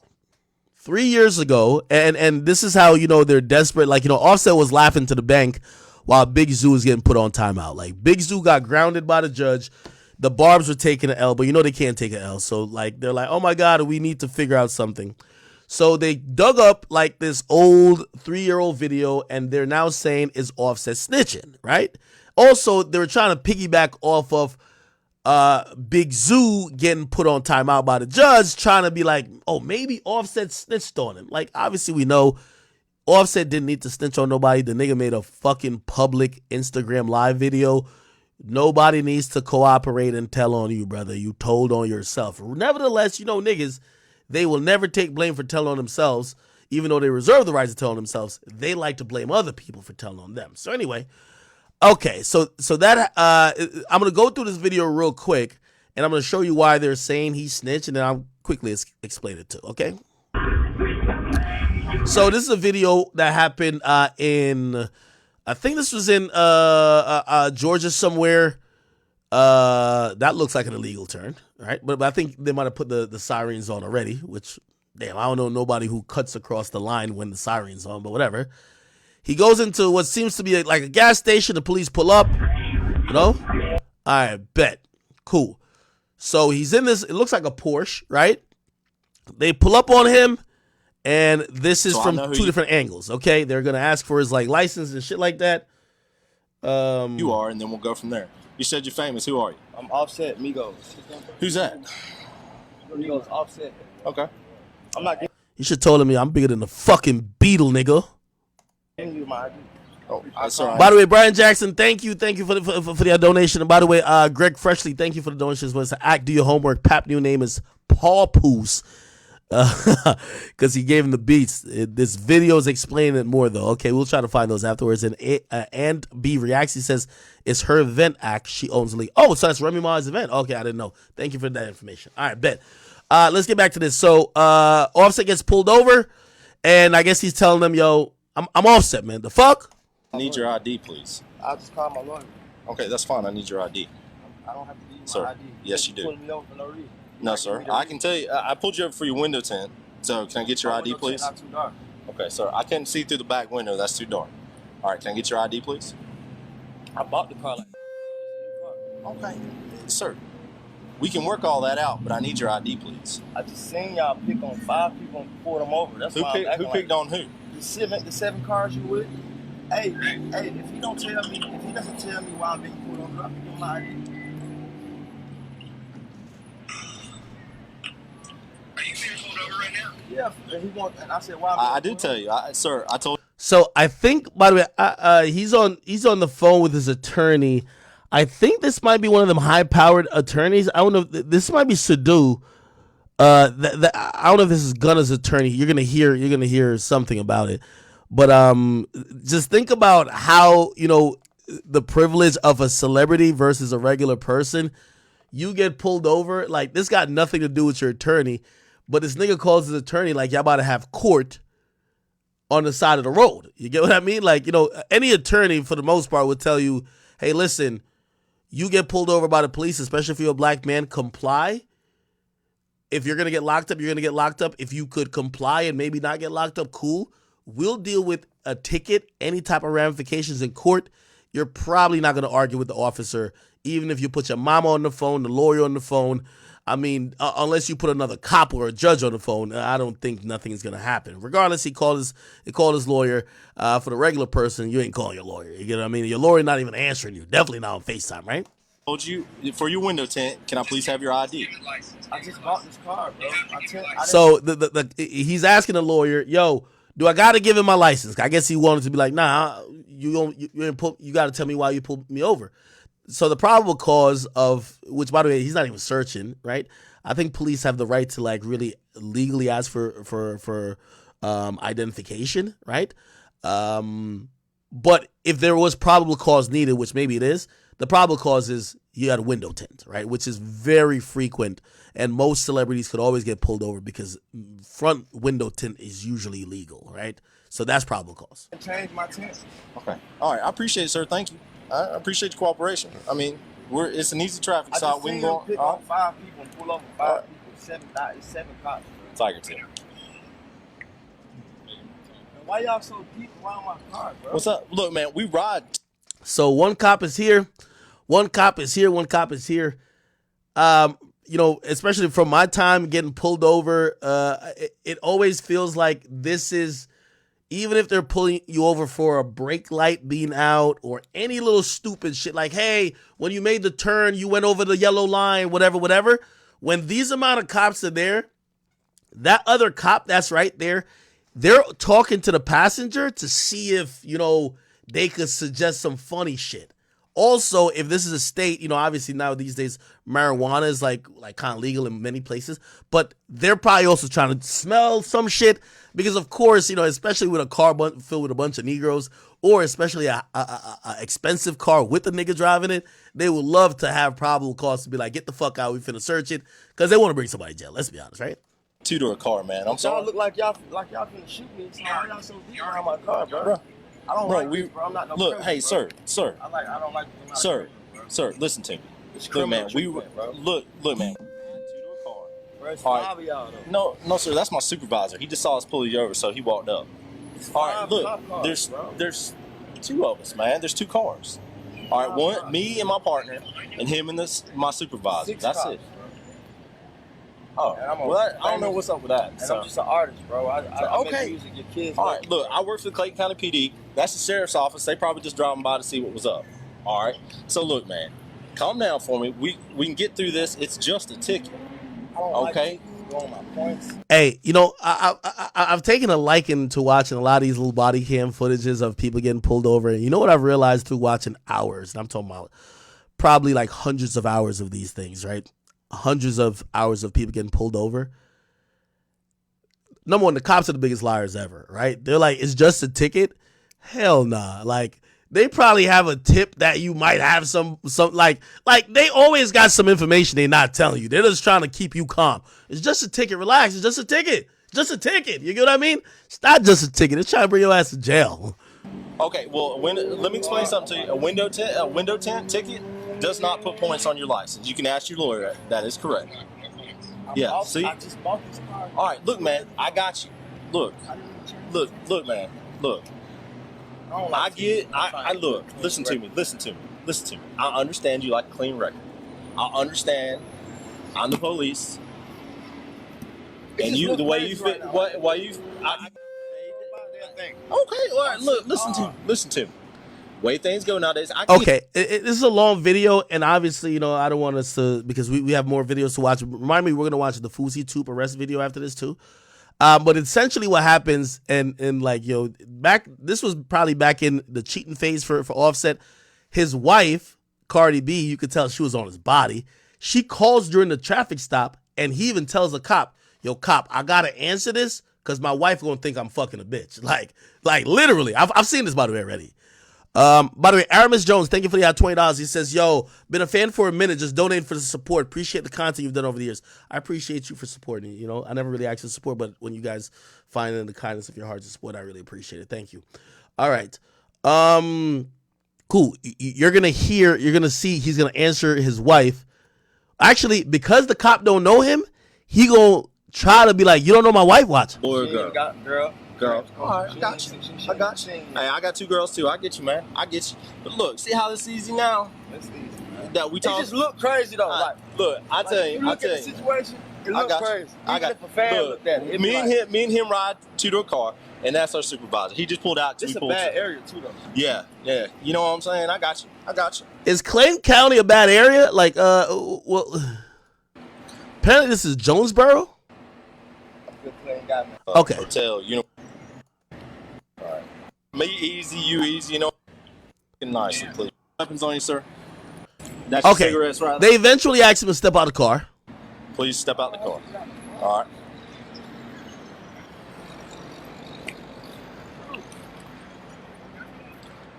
3 years ago, and this is how, you know, they're desperate. Like, you know, Offset was laughing to the bank while Big Zoo was getting put on timeout. Like, Big Zoo got grounded by the judge. The barbs were taking an L, but you know they can't take an L. So, like, they're like, oh, my God, we need to figure out something. So they dug up, like, this old 3-year-old video, and they're now saying is Offset snitching, right? Also, they were trying to piggyback off of Big Zoo getting put on timeout by the judge, trying to be like, oh, maybe Offset snitched on him. Like, obviously we know Offset didn't need to snitch on nobody. The nigga made a fucking public Instagram live video. Nobody needs to cooperate and tell on you, brother. You told on yourself. Nevertheless, you know, niggas, they will never take blame for telling on themselves, even though they reserve the right to tell on themselves. They like to blame other people for telling on them. So anyway, okay, so that I'm gonna go through this video real quick, and I'm gonna show you why they're saying he snitched, and then I'll quickly explain it too. Okay. So this is a video that happened in, I think this was in Georgia somewhere. That looks like an illegal turn, right? But I think they might have put the sirens on already. Which, damn, I don't know nobody who cuts across the line when the siren's on, but whatever. He goes into what seems to be like a gas station. The police pull up, you know? All right, bet. Cool. So he's in this, it looks like a Porsche, right? They pull up on him, and this is from two different angles, okay? They're going to ask for his, like, license and shit like that.
You are, and then we'll go from there. You said you're famous. Who are you?
I'm Offset, Migos.
Who's that?
Migos, Offset.
Okay.
I'm not getting
You should told me I'm bigger than the fucking Beetle, nigga.
you my ID.
Oh, that's all right.
By the way, Brian Jackson, thank you for the donation. And by the way, Greg Freshly, thank you for the donations. When it's an act, do your homework. Pap new name is Paul Poos, because he gave him the beats. This video is explaining it more though. Okay, we'll try to find those afterwards. And B reacts. He says it's her event act. She owns the league. Oh, so that's Remy Ma's event. Okay, I didn't know. Thank you for that information. All right, bet. Let's get back to this. So Offset gets pulled over, and I guess he's telling them, "Yo, I'm Offset, man. The fuck."
I need your ID, please.
I'll just call my lawyer.
Okay, that's fine. I need your ID.
I don't have to give you
Sir,
my ID.
yes, you do.
Pulling me over for no reason.
No, sir. I can tell you. I pulled you up for your window tint. So can I get your ID, please?
Not too dark.
Okay, sir. I can't see through the back window. That's too dark. All right, can I get your ID, please?
I bought the car like
Okay, sir. We can work all that out, but I need your ID, please.
I just seen y'all pick on 5 people and pull them over. That's why
Who picked on who?
The 7 cars you with. Hey, if he doesn't tell me why I'm being pulled over, I'll give him my ID.
Are you being pulled over right now?
Yeah, and I said, why?
I did tell you, sir. I told.
So I think, by the way, he's on the phone with his attorney. I think this might be one of them high-powered attorneys. I don't know. This might be Sadu. I don't know if this is Gunna's attorney. You're gonna hear something about it. But just think about how, you know, the privilege of a celebrity versus a regular person. You get pulled over, like, this got nothing to do with your attorney, but this nigga calls his attorney like, y'all about to have court on the side of the road. You get what I mean? Like, any attorney for the most part would tell you, hey, listen, you get pulled over by the police, especially if you're a black man, comply. If you're going to get locked up, you're going to get locked up. If you could comply and maybe not get locked up, cool. We'll deal with a ticket, any type of ramifications in court. You're probably not going to argue with the officer, even if you put your mama on the phone, the lawyer on the phone. I mean, unless you put another cop or a judge on the phone, I don't think nothing is going to happen. Regardless, he called his lawyer. For the regular person, you ain't calling your lawyer. You get what I mean? Your lawyer not even answering you. Definitely not on FaceTime, right?
Told you for your window tint. Can I please have your ID?
I just bought this car, bro.
So he's asking the lawyer, yo, do I got to give him my license? I guess he wanted to be like, nah, you got to tell me why you pulled me over. So the probable cause of, which by the way, he's not even searching, right? I think police have the right to like really legally ask for identification, right? But if there was probable cause needed, which maybe it is, the probable cause is you had a window tint, right? Which is very frequent, and most celebrities could always get pulled over because front window tint is usually illegal, right? So that's probable cause.
Change my tint.
Okay. All right. I appreciate it, sir. Thank you. I appreciate your cooperation. I mean, it's an easy traffic stop. We can go.
Pick up 5 people and pull over 5 people. 7 cops.
Tiger tip.
Why y'all so deep around my car, bro?
What's up? Look, man, we ride.
So one cop is here, one cop is here, one cop is here. Especially from my time getting pulled over, it always feels like this is, even if they're pulling you over for a brake light being out or any little stupid shit like, hey, when you made the turn, you went over the yellow line, whatever. When these amount of cops are there, that other cop that's right there, they're talking to the passenger to see if, they could suggest some funny shit. Also, if this is a state, obviously now these days marijuana is like kind of legal in many places, but they're probably also trying to smell some shit because, of course, especially with a car filled with a bunch of Negroes, or especially a expensive car with a nigga driving it, they would love to have probable cause to be like, get the fuck out, we finna search it, because they want to bring somebody to jail. Let's be honest, right?
Two-door car, man. I'm sorry.
Y'all look like y'all finna shoot me. So why y'all so deep around my car, bro? I don't like this, bro. I'm not no
look,
criminal,
hey,
bro.
sir.
I don't like this.
Sir, listen to me. Look, man, look, man. Two-door car.
Bro, it's
All
5 of y'all, though.
No, sir, that's my supervisor. He just saw us pull you over, so he walked up. All right, look,
cars,
there's 2 of us, man. There's 2 cars. All right, one, me and my partner, and him and my supervisor.
6
That's
cops,
it.
bro.
Oh, I don't know what's up with that.
And I'm just an artist, bro. I make music, your kids.
All right, look, I work for the Clayton County PD. That's the sheriff's office. They probably just driving by to see what was up. All right. So look, man, calm down for me. We can get through this. It's just a ticket. Okay.
My points.
Hey, I've taken a liking to watching a lot of these little body cam footages of people getting pulled over. And you know what I've realized through watching hours, and I'm talking about probably like hundreds of hours of these things, right? Hundreds of hours of people getting pulled over. Number one, the cops are the biggest liars ever, right? They're like, it's just a ticket. Hell nah. Like, they probably have a tip that you might have some like they always got some information they're not telling you. They're just trying to keep you calm. It's just a ticket. Relax. It's just a ticket. Just a ticket. You get what I mean? It's not just a ticket. It's trying to bring your ass to jail.
Okay, well, let me explain something to you. A window tint ticket does not put points on your license. You can ask your lawyer. That is correct. Yeah, see?
I just bought this car.
All right, look, man, I got you. Look, man, look. Look, listen to me. I understand you like a clean record. I understand I'm the police. And you, the way you fit, okay, all right, look, listen to me. Way things go nowadays.
Okay, this is a long video, and obviously, I don't want us to, because we have more videos to watch. Remind me, we're going to watch the Fousey Toop arrest video after this, too. But essentially what happens, and this was probably back in the cheating phase for Offset. His wife, Cardi B, you could tell she was on his body. She calls during the traffic stop, and he even tells the cop, yo, cop, I got to answer this because my wife going to think I'm fucking a bitch. Like literally. I've seen this, by the way, already. By the way, Aramis Jones, thank you for the $20. He says, yo, been a fan for a minute, just donating for the support. Appreciate the content you've done over the years. I appreciate you for supporting. You know, I never really asked for support, but when you guys find it in the kindness of your heart to support, I really appreciate it. Thank you. All right. Cool. You're gonna see he's gonna answer his wife. Actually, because the cop don't know him, he gonna try to be like, you don't know my wife, watch.
Boy or girl? Girl. All right,
I
got you. I got you. Hey, I got 2 girls too. I get you, man. I get you. But look, see how this is easy now?
That's easy, man.
That we talk.
It just look crazy though.
Like, look, I tell you.
Look at the situation. It looks crazy.
I got.
If a fan
Look,
looked at it,
me and him ride to a car, and that's our supervisor. He just pulled out.
This is a bad area too, though.
Yeah. You know what I'm saying? I got you.
Is Clayton County a bad area? Like, well, apparently this is Jonesboro. Okay.
Hotel, you know. All right. Me easy, you easy, you know. Nicely, please. Weapons on you, sir. That's your cigarettes right there.
They eventually asked him to step out of the car.
Please step out the car. All right.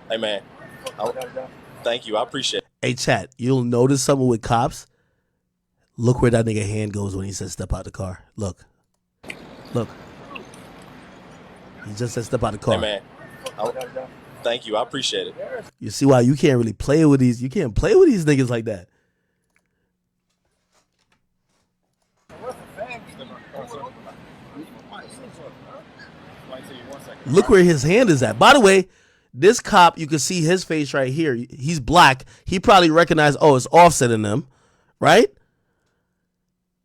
Hey, man. Thank you. I appreciate it.
Hey, chat, you'll notice something with cops. Look where that nigga hand goes when he says step out the car. Look. He just said step out the car.
Hey, man. Thank you. I appreciate it.
You see why you can't really play with these. You can't play with these niggas like that. Look where his hand is at. By the way, this cop, you can see his face right here. He's black. He probably recognized, oh, it's Offset in them, right?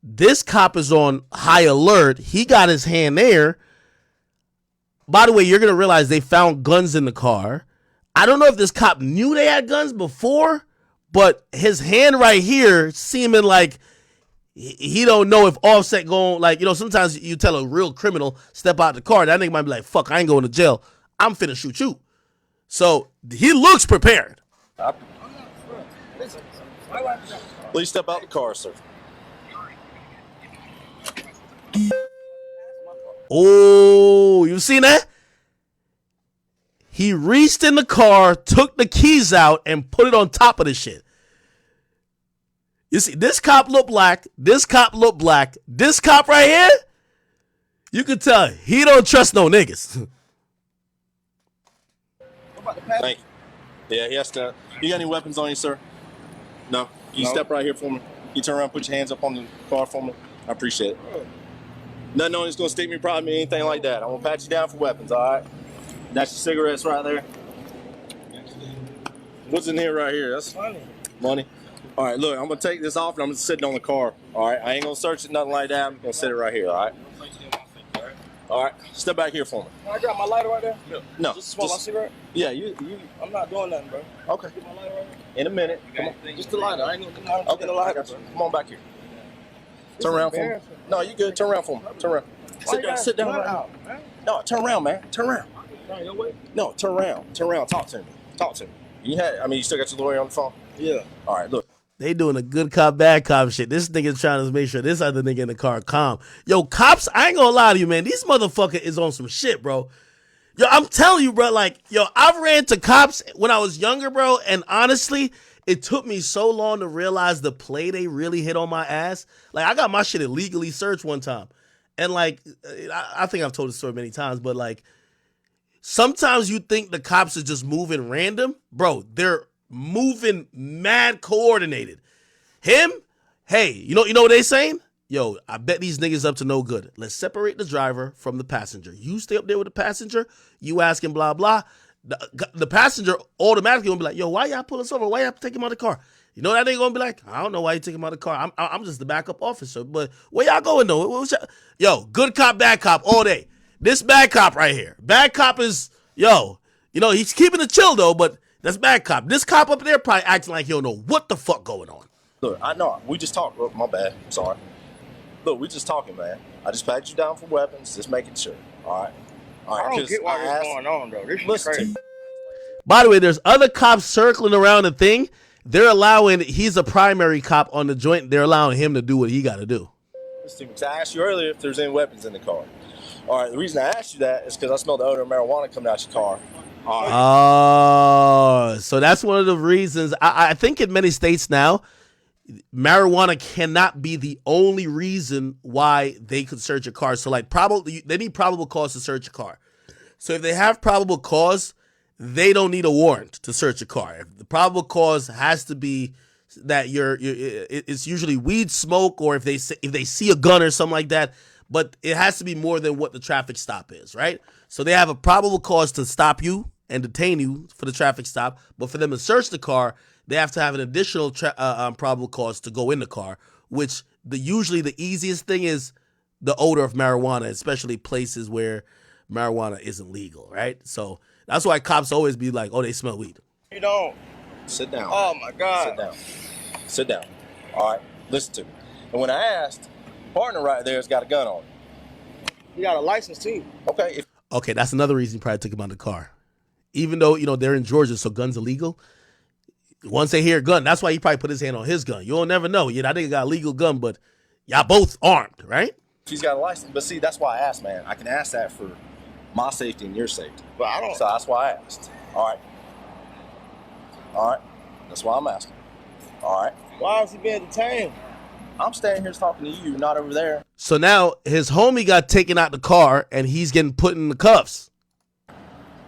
This cop is on high alert. He got his hand there. By the way, you're going to realize they found guns in the car. I don't know if this cop knew they had guns before, but his hand right here seeming like he don't know if Offset going, like, you know, sometimes you tell a real criminal, step out the car. That nigga might be like, fuck, I ain't going to jail. I'm finna shoot you. So he looks prepared.
Please step out the car, sir.
Oh, you seen that? He reached in the car, took the keys out, and put it on top of the shit. You see, this cop looked black. This cop looked black. This cop right here, you can tell he don't trust no niggas.
Thank you. Yeah, he has to. You got any weapons on you, sir? No. You step right here for me. You turn around, put your hands up on the car for me. I appreciate it. Nothing on it's gonna stick me, probably anything like that. I'm gonna pat you down for weapons, all right? That's your cigarettes right there. What's in here right here? That's money. All right, look, I'm gonna take this off and I'm just sitting on the car. All right, I ain't gonna search it, nothing like that. I'm gonna sit it right here. All right. All right, step back here for me.
Can I grab my lighter right there?
No.
Just smoke my cigarette?
Yeah, you.
I'm not doing nothing, bro.
Okay.
Get my lighter right there?
In a minute. Come on.
Just the lighter. I ain't gonna do nothing.
Okay, the lighter. Come on back here. Turn around for me. No, you good. Turn around for me. Turn around. Sit down. Right now. No, turn around, man. Turn around. No, turn around. Turn around. Talk to me. You still got your lawyer on the phone?
Yeah.
All right, look.
They doing a good cop, bad cop shit. This nigga's trying to make sure this other nigga in the car calm. Yo, cops, I ain't gonna lie to you, man. These motherfucker is on some shit, bro. Yo, I'm telling you, bro, like, yo, I've ran to cops when I was younger, bro, and honestly, it took me so long to realize the play they really hit on my ass. Like, I got my shit illegally searched one time. And, like, I think I've told this story many times, but, like, sometimes you think the cops are just moving random. Bro, they're moving mad coordinated. Him, hey, you know what they saying? Yo, I bet these niggas up to no good. Let's separate the driver from the passenger. You stay up there with the passenger. You asking blah, blah. The passenger automatically gonna be like, yo, why y'all pull us over? Why y'all take him out of the car? You know that nigga gonna be like, I don't know why you take him out of the car. I'm just the backup officer. But where y'all going though? Yo, good cop, bad cop all day. This bad cop right here. Bad cop is, yo, you know, he's keeping it chill though, but that's bad cop. This cop up there probably acting like he don't know what the fuck going on.
Look, I know. We just talked. Look, my bad. I'm sorry. Look, we just talking, man. I just patted you down for weapons. Just making sure. All right.
I don't get why this is going on, though. This is crazy.
By the way, there's other cops circling around the thing. They're allowing, he's a primary cop on the joint. They're allowing him to do what he got to do.
I asked you earlier if there's any weapons in the car. All right, the reason I asked you that is because I smelled the odor of marijuana coming out your car.
Oh, so that's one of the reasons. I think in many states now, marijuana cannot be the only reason why they could search a car. So like they need probable cause to search a car. So if they have probable cause, they don't need a warrant to search a car. If the probable cause has to be that it's usually weed smoke, or if they see a gun or something like that, but it has to be more than what the traffic stop is, right? So they have a probable cause to stop you and detain you for the traffic stop, but for them to search the car, they have to have an additional probable cause to go in the car, which usually the easiest thing is the odor of marijuana, especially places where marijuana isn't legal, right? So that's why cops always be like, oh, they smell weed.
You don't.
Sit down.
Oh, my God.
Sit down. Sit down. All right, listen to me. And when I asked, partner right there has got a gun on him.
You got a license, too.
Okay.
Okay, that's another reason he probably took him out of the car. Even though, they're in Georgia, so guns illegal. Once they hear a gun, that's why he probably put his hand on his gun. You'll never know. I think he got a legal gun, but y'all both armed, right?
She's got a license. But see, that's why I asked, man. I can ask that for my safety and your safety.
But I don't.
So that's why I asked. All right. All right. That's why I'm asking. All right.
Why is he being detained?
I'm standing here talking to you, not over there.
So now his homie got taken out the car, and he's getting put in the cuffs.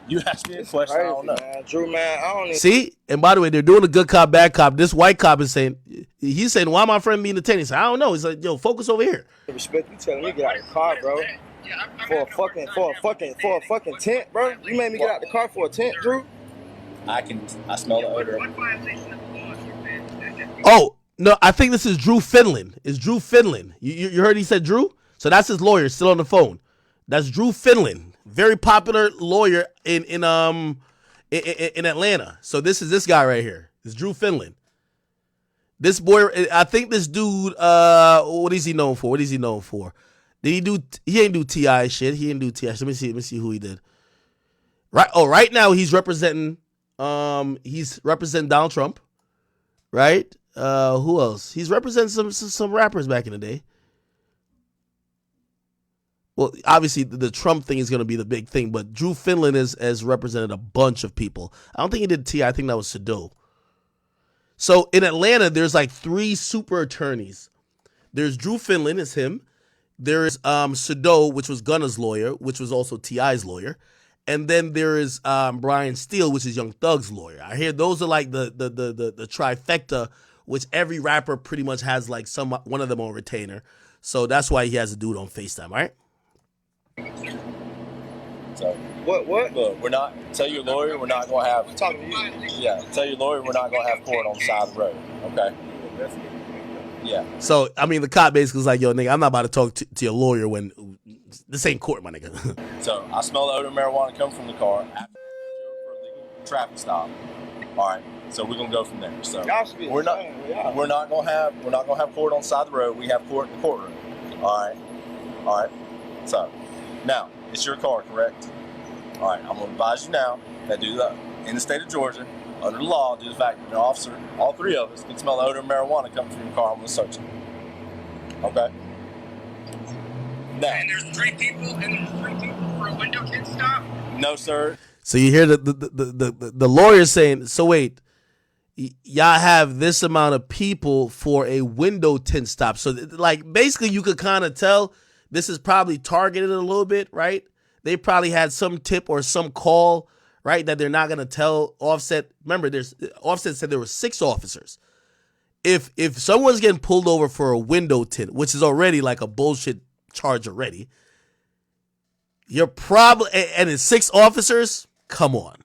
You asked me a question, I don't know.
Man. Drew, man, I don't even...
See? And by the way, they're doing a good cop, bad cop. This white cop is saying, why my friend being detained? He said, I don't know. He's like, yo, focus over here.
Respect, you telling me to get out of the car, bro. For a fucking tent, bro. You made me get out the car for a tent, Drew.
I smell the odor.
Oh, no, I think this is Drew Finland. It's Drew Finland. You heard he said Drew? So that's his lawyer still on the phone. That's Drew Finland. Very popular lawyer in Atlanta. So this is this guy right here. It's Drew Finland. This boy, I think this dude, what is he known for? He ain't do T.I. shit. He didn't do T.I. Let me see who he did. Right now he's representing Donald Trump. Right? Who else? He's representing some rappers back in the day. Well, obviously the Trump thing is going to be the big thing, but Drew Finland has represented a bunch of people. I don't think he did T.I. I think that was Sado. So in Atlanta, there's like 3 super attorneys. There's Drew Finland, is him. There's Sado, which was Gunna's lawyer, which was also T.I.'s lawyer. And then there is Brian Steele, which is Young Thug's lawyer. I hear those are like the trifecta, which every rapper pretty much has like one of them on retainer. So that's why he has a dude on FaceTime, right?
So
what?
Look, we're not. Tell your lawyer we're not gonna have.
Talking to you.
Yeah. Tell your lawyer we're not gonna have court on the side of the road. Okay. Yeah.
So I mean, the cop basically was like, "Yo, nigga, I'm not about to talk to your lawyer when this ain't court, my nigga."
So I smell the odor of marijuana coming from the car after for a legal traffic stop. All right. So we're gonna go from there. So we're not gonna have court on the side of the road. We have court in the courtroom. All right. So now it's your car, correct? All right. I'm gonna advise you now that in the state of Georgia, under the law, due to the fact that an officer, all 3 of us, can smell the odor of marijuana coming from your car. I'm gonna search it. Okay. Now.
And there's 3 people for a window tint stop?
No, sir.
So you hear the lawyer saying, so wait, y'all have this amount of people for a window tint stop. So like basically you could kind of tell this is probably targeted a little bit, right? They probably had some tip or some call, right, that they're not going to tell Offset. Remember, Offset said there were 6 officers. If someone's getting pulled over for a window tint, which is already like a bullshit charge already, you're probably, and it's 6 officers, come on.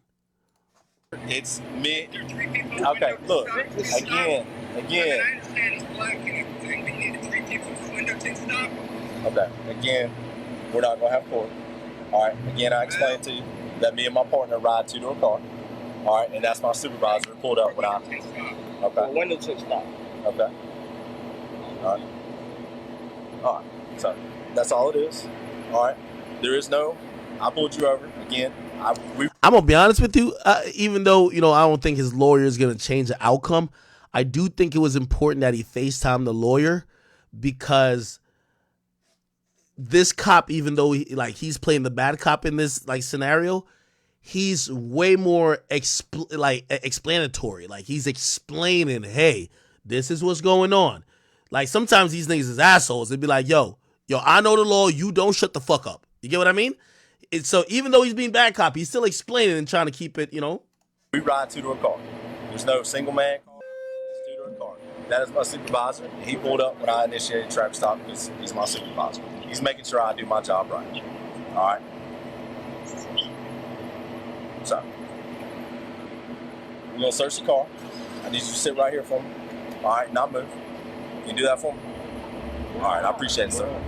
It's me. Okay, look, again. Okay, again, we're not going to have court. All right, again, I explained to you that me and my partner ride to a car. All right, and that's my supervisor pulled up when I... Okay.
Window tint stop.
Okay. All right, so that's all it is. All right, there is no... I pulled you over, again. I'm
gonna be honest with you. Even though I don't think his lawyer is gonna change the outcome, I do think it was important that he FaceTimed the lawyer, because this cop, even though he's playing the bad cop in this like scenario, he's way more explanatory. Like he's explaining, hey, this is what's going on. Like sometimes these niggas is assholes. They'd be like, yo, I know the law. You don't shut the fuck up. You get what I mean? So even though he's being bad cop, he's still explaining and trying to keep it, you know.
We ride two-door car. There's no single man car. It's two-door car. That is my supervisor. He pulled up when I initiated traffic stop because he's my supervisor. He's making sure I do my job right. All right. So we're gonna search the car. I need you to sit right here for me. All right, not move. Can you do that for me? All right, I appreciate it, sir.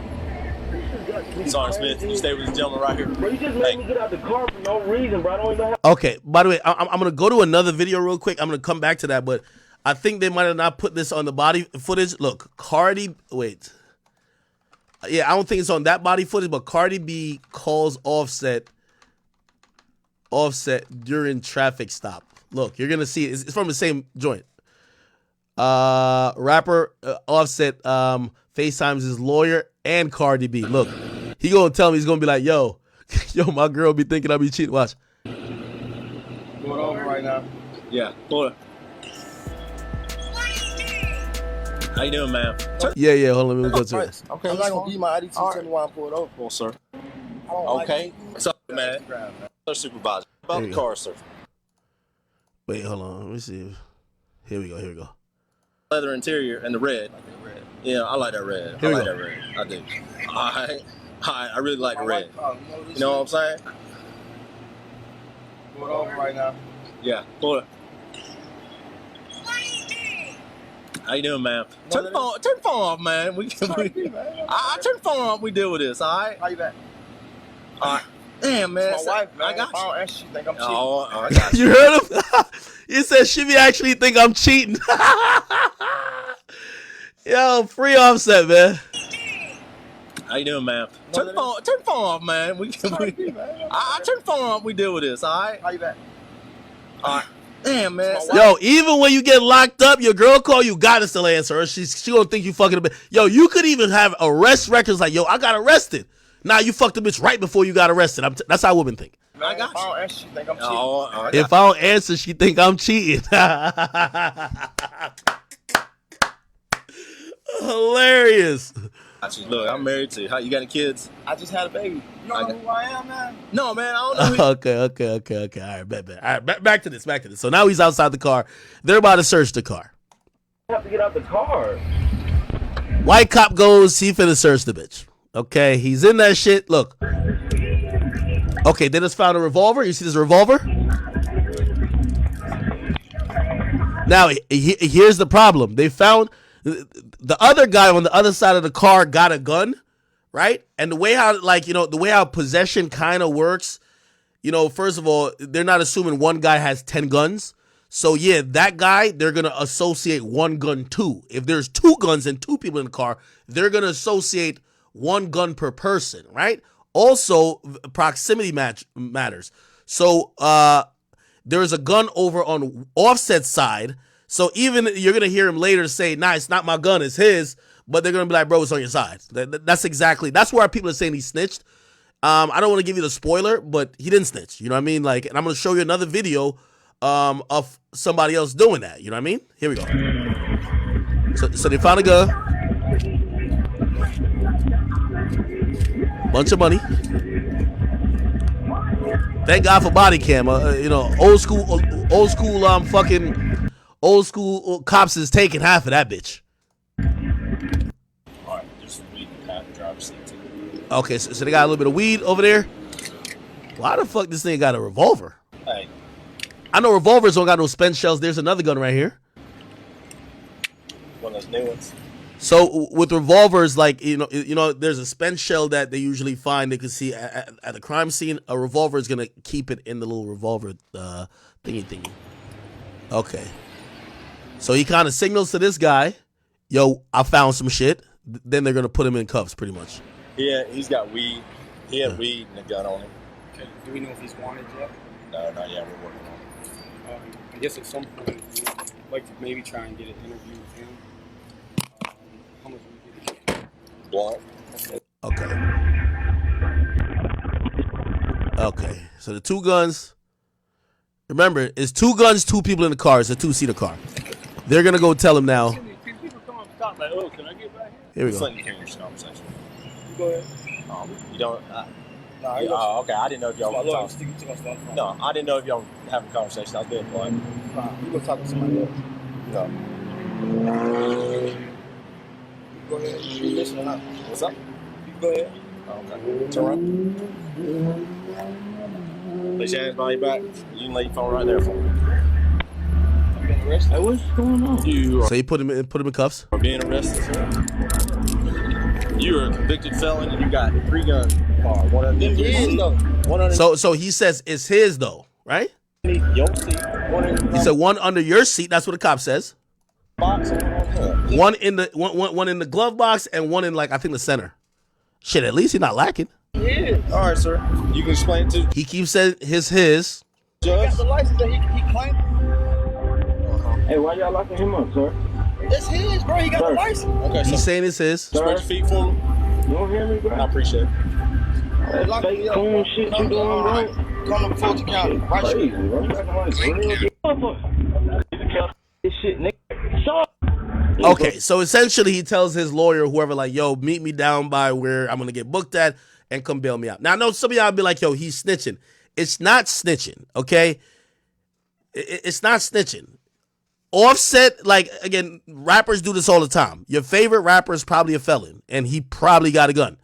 Sergeant Smith, you stay with this gentleman right here.
Bro, you just let me get out the car for no reason, bro. I don't even have.
Okay, by the way, I'm going to go to another video real quick. I'm going to come back to that, but I think they might have not put this on the body footage. Look, wait. Yeah, I don't think it's on that body footage, but Cardi B calls Offset during traffic stop. Look, you're going to see it. It's from the same joint. Rapper Offset FaceTimes his lawyer and Cardi B. Look, he gonna tell me, he's gonna be like, yo, my girl be thinking I be cheating. Watch.
Going over right now.
Yeah, Lord. How you doing, ma'am?
Yeah, hold on, let me go to it.
Okay, I'm not gonna give you my ID till you tell me why I'm pulled over.
Well, sir. Okay. What's up, man? Sir, supervisor. About the car, sir.
Wait, hold on. Let me see. Here we go.
Leather interior and the red. Yeah, I like that red. I like that red. I do. I really like the red. You know what I'm saying?
Going over right now.
Yeah, Lord. How you doing, ma'am? Turn the phone off, man. I turn the phone off. We deal with this, all right?
How you back?
All right. Damn, man.
It's my wife, man.
I got you.
I don't actually think I'm cheating.
Oh, I got you.
You heard him? He said she actually think I'm cheating. Yo, free Offset, man.
How you doing, ma'am? Turn the phone off, man. I turn the phone off. We deal with this, all right?
How you back?
All right. Damn, man.
Yo, even when you get locked up, your girl call, you gotta still answer her. She gonna think you fucking a bitch. Yo, you could even have arrest records like, yo, I got arrested. Nah, you fucked a bitch right before you got arrested. That's how women think.
I got you. If I don't answer, she think I'm cheating.
If I don't answer, she think I'm cheating. Hilarious.
Look, I'm married to you. How you got any kids?
I just had a baby. You don't know who I am, man?
No, man, I don't know.
Okay. All right, bet. All right, back to this. So now he's outside the car. They're about to search the car.
I have to get out the car.
White cop goes, he finna search the bitch. Okay, he's in that shit. Look. Okay, they just found a revolver. You see this revolver? Now, here's the problem. They found the other guy on the other side of the car got a gun, right? And the way how possession kind of works, first of all, they're not assuming one guy has 10 guns. So yeah, that guy, they're going to associate one gun too. If there's 2 guns and 2 people in the car, they're going to associate 1 gun per person, right? Also, proximity matters. So there's a gun over on Offset's side. So even you're going to hear him later say, nah, it's not my gun, it's his. But they're going to be like, bro, it's on your side. That's why people are saying he snitched. I don't want to give you the spoiler, but he didn't snitch. You know what I mean? Like, and I'm going to show you another video of somebody else doing that. You know what I mean? Here we go. So they found a gun. Bunch of money. Thank God for body cam. Old school cops is taking half of that bitch.
All right, there's some weed in the driver's seat too.
Okay, so they got a little bit of weed over there. Why the fuck this thing got a revolver?
Hey,
I know revolvers don't got no spent shells. There's another gun right here.
one of those new ones.
So with revolvers, like there's a spent shell that they usually find. They can see at the crime scene. A revolver is gonna keep it in the little revolver thingy. Okay. So he kind of signals to this guy, "Yo, I found some shit." Then they're gonna put him in cuffs, pretty much.
Yeah, he's got weed. He had weed and a gun on him.
Okay. Do we know if he's wanted yet?
No, not yet. We're working on it.
I guess at some point we'd like to maybe try and get an interview with him. How much would we get?
Blunt.
Okay. So the 2 guns, Remember, it's 2 guns, 2 people in the car. It's a 2-seater car. They're gonna go tell him now.
People come up and stop like, oh, can I get back
Here we
Just
go.
letting you finish the conversation.
here? Go ahead.
You don't.
Nah,
Okay. I didn't know if y'all were talking.
Stick to us.
No, I didn't know if y'all were having a conversation. I was being polite.
Nah, you gonna talk to somebody else.
No.
Go ahead. You listening up?
What's up?
You go ahead.
Okay. Turn around. Place your hands behind your back. You can lay your phone right there for me.
I've been arrested.
Hey, what's going on? You
So you put him in cuffs.
are being arrested, sir. You are a convicted felon and you got 3 guns in the car. One underneath your seat. One underneath
So he says it's his though, right?
your seat. One in
He said one under your seat. That's what the cop says.
box and one on top.
One in the one in the glove box and one in like I think the center. Shit, at least he's not lacking.
Yeah.
All right, sir. You can explain it to
He keeps saying his.
He got
judge.
the license that he claimed.
Hey, why y'all locking him up, sir?
It's his, bro. He got the license.
Okay,
He's
sir.
saying it's his.
Spread your feet for me.
You don't hear me, bro?
I appreciate it.
Hey, lock
Fake
me up,
coon
bro.
shit
Come
you doing,
all
bro?
right. Come to Fulton County. Right
Crazy,
street.
bro. You acting like real motherfucker. This shit, nigga. Shut up.
Okay, so essentially he tells his lawyer, whoever, like, yo, meet me down by where I'm gonna get booked at and come bail me out. Now I know some of y'all be like, yo, he's snitching. It's not snitching, okay? It's not snitching. Offset, like, again, rappers do this all the time. Your favorite rapper is probably a felon, and he probably got a gun.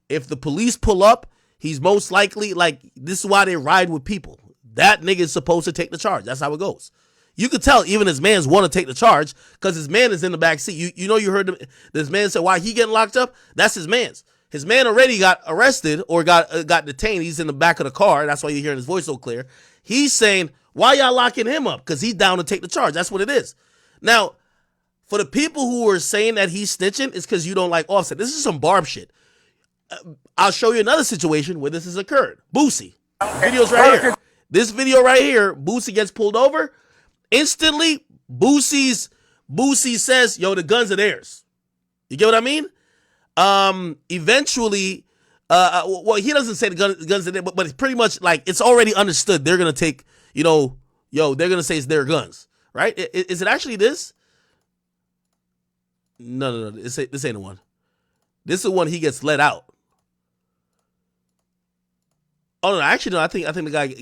If the police pull up, he's most likely, like, this is why they ride with people. That nigga is supposed to take the charge. That's how it goes. You could tell even his mans want to take the charge because his man is in the back seat. You know, you heard this man say, why he getting locked up? That's his man's. His man already got arrested or got detained. He's in the back of the car. That's why you're hearing his voice so clear. He's saying, why y'all locking him up? Because he's down to take the charge. That's what it is. Now, for the people who are saying that he's snitching, it's because you don't like Offset. This is some Barb shit. I'll show you another situation where this has occurred. Boosie. Video's right here. This video right here, Boosie gets pulled over. Instantly, Boosie says, yo, the guns are theirs. You get what I mean? Eventually, well, he doesn't say the guns are there, but it's pretty much like it's already understood. They're going to take, they're going to say it's their guns, right? Is it actually this? No. This ain't the one. This is the one he gets let out. Oh, no, actually, no, I think the guy,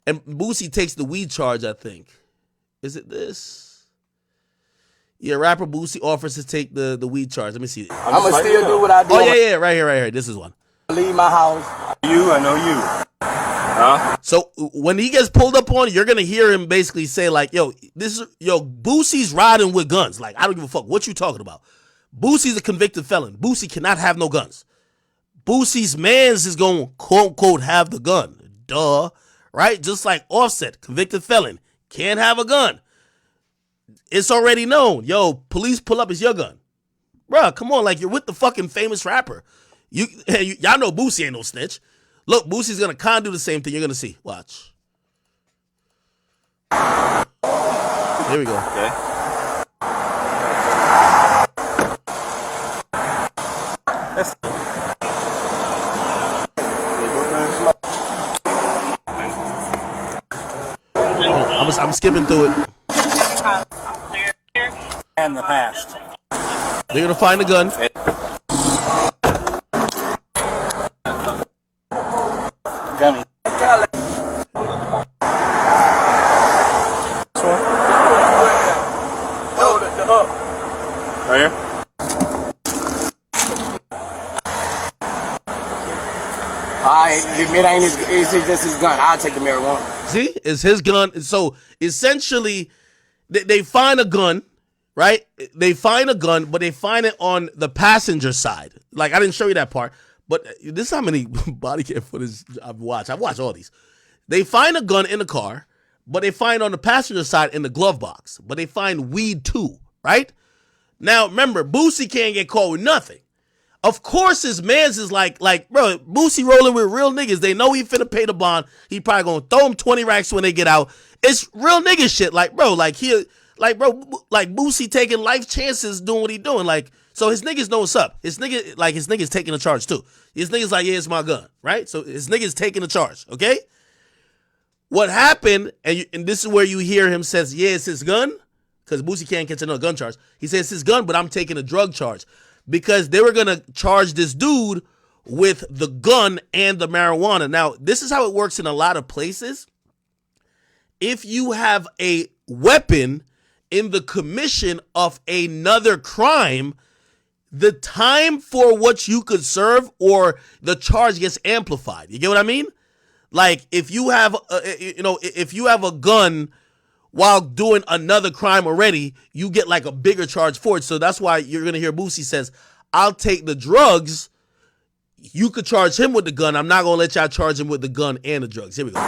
and Boosie takes the weed charge, I think. Is it this? Yeah, rapper Boosie offers to take the weed charge. Let me see.
I'ma still do what I do.
Oh, yeah, right here. This is one.
Leave my house. I know you. Huh?
So when he gets pulled up on, you're gonna hear him basically say like, Boosie's riding with guns. Like, I don't give a fuck what you talking about. Boosie's a convicted felon. Boosie cannot have no guns. Boosie's mans is gonna quote unquote have the gun. Duh. Right? Just like Offset, convicted felon, can't have a gun. It's already known. Yo, police pull up, it's your gun. Bruh, come on, like you're with the fucking famous rapper. Y'all know Boosie ain't no snitch. Look, Boosie's gonna kind of do the same thing. You're gonna see. Watch. Here we go.
Okay.
I'm skipping through it.
And the past.
They're gonna find the gun.
Gummy. Right here. It ain't it's just his gun. I'll take the marijuana.
See, it's his gun. So essentially, they find a gun, right? They find a gun, but they find it on the passenger side. Like, I didn't show you that part, but this is how many body cam footage I've watched. I've watched all these. They find a gun in the car, but they find on the passenger side in the glove box. But they find weed too, right? Now, remember, Boosie can't get caught with nothing. Of course, his mans is like, bro, Boosie rolling with real niggas. They know he finna pay the bond. He probably gonna throw him 20 racks when they get out. It's real nigga shit. Like, bro, Boosie taking life chances doing what he doing. Like, so his niggas know what's up. His niggas taking the charge too. His niggas like, yeah, it's my gun, right? So his niggas taking the charge, okay? what happened, and this is where you hear him says, yeah, it's his gun, because Boosie can't catch another gun charge. He says it's his gun, but I'm taking a drug charge. Because they were going to charge this dude with the gun and the marijuana. Now, this is how it works in a lot of places. If you have a weapon in the commission of another crime, the time for what you could serve or the charge gets amplified. You get what I mean? Like if you have, if you have a gun while doing another crime already, you get like a bigger charge for it. So that's why you're going to hear Boosie says, I'll take the drugs. You could charge him with the gun. I'm not going to let y'all charge him with the gun and the drugs. Here we go.
All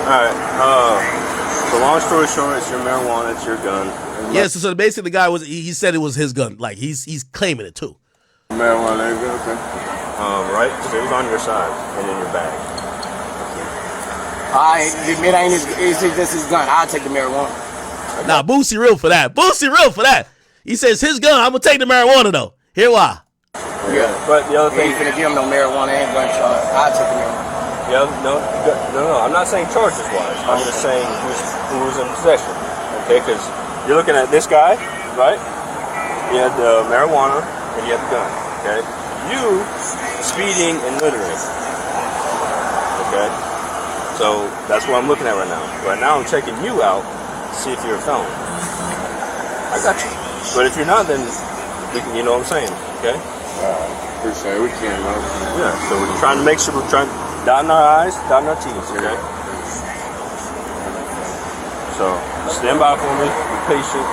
right. So long story short, it's your marijuana, it's your gun.
Yeah, so basically the guy he said it was his gun. Like he's claiming it too.
Marijuana, okay. Right? So it was on your side and in your bag.
Alright, admit ain't it's just his gun. I'll take the marijuana.
Nah, Boosie real for that. Boosie real for that. He says his gun, I'm gonna take the marijuana though. Here why.
Yeah, but the other thing,
ain't finna give him no marijuana and gun charge. I'll take the marijuana.
Yeah, no. I'm not saying charges wise. I'm just saying who's in possession. Okay, because you're looking at this guy, right? He had the marijuana and he had the gun. Okay, you speeding and littering. Okay, so that's what I'm looking at right now. Right now, I'm checking you out to see if you're a felon. I got you. But if you're not, then you know what I'm saying. Okay.
Appreciate it. We can't know.
Yeah. So we're trying to make sure we're trying. Dotting our I's, dotting our T's, okay? So, stand by for me, be patient.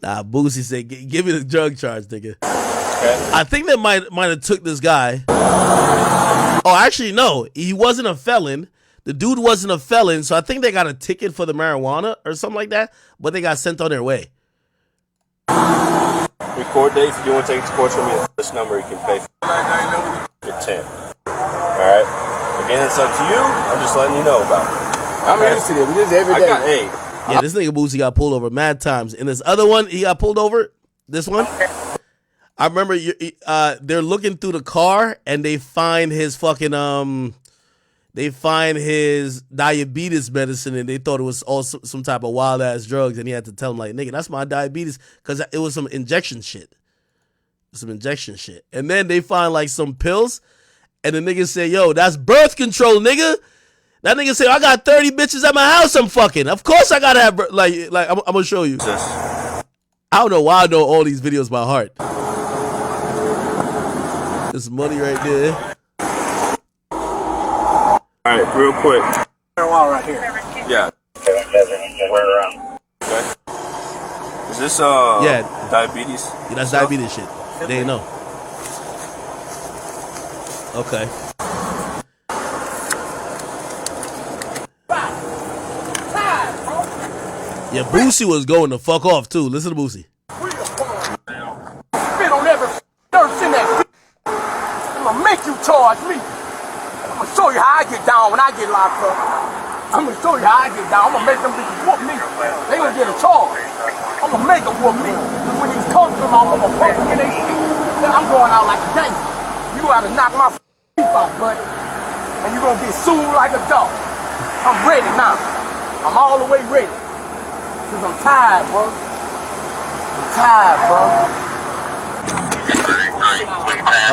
Nah, Boosie said, give me the drug charge, nigga. Okay. I think they might have took this guy. Oh, actually, no. He wasn't a felon. The dude wasn't a felon, so I think they got a ticket for the marijuana or something like that, but they got sent on their way.
Record date, if you want to take it to court from me, this number you can pay for your 10. Alright? Again, it's up to you. I'm just letting you know about it.
I'm used to this. We do this every day.
I got 8.
Yeah, this nigga Boosie got pulled over mad times. And this other one, he got pulled over. This one, I remember they're looking through the car and they find his fucking they find his diabetes medicine and they thought it was also some type of wild ass drugs and he had to tell him like, nigga, that's my diabetes because it was some injection shit. And then they find like some pills. And the nigga say, yo, that's birth control, nigga. That nigga say, I got 30 bitches at my house I'm fucking. Of course I gotta have, I'm gonna show you. I don't know why I know all these videos by heart. This money right there.
All right, real quick.
Marijuana right here.
Yeah. Okay. Is this diabetes?
Yeah, that's diabetes shit. They didn't know. Okay. Yeah, Boosie was going to fuck off too. Listen to Boosie.
Spit on every nurse in that. I'm gonna make you charge me. I'm gonna show you how I get down when I get locked up. I'm gonna show you how I get down. I'm gonna make them bitches whoop me. They gonna get a charge. I'm gonna make them whoop me. When these comes come out, I'm gonna put them in their feet. Then I'm going out like a gangster. You gotta knock my feet off, buddy. And you gonna get sued like a dog. I'm ready now. I'm all the way ready. Cause I'm tired, bro. I'm tired, bro.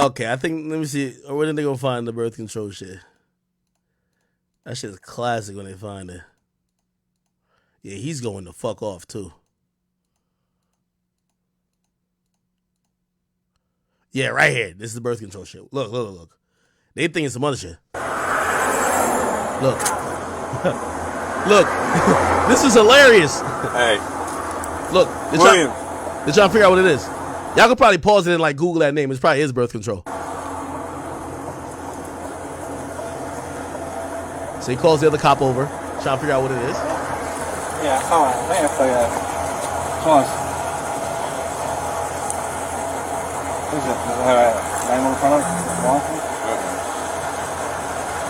Okay, I think, let me see. Where did they gonna find the birth control shit? That shit is classic when they find it. Yeah, he's going to fuck off too. Yeah, right here. This is the birth control shit. Look. They think it's some other shit. Look. Look. This is hilarious.
Hey.
Look. They're trying to figure out what it is. Y'all could probably pause it and like Google that name. It's probably his birth control. So he calls the other cop over, trying to figure out what it is.
Yeah, come on. Man, for that. Come on. Who's it? Does it have a name on the front of it?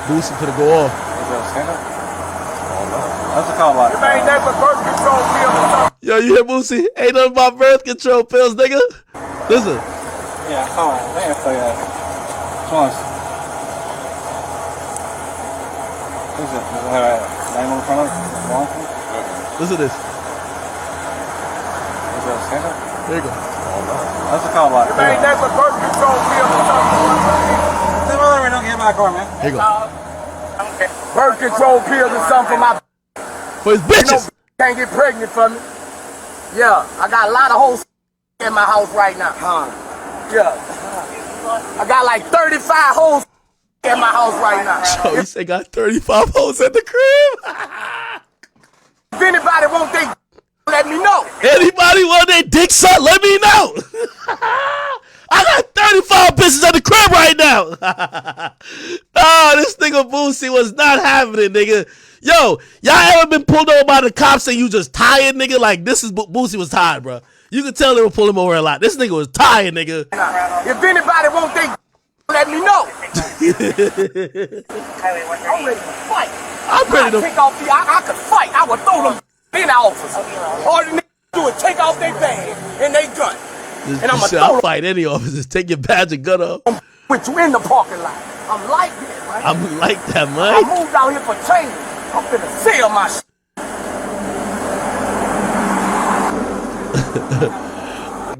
Boosie could go off.
Is it a standard? What's it called? Like? It ain't that but birth control pills.
Yo, you hear Boosie? Ain't nothing about birth control pills, nigga. Listen.
Yeah, come on. Man, for that.
ones? What is it? Does it have a name on the front of it?
Listen to this.
Is that a scanner?
There you go.
What's it called? Like,
Man, that's a birth control pill or something.
Step over there, don't get in my car, man.
Here you go.
Birth control pills or something for my
For his bitches.
You know, can't get pregnant for me. Yeah, I got a lot of hoes in my house right now. Yeah. I got like 35 hoes in my house right now.
So he said got 35 hoes at the crib.
If anybody want they let me know.
Anybody want their dick sucked? Let me know. I got 35 bitches at the crib right now. Nah, this nigga Boosie was not having it, nigga. Yo, y'all ever been pulled over by the cops and you just tired, nigga? Like, this is Boosie was tired, bro. You could tell they were pulling him over a lot. This nigga was tired, nigga.
If anybody want they let me know. I'm ready to fight.
I'm ready to
take off the. I could fight. I would throw them in the office. All the niggas do is take off their bag and they gun. And I'm gonna
I'll fight any officers. Take your badge and gun up.
With you in the parking lot. I'm like that, man.
I'm like that, man.
I moved out here for change. I'm finna sell my shit.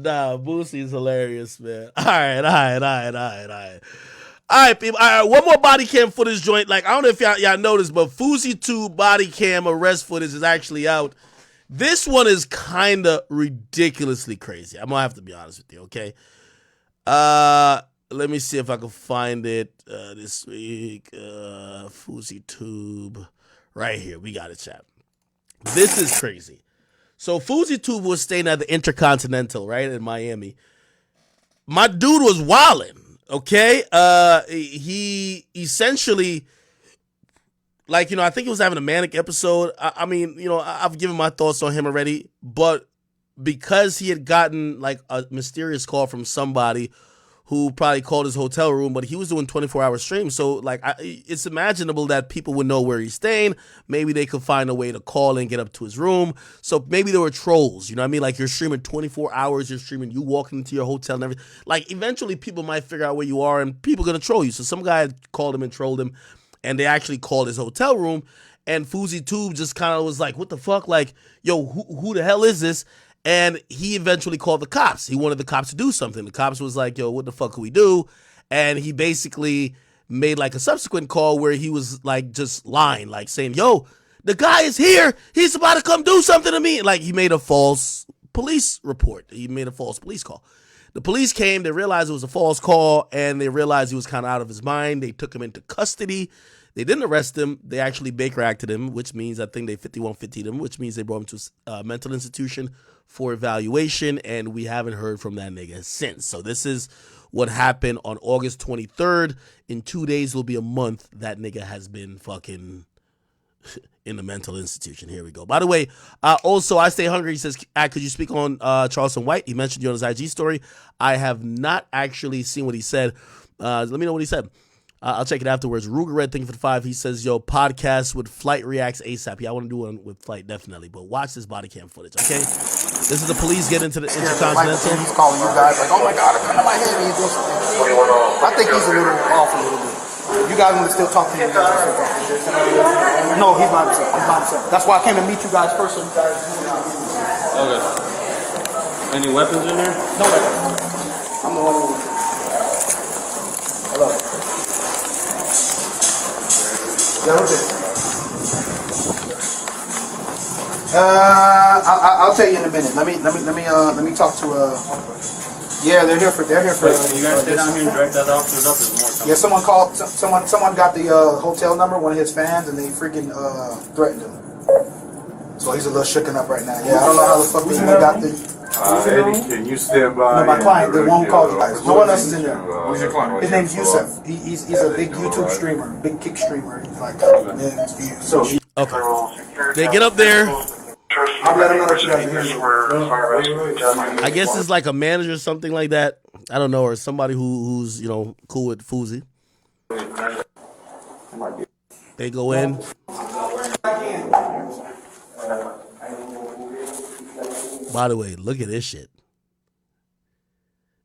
Nah, Boosie's hilarious, man. All right, people. All right, one more body cam footage joint. Like, I don't know if y'all noticed, but Fousey 2 body cam arrest footage is actually out. This one is kind of ridiculously crazy. I'm gonna have to be honest with you, okay? Let me see if I can find it this week. Fousey Tube. Right here. We got it, chat. This is crazy. So Fousey Tube was staying at the Intercontinental, right, in Miami. My dude was wilding, okay? He essentially, like, you know, I think he was having a manic episode. I mean, you know, I've given my thoughts on him already, but because he had gotten, like, a mysterious call from somebody who probably called his hotel room, but he was doing 24-hour streams. So, like, it's imaginable that people would know where he's staying. Maybe they could find a way to call and get up to his room. So maybe there were trolls, you know what I mean? Like, you're streaming 24 hours, you're streaming you walking into your hotel and everything. Like, eventually people might figure out where you are and people are going to troll you. So some guy called him and trolled him, and they actually called his hotel room. And Fousey Tube just kind of was like, what the fuck? Like, yo, who the hell is this? And he eventually called the cops. He wanted the cops to do something. The cops was like, yo, what the fuck can we do? And he basically made like a subsequent call where he was like just lying, like saying, yo, the guy is here. He's about to come do something to me. Like, he made a false police report. He made a false police call. The police came. They realized it was a false call, and they realized he was kind of out of his mind. They took him into custody. They didn't arrest him. They actually Baker Acted him, which means I think they 5150'd him, which means they brought him to a mental institution for evaluation, and we haven't heard from that nigga since. So this is what happened on August 23rd. In 2 days, it'll be a month that nigga has been fucking in the mental institution. Here we go. By the way, also, I Stay Hungry, he says, could you speak on Charleston White? He mentioned you on his IG story. I have not actually seen what he said. Let me know what he said. I'll check it afterwards. Ruger Red, thank you for the 5. He says, yo, podcast with Flight reacts ASAP. Yeah, I want to do one with Flight, definitely. But watch this body cam footage, okay? This is the police getting into the Intercontinental.
He's calling you guys like, oh my God, I got my head and he's doing something. I think he's a little off a little bit. You guys want to still talk to him? No, he's by himself. He's by himself. That's why I came to meet you guys first. So you guys.
Okay. Any weapons in there?
No weapons. I'm the one. Hello. Yeah, who's it? I'll tell you in a minute. Let me talk to yeah, they're here for
you guys stay down here and direct that officers up.
Yeah, someone called. Someone got the hotel number. One of his fans, and they freaking threatened him. So he's a little shooken up right now. Yeah, I don't know how the fuck they got the.
Eddie, can you stand by?
No, my client. They won't call you guys. No one else is in there.
Who's your client?
His name's Yusuf. He's a big YouTube streamer, big kick streamer. He's like so.
Okay. They get up there.
I'll let him know that you guys are here.
I guess it's like a manager or something like that. I don't know, or somebody who's you know cool with Fousey. They go in. By the way, look at this shit.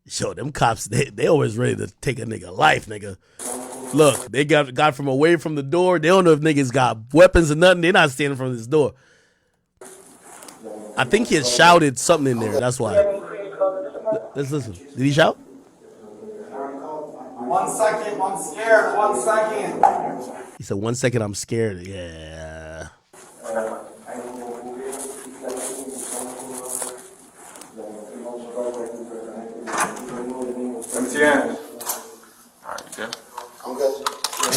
Yo, them cops, they always ready to take a nigga life, nigga. Look, they got from away from the door. They don't know if niggas got weapons or nothing. They're not standing in front of this door. I think he had shouted something in there. That's why. Let's listen. Did he shout?
1 second, I'm scared. 1 second.
He said, 1 second, I'm scared. Yeah.
MTN. Alright, you good?
I'm good.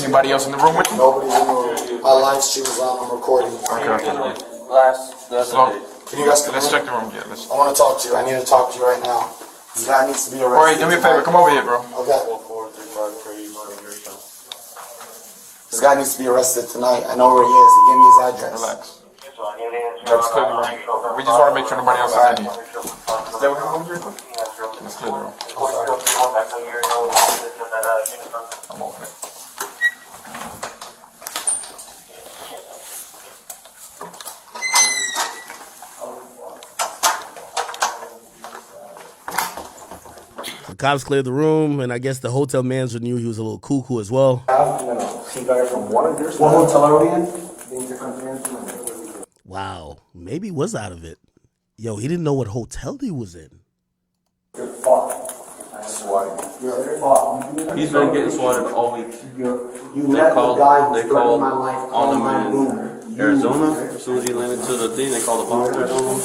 Anybody else in the room with you?
Nobody's in the room. My live stream is on. I'm recording.
Okay.
That's Can you guys come
let's
in?
check the room. Yeah, let's.
I want to talk to you. I need to talk to you right now. This guy needs to be arrested.
Alright, do me a favor. Come over here, bro.
Okay. This guy needs to be arrested tonight. I know where he is. He gave me his address.
Relax. Let's clear the room. We just want to make sure nobody else is in here. Stay with him over here. Let's clear the room. I'm over it.
The cops cleared the room, and I guess the hotel manager knew he was a little cuckoo as well.
What hotel are we in?
Wow, maybe he was out of it. Yo, he didn't know what hotel he was in.
He's been getting swatted all week.
You met the guy who's threatening my life
on
in my
him
room.
in Arizona. As soon as he landed to the thing, they called the bombers on him.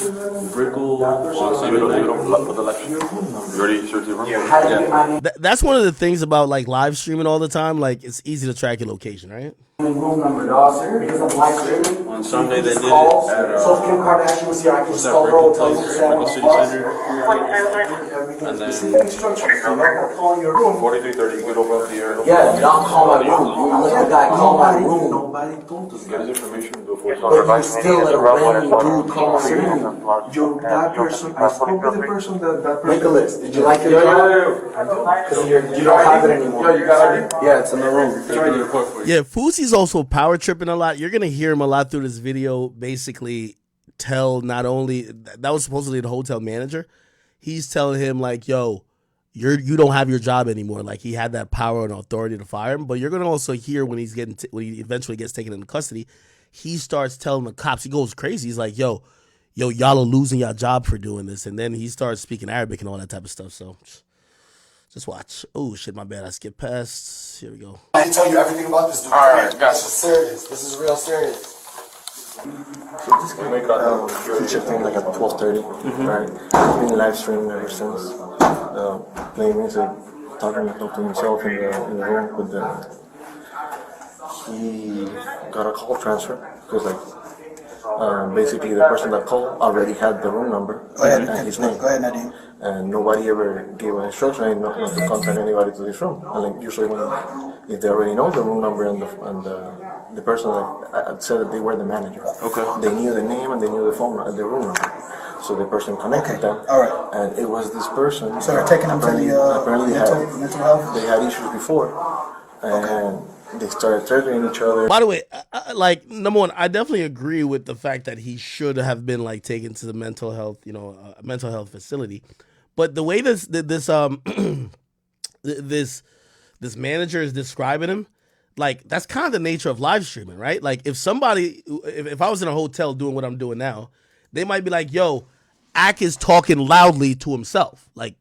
Brickle on Sunday night.
That's one of the things about like live streaming all the time. Like it's easy to track your location, right?
Room number, dog, because I'm live streaming.
On Sunday they did it at
So if Kim Kardashian was here, I can call her, tell you what's
Brickle City Center. And then
4330, you get over here.
Yeah, don't call my room. I let the guy call my room.
Nobody told us. Get his information before.
But you still let a random dude call my room.
That person, I spoke with the person that person.
Nicholas, did you like your job? Because you don't have it anymore.
Yo, you got it?
Yeah, it's in the room.
Yeah, Fousey's also power tripping a lot. You're gonna hear him a lot through this video. Basically, tell not only that was supposedly the hotel manager. He's telling him like, "Yo, you don't have your job anymore." Like he had that power and authority to fire him. But you're gonna also hear when when he eventually gets taken into custody, he starts telling the cops. He goes crazy. He's like, "Yo, y'all are losing your job for doing this." And then he starts speaking Arabic and all that type of stuff. So. Just watch. Oh shit, my bad. I skipped past. Here we go.
I didn't tell you everything about this dude.
Alright, gotcha.
This is serious. This is real serious.
He checked in like at 12:30, right? He's been live streaming ever since. Playing music, talking to himself in the room with the. He got a call transfer because like basically the person that called already had the room number and his name.
Go ahead, Nadine.
And nobody ever gave an instruction not to contact anybody to this room. And like usually if they already know the room number and the person that said that they were the manager.
Okay.
They knew the name and they knew the phone the room number. So the person connected them.
All right.
And it was this person.
So they're taking them to the
apparently
mental health?
They had issues before. And they started threatening each other.
By the way, like number one, I definitely agree with the fact that he should have been like taken to the mental health, mental health facility. But the way this this manager is describing him, like that's kind of the nature of live streaming, right? Like if I was in a hotel doing what I'm doing now, they might be like, "Yo, Ak is talking loudly to himself." Like,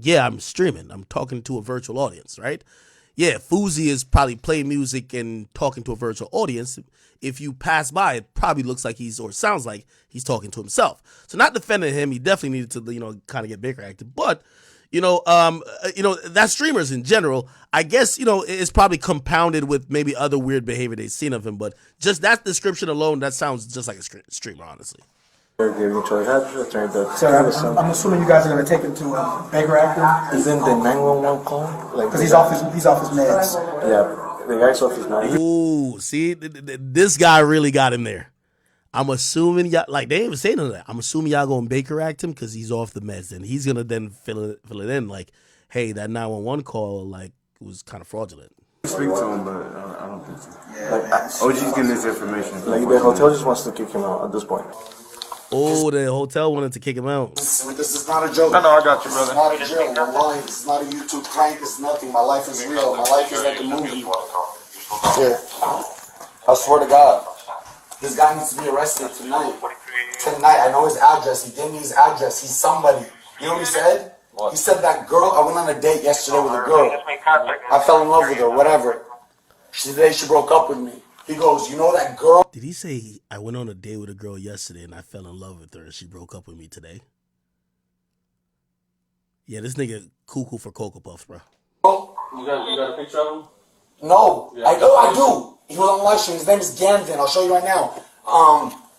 yeah, I'm streaming. I'm talking to a virtual audience, right? Yeah, Fousey is probably playing music and talking to a virtual audience. If you pass by, it probably looks like sounds like he's talking to himself. So not defending him, he definitely needed to, kind of get Baker acted. But, that streamers in general, I guess, is probably compounded with maybe other weird behavior they've seen of him. But just that description alone, that sounds just like a streamer, honestly.
So
I'm assuming you guys are going to take him to Baker Active?
He's in the 911 call.
Because he's off his meds.
Yeah, the guy's off his meds.
Ooh, see, this guy really got him there. I'm assuming y'all, like they didn't even say none of that. I'm assuming y'all going to Baker Act him because he's off the meds. And he's going to then fill it in like, hey, that 911 call like was kind of fraudulent.
Speak to him, but I don't think so. OG's getting this information.
Like the hotel just wants to kick him out at this point.
Oh, Oh, the hotel wanted to kick him out.
This is not a joke.
No, I got you,
brother. This is not a joke. Wallahi, this is not a YouTube prank. It's nothing. My life is real. My life is like a movie. Here. I swear to God. This guy needs to be arrested tonight. Tonight. I know his address. He gave me his address. He's somebody. You know what he said? What? He said that girl, I went on a date yesterday with a girl. I fell in love with her, whatever. Today she broke up with me. He goes, you know that girl?
Did he say, I went on a date with a girl yesterday and I fell in love with her and she broke up with me today? Yeah, this nigga cuckoo for Cocoa Puffs, bro.
You got a picture of him?
No. Yeah, I do. He was on live stream. His name is Gandon. I'll show you right now.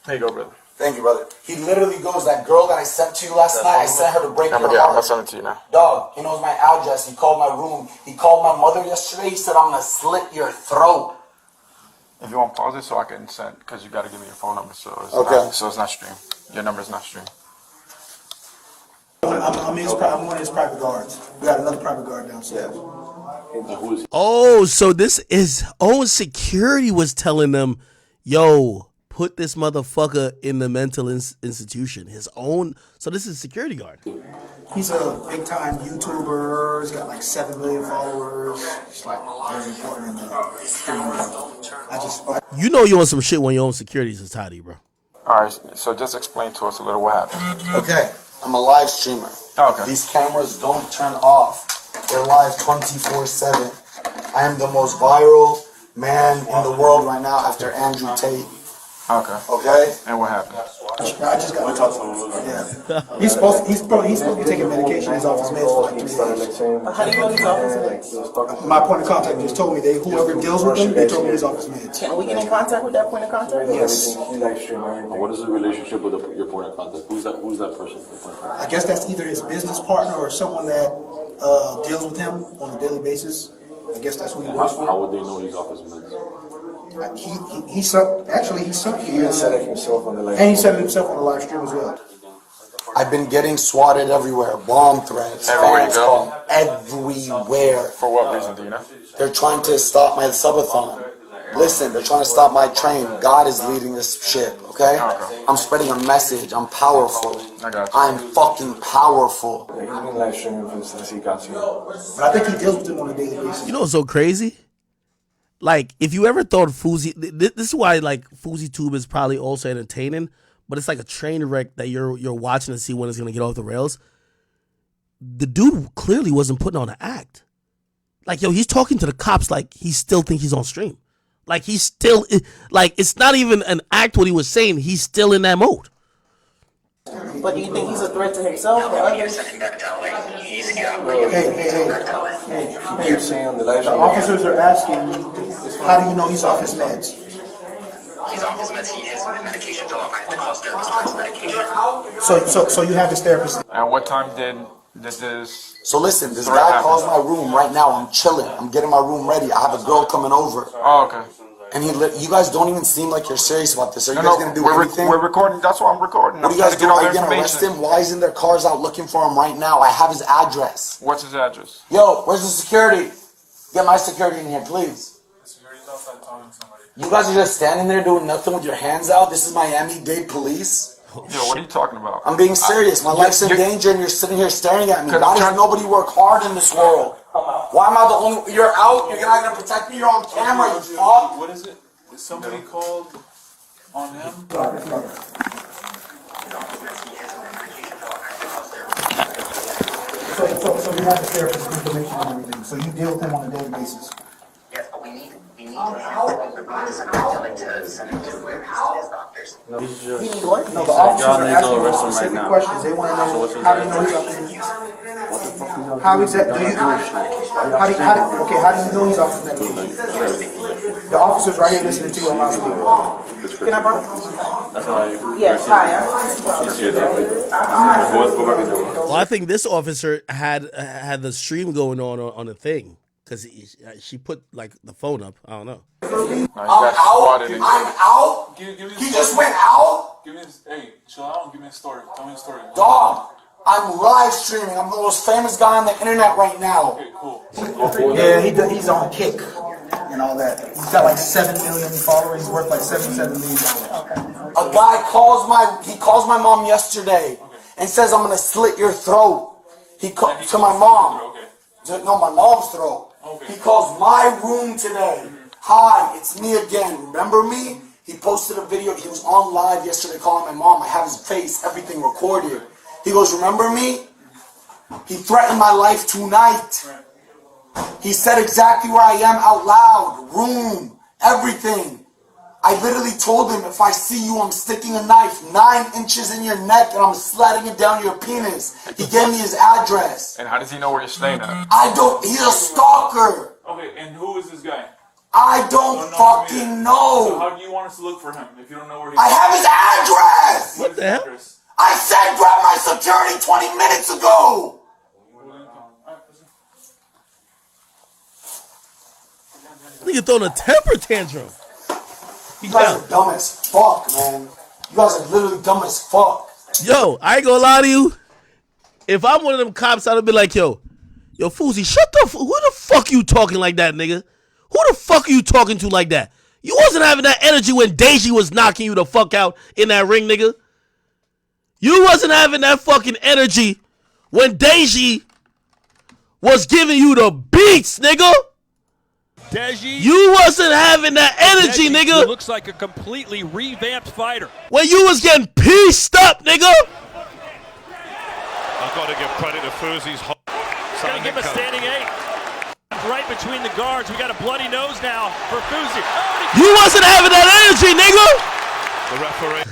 Here you go, brother.
Thank you, brother. He literally goes, that girl that I sent to you last night, I sent her to break your heart.
I'm gonna send it to you now.
Dog, he knows my address. He called my room. He called my mother yesterday. He said, I'm going to slit your throat.
If you want to pause it so I can send, because you got to give me your phone number so it's not streamed. Your number's not streamed.
I'm one of his private guards. We got another private guard downstairs.
Oh, so this is own security was telling them, yo, put this motherfucker in the mental institution. His own. So this is security guard.
He's a big time YouTuber. He's got like 7 million followers. It's like very important in the
You know you on some shit when your own security is tidy, bro.
All right, so just explain to us a little what happened.
Okay, I'm a live streamer.
Okay.
These cameras don't turn off. They're live 24/7. I am the most viral man in the world right now after Andrew Tate.
Okay.
Okay.
And what happened?
I just got to talk to him. Yeah. He's supposed to be taking medication. He's off his meds for like 3 days. How do you know he's off his meds? My point of contact just told me whoever deals with him, they told me he's off his meds.
Can we get in contact with that point of contact?
Yes.
What is the relationship with your point of contact? Who's that person?
I guess that's either his business partner or someone that deals with him on a daily basis. I guess that's who he works for.
How would they know he's off his meds?
He said
himself on the live.
And he said it himself on the live stream as well.
I've been getting swatted everywhere. Bomb threats.
Everywhere you go?
Everywhere.
For what reason, do you know?
They're trying to stop my subathon. Listen, they're trying to stop my train. God is leading this shit, okay? I'm spreading a message. I'm powerful.
I got you.
I'm fucking powerful.
He's been live streaming since he got you.
But I think he deals with them on a daily basis.
You know what's so crazy? Like, if you ever thought Fousey, this is why like Fousey Tube is probably also entertaining, but it's like a train wreck that you're watching to see when it's gonna get off the rails. The dude clearly wasn't putting on an act. Like, yo, he's talking to the cops like he still think he's on stream. Like he's still like it's not even an act what he was saying. He's still in that mode.
But do you think he's a threat to himself or others?
The officers are asking, how do you know he's off his meds?
He's off his meds. He is medications all my medication.
So you have this therapist.
And what time did this?
So listen, this guy calls my room right now. I'm chilling. I'm getting my room ready. I have a girl coming over.
Oh, okay.
And you guys don't even seem like you're serious about this. Are you guys gonna do anything?
We're recording. That's why I'm recording.
What are you guys doing? Are you gonna arrest him? Why isn't there cars out looking for him right now? I have his address.
What's his address?
Yo, where's the security? Get my security in here, please. You guys are just standing there doing nothing with your hands out. This is Miami-Dade police.
Yo, what are you talking about?
I'm being serious. My life's in danger, and you're sitting here staring at me. Why does nobody work hard in this world? Why am I the only? You're out. You're not gonna protect me. You're on camera. You fuck.
What is it? Is somebody called on him?
So you have the therapist information and everything. So you deal with him on a daily basis.
Yes, but we need to send him to where his doctors.
No, the officers are asking specific questions. They want to know how do you know he's off his meds? How exactly? How do you know he's off his medication? The officers right here listening to you on loudspeaker. Can I borrow?
Yes, hi.
Well, I think this officer had the stream going on the thing because she put like the phone up. I don't know.
I'm out. I'm out. He just went out.
Hey, chill out. Give me a story. Tell me a story.
Dog, I'm live streaming. I'm the most famous guy on the internet right now.
Okay, cool.
Yeah, he's on Kick and all that. He's got like 7 million followers. He's worth like $77 million.
A guy calls my mom yesterday and says I'm gonna slit your throat. To my mom. No, my mom's throat. He calls my room today. Hi, it's me again. Remember me? He posted a video. He was on live yesterday calling my mom. I have his face, everything recorded. He goes, remember me? He threatened my life tonight. He said exactly where I am out loud. Room, everything. I literally told him, if I see you, I'm sticking a knife 9 inches in your neck and I'm sliding it down your penis. He gave me his address.
And how does he know where you're staying at?
He's a stalker.
Okay, and who is this guy?
I don't fucking know.
So how do you want us to look for him if you don't know where
I have his address.
What the hell?
I said grab my security 20 minutes ago.
Nigga throwing a temper tantrum.
You guys are dumb as fuck, man. You guys are literally dumb as fuck.
Yo, I ain't gonna lie to you. If I'm one of them cops, I'd be like, yo, Fousey, who the fuck you talking like that, nigga? Who the fuck are you talking to like that? You wasn't having that energy when Deji was knocking you the fuck out in that ring, nigga. You wasn't having that fucking energy when Deji was giving you the beats, nigga.
Deji,
you wasn't having that energy,
Deji,
nigga.
Looks like a completely revamped fighter.
When you was getting pieced up, nigga.
I've got to give credit to Fousey's.
Gotta give him a standing 8. Right between the guards. We got a bloody nose now for Fousey. Oh,
you wasn't having that energy, nigga.
The referee.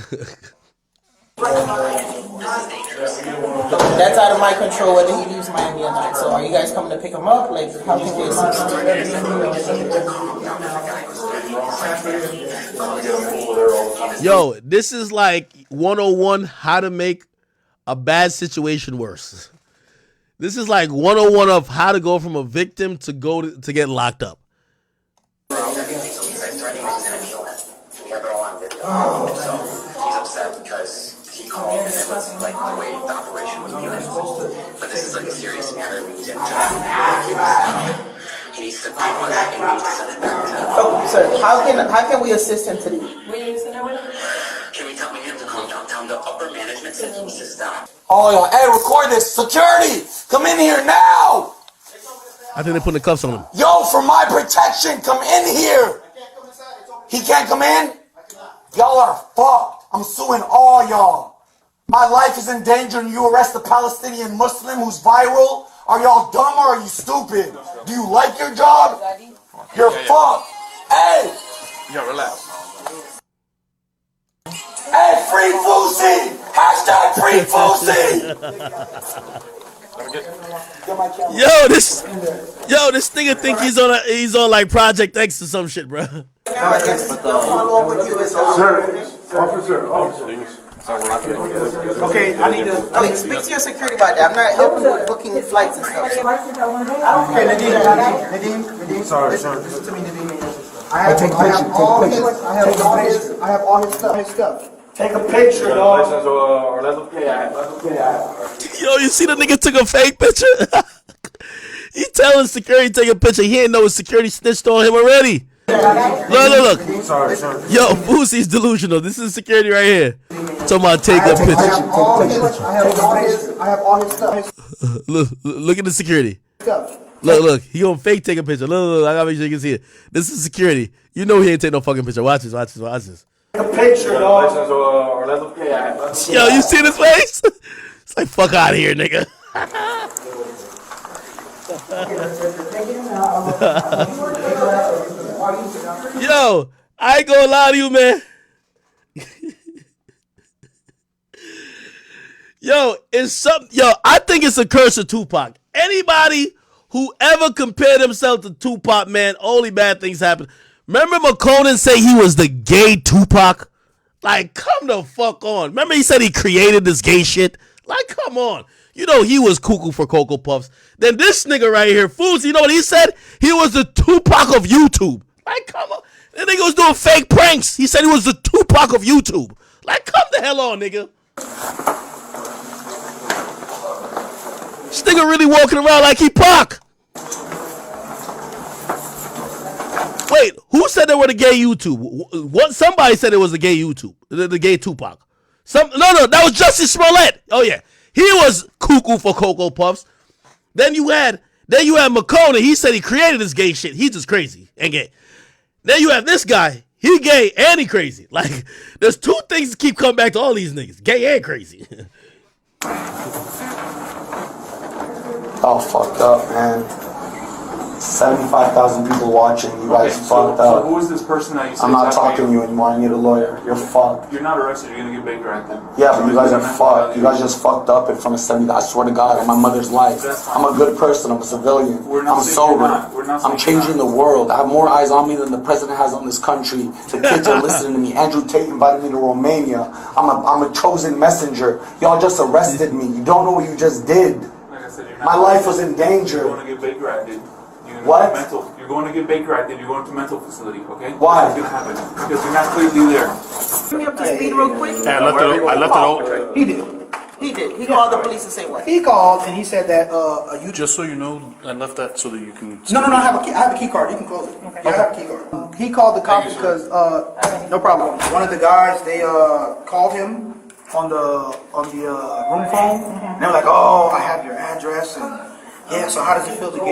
That's out of my control whether he leaves Miami or not. So are you guys coming to pick him up? Like, how can we assist?
Yo, this is like 101 how to make a bad situation worse. This is like 101 of how to go from a victim to get locked up.
He's upset because he called and it was like the way the operation was given. But this is like a serious matter. We need to he needs to come on that and we need to send it back to
Oh, sir, how can we assist him today?
Can we tell him to calm down? Tell him the upper management said he needs to stop.
Oh, yo, hey, record this. Security, come in here now.
I think they're putting the cuffs on him.
Yo, for my protection, come in here. He can't come in? Y'all are fucked. I'm suing all y'all. My life is in danger and you arrest a Palestinian Muslim who's viral? Are y'all dumb or are you stupid? Do you like your job? You're fucked. Hey!
Yo, relax.
Hey, free Fousey! Hashtag free Fousey!
Yo, this nigga think he's on like Project X or some shit, bro.
Sir, officer.
Okay, I need to. Wait, speak to your security about that. I'm not helping with booking flights and stuff.
Okay, Nadine. Sorry. Listen to me, Nadine. I have all his stuff. Take a picture, dog.
Yo, you see the nigga took a fake picture? He telling security take a picture. He ain't know his security snitched on him already. Look.
Sorry.
Yo, Fousey's delusional. This is security right here. Talking about take a picture.
I have all his stuff.
Look at the security. Look. He gonna fake take a picture. Look. I gotta make sure you can see it. This is security. You know he ain't take no fucking picture. Watch this.
Take a picture, dog.
Yo, you see this face? It's like, fuck out of here, nigga. Yo, I ain't gonna lie to you, man. I think it's a curse of Tupac. Anybody who ever compared himself to Tupac, man, only bad things happen. Remember McConan say he was the gay Tupac? Like, come the fuck on. Remember he said he created this gay shit? Like, come on. You know he was cuckoo for Cocoa Puffs. Then this nigga right here, Fousey, you know what he said? He was the Tupac of YouTube. Like, come on. That nigga was doing fake pranks. He said he was the Tupac of YouTube. Like, come the hell on, nigga. This nigga really walking around like he Pac. Wait, who said they were the gay YouTube? What? Somebody said it was the gay YouTube, the gay Tupac. No, that was Justice Smollett. Oh yeah, he was cuckoo for Cocoa Puffs. Then you had McCone. He said he created this gay shit. He's just crazy and gay. Then you have this guy. He gay and he crazy. Like, there's two things that keep coming back to all these niggas: gay and crazy.
Oh, fucked up, man. 75,000 people watching. You guys fucked up.
So who is this person that you said?
I'm not talking to you anymore. I need a lawyer. You're fucked.
You're not arrested. You're gonna get Baker acted.
Yeah, but you guys are fucked. You guys just fucked up in front of 70. I swear to God, on my mother's life. I'm a good person. I'm a civilian. I'm sober. I'm changing the world. I have more eyes on me than the president has on this country. The kids are listening to me. Andrew Tate invited me to Romania. I'm a chosen messenger. Y'all just arrested me. You don't know what you just did.
Like I said,
my life was in danger.
You're going to get Baker acted.
What?
You're going to get Baker acted. You're going to mental facility. Okay?
Why?
It's going to happen because you're not clearly there.
Bring me up to speed real quick.
Yeah, I left it open.
He did.
He did. He called the police and say what?
He called and he said that you.
Just so you know, I left that so that you can.
No. I have a key card. You can close it. Okay. Yeah, I have a key card. He called the cops because no problem. One of the guys they called him on the room phone. And they were like, "Oh, I have your address and yeah. So how does it feel to get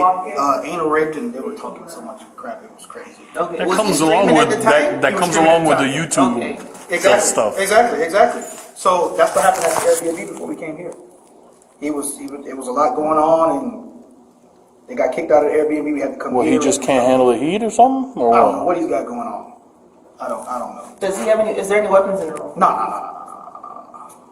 anal raped?" And they were talking so much crap. It was crazy.
Okay. That comes along with that comes along with the YouTube stuff.
Exactly. So that's what happened at the Airbnb before we came here. It was a lot going on, and they got kicked out of the Airbnb. We had to come here.
Well, he just can't handle the heat or something, or
I don't know what he's got going on. I don't know.
Does he have any? Is there any weapons in the room?
No.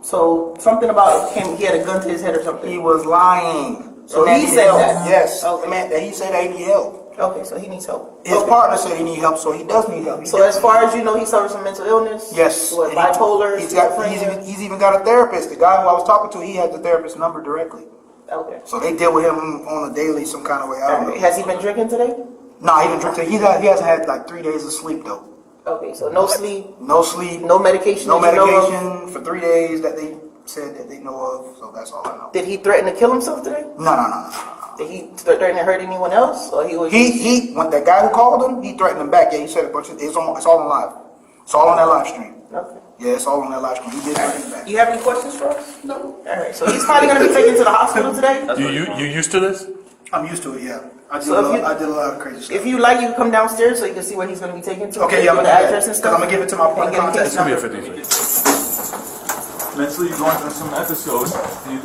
So something about him. He had a gun to his head or something.
He was lying.
So he said that.
Yes.
Okay.
Man, he said that he need help.
Okay, so he needs help.
His partner said he need help, so he does need help.
So as far as you know, he suffers from mental illness?
Yes.
What, bipolar?
He's even got a therapist. The guy who I was talking to, he had the therapist number directly.
Okay.
So they deal with him on a daily some kind of way. I don't know.
Has he been drinking today?
No, he didn't drink today. He hasn't had like 3 days of sleep though.
Okay, so no sleep?
No sleep.
No medication?
No medication for 3 days that they said that they know of, so that's all I know.
Did he threaten to kill himself today?
No.
Did he threaten to hurt anyone else? Or he
when that guy who called him, he threatened him back. Yeah, he said a bunch of it's all on live. It's all on that live stream.
Okay.
Yeah, it's all on that live stream. He did threaten him back.
You have any questions for us? No. All right. So he's probably going to be taken to the hospital today?
You used to this?
I'm used to it, yeah. I did a lot of crazy stuff.
If you like, you can come downstairs so you can see where he's going to be taken to.
Okay, yeah, I'm
the address and stuff.
I'm going to give it to my point of contact.
It's going to be a 50. Mentally, you're going through some episodes.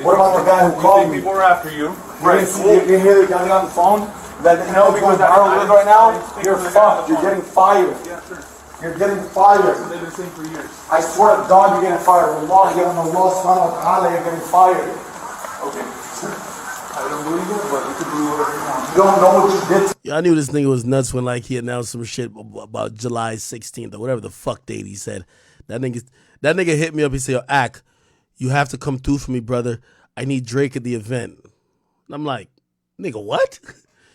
What about the guy who called me?
People are after you.
Right. You hear the guy on the phone? That no, because viral with right now? You're fucked. You're getting fired.
Yeah, sure.
You're getting fired.
That's what they've been saying for years.
I swear to God, you're getting fired. Wallah, you're on the lost funnel of Allah, you're getting fired.
Okay. I don't believe it, but you can believe whatever you want.
You don't know what you did.
Yeah, I knew this nigga was nuts when like he announced some shit about July 16th or whatever the fuck date he said. That nigga hit me up. He said, "Yo, Ak, you have to come through for me, brother. I need Drake at the event." And I'm like, nigga, what?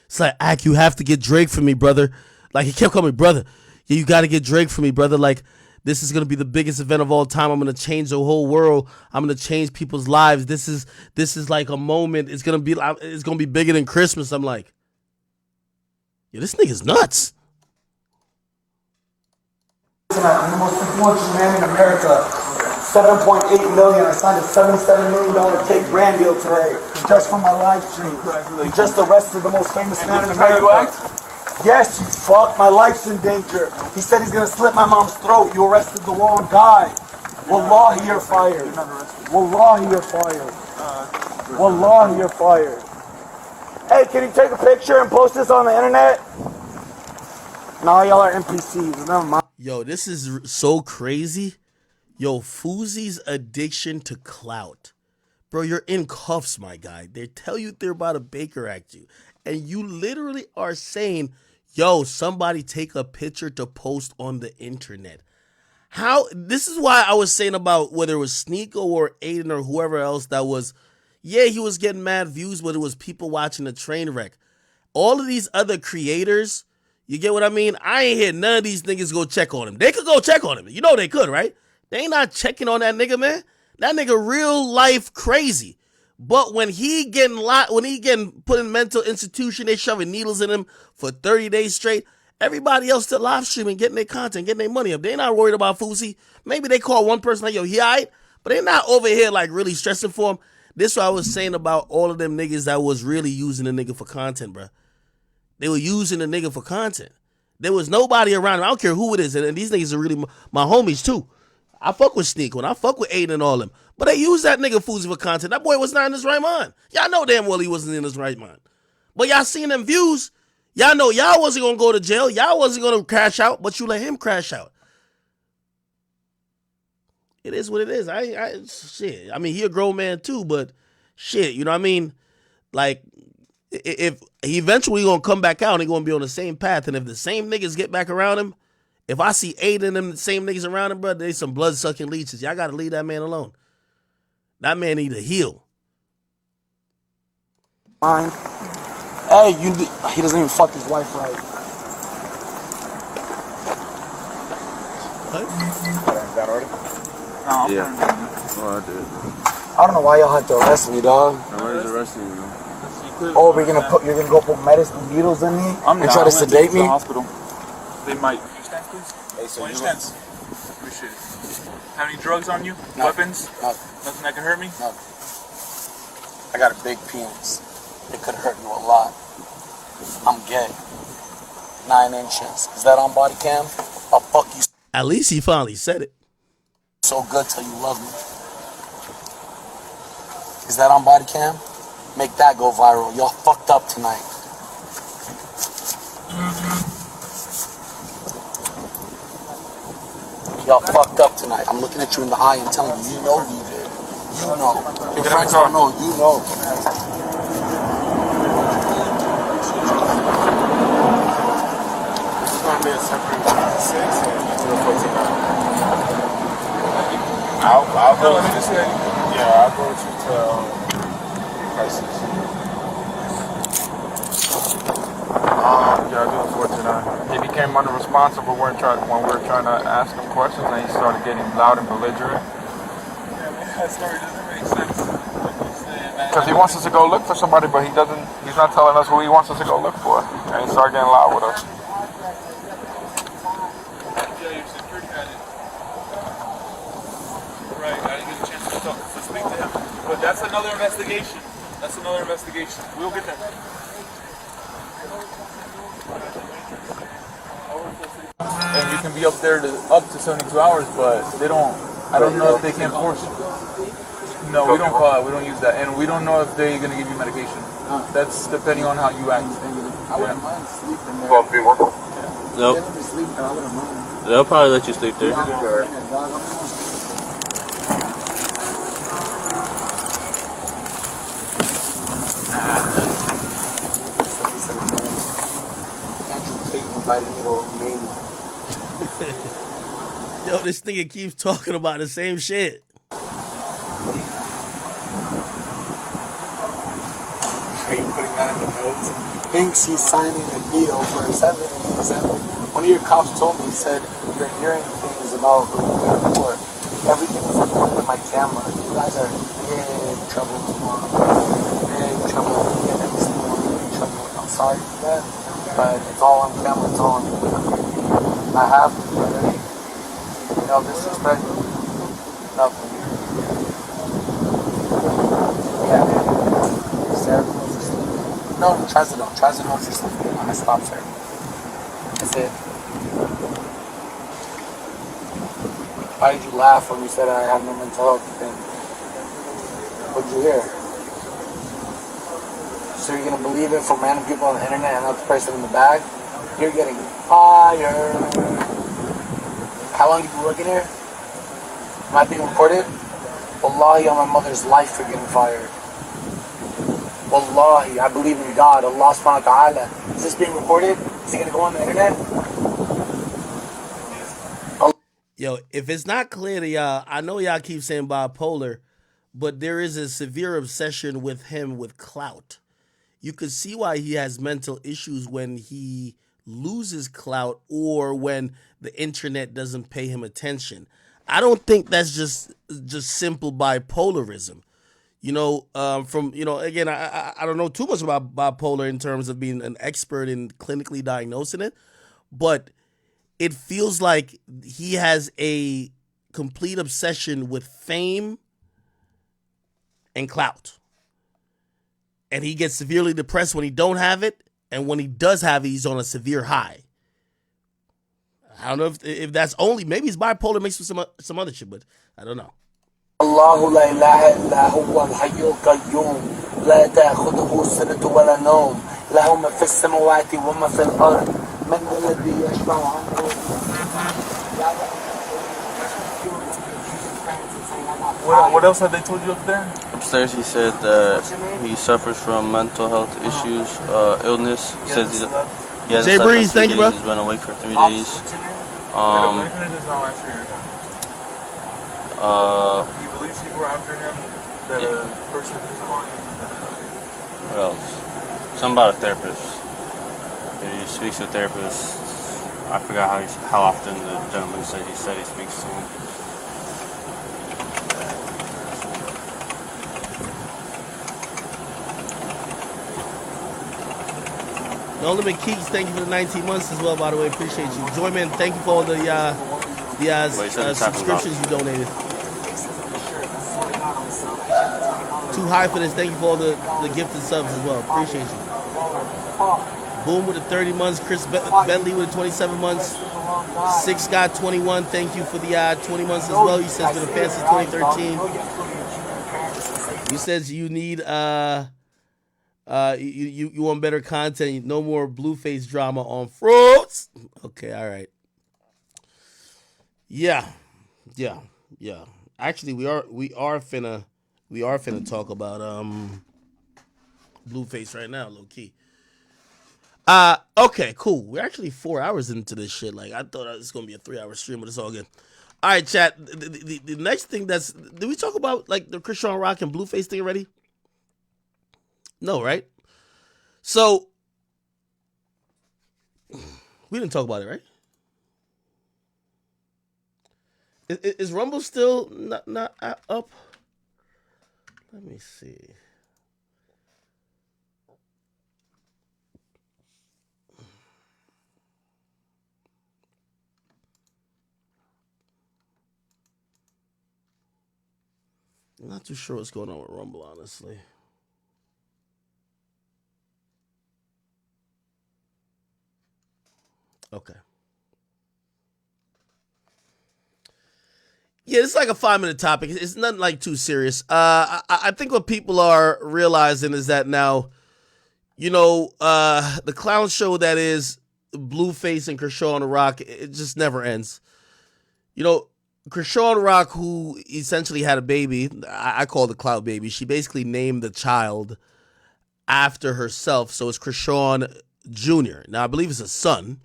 It's like, Ak, you have to get Drake for me, brother. Like, he kept calling me brother. Yeah, you got to get Drake for me, brother. Like, this is going to be the biggest event of all time. I'm going to change the whole world. I'm going to change people's lives. This is like a moment. It's going to be bigger than Christmas. I'm like, yeah, this nigga's nuts.
I'm the most influential man in America. 7.8 million. I signed a $77 million take brand deal today just for my live stream. Just arrested the most famous man in America. Yes, you fuck. My life's in danger. He said he's gonna slit my mom's throat. You arrested the wrong guy. Wallahi, you're fired. Wallahi, you're fired. Wallahi, you're fired. Hey, can you take a picture and post this on the internet? No, y'all are NPCs. Never mind.
Yo, this is so crazy. Yo, Fousey's addiction to clout. Bro, you're in cuffs, my guy. They tell you they're about to Baker Act you. And you literally are saying, yo, somebody take a picture to post on the internet. How? This is why I was saying about whether it was Sneeko or Aiden or whoever else that was, yeah, he was getting mad views, but it was people watching the train wreck. All of these other creators, you get what I mean? I ain't hear none of these niggas go check on him. They could go check on him. You know they could, right? They ain't not checking on that nigga, man. That nigga real life crazy. But when he getting put in mental institution, they shoving needles in him for 30 days straight. Everybody else still live streaming, getting their content, getting their money up. They not worried about Fousey. Maybe they call one person like, yo, he all right? But they're not over here like really stressing for him. This is what I was saying about all of them niggas that was really using the nigga for content, bro. They were using the nigga for content. There was nobody around him. I don't care who it is. And these niggas are really my homies too. I fuck with Sneak when I fuck with Aiden and all them. But they use that nigga Fousey for content. That boy was not in his right mind. Y'all know damn well he wasn't in his right mind. But y'all seen them views. Y'all know y'all wasn't going to go to jail. Y'all wasn't going to crash out, but you let him crash out. It is what it is. Shit. I mean, he a grown man too, but shit, you know what I mean? Like, if he eventually going to come back out and he going to be on the same path, and if the same niggas get back around him, if I see 8 of them the same niggas around him, bro, they some blood-sucking leeches. Y'all got to leave that man alone. That man need to heal.
Mine. Hey, he doesn't even fuck his wife right.
What?
That already? No, yeah. Oh, I did.
I don't know why y'all had to arrest me, dog.
Nobody's arresting you.
Oh, you're gonna go put medicine needles in me and try to sedate me?
To the hospital. They might. Can you stand, please? Hey, so you stand. Appreciate it. Have any drugs on you?
No.
Weapons?
No.
Nothing that can hurt me?
No. I got a big penis. It could hurt you a lot. I'm gay. 9 inches. Is that on body cam? I'll fuck you.
At least he finally said it.
So good till you love me. Is that on body cam? Make that go viral. Y'all fucked up tonight. Y'all fucked up tonight. I'm looking at you in the eye and telling you, you know you did. You know. Your friends don't know. You know.
I'll go to this. Yeah, I'll go to crisis. Yeah, I do unfortunately. He became unresponsive when we were trying to ask him questions, and he started getting loud and belligerent. Yeah, that story doesn't make sense. Because he wants us to go look for somebody, but he's not telling us who he wants us to go look for. And he started getting loud with us. Yeah, your security had it. Right, I didn't get a chance to speak to him. But that's another investigation. We'll get that. And you can be up there up to 72 hours, but they don't. I don't know if they can force it. No, we don't call it. We don't use that, and we don't know if they're gonna give you medication. That's depending on how you act.
I wouldn't mind sleeping there.
Well, people.
Nope.
They'll probably let you sleep there.
Yo, this nigga keeps talking about the same shit.
Are you putting that in the notes? Thinks he's signing a deal for 787. One of your cops told me, he said, you're hearing things about report. Everything was recorded on my camera. You guys are in big trouble tomorrow. Big trouble. Big trouble. I'm sorry for that, but it's all on camera. It's all on I have to, right? No disrespect. Nothing. Yeah. Sarah goes to sleep. No, Trazodone. Trazodone's for sleeping. I stopped Sarah. That's it. Why did you laugh when you said I have no mental health thing? What'd you hear? So you're gonna believe it from random people on the internet and not the person in the bag? You're getting fired. How long have you been working here? Am I being recorded? Wallahi, on my mother's life for getting fired. Wallahi, I believe in God, Allah subhanahu wa ta'ala. Is this being recorded? Is it gonna go on the internet?
Yo, if it's not clear to y'all, I know y'all keep saying bipolar, but there is a severe obsession with him with clout. You could see why he has mental issues when he loses clout or when the internet doesn't pay him attention. I don't think that's just simple bipolarism. You know, again, I don't know too much about bipolar in terms of being an expert in clinically diagnosing it, but it feels like he has a complete obsession with fame and clout. And he gets severely depressed when he don't have it, and when he does have it, he's on a severe high. I don't know if that's only, maybe he's bipolar mixed with some other shit, but I don't know.
الله لا إله إلا هو الحي القيوم لا تأخذه سنة ولا نوم له ما في السماوات وما في الأرض من الذي يشفع عنه.
What else have they told you up there?
Upstairs, he said that he suffers from mental health issues, illness. He says he has
Jay Breeze, thank you, bro.
He's been awake for 3 days.
He believes people are after him. That a person is on.
What else? Something about a therapist. He speaks to a therapist. I forgot how often the gentleman said he speaks to him.
No Limit Keeks, thank you for the 19 months as well, by the way. Appreciate you. Joyman, thank you for all the subscriptions you donated. Too high for this. Thank you for all the gifted subs as well. Appreciate you. Boom with the 30 months. Chris Bentley with the 27 months. Six got 21. Thank you for the 20 months as well. You said been a fan since 2013. You said you need you want better content. No more Blueface drama on Fruits. Okay, all right. Yeah. Actually, we are finna talk about Blueface right now, low key. Okay, cool. We're actually 4 hours into this shit. Like, I thought it was gonna be a 3-hour stream, but it's all good. All right, chat. The next thing did we talk about like the Christian Rock and Blueface thing already? No, right? So we didn't talk about it, right? Is Rumble still not up? Let me see. I'm not too sure what's going on with Rumble, honestly. Okay. Yeah, it's like a 5-minute topic. It's nothing like too serious. I think what people are realizing is that now, the clown show that is Blueface and Kershaw Rock, it just never ends. Kershaw Rock, who essentially had a baby, I call the clout baby. She basically named the child after herself, so it's Kershaw Jr. Now, I believe it's a son.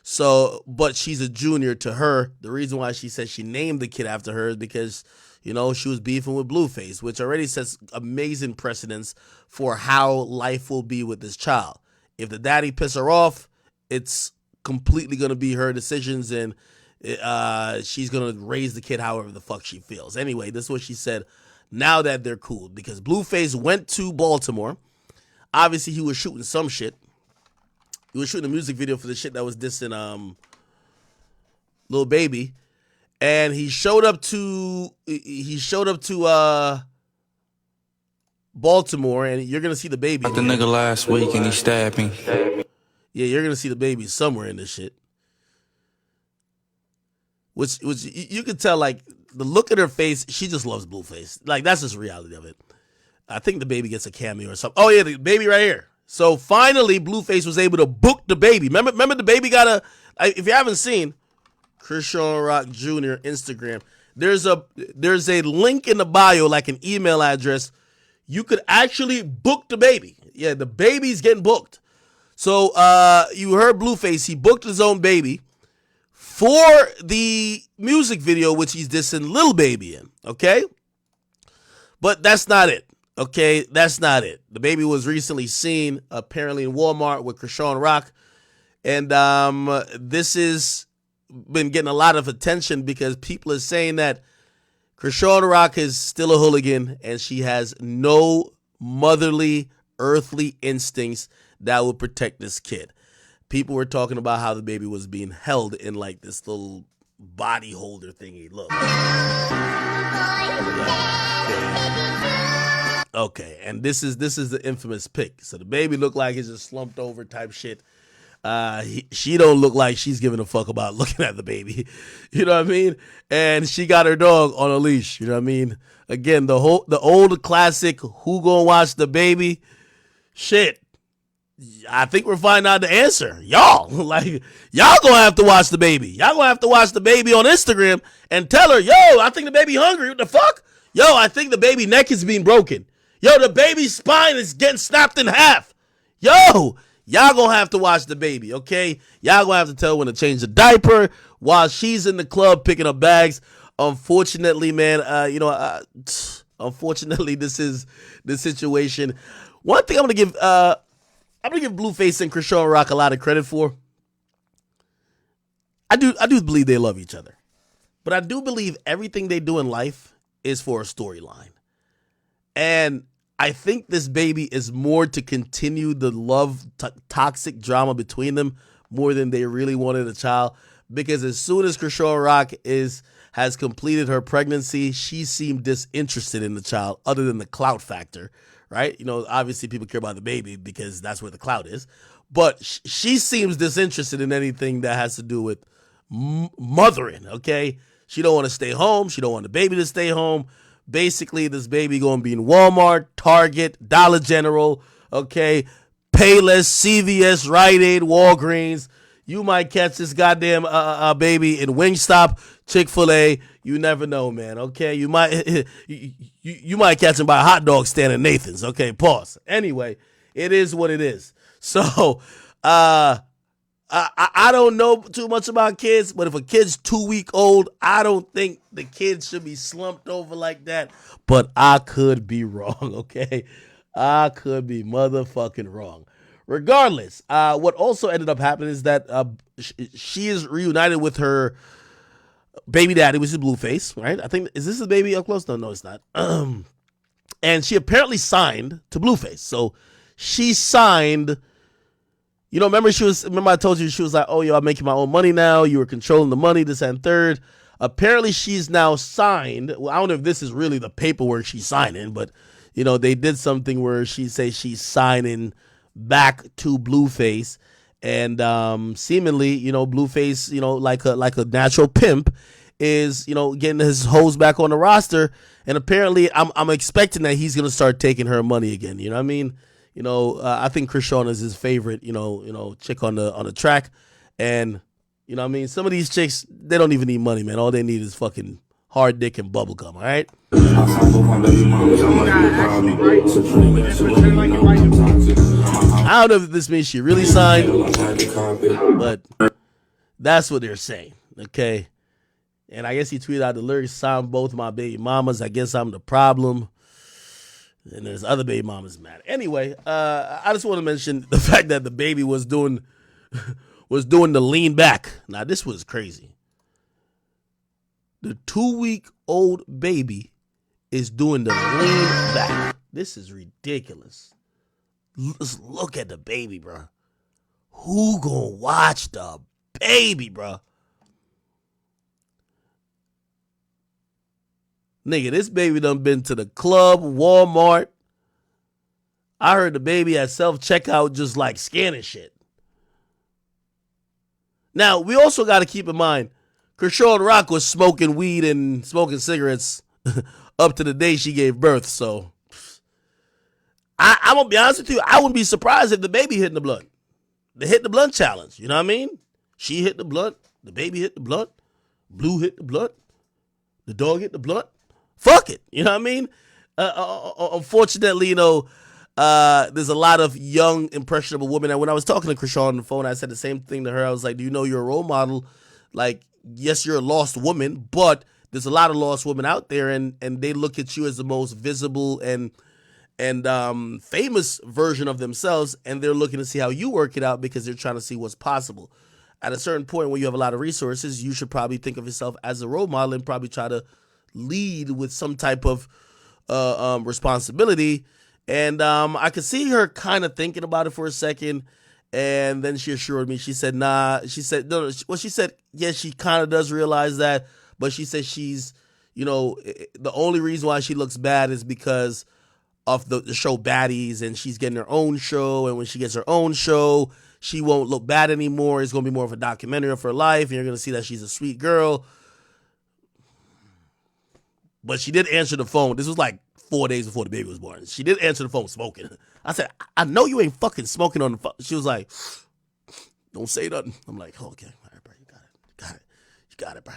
So, but she's a junior to her. The reason why she said she named the kid after her is because, she was beefing with Blueface, which already sets amazing precedents for how life will be with this child. If the daddy piss her off, it's completely going to be her decisions, and she's going to raise the kid however the fuck she feels. Anyway, this is what she said now that they're cool, because Blueface went to Baltimore. Obviously, he was shooting some shit. He was shooting a music video for the shit that was dissing Lil Baby, and he showed up to Baltimore, and you're gonna see the baby.
The nigga last week and he stabbed me.
Yeah, you're gonna see the baby somewhere in this shit. Which you can tell, like, the look at her face, she just loves Blueface. Like, that's just the reality of it. I think the baby gets a cameo or something. Oh yeah, the baby right here. So finally, Blueface was able to book the baby. Remember the baby got if you haven't seen, Kershaw Rock Jr. Instagram, there's a link in the bio, like an email address. You could actually book the baby. Yeah, the baby's getting booked. So you heard Blueface, he booked his own baby for the music video, which he's dissing Lil Baby in, okay? But that's not it. Okay, that's not it. The baby was recently seen apparently in Walmart with Kershaw Rock, and this has been getting a lot of attention because people are saying that Kershaw Rock is still a hooligan and she has no motherly, earthly instincts that will protect this kid. people were talking about how the baby was being held in like this little body holder thingy. Look. Okay, and this is the infamous pic. So the baby looked like it's just slumped over type shit. She don't look like she's giving a fuck about looking at the baby. You know what I mean? And she got her dog on a leash. You know what I mean? Again, the old classic, who gonna watch the baby? Shit. I think we're finding out the answer. Y'all. Like, y'all gonna have to watch the baby. Y'all gonna have to watch the baby on Instagram and tell her, yo, I think the baby hungry. What the fuck? Yo, I think the baby neck is being broken. Yo, the baby's spine is getting snapped in half. Yo, y'all gonna have to watch the baby, okay? Y'all gonna have to tell her when to change the diaper while she's in the club picking up bags. Unfortunately, man, unfortunately, this is the situation. One thing I'm gonna give Blueface and Krishan Rock a lot of credit for. I do believe they love each other, but I do believe everything they do in life is for a storyline, and I think this baby is more to continue the love toxic drama between them more than they really wanted a child. Because as soon as Krishan Rock has completed her pregnancy, she seemed disinterested in the child, other than the clout factor, right? You know, obviously people care about the baby because that's where the clout is, but she seems disinterested in anything that has to do with mothering. Okay, she don't want to stay home. She don't want the baby to stay home. Basically, this baby gonna be in Walmart, Target, Dollar General, okay, Payless, CVS, Rite Aid, Walgreens. You might catch this goddamn baby in Wingstop, Chick-fil-A. You never know, man. Okay, you might you might catch him by a hot dog stand at Nathan's. Okay, pause. Anyway, it is what it is. So, I don't know too much about kids, but if a kid's 2 week old, I don't think the kid should be slumped over like that. But I could be wrong, okay? I could be motherfucking wrong. Regardless, what also ended up happening is that she is reunited with her baby daddy, which is Blueface, right? I think, is this the baby up close? No, it's not. And she apparently signed to Blueface. So she signed. You know, remember I told you she was like, oh, yo, I'm making my own money now. You were controlling the money, this and third. Apparently, she's now signed. Well, I don't know if this is really the paperwork she's signing, but, you know, they did something where she says she's signing back to Blueface. And seemingly, you know, Blueface, you know, like a natural pimp, is, you know, getting his hoes back on the roster. And apparently, I'm expecting that he's going to start taking her money again. You know what I mean? You know, I think Krishan is his favorite, you know, chick on the track. And, you know what I mean? Some of these chicks, they don't even need money, man. All they need is fucking hard dick and bubble gum, all right? I don't know if this means she really signed, but that's what they're saying, okay? And I guess he tweeted out the lyrics, signed both my baby mamas. I guess I'm the problem. And there's other baby mamas mad. Anyway, I just want to mention the fact that the baby was doing the lean back. Now, this was crazy. The 2-week-old baby is doing the lean back. This is ridiculous. Let's look at the baby, bro. Who gonna watch the baby, bro? Nigga, this baby done been to the club, Walmart. I heard the baby at self-checkout just like scanning shit. Now, we also got to keep in mind, Krishan Rock was smoking weed and smoking cigarettes up to the day she gave birth. So, I'm going to be honest with you, I wouldn't be surprised if the baby hit the blunt. The hit the blunt challenge, you know what I mean? She hit the blunt, the baby hit the blunt, Blue hit the blunt, the dog hit the blunt. Fuck it. You know what I mean? Unfortunately, you know, there's a lot of young, impressionable women. And when I was talking to Krishan on the phone, I said the same thing to her. I was like, do you know you're a role model? Like, yes, you're a lost woman, but there's a lot of lost women out there, and they look at you as the most visible and famous version of themselves, and they're looking to see how you work it out because they're trying to see what's possible. At a certain point when you have a lot of resources, you should probably think of yourself as a role model and probably try to lead with some type of responsibility. And I could see her kind of thinking about it for a second. And then she assured me, she said, nah, she said, no, well, she said, yes, she kind of does realize that, but she said she's, the only reason why she looks bad is because of the show Baddies, and she's getting her own show, and when she gets her own show, she won't look bad anymore. It's going to be more of a documentary of her life, and you're going to see that she's a sweet girl. But she did answer the phone. This was like 4 days before the baby was born. She did answer the phone smoking. I said, I know you ain't fucking smoking on the phone. She was like, don't say nothing. I'm like, oh, okay, all right, bro, you got it, bro.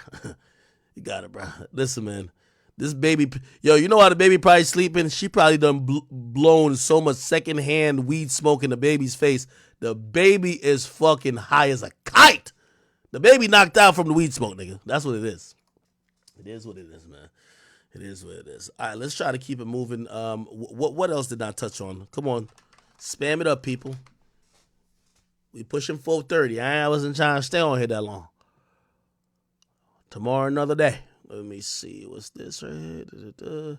You got it, bro. Listen, man, this baby, you know how the baby probably sleeping? She probably done blown so much secondhand weed smoke in the baby's face. The baby is fucking high as a kite. The baby knocked out from the weed smoke, nigga. That's what it is. It is what it is, man. It is what it is. All right, let's try to keep it moving. What else did I touch on? Come on. Spam it up, people. We pushing 4:30. I wasn't trying to stay on here that long. Tomorrow, another day. Let me see. What's this right here?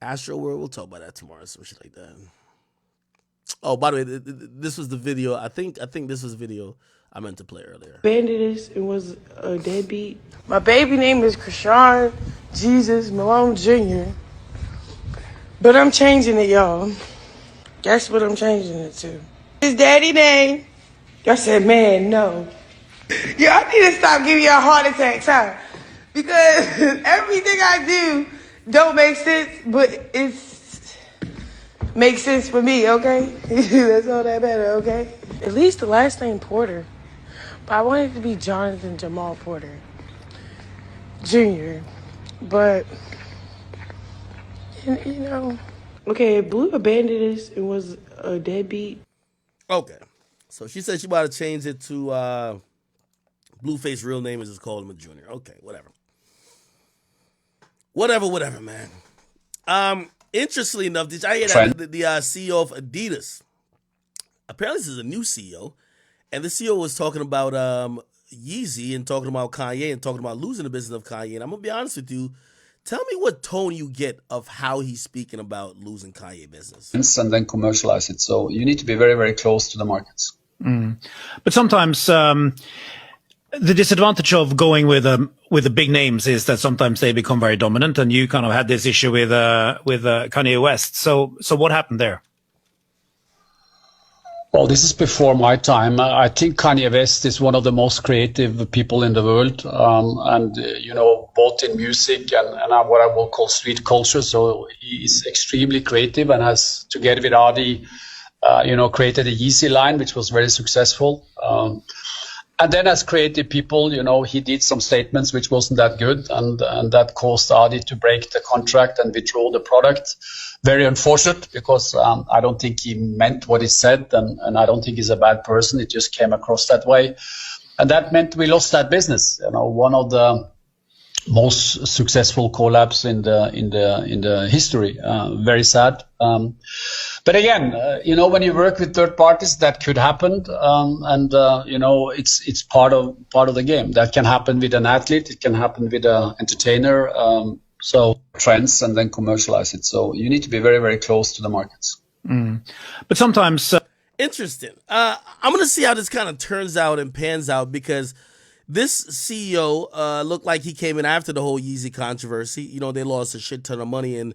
Astro World. We'll talk about that tomorrow. Some shit like that. Oh, by the way, this was the video. I think this was the video I meant to play earlier.
Bandit and was a deadbeat. My baby name is Krishan Jesus Malone Jr. But I'm changing it, y'all. Guess what I'm changing it to? His daddy name. Y'all said, man, no. Y'all need to stop giving y'all heart attacks, huh? Because everything I do don't make sense, but it's makes sense for me, okay? That's all that matters, okay? At least the last name Porter. But I wanted it to be Jonathan Jamal Porter Jr. But, okay, Blue abandoned us and was a deadbeat.
Okay. So she said she about to change it to Blueface real name is just call him a junior. Okay, whatever. Whatever, man. Interestingly enough, did I hear that the CEO of Adidas, apparently this is a new CEO, and the CEO was talking about Yeezy and talking about Kanye and talking about losing the business of Kanye. And I'm going to be honest with you. Tell me what tone you get of how he's speaking about losing Kanye business.
And then commercialize it. So you need to be very, very close to the markets.
But sometimes the disadvantage of going with the big names is that sometimes they become very dominant, and you kind of had this issue with Kanye West. So what happened there?
Well, this is before my time. I think Kanye West is one of the most creative people in the world, both in music and what I will call street culture. So he's extremely creative and has, together with Adi, created a Yeezy line, which was very successful. And then as creative people, he did some statements which wasn't that good, and that caused Adi to break the contract and withdraw the product. Very unfortunate, because I don't think he meant what he said, and I don't think he's a bad person. It just came across that way. And that meant we lost that business. One of the most successful collabs in the history. Very sad. But again, when you work with third parties, that could happen, it's part of the game. That can happen with an athlete. It can happen with an entertainer. So trends and then commercialize it. So you need to be very, very close to the markets.
But sometimes
interesting. I'm going to see how this kind of turns out and pans out, because this CEO looked like he came in after the whole Yeezy controversy. They lost a shit ton of money, and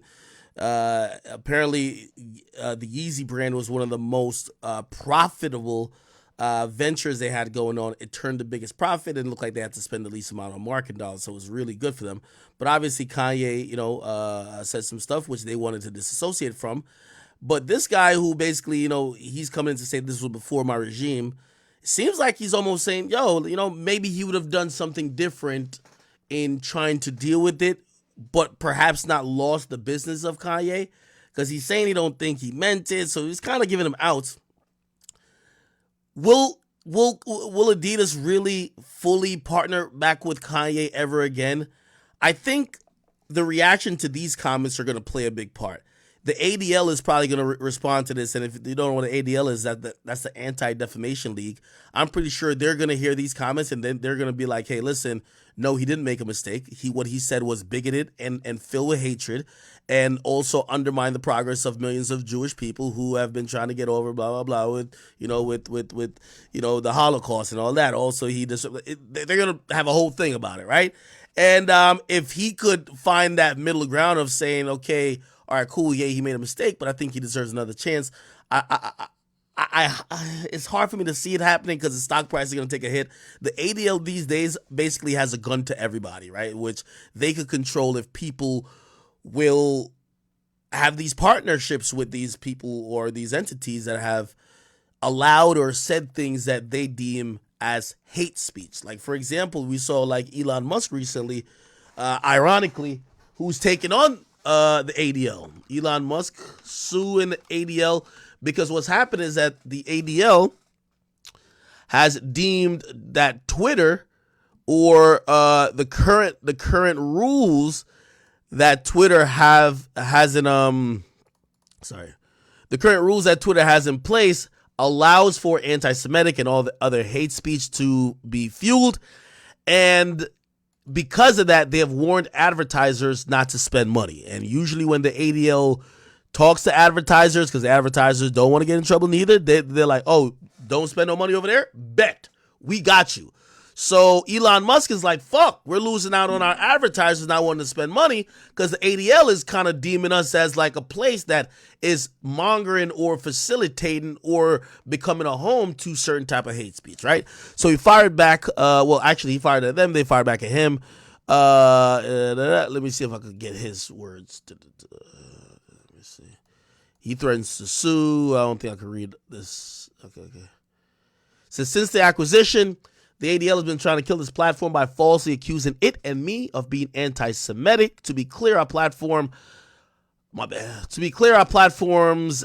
apparently the Yeezy brand was one of the most profitable ventures they had going on. It turned the biggest profit, and it looked like they had to spend the least amount on marketing dollars, so it was really good for them. But obviously Kanye, said some stuff which they wanted to disassociate from. But this guy who basically, he's coming in to say this was before my regime, seems like he's almost saying, maybe he would have done something different in trying to deal with it, but perhaps not lost the business of Kanye, because he's saying he don't think he meant it. So he's kind of giving him outs. Will Adidas really fully partner back with Kanye ever again? I think the reaction to these comments are going to play a big part. The ADL is probably going to respond to this, and if you don't know what the ADL is, that's the Anti-Defamation League. I'm pretty sure they're going to hear these comments, and then they're going to be like, hey, listen, no, he didn't make a mistake. What he said was bigoted and filled with hatred, and also undermined the progress of millions of Jewish people who have been trying to get over blah blah blah with the Holocaust and all that. Also, they're gonna have a whole thing about it, right? And if he could find that middle ground of saying, okay, all right, cool, yeah, he made a mistake, but I think he deserves another chance. It's hard for me to see it happening because the stock price is going to take a hit. The ADL these days basically has a gun to everybody, right? Which they could control if people will have these partnerships with these people or these entities that have allowed or said things that they deem as hate speech. Like, for example, we saw like Elon Musk recently, ironically, who's taken on the ADL. Elon Musk suing the ADL because what's happened is that the ADL has deemed that Twitter or the current rules that Twitter the current rules that Twitter has in place allows for anti-Semitic and all the other hate speech to be fueled, and because of that, they have warned advertisers not to spend money. And usually when the ADL talks to advertisers, because the advertisers don't want to get in trouble neither, they're like, oh, don't spend no money over there? Bet. We got you. So Elon Musk is like, fuck, we're losing out on our advertisers not wanting to spend money because the ADL is kind of deeming us as like a place that is mongering or facilitating or becoming a home to certain type of hate speech, right? So he fired back. He fired at them. They fired back at him. Let me see if I could get his words. Let me see. He threatens to sue. I don't think I can read this. Okay. So since the acquisition, the ADL has been trying to kill this platform by falsely accusing it and me of being anti-Semitic. To be clear, our platform's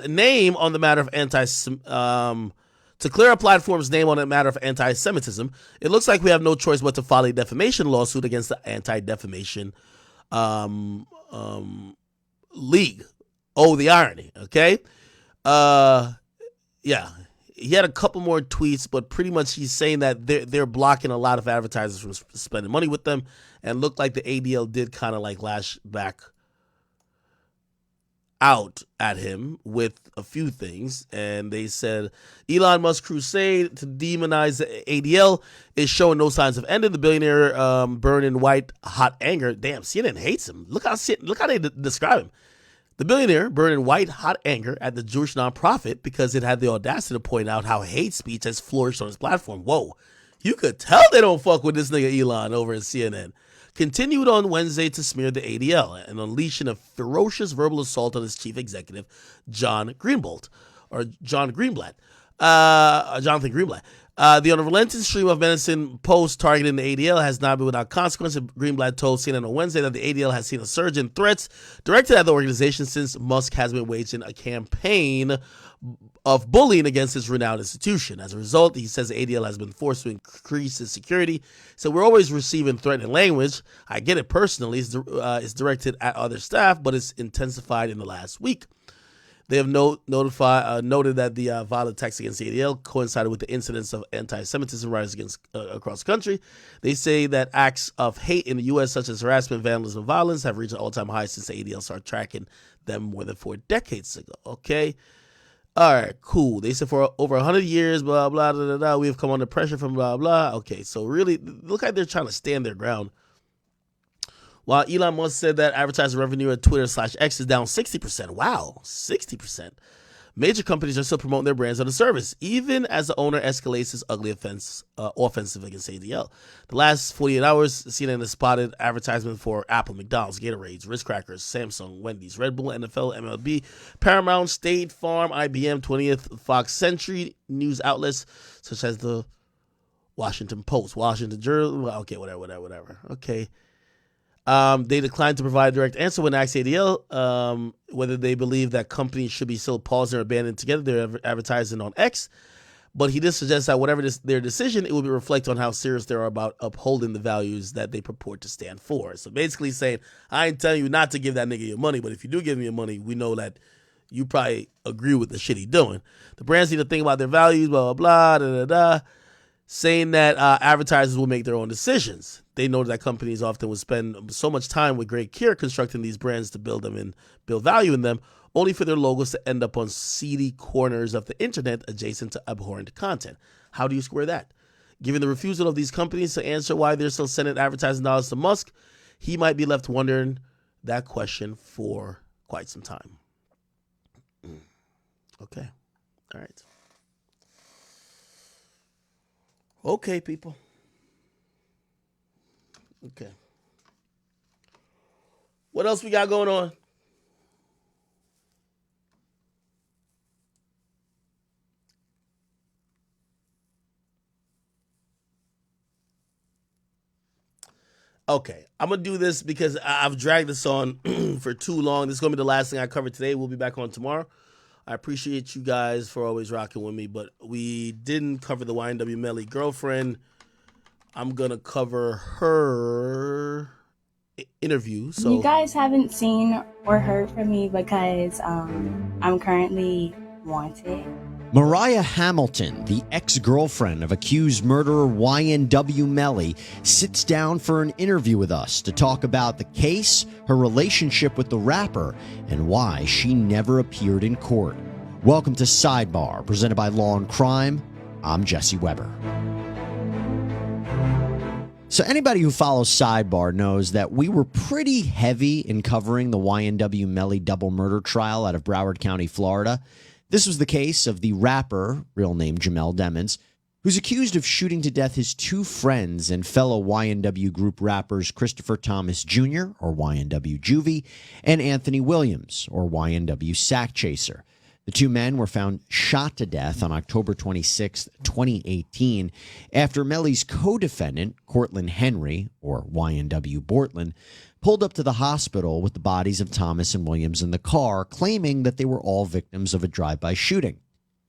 name on the matter of anti-Semitism, it looks like we have no choice but to file a defamation lawsuit against the Anti-Defamation League. Oh, the irony. Okay. Yeah. He had a couple more tweets, but pretty much he's saying that they're blocking a lot of advertisers from spending money with them, and looked like the ADL did kind of like lash back out at him with a few things. And they said Elon Musk's crusade to demonize the ADL is showing no signs of ending. The billionaire burning white hot anger. Damn, CNN hates him. Look how they describe him. The billionaire burned in white-hot anger at the Jewish nonprofit because it had the audacity to point out how hate speech has flourished on its platform. Whoa, you could tell they don't fuck with this nigga Elon over at CNN. Continued on Wednesday to smear the ADL and unleashing a ferocious verbal assault on its chief executive, Jonathan Greenblatt. Jonathan Greenblatt. The unrelenting stream of menacing posts targeting the ADL has not been without consequence. Greenblatt told CNN on Wednesday that the ADL has seen a surge in threats directed at the organization since Musk has been waging a campaign of bullying against his renowned institution. As a result, he says the ADL has been forced to increase its security. So we're always receiving threatening language. I get it personally. It's directed at other staff, but it's intensified in the last week. They have noted that the violent attacks against the ADL coincided with the incidents of anti-Semitism rising across the country. They say that acts of hate in the U.S., such as harassment, vandalism, and violence, have reached an all-time high since the ADL started tracking them more than 4 decades ago. Okay? All right, cool. They said for over 100 years, blah, blah, blah, blah, blah, we have come under pressure from blah, blah. Okay, so really, look like they're trying to stand their ground. While Elon Musk said that advertising revenue at Twitter/X is down 60%. Wow, 60%. Major companies are still promoting their brands on the service, even as the owner escalates his ugly offensive against ADL. The last 48 hours, CNN has spotted advertisement for Apple, McDonald's, Gatorade, Ritz Crackers, Samsung, Wendy's, Red Bull, NFL, MLB, Paramount, State Farm, IBM, 20th, Fox, Century, news outlets such as the Washington Post, Washington Journal. Okay, whatever. Okay. They declined to provide a direct answer when asked ADL whether they believe that companies should be still paused or abandoned together their advertising on X. But he did suggest that whatever their decision, it will be reflect on how serious they are about upholding the values that they purport to stand for. So basically saying, I ain't telling you not to give that nigga your money, but if you do give me your money, we know that you probably agree with the shit he's doing. The brands need to think about their values, blah, blah, blah, saying that advertisers will make their own decisions. they know that companies often would spend so much time with great care constructing these brands to build them and build value in them, only for their logos to end up on seedy corners of the internet adjacent to abhorrent content. How do you square that? Given the refusal of these companies to answer why they're still sending advertising dollars to Musk, he might be left wondering that question for quite some time. Okay. All right. Okay, people. Okay. What else we got going on? Okay, I'm going to do this because I've dragged this on for too long. This is going to be the last thing I cover today. We'll be back on tomorrow. I appreciate you guys for always rocking with me, but we didn't cover the YNW Melly girlfriend. I'm going to cover her interview. So
you guys haven't seen or heard from me because I'm currently wanted.
Mariah Hamilton, the ex-girlfriend of accused murderer YNW Melly, sits down for an interview with us to talk about the case, her relationship with the rapper, and why she never appeared in court. Welcome to Sidebar, presented by Law and Crime. I'm Jesse Weber. So anybody who follows Sidebar knows that we were pretty heavy in covering the YNW Melly double murder trial out of Broward County, Florida. This was the case of the rapper, real name Jamel Demons, who's accused of shooting to death his two friends and fellow YNW group rappers Christopher Thomas Jr., or YNW Juvie, and Anthony Williams, or YNW Sack Chaser. The two men were found shot to death on October 26, 2018, after Melly's co-defendant, Cortland Henry, or YNW Bortland, pulled up to the hospital with the bodies of Thomas and Williams in the car, claiming that they were all victims of a drive-by shooting.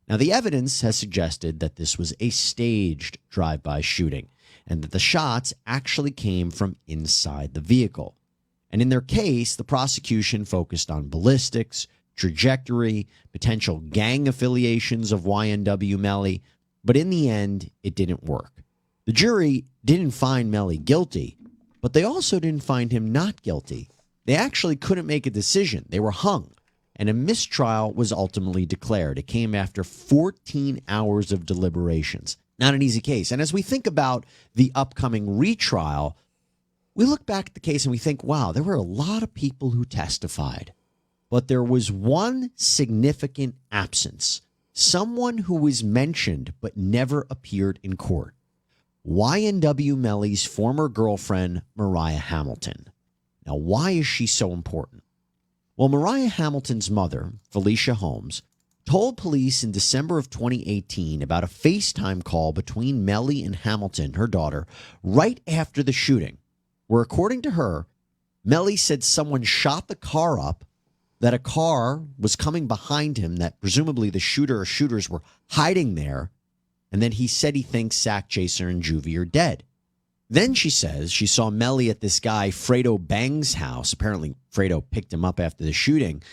Now, the evidence has suggested that this was a staged drive-by shooting and that the shots actually came from inside the vehicle. And in their case, the prosecution focused on ballistics, trajectory, potential gang affiliations of YNW Melly, but in the end, it didn't work. The jury didn't find Melly guilty, but they also didn't find him not guilty. They actually couldn't make a decision. They were hung, and a mistrial was ultimately declared. It came after 14 hours of deliberations. Not an easy case. And as we think about the upcoming retrial, we look back at the case and we think, wow, there were a lot of people who testified. But there was one significant absence. Someone who was mentioned but never appeared in court. YNW Melly's former girlfriend, Mariah Hamilton. Now, why is she so important? Well, Mariah Hamilton's mother, Felicia Holmes, told police in December of 2018 about a FaceTime call between Melly and Hamilton, her daughter, right after the shooting, where, according to her, Melly said someone shot the car up, that a car was coming behind him, that presumably the shooter or shooters were hiding there, and then he said he thinks Sack Chaser and Juvie are dead. Then she says she saw Melly at this guy Fredo Bang's house. Apparently, Fredo picked him up after the shooting.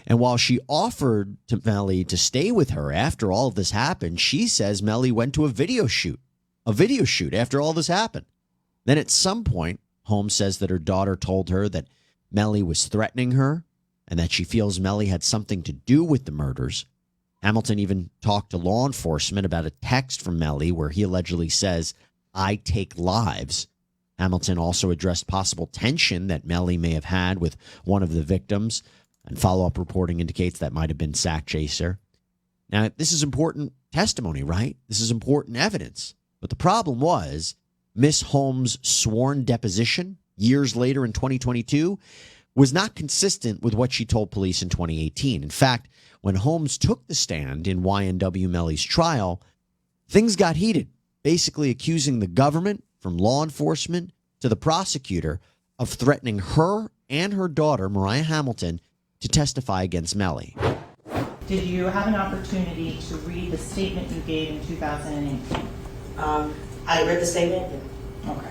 And while she offered to Melly to stay with her after all of this happened, she says Melly went to a video shoot after all this happened. Then at some point, Holmes says that her daughter told her that Melly was threatening her and that she feels Melly had something to do with the murders. Hamilton even talked to law enforcement about a text from Melly where he allegedly says, "I take lives." Hamilton also addressed possible tension that Melly may have had with one of the victims, and follow-up reporting indicates that might have been Sack Chaser. Now, this is important testimony, right? This is important evidence. But the problem was, Miss Holmes' sworn deposition years later in 2022 was not consistent with what she told police in 2018. In fact, when Holmes took the stand in YNW Melly's trial, things got heated, basically accusing the government, from law enforcement to the prosecutor, of threatening her and her daughter, Mariah Hamilton, to testify against Melly.
Did you have an opportunity to read the statement you gave in 2018?
I read the statement.
Okay.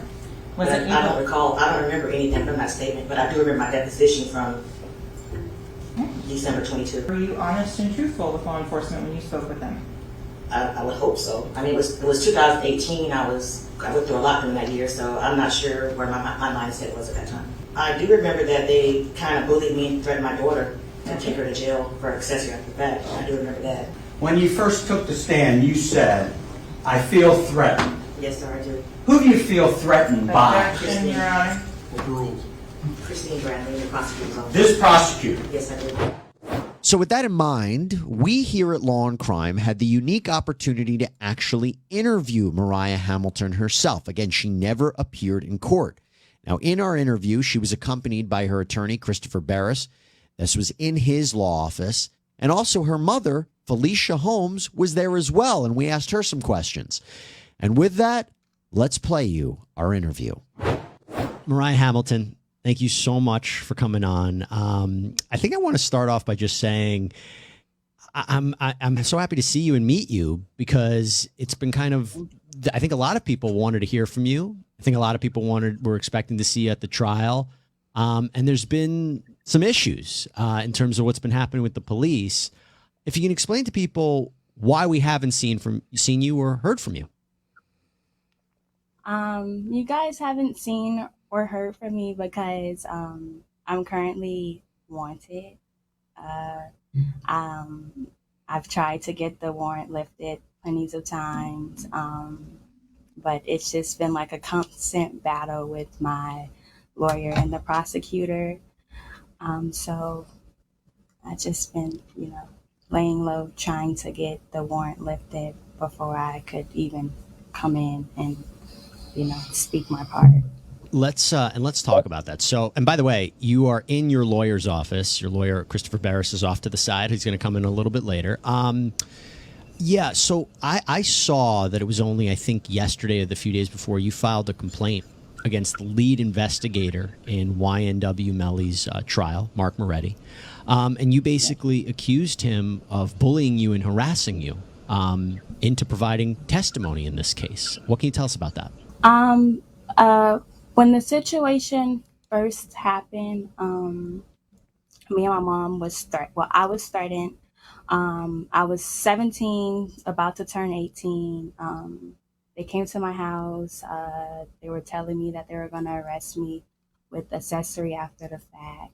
I don't recall, I don't remember anything from that statement, but I do remember my deposition from December 22.
Were you honest and truthful with law enforcement when you spoke with them?
I would hope so. I mean, it was 2018. I went through a lot during that year, so I'm not sure where my mindset was at that time. I do remember that they kind of bullied me and threatened my daughter to take her to jail for accessory after the fact. I do remember that.
When you first took the stand, you said, "I feel threatened."
Yes, sir, I do.
Who do you feel threatened by?
Christine, Your Honor. Christine Bradley, the prosecutor's office.
This prosecutor.
Yes, I do.
So with that in mind, we here at Law and Crime had the unique opportunity to actually interview Mariah Hamilton herself. Again, she never appeared in court. Now, in our interview, she was accompanied by her attorney, Christopher Barris. This was in his law office. And also her mother, Felicia Holmes, was there as well. And we asked her some questions. And with that, let's play you our interview. Mariah Hamilton, thank you so much for coming on. I think I want to start off by just saying I'm so happy to see you and meet you, because it's been kind of, I think a lot of people wanted to hear from you. I think a lot of people were expecting to see you at the trial. And there's been some issues in terms of what's been happening with the police. If you can explain to people why we haven't seen you or heard from you.
You guys haven't seen or heard from me because I'm currently wanted. I've tried to get the warrant lifted plenty of times, but it's just been like a constant battle with my lawyer and the prosecutor. So I've just been, laying low, trying to get the warrant lifted before I could even come in and, speak my part.
Let's talk about that. So, and by the way, you are in your lawyer's office. Your lawyer, Christopher Barris, is off to the side. He's going to come in a little bit later. Yeah, so I saw that it was only, I think, yesterday or the few days before, you filed a complaint against the lead investigator in YNW Melly's trial, Mark Moretti. And you basically accused him of bullying you and harassing you into providing testimony in this case. What can you tell us about that?
When the situation first happened, me and my mom I was threatened. I was 17, about to turn 18. They came to my house. They were telling me that they were going to arrest me with accessory after the fact.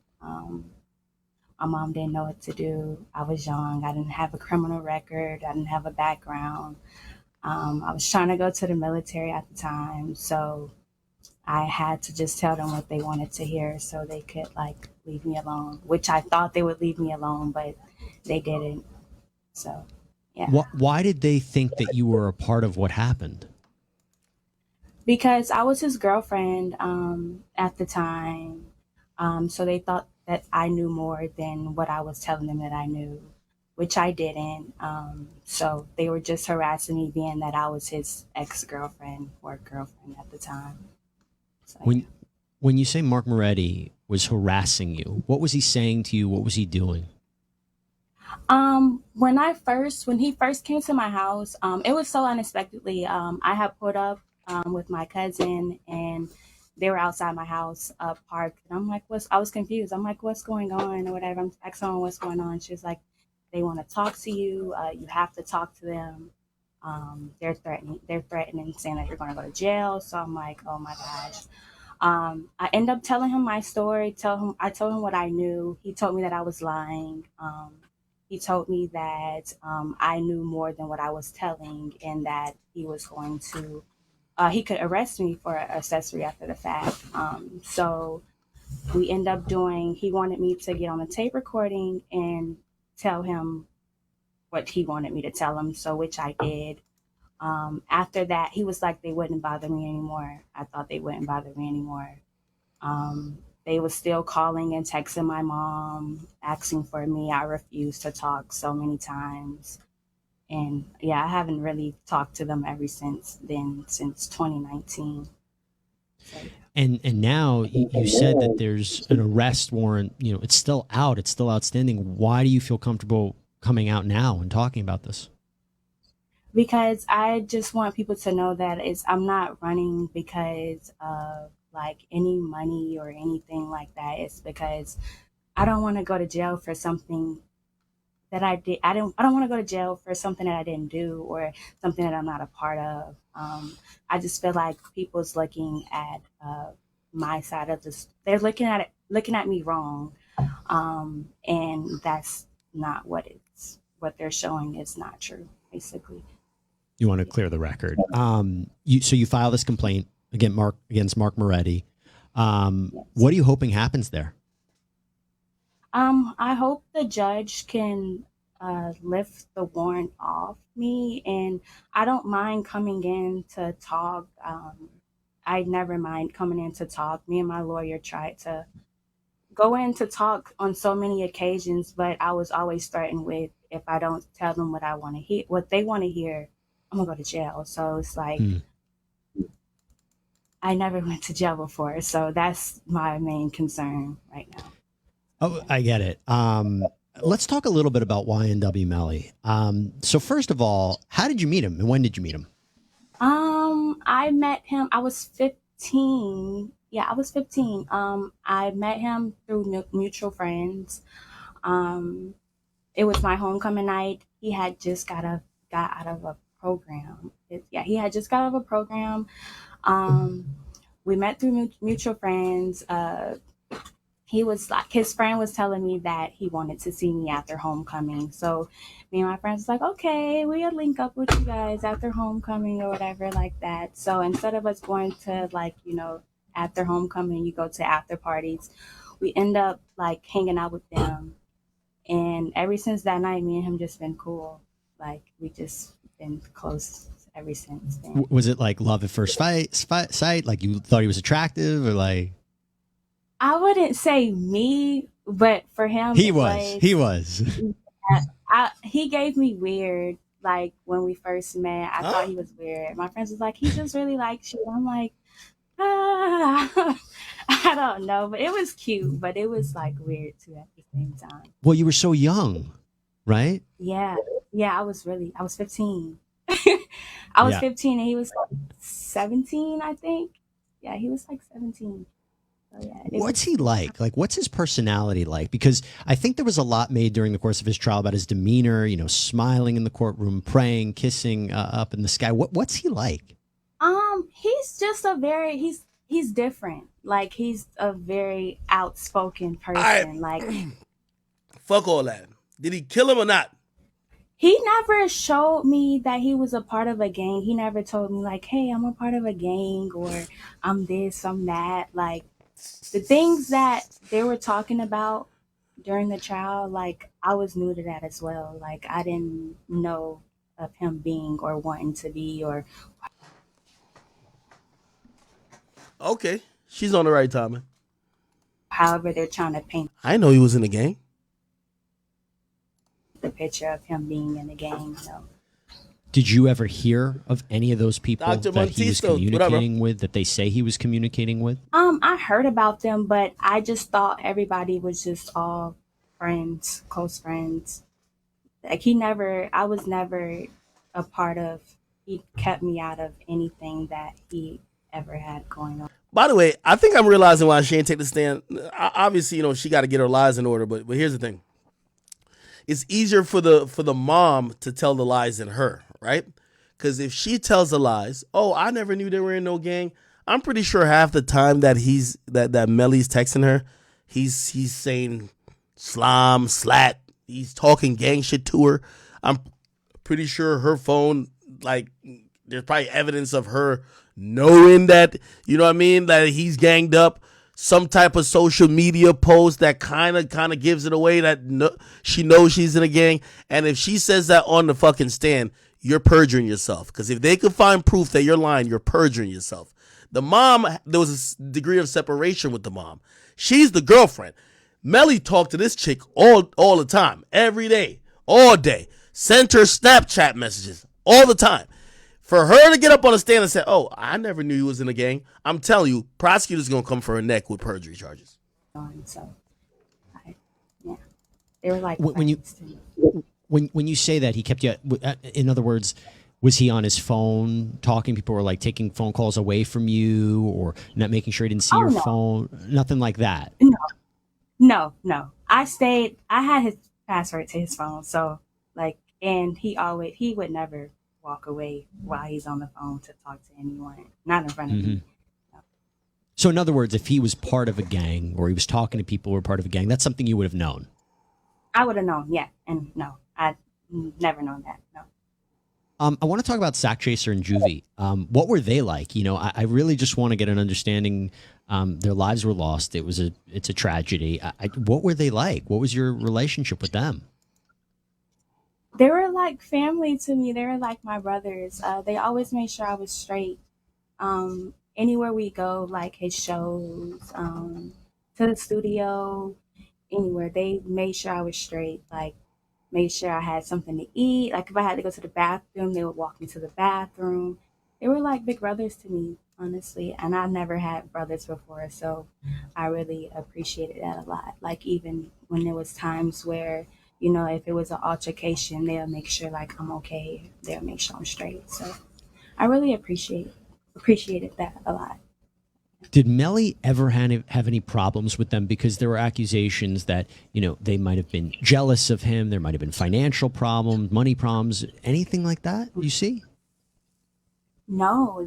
My mom didn't know what to do. I was young. I didn't have a criminal record. I didn't have a background. I was trying to go to the military at the time, so I had to just tell them what they wanted to hear so they could leave me alone, which I thought they would leave me alone, but they didn't. So, yeah.
Why did they think that you were a part of what happened?
Because I was his girlfriend at the time. So they thought that I knew more than what I was telling them that I knew, which I didn't. So they were just harassing me, being that I was his ex-girlfriend or girlfriend at the time. So,
when you say Mark Moretti was harassing you, what was he saying to you? What was he doing?
When he first came to my house, it was so unexpectedly. I had pulled up with my cousin, and they were outside my house, parked. And I'm like, I was confused. I'm like, what's going on or whatever. I'm asking someone what's going on. She was like, they want to talk to you. You have to talk to them. They're threatening, saying that you're going to go to jail. So I'm like, oh my gosh. I end up telling him my story. I told him what I knew. He told me that I was lying. He told me that I knew more than what I was telling, and that he was going to, he could arrest me for accessory after the fact. So we end up he wanted me to get on a tape recording and tell him what he wanted me to tell him, so which I did. After that, he was like, they wouldn't bother me anymore. I thought they wouldn't bother me anymore. They were still calling and texting my mom, asking for me. I refused to talk so many times. And yeah, I haven't really talked to them ever since then, since 2019.
And now you said that there's an arrest warrant. It's still out. It's still outstanding. Why do you feel comfortable coming out now and talking about this?
Because I just want people to know that I'm not running because of any money or anything like that. It's because I don't want to go to jail for something that I did. I don't want to go to jail for something that I didn't do or something that I'm not a part of. I just feel like people's looking at my side of this. They're looking at me wrong, and that's not what they're showing is not true. Basically,
You want to clear the record. So you file this complaint against Mark Moretti. What are you hoping happens there?
I hope the judge can lift the warrant off me, and I don't mind coming in to talk. I never mind coming in to talk. Me and my lawyer tried to go in to talk on so many occasions, but I was always threatened with if I don't tell them what I want to hear, what they want to hear, I'm gonna go to jail. So it's like I never went to jail before, so that's my main concern right now.
Oh, I get it. Let's talk a little bit about YNW Melly. So first of all, how did you meet him and when did you meet him?
I met him, I was 15. Yeah, I was 15. I met him through mutual friends. It was my homecoming night. He had just got out of a program. He had just got out of a program. We met through mutual friends. He was like, his friend was telling me that he wanted to see me after homecoming. So me and my friends was like, okay, we'll link up with you guys after homecoming or whatever like that. So instead of us going to after homecoming, you go to after parties, we end up like hanging out with them. And ever since that night, me and him just been cool. Like we just been close ever since then.
Was it like love at first sight? Like you thought he was attractive or like?
I wouldn't say me, but for him,
He was.
He gave me weird. Like when we first met, I thought he was weird. My friends was like, he just really likes you. I'm like, I don't know, but it was cute, but it was like weird too at the same time.
Well, you were so young, right?
Yeah, I was 15. I was 15 and he was like 17, I think. Yeah, he was like 17. So, yeah,
What's he like? Like, what's his personality like? Because I think there was a lot made during the course of his trial about his demeanor, smiling in the courtroom, praying, kissing up in the sky. What's he like?
He's just he's different. Like he's a very outspoken person. Like
fuck all that. Did he kill him or not?
He never showed me that he was a part of a gang. He never told me like, hey, I'm a part of a gang or I'm this, I'm that. Like the things that they were talking about during the trial, like I was new to that as well. Like I didn't know of him being or wanting to be or.
Okay, she's on the right timing.
However, they're trying to paint.
I know he was in the gang.
The picture of him being in the gang.
Did you ever hear of any of those people
Dr.
that he was communicating with, that they say he was communicating with?
I heard about them, but I just thought everybody was just all friends, close friends. Like I was never a part of, he kept me out of anything that he ever had going on.
By the way, I think I'm realizing why she ain't take the stand. Obviously, she got to get her lies in order, but here's the thing. It's easier for the mom to tell the lies than her, right? Because if she tells the lies, I never knew they were in no gang. I'm pretty sure half the time that that Melly's texting her, he's saying slam, slat. He's talking gang shit to her. I'm pretty sure her phone, like, there's probably evidence of her knowing that, that he's ganged up. Some type of social media post that kind of gives it away that she knows she's in a gang. And if she says that on the fucking stand, you're perjuring yourself. Because if they could find proof that you're lying, you're perjuring yourself. The mom, there was a degree of separation with the mom. She's the girlfriend. Melly talked to this chick all the time, every day, all day. Sent her Snapchat messages all the time. For her to get up on the stand and say, I never knew he was in a gang, I'm telling you, prosecutors going to come for her neck with perjury charges.
So, they were like,
when you say that he kept you, in other words, was he on his phone talking? People were like taking phone calls away from you or not making sure he didn't see phone? Nothing like that.
No. I had his password to his phone. So like, and he would never walk away while he's on the phone to talk to anyone, not in front of me.
So in other words, if he was part of a gang or he was talking to people who were part of a gang, that's something you would have known.
I would have known, yeah. And no, I never known that. No.
I want to talk about Sack Chaser and Juvie. What were they like? You know, I really just want to get an understanding. Their lives were lost. It's a tragedy. What were they like? What was your relationship with them?
They were like family to me. They were like my brothers. They always made sure I was straight. Anywhere we go, like his shows, to the studio, anywhere, they made sure I was straight. Like, made sure I had something to eat. Like, if I had to go to the bathroom, they would walk me to the bathroom. They were like big brothers to me, honestly. And I never had brothers before, so I really appreciated that a lot. Like, even when there was times where, you know, if it was an altercation, they'll make sure like I'm okay. They'll make sure I'm straight. So I really appreciated that a lot.
Did Melly ever have any problems with them? Because there were accusations that, you know, they might have been jealous of him. There might have been financial problems, money problems, anything like that. You see?
No,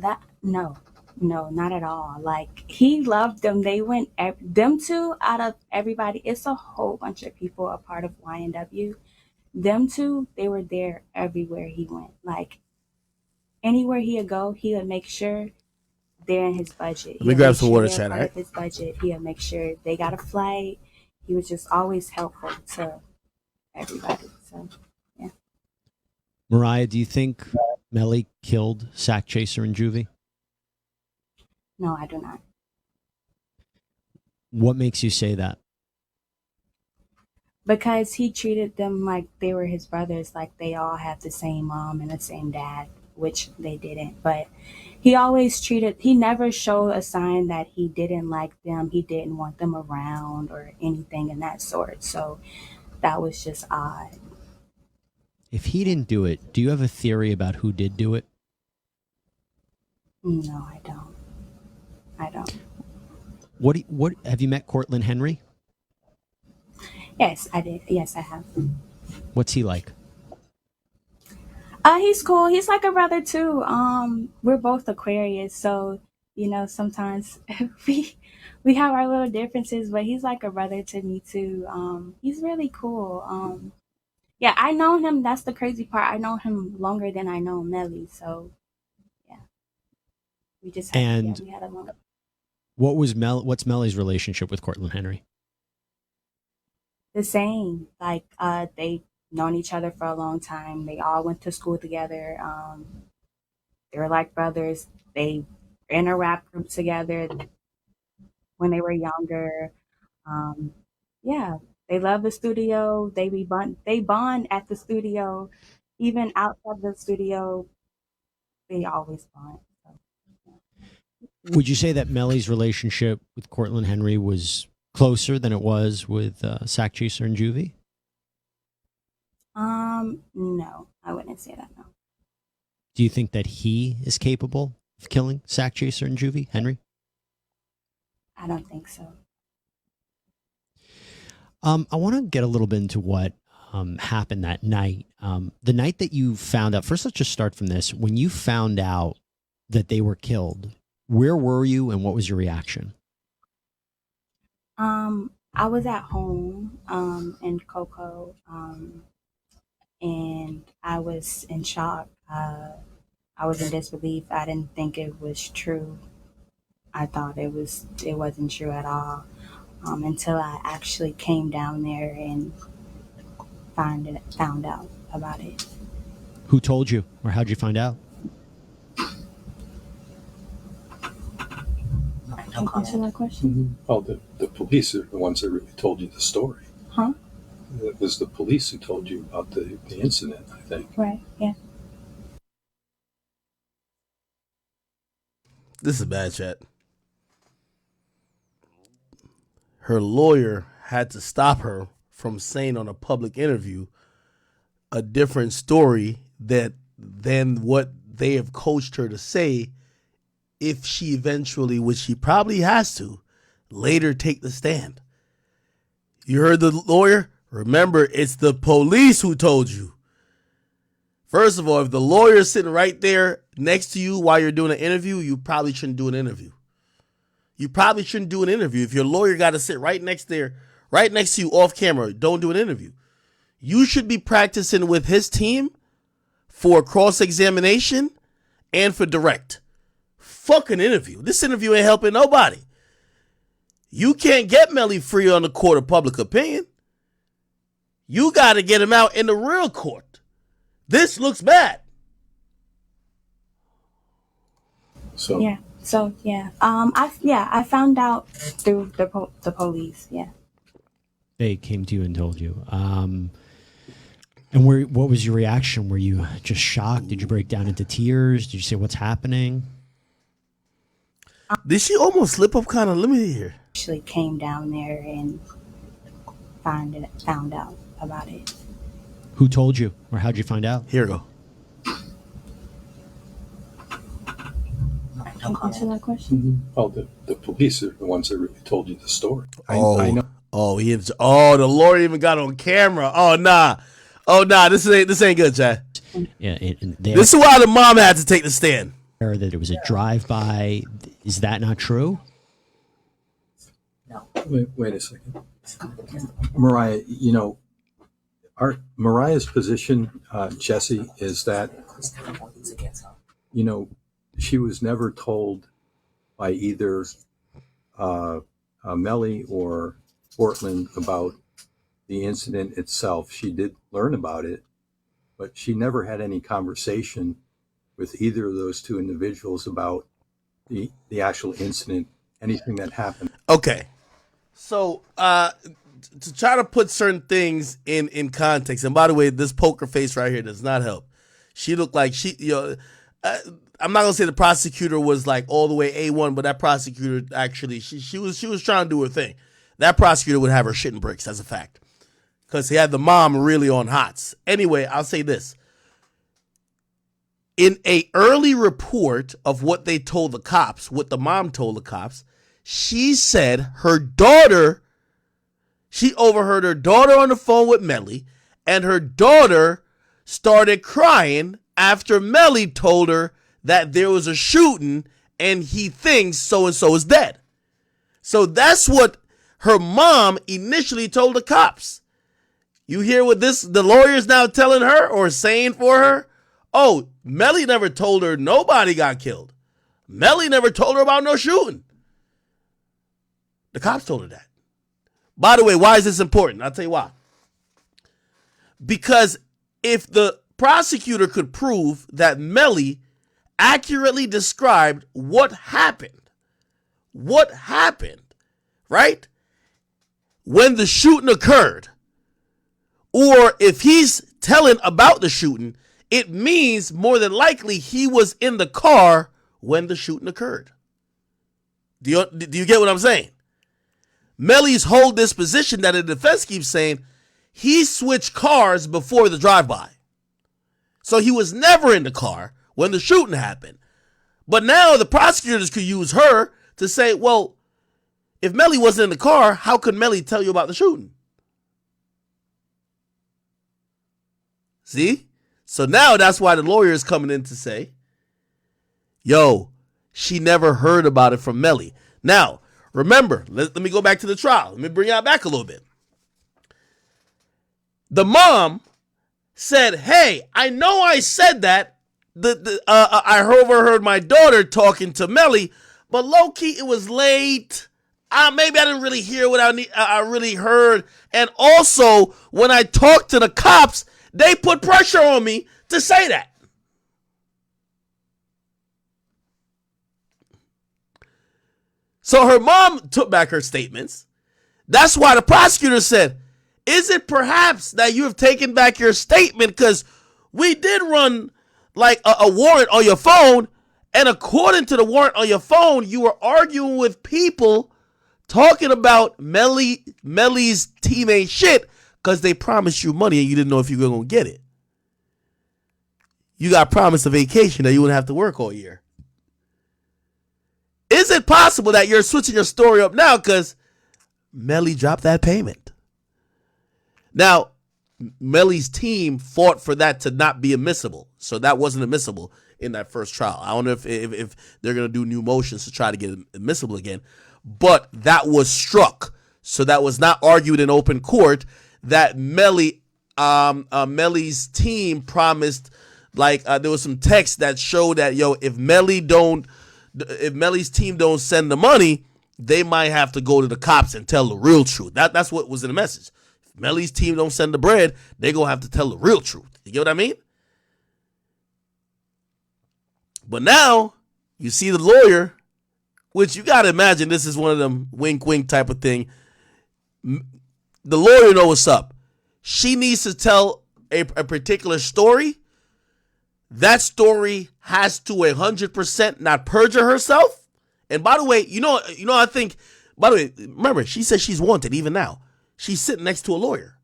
not at all. Like, he loved them. They went them two out of everybody. It's a whole bunch of people a part of YNW. Them two, they were there everywhere he went. Like, anywhere he would go, he would make sure they're in his budget.
Let me grab some water, Chad. All right.
His budget. He'll make sure they got a flight. He was just always helpful to everybody. So, yeah.
Mariah, do you think Melly killed Sack Chaser and Juvie?
No, I do not.
What makes you say that?
Because he treated them like they were his brothers, like they all had the same mom and the same dad, which they didn't. But he never showed a sign that he didn't like them. He didn't want them around or anything in that sort. So that was just odd.
If he didn't do it, do you have a theory about who did do it?
No, I don't.
What have you met Cortland Henry?
Yes, I did. Yes, I have.
What's he like?
He's cool. He's like a brother too. We're both Aquarius, so you know sometimes we have our little differences, but he's like a brother to me too. He's really cool. Yeah, I know him. That's the crazy part. I know him longer than I know Melly, so yeah. We just had, we had a long.
What's Melly's relationship with Cortland Henry?
The same. Like, they known each other for a long time. They all went to school together. They were like brothers. They were in a rap group together when they were younger. Yeah, they love the studio. They bond at the studio, even outside the studio. They always bond.
Would you say that Melly's relationship with Cortland Henry was closer than it was with Sack Chaser and Juvie?
No, I wouldn't say that. No.
Do you think that he is capable of killing Sack Chaser and Juvie, Henry?
I don't think so.
I want to get a little bit into what happened that night. The night that you found out, first let's just start from this. When you found out that they were killed, where were you and what was your reaction?
I was at home in Cocoa, and I was in shock. I was in disbelief. I didn't think it was true. I thought it wasn't true at all, until I actually came down there and found out about it.
Who told you, or how'd you find out?
Can you answer that question?
Oh, the police are the ones that really told you the story.
Huh?
It was the police who told you about the incident, I think.
Right, yeah.
This is bad, chat. Her lawyer had to stop her from saying on a public interview a different story than what they have coached her to say if she eventually, which she probably has to, later take the stand. You heard the lawyer? Remember, it's the police who told you. First of all, if the lawyer's sitting right there next to you while you're doing an interview, you probably shouldn't do an interview. You probably shouldn't do an interview. If your lawyer got to sit right next to you off camera, don't do an interview. You should be practicing with his team for cross-examination and for direct. Fuck an interview. This interview ain't helping nobody. You can't get Melly free on the court of public opinion. You got to get him out in the real court. This looks bad.
So
yeah. So yeah. I found out through the police. Yeah.
They came to you and told you. And what was your reaction? Were you just shocked? Did you break down into tears? Did you say, what's happening?
Did she almost slip up kind of limited here?
Actually came down there and found out about it.
Who told you? Or how'd you find out?
Here we go.
Can you answer that question?
Oh, the police are the ones that really told you the story. I know.
The lawyer even got on camera. Oh nah, this ain't good, Chad.
Yeah,
this is why the mom had to take the stand.
That it was a drive-by. Is that not true?
No. Wait a second, Mariah. Mariah's position, Jesse, is that she was never told by either Melly or Portland about the incident itself. She did learn about it, but she never had any conversation with either of those two individuals about the actual incident, anything that happened.
Okay. So to try to put certain things in context, and by the way, this poker face right here does not help. She looked like I'm not gonna say the prosecutor was like all the way A1, but that prosecutor actually she was trying to do her thing. That prosecutor would have her shit in bricks, as a fact, because he had the mom really on hots. Anyway, I'll say this: in a early report of what they told the cops, what the mom told the cops, she said she overheard her daughter on the phone with Melly, and her daughter started crying after Melly told her that there was a shooting and he thinks so-and-so is dead. So that's what her mom initially told the cops. You hear what the lawyer's now telling her or saying for her? Oh, Melly never told her nobody got killed. Melly never told her about no shooting. The cops told her that. By the way, why is this important? I'll tell you why. Because if the prosecutor could prove that Melly accurately described what happened, right? When the shooting occurred, or if he's telling about the shooting, it means more than likely he was in the car when the shooting occurred. Do you get what I'm saying? Melly's whole disposition that the defense keeps saying, he switched cars before the drive-by. So he was never in the car when the shooting happened. But now the prosecutors could use her to say, well, if Melly wasn't in the car, how could Melly tell you about the shooting? See? So now that's why the lawyer is coming in to say, yo, she never heard about it from Melly. Now, remember, let me go back to the trial. Let me bring y'all back a little bit. The mom said, hey, I know I said that. I overheard my daughter talking to Melly, but low-key it was late. Maybe I didn't really hear what I really heard. And also, when I talked to the cops, they put pressure on me to say that. So her mom took back her statements. That's why the prosecutor said, is it perhaps that you have taken back your statement because we did run like a warrant on your phone, and according to the warrant on your phone, you were arguing with people talking about Melly's teammate shit because they promised you money and you didn't know if you were going to get it. You got promised a vacation that you wouldn't have to work all year. Is it possible that you're switching your story up now because Melly dropped that payment? Now, Melly's team fought for that to not be admissible, so that wasn't admissible in that first trial. I don't know if they're going to do new motions to try to get it admissible again, but that was struck, so that was not argued in open court. That Melly's team promised, like there was some text that showed that if Melly's team don't send the money, they might have to go to the cops and tell the real truth. That's what was in the message. If Melly's team don't send the bread, they're going to have to tell the real truth. You get what I mean? But now you see the lawyer, which you got to imagine this is one of them wink, wink type of thing. The lawyer knows what's up. She needs to tell a particular story. That story has to 100% not perjure herself. And by the way, I think, by the way, remember, she says she's wanted even now. She's sitting next to a lawyer.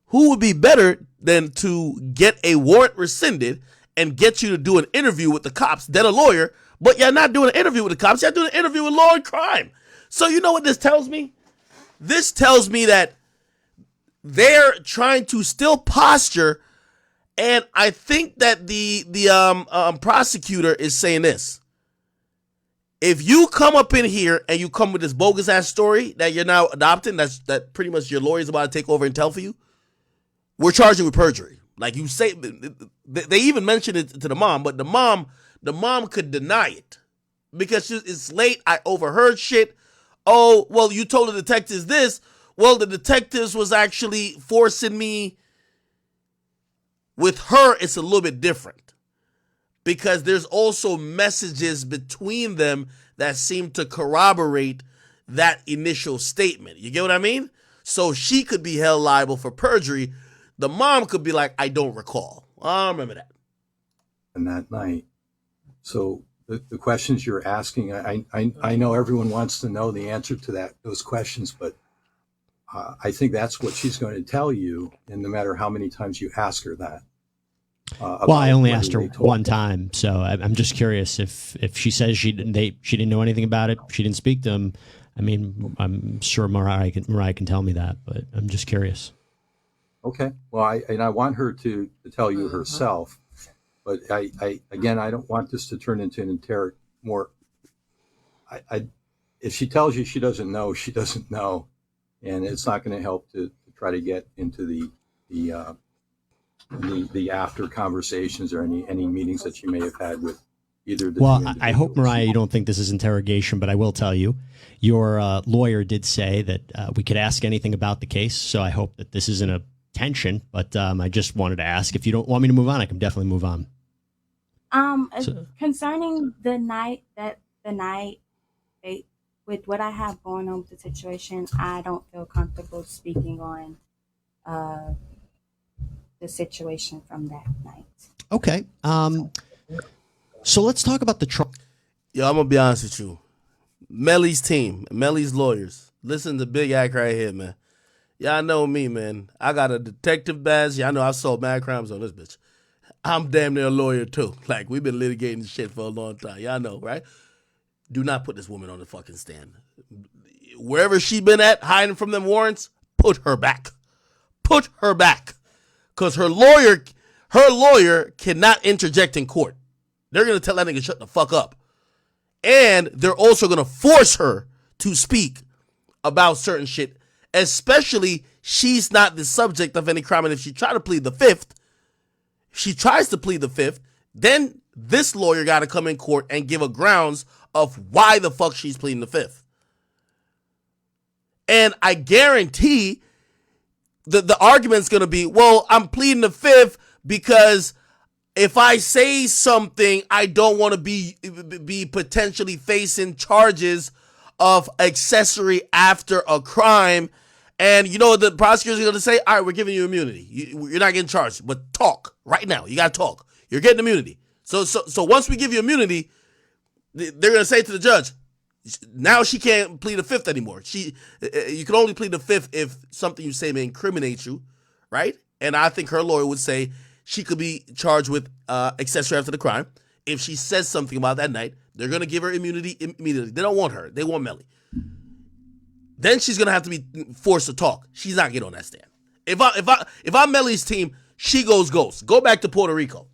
Who would be better than to get a warrant rescinded and get you to do an interview with the cops than a lawyer? But you're not doing an interview with the cops. You're doing an interview with law and crime. So you know what this tells me? This tells me that they're trying to still posture, and I think that the prosecutor is saying this. If you come up in here and you come with this bogus ass story that you're now adopting, that pretty much your lawyer's about to take over and tell for you, we're charging with perjury. Like you say, they even mentioned it to the mom, but the mom could deny it because it's late. I overheard shit. Oh, well, you told the detectives this. Well, the detectives was actually forcing me. With her, it's a little bit different because there's also messages between them that seem to corroborate that initial statement. You get what I mean? So she could be held liable for perjury. The mom could be like, I don't recall. I don't remember that.
And that night. So the questions you're asking, I know everyone wants to know the answer to those questions, but I think that's what she's going to tell you, and no matter how many times you ask her that.
Well, I only asked her one time, so I'm just curious if she says she didn't know anything about it, she didn't speak to him. I mean, I'm sure Mariah can tell me that, but I'm just curious. Okay.
Well, I want her to tell you herself, but I don't want this to turn into an if she tells you she doesn't know, she doesn't know, and it's not going to help to try to get into the after conversations or any meetings that you may have had with either of the
Well,
two individuals.
I hope, Mariah, you don't think this is interrogation, but I will tell you, your lawyer did say that we could ask anything about the case, so I hope that this isn't a tension, but I just wanted to ask. If you don't want me to move on, I can definitely move on.
Concerning the night, with what I have going on with the situation, I don't feel comfortable speaking on the situation from that night.
Okay. So let's talk about the trial.
Yo, I'm going to be honest with you. Melly's team, Melly's lawyers, listen to Big Act right here, man. Y'all know me, man. I got a detective badge. Y'all know I've solved mad crimes on this bitch. I'm damn near a lawyer, too. Like, we've been litigating this shit for a long time. Y'all know, right? Do not put this woman on the fucking stand. Wherever she been at, hiding from them warrants, put her back. Put her back. Because her lawyer cannot interject in court. They're going to tell that nigga shut the fuck up. And they're also going to force her to speak about certain shit, especially she's not the subject of any crime. And if she tries to plead the fifth, then this lawyer got to come in court and give a grounds of why the fuck she's pleading the fifth. And I guarantee the argument's going to be, well, I'm pleading the fifth because if I say something, I don't want to be potentially facing charges of accessory after a crime. And you know what the prosecutors are going to say? All right, we're giving you immunity. You're not getting charged, but talk right now. You got to talk. You're getting immunity. So once we give you immunity, they're going to say to the judge, now she can't plead the fifth anymore. You can only plead the fifth if something you say may incriminate you, right? And I think her lawyer would say she could be charged with accessory after the crime. If she says something about that night, they're going to give her immunity immediately. They don't want her. They want Melly. Then she's going to have to be forced to talk. She's not getting on that stand. If I'm Melly's team, she goes ghost. Go back to Puerto Rico.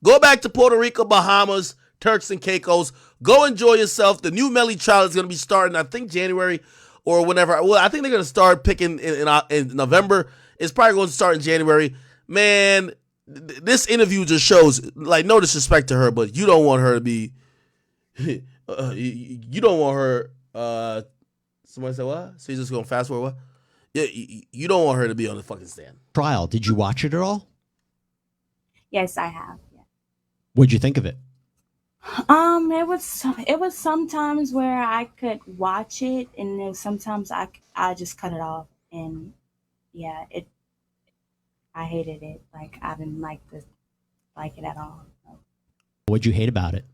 Go back to Puerto Rico, Bahamas, Turks and Caicos. Go enjoy yourself. The new Melly trial is going to be starting, I think, January or whenever. Well, I think they're going to start picking in November. It's probably going to start in January. Man, this interview just shows, like, no disrespect to her, but you don't want her to be. You don't want her. Somebody said what? So you just going to fast forward what? Yeah, you don't want her to be on the fucking stand.
Trial. Did you watch it at all?
Yes, I have. Yeah.
What'd you think of it?
It was sometimes where I could watch it, and then sometimes I just cut it off, and yeah, I hated it. Like I didn't like it at all.
What'd you hate about it?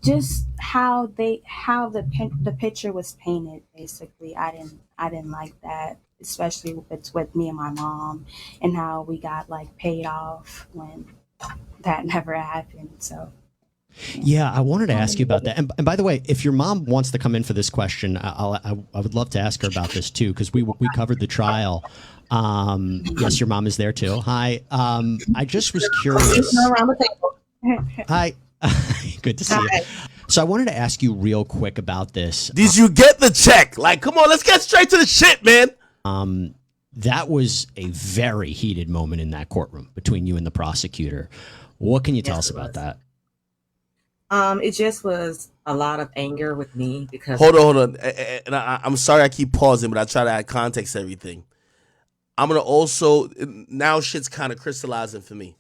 Just how the picture was painted. Basically, I didn't like that, especially with me and my mom, and how we got like paid off when that never happened. So.
Yeah, I wanted to ask you about that. And by the way, if your mom wants to come in for this question, I would love to ask her about this too, because we covered the trial. Yes, your mom is there too. Hi. I just was curious. Hi. Good to see you. So I wanted to ask you real quick about this.
Did you get the check? Like, come on, let's get straight to the shit, man.
That was a very heated moment in that courtroom between you and the prosecutor. What can you tell us about that?
It just was a lot of anger with me because.
Hold on. And I'm sorry I keep pausing, but I try to add context to everything. I'm going to also, now shit's kind of crystallizing for me.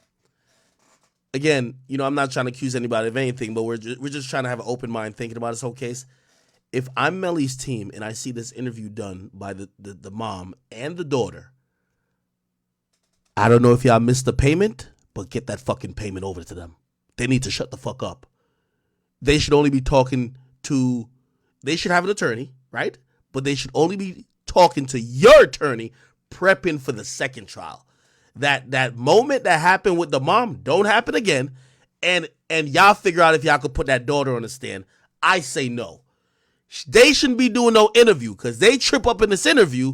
Again, I'm not trying to accuse anybody of anything, but we're just trying to have an open mind thinking about this whole case. If I'm Melly's team and I see this interview done by the mom and the daughter, I don't know if y'all missed the payment, but get that fucking payment over to them. They need to shut the fuck up. They should only be talking to, they should have an attorney, right? But they should only be talking to your attorney, prepping for the second trial. That moment that happened with the mom don't happen again, and y'all figure out if y'all could put that daughter on the stand. I say no. They shouldn't be doing no interview, because they trip up in this interview,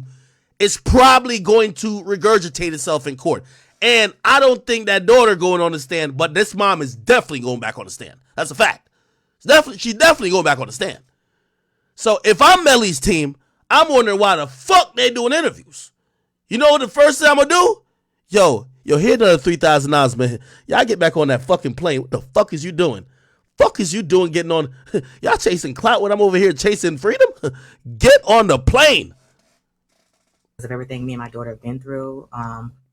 it's probably going to regurgitate itself in court. And I don't think that daughter going on the stand, but this mom is definitely going back on the stand. That's a fact. She's definitely going back on the stand. So if I'm Melly's team, I'm wondering why the fuck they doing interviews. You know what the first thing I'm going to do? Yo, here another $3,000, man. Y'all get back on that fucking plane. What the fuck is you doing? Fuck is you doing getting on? Y'all chasing clout when I'm over here chasing freedom? Get on the plane.
Because of everything me and my daughter have been through,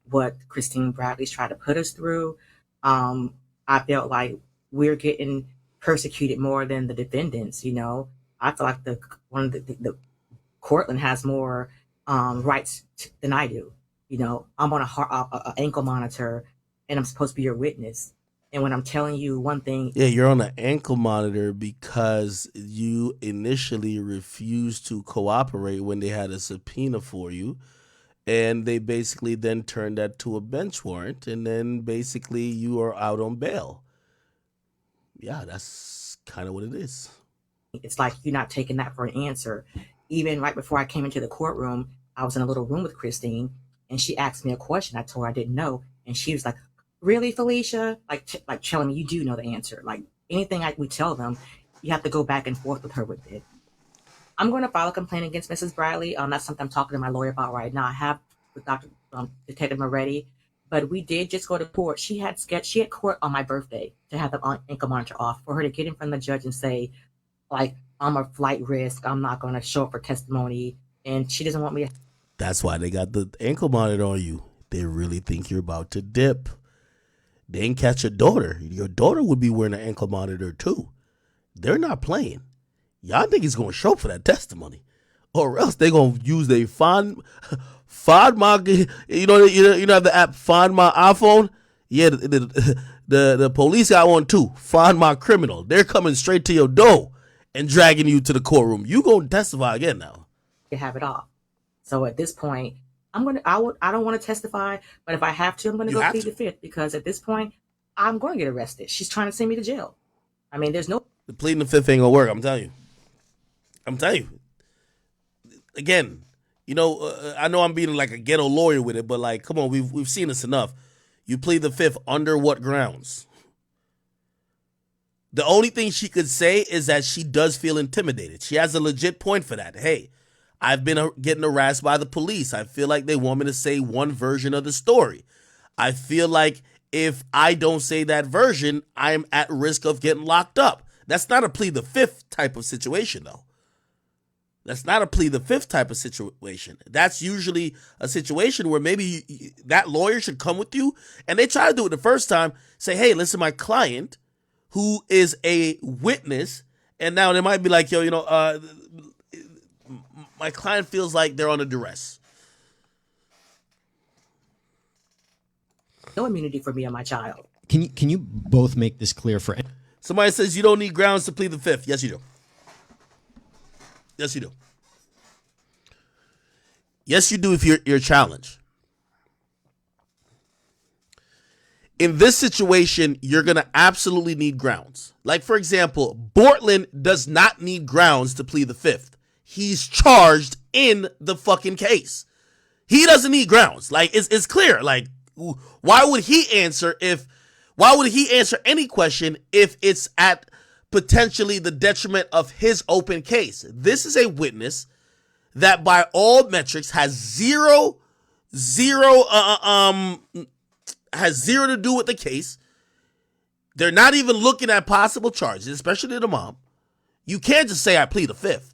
what Christine Bradley's tried to put us through, I felt like we're getting persecuted more than the defendants. I feel like the Cortland has more rights than I do. I'm on a ankle monitor, and I'm supposed to be your witness. And when I'm telling you one thing,
yeah, you're on an ankle monitor because you initially refused to cooperate when they had a subpoena for you, and they basically then turned that to a bench warrant, and then basically you are out on bail. Yeah, that's kind of what it is.
It's like you're not taking that for an answer. Even right before I came into the courtroom, I was in a little room with Christine, and she asked me a question. I told her I didn't know, and she was like, "Really, Felicia?" Like telling me you do know the answer. Like anything we tell them, you have to go back and forth with her with it. I'm going to file a complaint against Mrs. Bradley. That's something I'm talking to my lawyer about right now. I have with Dr. Detective Moretti, but we did just go to court. She had court on my birthday to have the ankle monitor off for her to get in front of the judge and say, like, I'm a flight risk. I'm not going to show up for testimony, and she doesn't want me to.
That's why they got the ankle monitor on you. They really think you're about to dip. They didn't catch your daughter. Your daughter would be wearing an ankle monitor too. They're not playing. Y'all think he's going to show up for that testimony, or else they're going to use their Find My. You know have the app Find My iPhone. Yeah, the police got one too. Find My Criminal. They're coming straight to your door and dragging you to the courtroom. You going to testify again now?
To have it off. So at this point, I don't want to testify, but if I have to, I'm going to go plead the fifth, because at this point, I'm going to get arrested. She's trying to send me to jail. I mean, there's no.
The pleading the fifth ain't going to work. I'm telling you. Again, I know I'm being like a ghetto lawyer with it, but like, come on, we've seen this enough. You plead the fifth under what grounds? The only thing she could say is that she does feel intimidated. She has a legit point for that. Hey, I've been getting harassed by the police. I feel like they want me to say one version of the story. I feel like if I don't say that version, I'm at risk of getting locked up. That's not a plead the fifth type of situation, though. That's not a plead the fifth type of situation. That's usually a situation where maybe that lawyer should come with you, and they try to do it the first time, say, hey, listen, my client, who is a witness, and now they might be like, my client feels like they're under duress.
No immunity for me and my child.
Can you both make this clear for?
Somebody says you don't need grounds to plead the fifth. Yes, you do. Yes, you do. Yes, you do if you're challenged. In this situation, you're going to absolutely need grounds. Like, for example, Bortland does not need grounds to plead the fifth. He's charged in the fucking case. He doesn't need grounds. Like, it's clear. Like, why would he answer any question if it's at potentially the detriment of his open case? This is a witness that by all metrics has zero to do with the case. They're not even looking at possible charges, especially the mom. You can't just say I plead the fifth.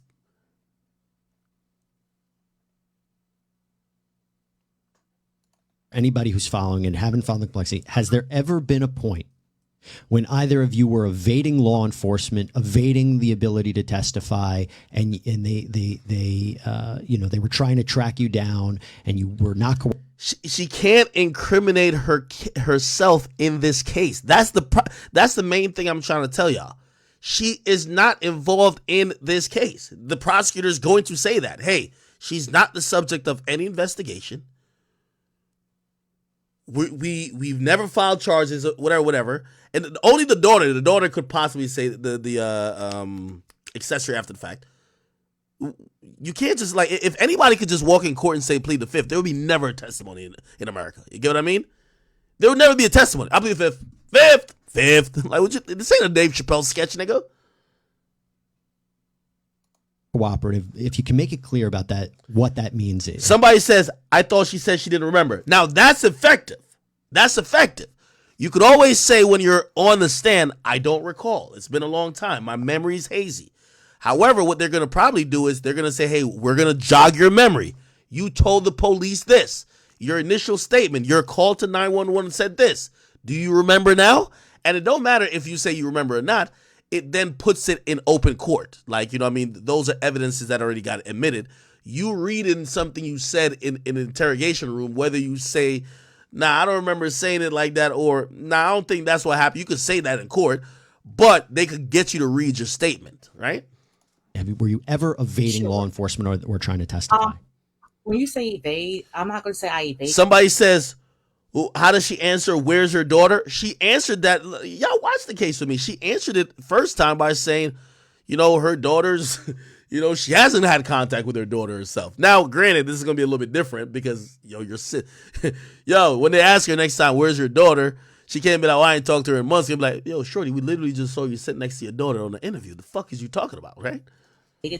Anybody who's following and haven't followed the complexity, has there ever been a point when either of you were evading law enforcement, evading the ability to testify, and they were trying to track you down, and you were not?
She can't incriminate herself in this case. That's the main thing I'm trying to tell y'all. She is not involved in this case. The prosecutor is going to say that. Hey, she's not the subject of any investigation. We've never filed charges, whatever. And only the daughter could possibly say the accessory after the fact. You can't just, like, if anybody could just walk in court and say plead the fifth, there would be never a testimony in America. You get what I mean? There would never be a testimony. I plead the fifth. Like, this ain't a Dave Chappelle sketch, nigga.
Cooperative. If you can make it clear about that, what that means is.
Somebody says, I thought she said she didn't remember. Now, that's effective. That's effective. You could always say when you're on the stand, I don't recall. It's been a long time. My memory's hazy. However, what they're going to probably do is they're going to say, hey, we're going to jog your memory. You told the police this. Your initial statement, your call to 911 said this. Do you remember now? And it don't matter if you say you remember or not. It then puts it in open court. Like, you know what I mean? Those are evidences that already got admitted. You read in something you said in an interrogation room, whether you say, nah, I don't remember saying it like that, or nah, I don't think that's what happened. You could say that in court, but they could get you to read your statement, right?
Were you ever evading law enforcement or trying to testify?
When you say evade, I'm not going to say I evade.
Somebody says, well, how does she answer, where's her daughter? She answered that. Y'all watch the case with me. She answered it first time by saying, her daughter's, she hasn't had contact with her daughter herself. Now, granted, this is going to be a little bit different because, when they ask her next time, where's your daughter? She can't be like, I ain't talked to her in months. She'll be like, yo, shorty, we literally just saw you sitting next to your daughter on the interview. The fuck is you talking about, right?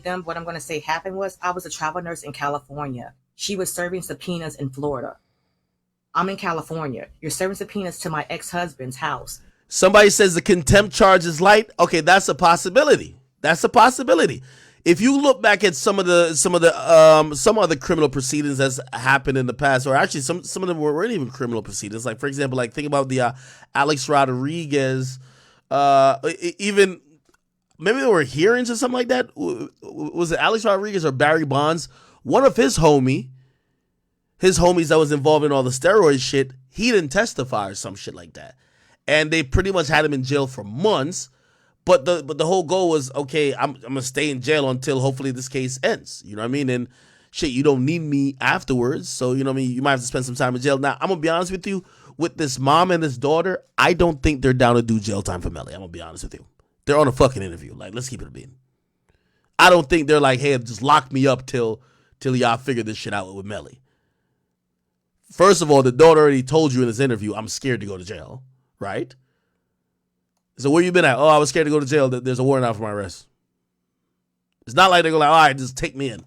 Them. What I'm going to say happened was I was a travel nurse in California. She was serving subpoenas in Florida. I'm in California. You're serving subpoenas to my ex-husband's house.
Somebody says the contempt charge is light. Okay, that's a possibility. If you look back at some other criminal proceedings that's happened in the past, or actually some of them weren't even criminal proceedings. Like, for example, like think about the Alex Rodriguez, even maybe there were hearings or something like that. Was it Alex Rodriguez or Barry Bonds? One of his homies that was involved in all the steroid shit, he didn't testify or some shit like that. And they pretty much had him in jail for months. But the whole goal was, okay, I'm going to stay in jail until hopefully this case ends. You know what I mean? And shit, you don't need me afterwards. So, you know what I mean? You might have to spend some time in jail. Now, I'm going to be honest with you. With this mom and this daughter, I don't think they're down to do jail time for Melly. I'm going to be honest with you. They're on a fucking interview. Like, let's keep it a beat. I don't think they're like, hey, just lock me up till till y'all figure this shit out with Melly. First of all, the daughter already told you in this interview, I'm scared to go to jail, right? So where you been at? Oh, I was scared to go to jail. There's a warrant out for my arrest. It's not like they're going like, all right, just take me in.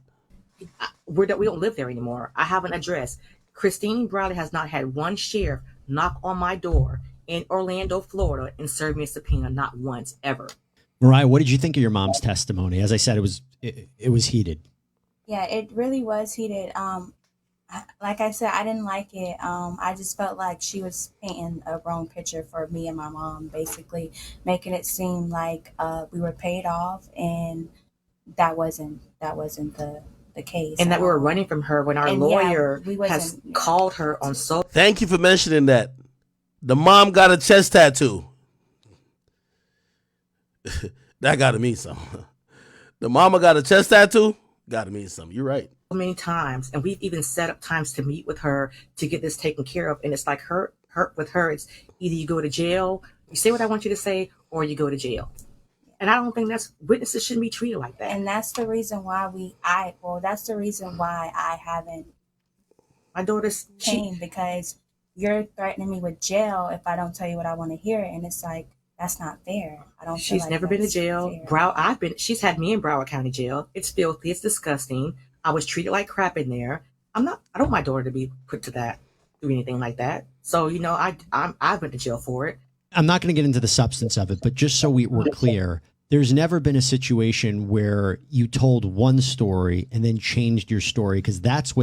We don't live there anymore. I have an address. Christine Bradley has not had one sheriff knock on my door in Orlando, Florida, and serve me a subpoena, not once, ever.
Mariah, what did you think of your mom's testimony? As I said, it was heated.
Yeah, it really was heated. Like I said, I didn't like it. I just felt like she was painting a wrong picture for me and my mom, basically making it seem like we were paid off, and that wasn't the case.
And that we were running from her when our lawyer has called her on so.
Thank you for mentioning that. The mom got a chest tattoo. That gotta mean something. The mama got a chest tattoo? Gotta mean something. You're right.
So many times, and we've even set up times to meet with her to get this taken care of. And it's like with her, it's either you go to jail, you say what I want you to say, or you go to jail. And I don't think witnesses shouldn't be treated like that.
And that's the reason why that's the reason why I haven't.
My daughter's
came because you're threatening me with jail if I don't tell you what I want to hear, and it's like that's not fair. I don't.
She's
feel like
never been to jail.
fair.
She's had me in Broward County Jail. It's filthy. It's disgusting. I was treated like crap in there. I don't want my daughter to be put to that, do anything like that. So I've been to jail for it.
I'm not going to get into the substance of it, but just so we're clear, there's never been a situation where you told one story and then changed your story, because that's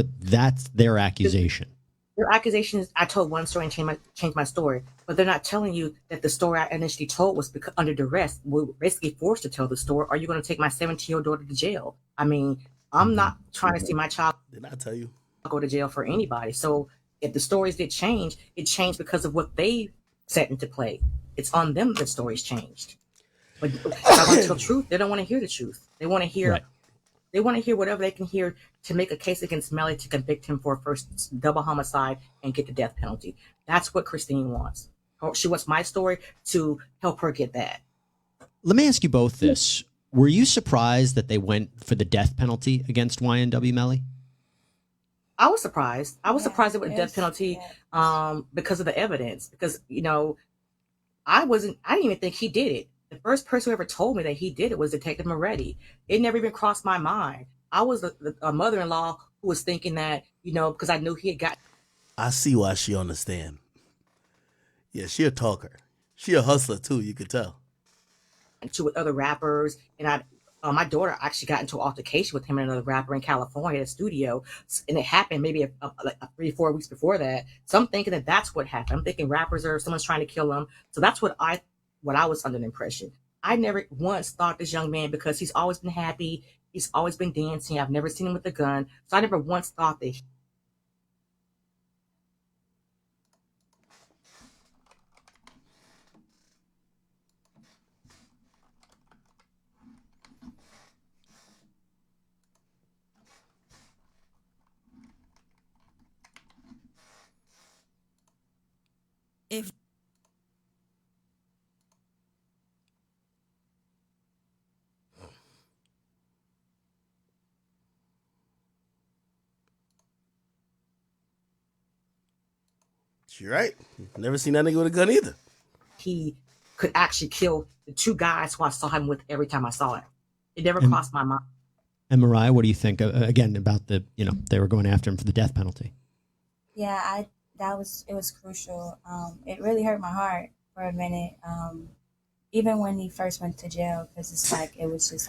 their accusation.
Their accusation is I told one story and changed my story, but they're not telling you that the story I initially told was under duress. We're basically forced to tell the story. Are you going to take my 17-year-old daughter to jail? I mean, I'm not trying to see my child.
Did I tell you?
Go to jail for anybody. So if the stories did change, it changed because of what they set into play. It's on them that stories changed. But if I want to tell the truth, they don't want to hear the truth. They want to hear. Right. They want to hear whatever they can hear to make a case against Melly to convict him for a first double homicide and get the death penalty. That's what Christine wants. She wants my story to help her get that.
Let me ask you both this. Were you surprised that they went for the death penalty against YNW Melly?
I was surprised. I was surprised with the death penalty because of the evidence. Because, I didn't even think he did it. The first person who ever told me that he did it was Detective Moretti. It never even crossed my mind. I was a mother-in-law who was thinking that, because I knew he had got.
I see why she on the stand. Yeah, she a talker. She a hustler too, you could tell.
With other rappers, and my daughter actually got into an altercation with him and another rapper in California at a studio, and it happened maybe like 3-4 weeks before that. So I'm thinking that that's what happened. I'm thinking rappers or someone's trying to kill him. So that's what I was under the impression. I never once thought this young man, because he's always been happy, he's always been dancing. I've never seen him with a gun, so I never once thought that.
If
You're right. Never seen that nigga with a gun either.
He could actually kill the two guys who I saw him with every time I saw it. It never crossed my mind.
And Mariah, what do you think again about they were going after him for the death penalty?
Yeah, it was crucial. It really hurt my heart for a minute. Even when he first went to jail, because it's like it was just.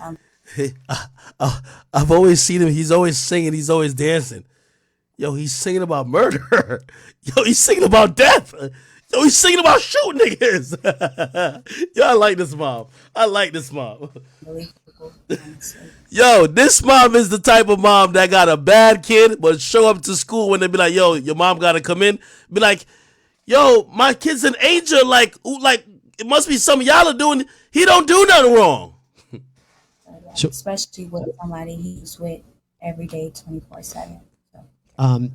I've always seen him. He's always singing. He's always dancing. Yo, he's singing about murder. Yo, he's singing about death. Yo, he's singing about shooting niggas. Yo, I like this mom. Yo, this mom is the type of mom that got a bad kid, but show up to school when they be like, yo, your mom got to come in. Be like, yo, my kid's an angel. Like, it must be something y'all are doing. He don't do nothing wrong.
Especially with somebody he's with every day, 24/7.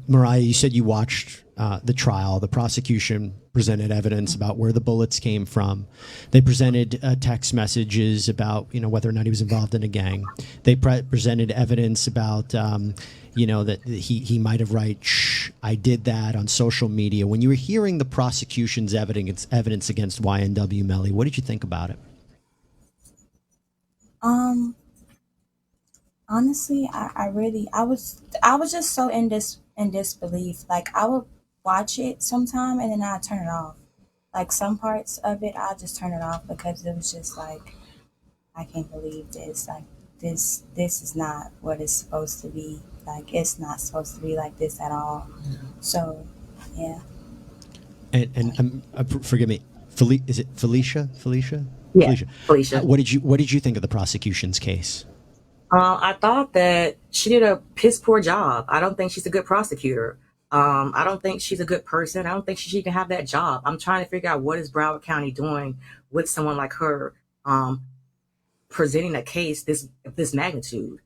Mariah, you said you watched the trial. The prosecution presented evidence about where the bullets came from. They presented text messages about whether or not he was involved in a gang. They presented evidence about you know, that he might have write, "Shh, I did that" on social media. When you were hearing the prosecution's evidence against YNW Melly, what did you think about it?
Honestly, I was just so in disbelief. Like I would watch it sometime and then I'd turn it off. Like some parts of it, I'll just turn it off because it was just like, I can't believe this. Like this is not what it's supposed to be. Like it's not supposed to be like this at all. So, yeah.
And forgive me, is it Felicia? Felicia?
Yeah, Felicia.
What did you think of the prosecution's case?
I thought that she did a piss poor job. I don't think she's a good prosecutor. I don't think she's a good person. I don't think she should even have that job. I'm trying to figure out what is Broward County doing with someone like her, presenting a case of this magnitude.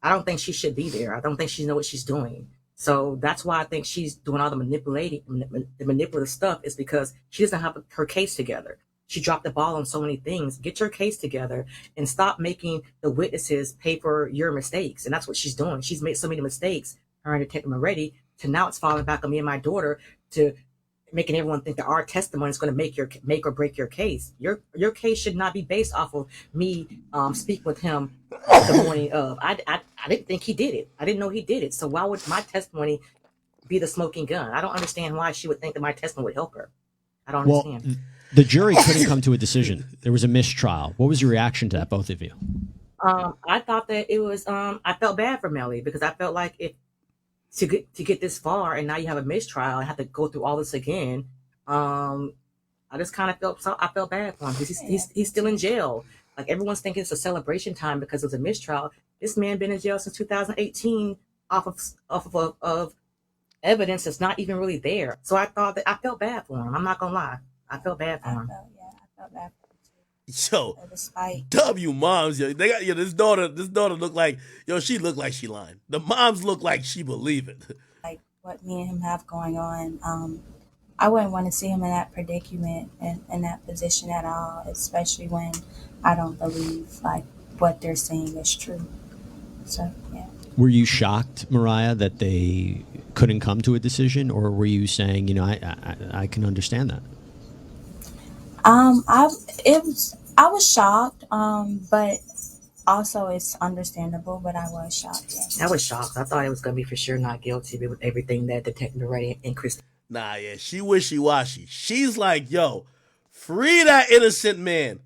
I don't think she should be there. I don't think she knows what she's doing. So that's why I think she's doing all the manipulative stuff, is because she doesn't have her case together. She dropped the ball on so many things. Get your case together and stop making the witnesses pay for your mistakes. And that's what she's doing. She's made so many mistakes, her and Detective Moretti, to now it's falling back on me and my daughter, to making everyone think that our testimony is going to make or break your case. Your case should not be based off of me speaking with him the morning of. I didn't think he did it. I didn't know he did it. So why would my testimony be the smoking gun? I don't understand why she would think that my testimony would help her. I don't understand.
The jury couldn't come to a decision. There was a mistrial. What was your reaction to that, both of you?
I thought that it was. I felt bad for Melly because I felt like if to get this far and now you have a mistrial and have to go through all this again. I just kind of felt bad for him because he's still in jail. Like everyone's thinking it's a celebration time because it was a mistrial. This man been in jail since 2018 off of evidence that's not even really there. So I thought that I felt bad for him. I'm not gonna lie. I felt bad for him.
I felt bad for
Yo, W moms, yo, they got this daughter look like, she look like she lying. The moms look like she believe it.
like what me and him have going on. I wouldn't want to see him in that predicament and in that position at all, especially when I don't believe like what they're saying is true. So yeah.
Were you shocked, Mariah, that they couldn't come to a decision, or were you saying, I can understand that?
I was shocked, but also it's understandable, but I was shocked, yes.
I was shocked. I thought it was going to be for sure not guilty with everything that Detective Moretti and Chris.
Nah, yeah, she wishy-washy. She's like, yo, free that innocent man.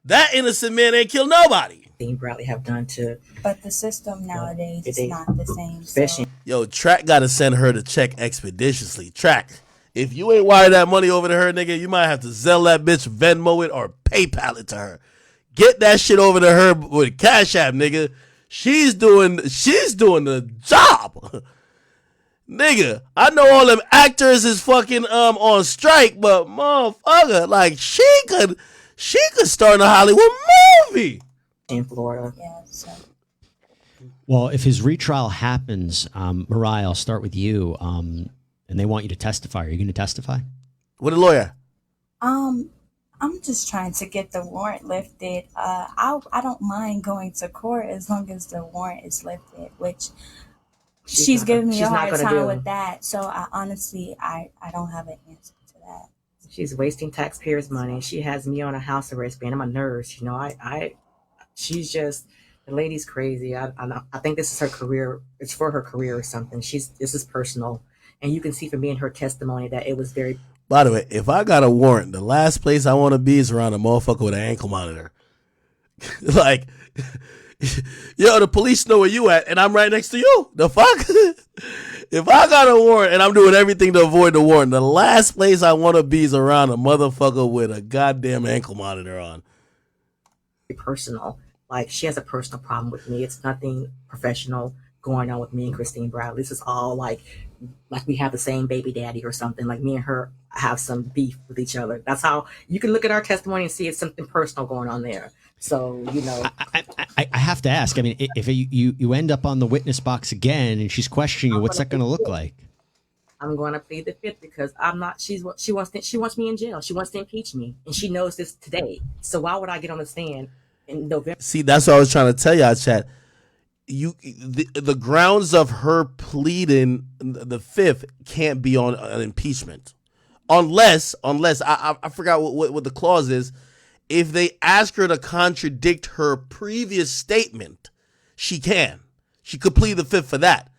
That innocent man ain't killed nobody.
Bradley have done to.
But the system nowadays is not the same. So.
Yo, Track got to send her the check expeditiously. Track, if you ain't wire that money over to her, nigga, you might have to Zelle that bitch, Venmo it, or PayPal it to her. Get that shit over to her with Cash App, nigga. She's doing the job. Nigga, I know all them actors is fucking on strike, but motherfucker, like she could star in a Hollywood movie.
In Florida.
Yeah, so.
Well, if his retrial happens, Mariah, I'll start with you. And they want you to testify. Are you going to testify?
With a lawyer?
I'm just trying to get the warrant lifted. I don't mind going to court as long as the warrant is lifted, which she's giving me a hard time with that. So I honestly don't have an answer to that.
She's wasting taxpayers' money. She has me on a house arrest ban. I'm a nurse, she's just, the lady's crazy. I think this is her career. It's for her career or something. This is personal. And you can see from me in her testimony that it was very.
By the way, if I got a warrant, the last place I want to be is around a motherfucker with an ankle monitor. Like, yo, the police know where you at, and I'm right next to you. The fuck? If I got a warrant and I'm doing everything to avoid the warrant, the last place I want to be is around a motherfucker with a goddamn ankle monitor on.
Personal. Like, she has a personal problem with me. It's nothing professional going on with me and Christine Bradley. This is all like we have the same baby daddy or something. Like me and her have some beef with each other. That's how you can look at our testimony and see it's something personal going on there. So,
I have to ask. I mean, if you end up on the witness box again and she's questioning you, what's that going to look like?
I'm going to plead the fifth because I'm not. She wants me in jail. She wants to impeach me, and she knows this today. So why would I get on the stand in November?
See, that's what I was trying to tell y'all, chat. the grounds of her pleading the fifth can't be on an impeachment, unless I forgot what the clause is. If they ask her to contradict her previous statement, she could plead the fifth for that.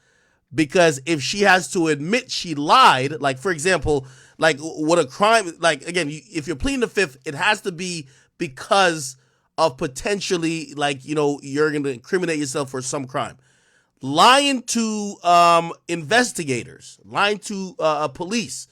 Because if she has to admit she lied, like for example, like what a crime, like again, if you're pleading the fifth, it has to be because of potentially, like, you know, you're going to incriminate yourself for some crime. Lying to investigators, lying to police,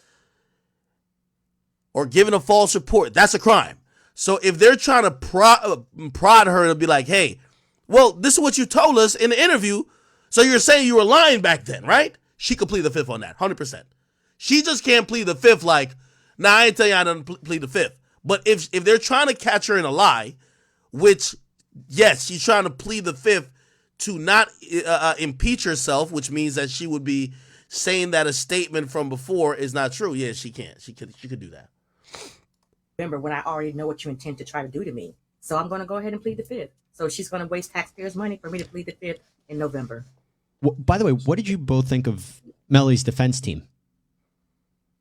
or giving a false report, that's a crime. So if they're trying to prod her to be like, hey, well, this is what you told us in the interview, so you're saying you were lying back then, right? She could plead the fifth on that, 100%. She just can't plead the fifth like, nah, I ain't tell you I didn't plead the fifth. But if they're trying to catch her in a lie, which, yes, she's trying to plead the fifth to not impeach herself, which means that she would be saying that a statement from before is not true. Yeah, she can't. She could do that.
Remember, when I already know what you intend to try to do to me. So I'm going to go ahead and plead the fifth. So she's going to waste taxpayers' money for me to plead the fifth in November.
Well, by the way, what did you both think of Melly's defense team?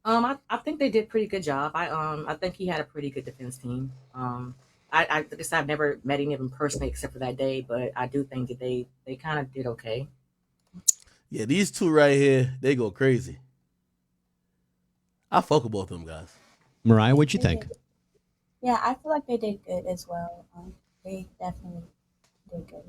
I think they did a pretty good job. I think he had a pretty good defense team. I guess I've never met any of them personally except for that day, but I do think that they kind of did okay.
Yeah, these two right here, they go crazy. I fuck with both of them guys.
Mariah, what'd you think?
Yeah, I feel like they did good as well. They definitely did good.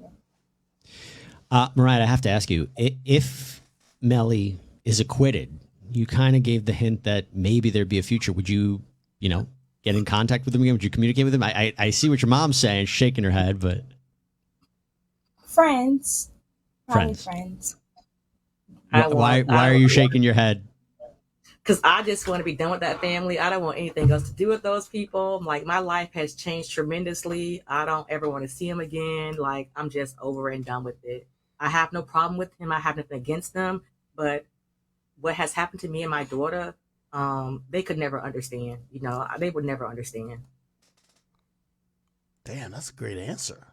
Yeah.
Mariah, I have to ask you, if Melly is acquitted, you kind of gave the hint that maybe there'd be a future. Would you, get in contact with him again? Would you communicate with him? I see what your mom's saying, shaking her head, but
friends. Probably friends.
Why are you shaking your head?
Because I just want to be done with that family. I don't want anything else to do with those people. Like, my life has changed tremendously. I don't ever want to see him again. Like, I'm just over and done with it. I have no problem with him. I have nothing against them. But what has happened to me and my daughter, they could never understand. They would never understand.
Damn, that's a great answer.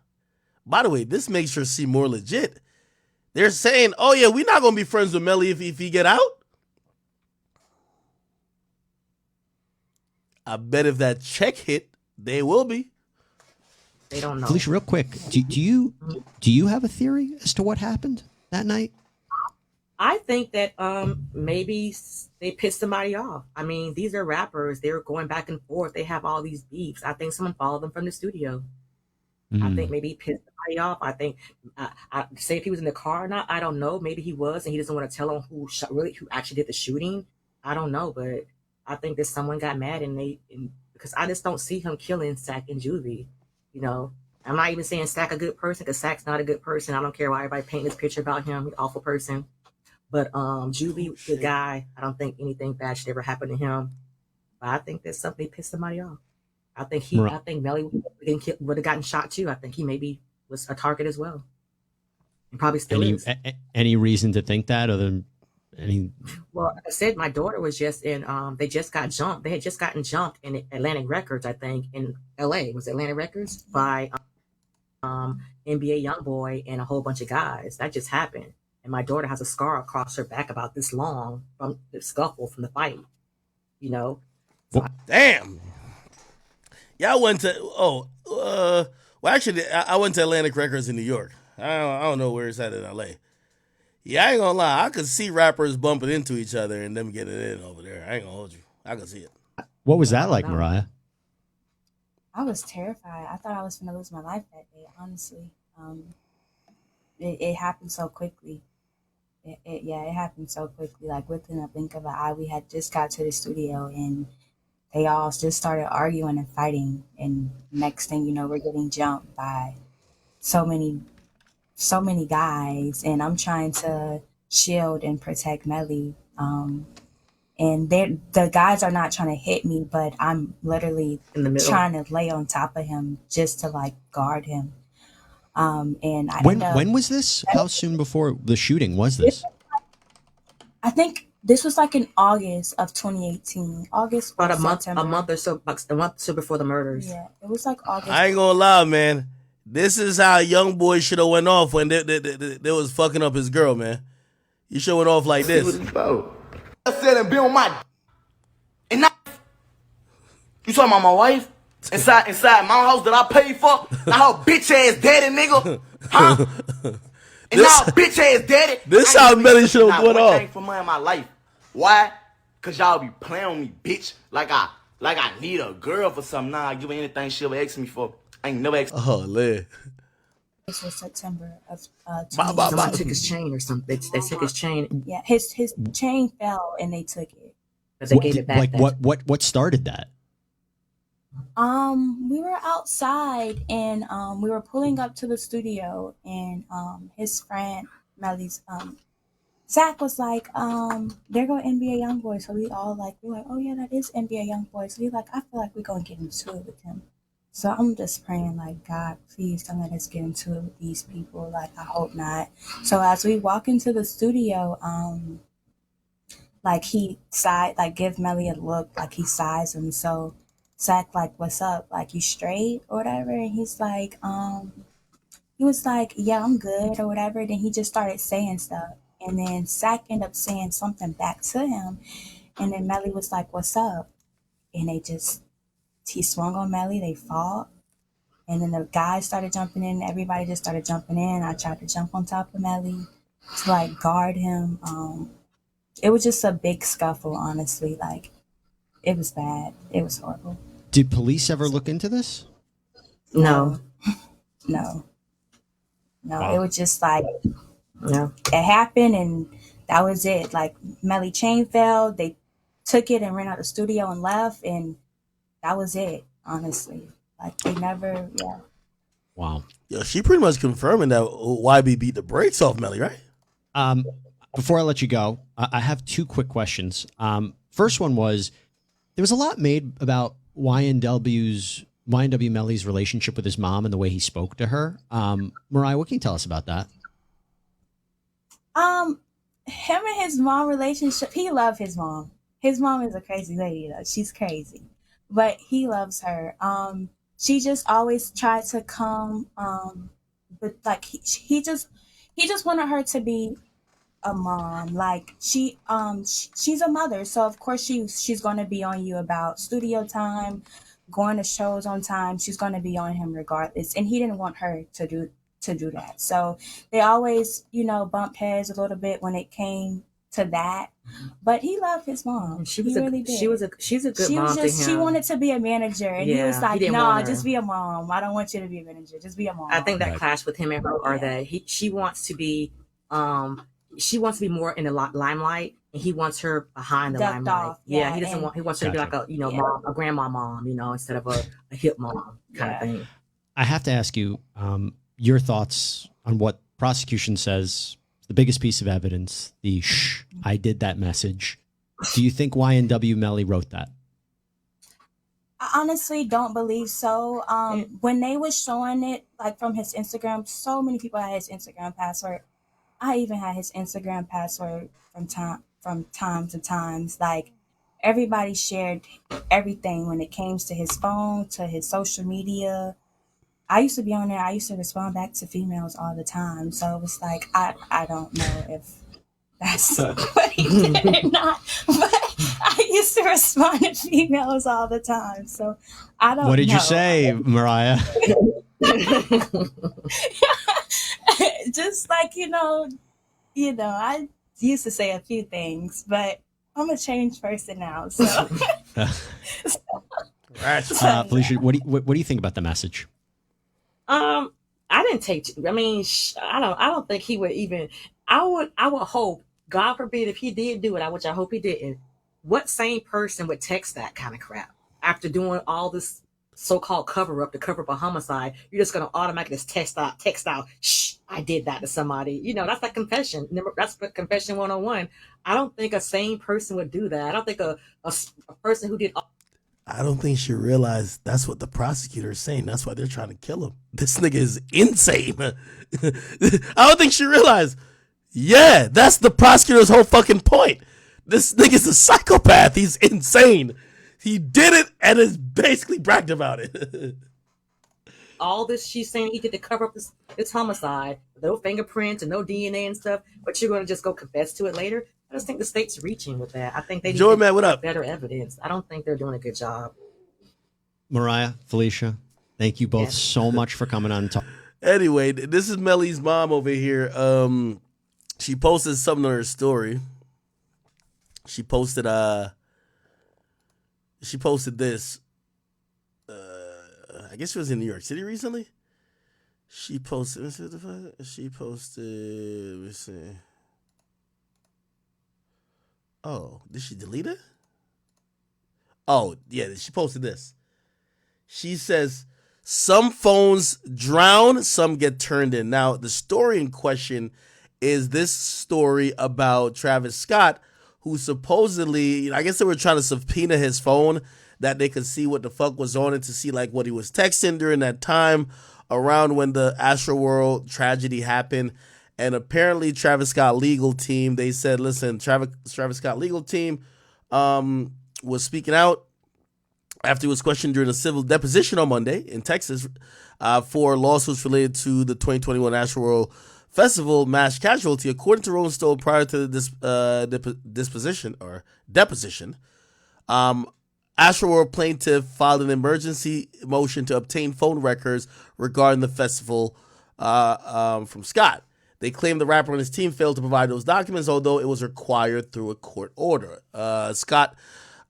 By the way, this makes her seem more legit. They're saying, oh yeah, we're not going to be friends with Melly if he get out. I bet if that check hit, they will be.
They don't know.
Felicia, real quick, do you have a theory as to what happened that night?
I think that maybe they pissed somebody off. I mean, these are rappers. They're going back and forth. They have all these beefs. I think someone followed them from the studio. I think maybe he pissed somebody off. I think, I say if he was in the car or not, I don't know. Maybe he was, and he doesn't want to tell them who actually did the shooting. I don't know, but I think that someone got mad because I just don't see him killing Sack and Juvie. I'm not even saying Sack a good person, because Sack's not a good person. I don't care why everybody paint this picture about him. He's an awful person. But Juvie, good guy. I don't think anything bad should ever happen to him. But I think that somebody pissed somebody off. I think Melly would have gotten shot too. I think he maybe was a target as well. And probably still is.
Any reason to think that, other than any?
Well, like I said, my daughter was just in. They just got jumped. They had just gotten jumped in Atlantic Records, I think, in L.A. Was it Atlantic Records by NBA YoungBoy and a whole bunch of guys. That just happened. And my daughter has a scar across her back about this long from the scuffle, from the fight.
Damn. Y'all went to actually, I went to Atlantic Records in New York. I don't know where it's at in LA. Yeah, I ain't gonna lie. I could see rappers bumping into each other and them getting it in over there. I ain't gonna hold you. I could see it.
What was that like, Mariah?
I was terrified. I thought I was gonna lose my life that day, honestly. It happened so quickly. It happened so quickly. Like, within a blink of an eye, we had just got to the studio and they all just started arguing and fighting. And next thing you know, we're getting jumped by so many guys. And I'm trying to shield and protect Melly. And the guys are not trying to hit me, but I'm literally
in the middle,
trying to lay on top of him just to like guard him. And
when was this? How soon before the shooting was this?
I think this was like in August of 2018. August,
about
September.
a month or so before the murders.
Yeah, it was like August.
I ain't gonna lie, man. This is how young boy should have went off when they was fucking up his girl, man. You should went off like this.
I said and be on my and now you talking about my wife inside my house that I paid for. Now her bitch ass daddy nigga, huh? And now her bitch ass daddy.
This how Melly should have went off.
Thing for money in my life. Why? Cause y'all be playing with me, bitch. Like I need a girl for something. Nah, I give her anything she ever asked me for. I ain't never asked.
Oh, man.
This was September of
Someone took his chain or something. They took his chain.
Yeah, his chain fell and they took it.
But they gave it back.
Like what started that?
We were outside and we were pulling up to the studio and his friend Melly's Zach was like, there go NBA YoungBoy. So we're like, oh yeah, that is NBA YoungBoy. So he's like, I feel like we're gonna get into it with him. So I'm just praying, like, God, please don't let us get into it with these people. Like, I hope not. So as we walk into the studio, like he give Melly a look, like he sighs him. So Zach, like, what's up? Like, you straight or whatever? And he's like, he was like, yeah, I'm good or whatever. Then he just started saying stuff. And then Zach ended up saying something back to him. And then Melly was like, what's up? And he swung on Melly, they fought. And then the guys started jumping in. Everybody just started jumping in. I tried to jump on top of Melly to like guard him. It was just a big scuffle, honestly. Like, it was bad. It was horrible.
Did police ever look into this?
No. No.
Wow.
It was just like, it happened and that was it. Like, Melly chain fell. They took it and ran out the studio and left. And that was it, honestly. Like, they never,
Wow.
Yo, she pretty much confirming that YB beat the brakes off Melly, right?
Before I let you go, I have two quick questions. First one was, there was a lot made about YNW Melly's relationship with his mom and the way he spoke to her. Mariah, what can you tell us about that?
Him and his mom relationship, he loved his mom. His mom is a crazy lady, though. She's crazy. But he loves her. She just always tried to come, but like he just wanted her to be a mom. Like she's a mother, so of course she's going to be on you about studio time, going to shows on time. She's going to be on him regardless, and he didn't want her to do that. So they always, bumped heads a little bit when it came to that. But he loved his mom. She's a good
mom to him.
She wanted to be a manager, and he was like, "No, just be a mom. I don't want you to be a manager. Just be a mom."
I think that clash with him and her are that she wants to be more in the limelight, and he wants her behind the limelight.
Off.
Yeah, he wants her to be like mom, a grandma mom, instead of a hip mom kind of thing.
I have to ask you your thoughts on what prosecution says. The biggest piece of evidence, the "shh, I did that" message. Do you think YNW Melly wrote that?
I honestly don't believe so. When they was showing it, like from his Instagram, so many people had his Instagram password. I even had his Instagram password from time to times. Like, everybody shared everything when it came to his phone, to his social media. I used to be on there. I used to respond back to females all the time. So it was like, I don't know if that's what he did or not. But I used to respond to females all the time. So I don't know.
What did you say, Mariah?
Just like, I used to say a few things, but I'm a changed person now. So,
Felicia, what do you think about the message?
I didn't take. I mean, I don't think he would even. I would hope, God forbid, if he did do it, which I hope he didn't. What sane person would text that kind of crap after doing all this so-called cover up a homicide? You're just gonna automatically just text out. Shh, I did that to somebody. That's like confession. That's confession 101. I don't think a sane person would do that. I don't think a person who did.
I don't think she realized that's what the prosecutor is saying. That's why they're trying to kill him. This nigga is insane. I don't think she realized. Yeah, that's the prosecutor's whole fucking point. This nigga's a psychopath. He's insane. He did it and has basically bragged about it.
all this she's saying he did to cover up this homicide, no fingerprints and no DNA and stuff, but you're going to just go confess to it later? I just think the state's reaching with that. I think they need
Joey, man, what up?
better evidence. I don't think they're doing a good job.
Mariah, Felicia, thank you both so much for coming on.
Anyway, this is Melly's mom over here. She posted something on her story. She posted this. I guess she was in New York City recently. She posted. Let me see. Oh, did she delete it? Oh, yeah, she posted this. She says, some phones drown, some get turned in. Now, the story in question is this story about Travis Scott, who supposedly, I guess they were trying to subpoena his phone that they could see what the fuck was on it, to see like what he was texting during that time around when the Astroworld tragedy happened. And apparently Travis Scott legal team, they said, listen, Travis Scott legal team was speaking out after he was questioned during a civil deposition on Monday in Texas for lawsuits related to the 2021 Astroworld Festival mass casualty. According to Rolling Stone, prior to this deposition, Astroworld plaintiff filed an emergency motion to obtain phone records regarding the festival from Scott. They claim the rapper and his team failed to provide those documents, although it was required through a court order. Scott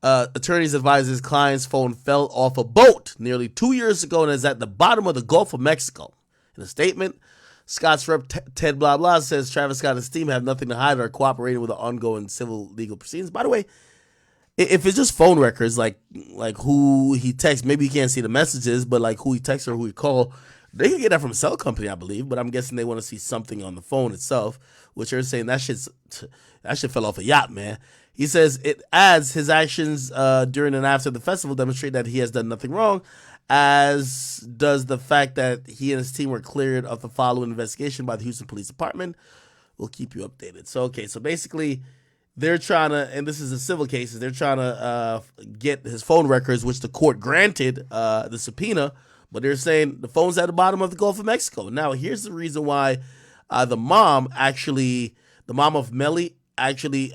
attorneys advise his client's phone fell off a boat nearly 2 years ago and is at the bottom of the Gulf of Mexico. In a statement, Scott's rep Ted Blah Blah says Travis Scott and his team have nothing to hide or are cooperating with the ongoing civil legal proceedings. By the way, if it's just phone records, like who he texts, maybe you can't see the messages, but like who he texts or who he called, they can get that from a cell company, I believe. But I'm guessing they want to see something on the phone itself, which they're saying that shit fell off a yacht, man. He says it adds his actions during and after the festival demonstrate that he has done nothing wrong, as does the fact that he and his team were cleared of the following investigation by the Houston Police Department. We'll keep you updated. So, okay, so basically they're trying to, and this is a civil case, they're trying to get his phone records, which the court granted the subpoena, but they're saying the phone's at the bottom of the Gulf of Mexico. Now, here's the reason why the mom of Melly actually,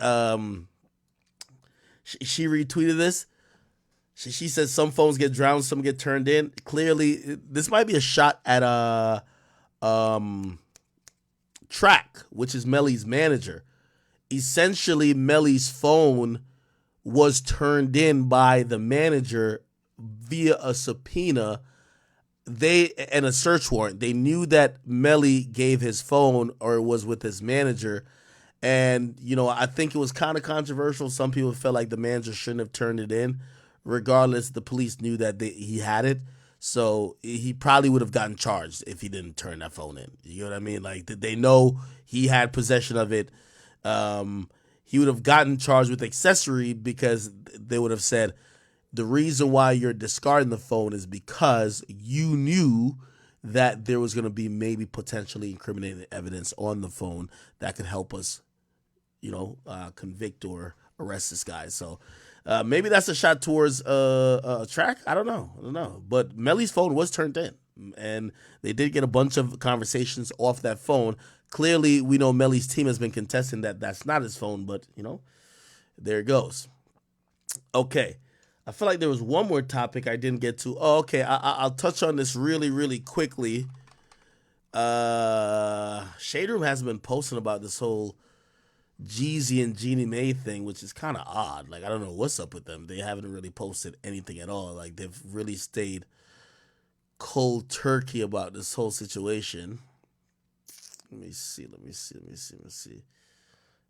she retweeted this. She says some phones get drowned, some get turned in. Clearly, this might be a shot at Track, which is Melly's manager. Essentially, Melly's phone was turned in by the manager via a subpoena and a search warrant. They knew that Melly gave his phone or was with his manager. And, I think it was kind of controversial. Some people felt like the manager shouldn't have turned it in. Regardless, the police knew that he had it. So he probably would have gotten charged if he didn't turn that phone in. You know what I mean? Like, they know he had possession of it. He would have gotten charged with accessory because they would have said, the reason why you're discarding the phone is because you knew that there was going to be maybe potentially incriminating evidence on the phone that could help us, convict or arrest this guy. So maybe that's a shot towards Track. I don't know. But Melly's phone was turned in, and they did get a bunch of conversations off that phone. Clearly, we know Melly's team has been contesting that that's not his phone, but, there it goes. Okay. I feel like there was one more topic I didn't get to. Oh, okay. I'll touch on this really, really quickly. Shade Room hasn't been posting about this whole Jeezy and Jeannie Mae thing, which is kind of odd. Like, I don't know what's up with them. They haven't really posted anything at all. Like, they've really stayed cold turkey about this whole situation. Let me see.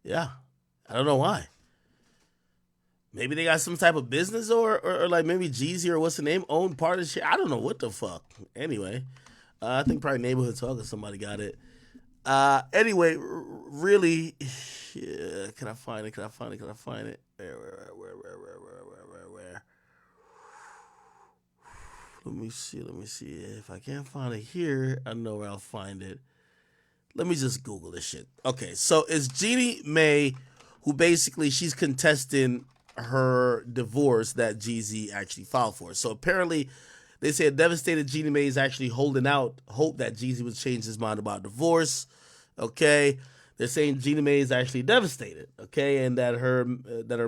Yeah. I don't know why. Maybe they got some type of business or like maybe Jeezy or what's the name owned part of shit. I don't know what the fuck. Anyway, I think probably Neighborhood Talk or somebody got it. Anyway, really, yeah, can I find it? Where? Let me see. If I can't find it here, I know where I'll find it. Let me just Google this shit. Okay, so it's Jeannie Mae, who basically she's contesting her divorce that Jeezy actually filed for. So apparently They say a devastated Jeannie Mae is actually holding out hope that Jeezy would change his mind about divorce. Okay, they're saying Jeannie Mae is actually devastated. Okay, and that her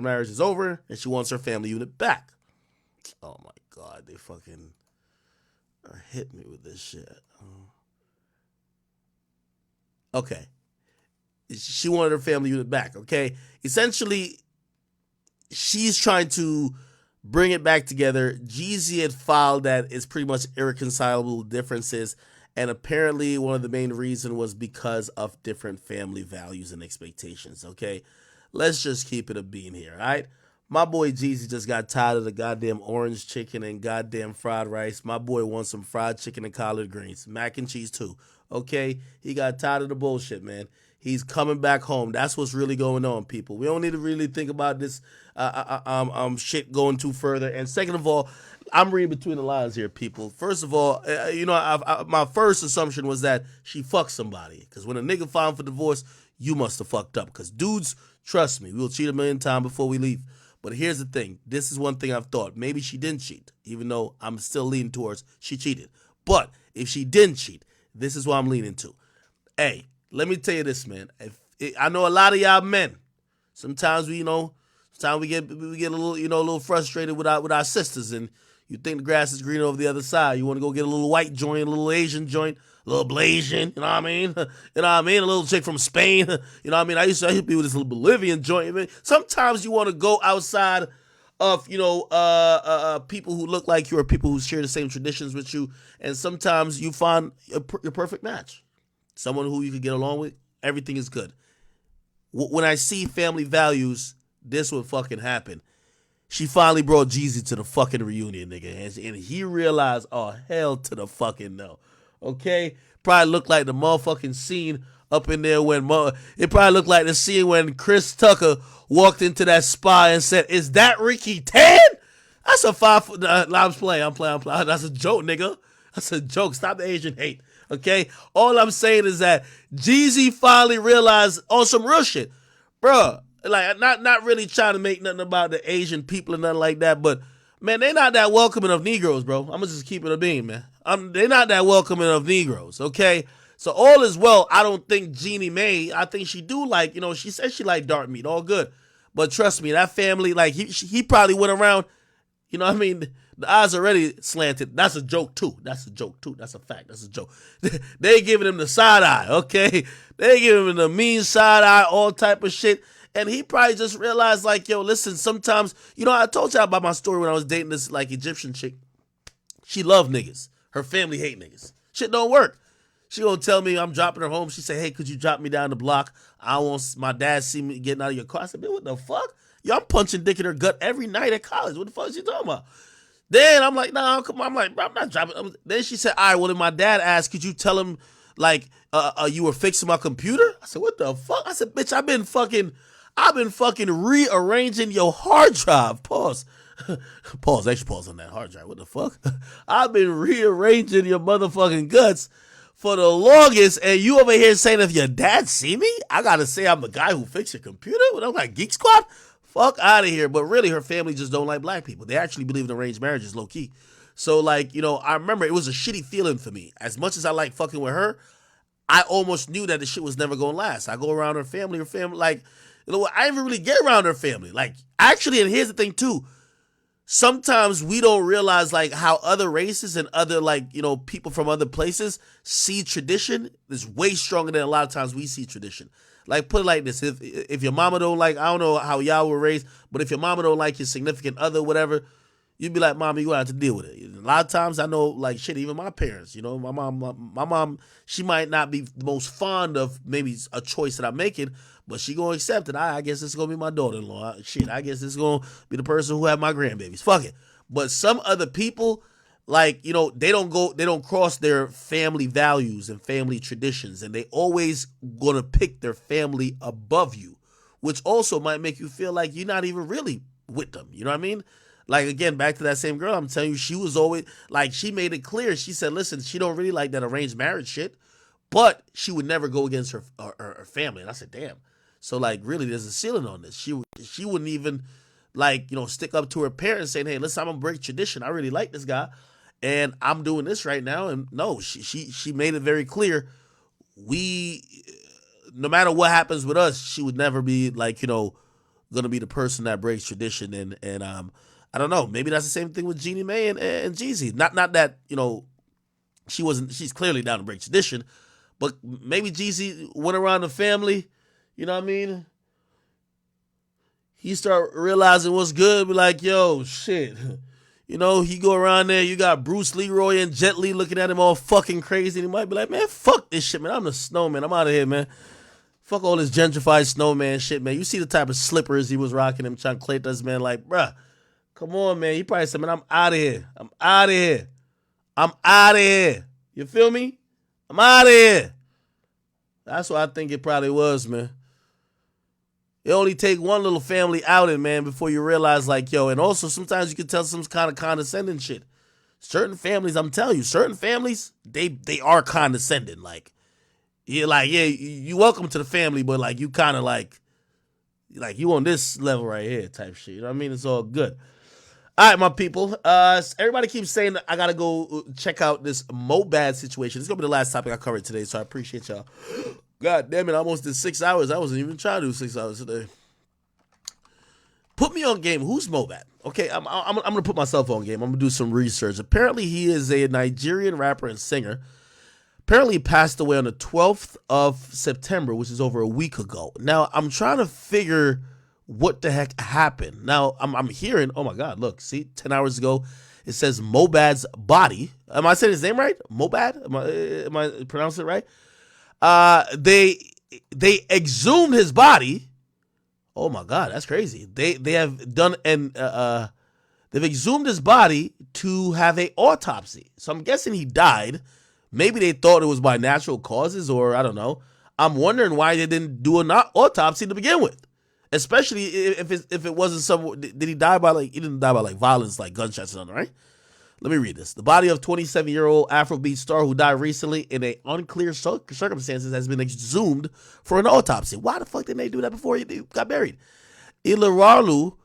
marriage is over and she wants her family unit back. Oh my God, they fucking hit me with this shit. Okay, she wanted her family unit back. Okay, essentially, she's trying to bring it back together. Jeezy had filed that it's pretty much irreconcilable differences, and apparently one of the main reasons was because of different family values and expectations. Okay, let's just keep it a bean here, all right? My boy Jeezy just got tired of the goddamn orange chicken and goddamn fried rice. My boy wants some fried chicken and collard greens, mac and cheese too. Okay, he got tired of the bullshit, man. He's coming back home. That's what's really going on, people. We don't need to really think about this shit going too further. And second of all, I'm reading between the lines here, people. First of all, my first assumption was that she fucked somebody. Because when a nigga filed for divorce, you must have fucked up. Because dudes, trust me, we'll cheat a million times before we leave. But here's the thing. This is one thing I've thought. Maybe she didn't cheat, even though I'm still leaning towards she cheated. But if she didn't cheat, this is what I'm leaning to. Hey, let me tell you this, man. I know a lot of y'all men. Sometimes we get a little frustrated with our sisters, and you think the grass is greener over the other side. You want to go get a little white joint, a little Asian joint, a little Blasian. You know what I mean? You know what I mean? A little chick from Spain. You know what I mean? I used to be with this little Bolivian joint. Man. Sometimes you want to go outside of people who look like you or people who share the same traditions with you, and sometimes you find your perfect match. Someone who you can get along with, everything is good. When I see family values, this would fucking happen. She finally brought Jeezy to the fucking reunion, nigga. And he realized, oh, hell to the fucking no. Okay? Probably looked like the motherfucking scene up in there it probably looked like the scene when Chris Tucker walked into that spa and said, is that Ricky Tan? That's a 5 foot. I'm playing. That's a joke, nigga. That's a joke. Stop the Asian hate. Okay? All I'm saying is that Jeezy finally realized on some real shit. Bruh, like, not really trying to make nothing about the Asian people and nothing like that, but, man, they not that welcoming of Negroes, bro. I'm going to just keep it a bean, man. They not that welcoming of Negroes, okay? So all is well. I don't think Jeannie Mae, I think she do like, she said she like dark meat, all good. But trust me, that family, like, he probably went around, you know what I mean? The eyes already slanted. That's a joke, too. That's a fact. That's a joke. They giving him the side eye, okay? They giving him the mean side eye, all type of shit. And he probably just realized, like, yo, listen, sometimes, I told y'all about my story when I was dating this, like, Egyptian chick. She loved niggas. Her family hate niggas. Shit don't work. She gonna tell me I'm dropping her home. She say, hey, could you drop me down the block? I want my dad see me getting out of your car. I said, man, what the fuck? Yo, I'm punching dick in her gut every night at college. What the fuck is she talking about? Then I'm like, nah, come on. I'm like, bro, I'm not dropping. Then she said, all right, well, then my dad asked, could you tell him, like, you were fixing my computer? I said, what the fuck? I said, bitch, I've been fucking rearranging your hard drive. Pause. Extra pause on that hard drive. What the fuck? I've been rearranging your motherfucking guts for the longest, and you over here saying if your dad see me, I gotta say I'm the guy who fixed your computer? When I'm like Geek Squad? Fuck out of here. But really, her family just don't like black people. They actually believe in arranged marriages, low key. So, like, I remember it was a shitty feeling for me. As much as I like fucking with her, I almost knew that the shit was never gonna last. I go around her family, like, I didn't even really get around her family. Like, actually, and here's the thing too. Sometimes we don't realize, like, how other races and other, like, people from other places see tradition is way stronger than a lot of times we see tradition. Like, put it like this. If your mama don't like, I don't know how y'all were raised, but if your mama don't like your significant other, whatever, you'd be like, mama, you gonna have to deal with it. A lot of times I know, like, shit, even my parents, my mom, she might not be the most fond of maybe a choice that I'm making, but she gonna accept it. I guess it's gonna be my daughter-in-law. Shit, I guess it's gonna be the person who have my grandbabies. Fuck it. But some other people, like, they don't cross their family values and family traditions, and they always gonna pick their family above you, which also might make you feel like you're not even really with them. You know what I mean? Like, again, back to that same girl, I'm telling you, she was always, like, she made it clear. She said, listen, she don't really like that arranged marriage shit, but she would never go against her family. And I said, damn. So, like, really, there's a ceiling on this. She wouldn't even, like, stick up to her parents saying, hey, listen, I'm going to break tradition. I really like this guy. and I'm doing this right now. And no, she made it very clear. No matter what happens with us, she would never be like, gonna be the person that breaks tradition. And I don't know, maybe that's the same thing with Jeannie Mae and Jeezy. Not that, she's clearly down to break tradition, but maybe Jeezy went around the family, you know what I mean? He start realizing what's good, be like, yo, shit. He go around there, you got Bruce Leroy and Jet Li looking at him all fucking crazy, and he might be like, man, fuck this shit, man. I'm the snowman. I'm out of here, man. Fuck all this gentrified snowman shit, man. You see the type of slippers he was rocking, them chancletas, man. Like, bruh, come on, man. He probably said, man, I'm out of here. I'm out of here. I'm out of here. You feel me? I'm out of here. That's what I think it probably was, man. It only take one little family outing, man, before you realize, like, yo, and also sometimes you can tell some kind of condescending shit. Certain families, I'm telling you, they are condescending. Like, you're like, yeah, you welcome to the family, but like you kind of like you on this level right here type shit. You know what I mean? It's all good. All right, my people. Everybody keeps saying I gotta go check out this Mobad situation. This is gonna be the last topic I covered today, so I appreciate y'all. God damn it, I almost did 6 hours. I wasn't even trying to do 6 hours today. Put me on game. Who's Mobad? Okay, I'm gonna put myself on game. I'm gonna do some research. Apparently, he is a Nigerian rapper and singer. Apparently, he passed away on the 12th of September, which is over a week ago. Now, I'm trying to figure what the heck happened. Now, I'm hearing, oh my God, look, see, 10 hours ago, it says Mobad's body. Am I saying his name right? Mobad? Am I pronouncing it right? They exhumed his body. Oh my God, that's crazy. They have done they've exhumed his body to have an autopsy. So I'm guessing he died. Maybe they thought it was by natural causes, or I don't know. I'm wondering why they didn't do an autopsy to begin with. Especially if it wasn't some. Did he die by he didn't die by violence, like gunshots and something, right? Let me read this. The body of 27-year-old Afrobeat star who died recently in a unclear circumstances has been exhumed for an autopsy. Why the fuck didn't they do that before he got buried? Ilaralu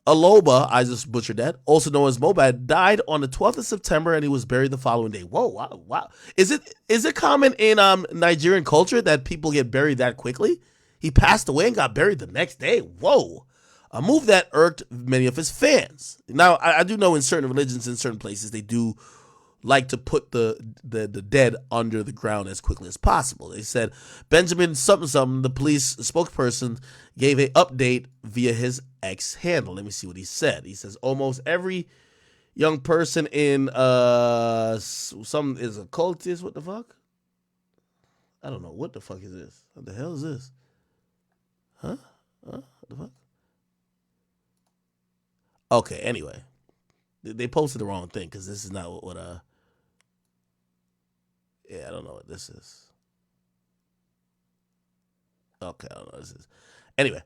Aloba, I just butchered that, also known as Mobad, died on the 12th of September and he was buried the following day. Whoa, wow. Is it common in Nigerian culture that people get buried that quickly? He passed away and got buried the next day. Whoa. A move that irked many of his fans. Now, I do know in certain religions, in certain places, they do like to put the dead under the ground as quickly as possible. They said Benjamin something, the police spokesperson, gave an update via his X handle. Let me see what he said. He says almost every young person in some is a cultist. What the fuck? I don't know. What the fuck is this? What the hell is this? Huh? What the fuck? Okay, anyway. They posted the wrong thing because this is not what yeah, I don't know what this is. Okay, I don't know what this is. Anyway,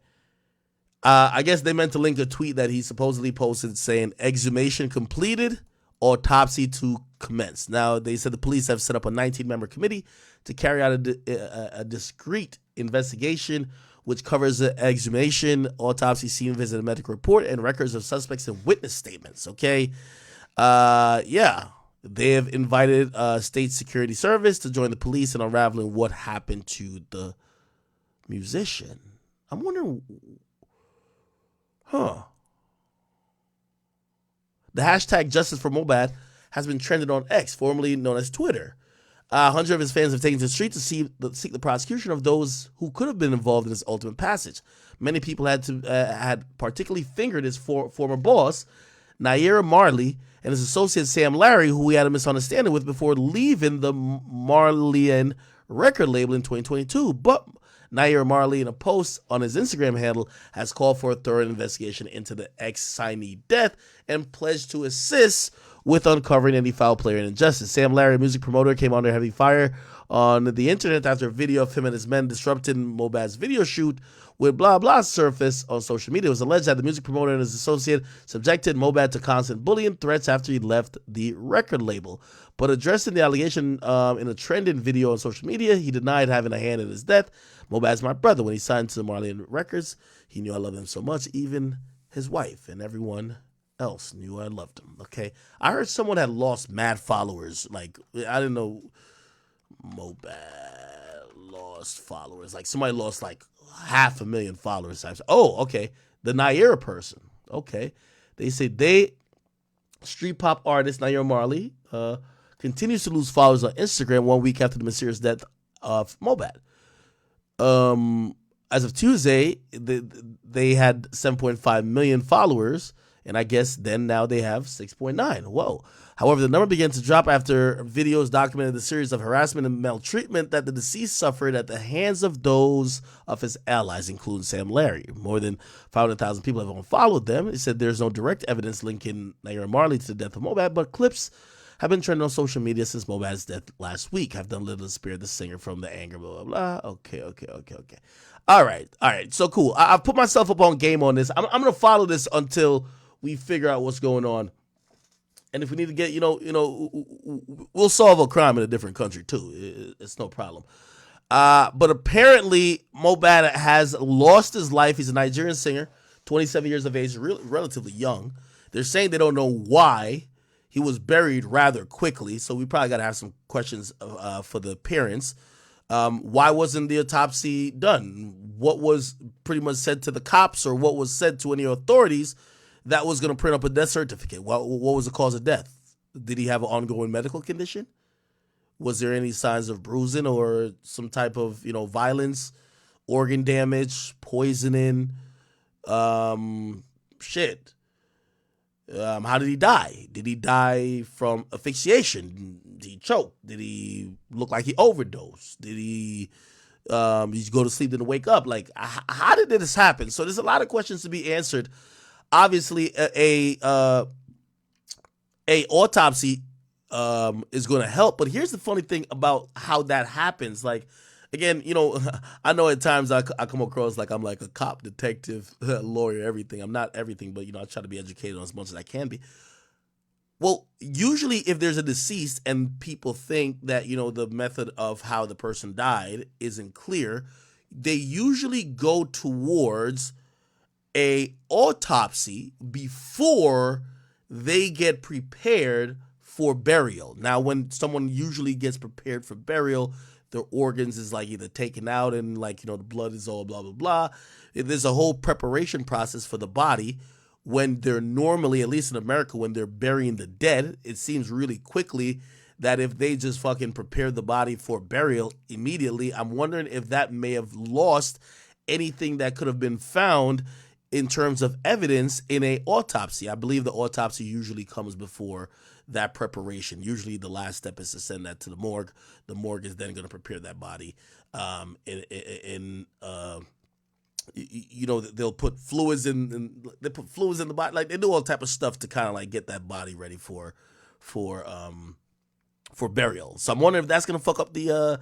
I guess they meant to link a tweet that he supposedly posted saying exhumation completed, autopsy to commence. Now, they said the police have set up a 19-member committee to carry out a discreet investigation which covers the exhumation, autopsy, scene visit, medical report, and records of suspects and witness statements. Okay, yeah, they have invited State Security Service to join the police in unraveling what happened to the musician. I'm wondering, The hashtag Justice for Mobad has been trended on X, formerly known as Twitter. Hundreds of his fans have taken to the street to seek the prosecution of those who could have been involved in this ultimate passage. Many people had particularly fingered his former boss, Naira Marley, and his associate Sam Larry, who he had a misunderstanding with before leaving the Marleyan record label in 2022. But Naira Marley, in a post on his Instagram handle, has called for a thorough investigation into the ex-signee death and pledged to assist with uncovering any foul play and injustice. Sam Larry, a music promoter, came under heavy fire on the internet after a video of him and his men disrupting Mobad's video shoot with blah blah surfaced on social media. It was alleged that the music promoter and his associate subjected Mobad to constant bullying threats after he left the record label. But addressing the allegation in a trending video on social media, he denied having a hand in his death. Mobad's my brother. When he signed to the Marleyan Records, he knew I loved him so much, even his wife and everyone else knew I loved him. Okay, I heard someone had lost mad followers. Like I didn't know Mobad lost followers. Like somebody lost like 500,000 followers. Oh, okay. The Naira person. Okay, they say street pop artist Naira Marley continues to lose followers on Instagram 1 week after the mysterious death of Mobad. As of Tuesday, they had 7.5 million followers, and I guess now they have 6.9. Whoa. However, the number began to drop after videos documented the series of harassment and maltreatment that the deceased suffered at the hands of those of his allies, including Sam Larry. More than 500,000 people have unfollowed them. He said there's no direct evidence linking Naira Marley to the death of Mobad, but clips have been trending on social media since Mobad's death last week. Have done little to spare the singer from the anger, blah, blah, blah. Okay. All right. So cool. I've put myself up on game on this. I'm going to follow this until we figure out what's going on. And if we need to get, we'll solve a crime in a different country too. It's no problem. But apparently Mobad has lost his life. He's a Nigerian singer, 27 years of age, relatively young. They're saying they don't know why. He was buried rather quickly, so we probably got to have some questions for the parents. Why wasn't the autopsy done? What was pretty much said to the cops, or what was said to any authorities that was going to print up a death certificate? What was the cause of death? Did he have an ongoing medical condition? Was there any signs of bruising or some type of violence, organ damage, poisoning? Shit. How did he die? Did he die from asphyxiation? Did he choke? Did he look like he overdosed? Did he go to sleep and wake up? Like, how did this happen? So there's a lot of questions to be answered. Obviously, a autopsy is going to help. But here's the funny thing about how that happens. Like, again, I know at times I come across like I'm like a cop, detective, lawyer, everything. I'm not everything, but I try to be educated on as much as I can be. Well, usually if there's a deceased and people think that, the method of how the person died isn't clear, they usually go towards a autopsy before they get prepared for burial. Now, when someone usually gets prepared for burial, their organs is like either taken out and the blood is all blah, blah, blah. There's a whole preparation process for the body. When they're normally, at least in America, when they're burying the dead, it seems really quickly that if they just fucking prepare the body for burial immediately, I'm wondering if that may have lost anything that could have been found in terms of evidence in a autopsy. I believe the autopsy usually comes before that preparation. Usually the last step is to send that to the morgue. The morgue is then going to prepare that body they'll put fluids they put fluids in the body. Like, they do all type of stuff to kind of like get that body ready for burial. So I'm wondering if that's going to fuck up the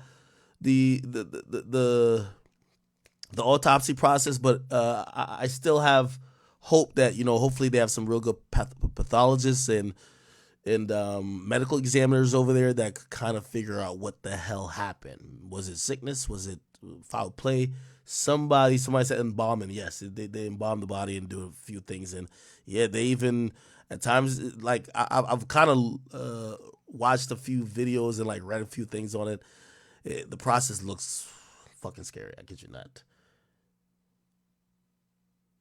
autopsy process. But I still have hope that hopefully they have some real good pathologists and medical examiners over there that could kind of figure out what the hell happened. Was it sickness? Was it foul play? Somebody said embalming. Yes, they embalm the body and do a few things. And yeah, they even at times, like, I've kind of watched a few videos and like read a few things on it. The process looks fucking scary. I kid you not.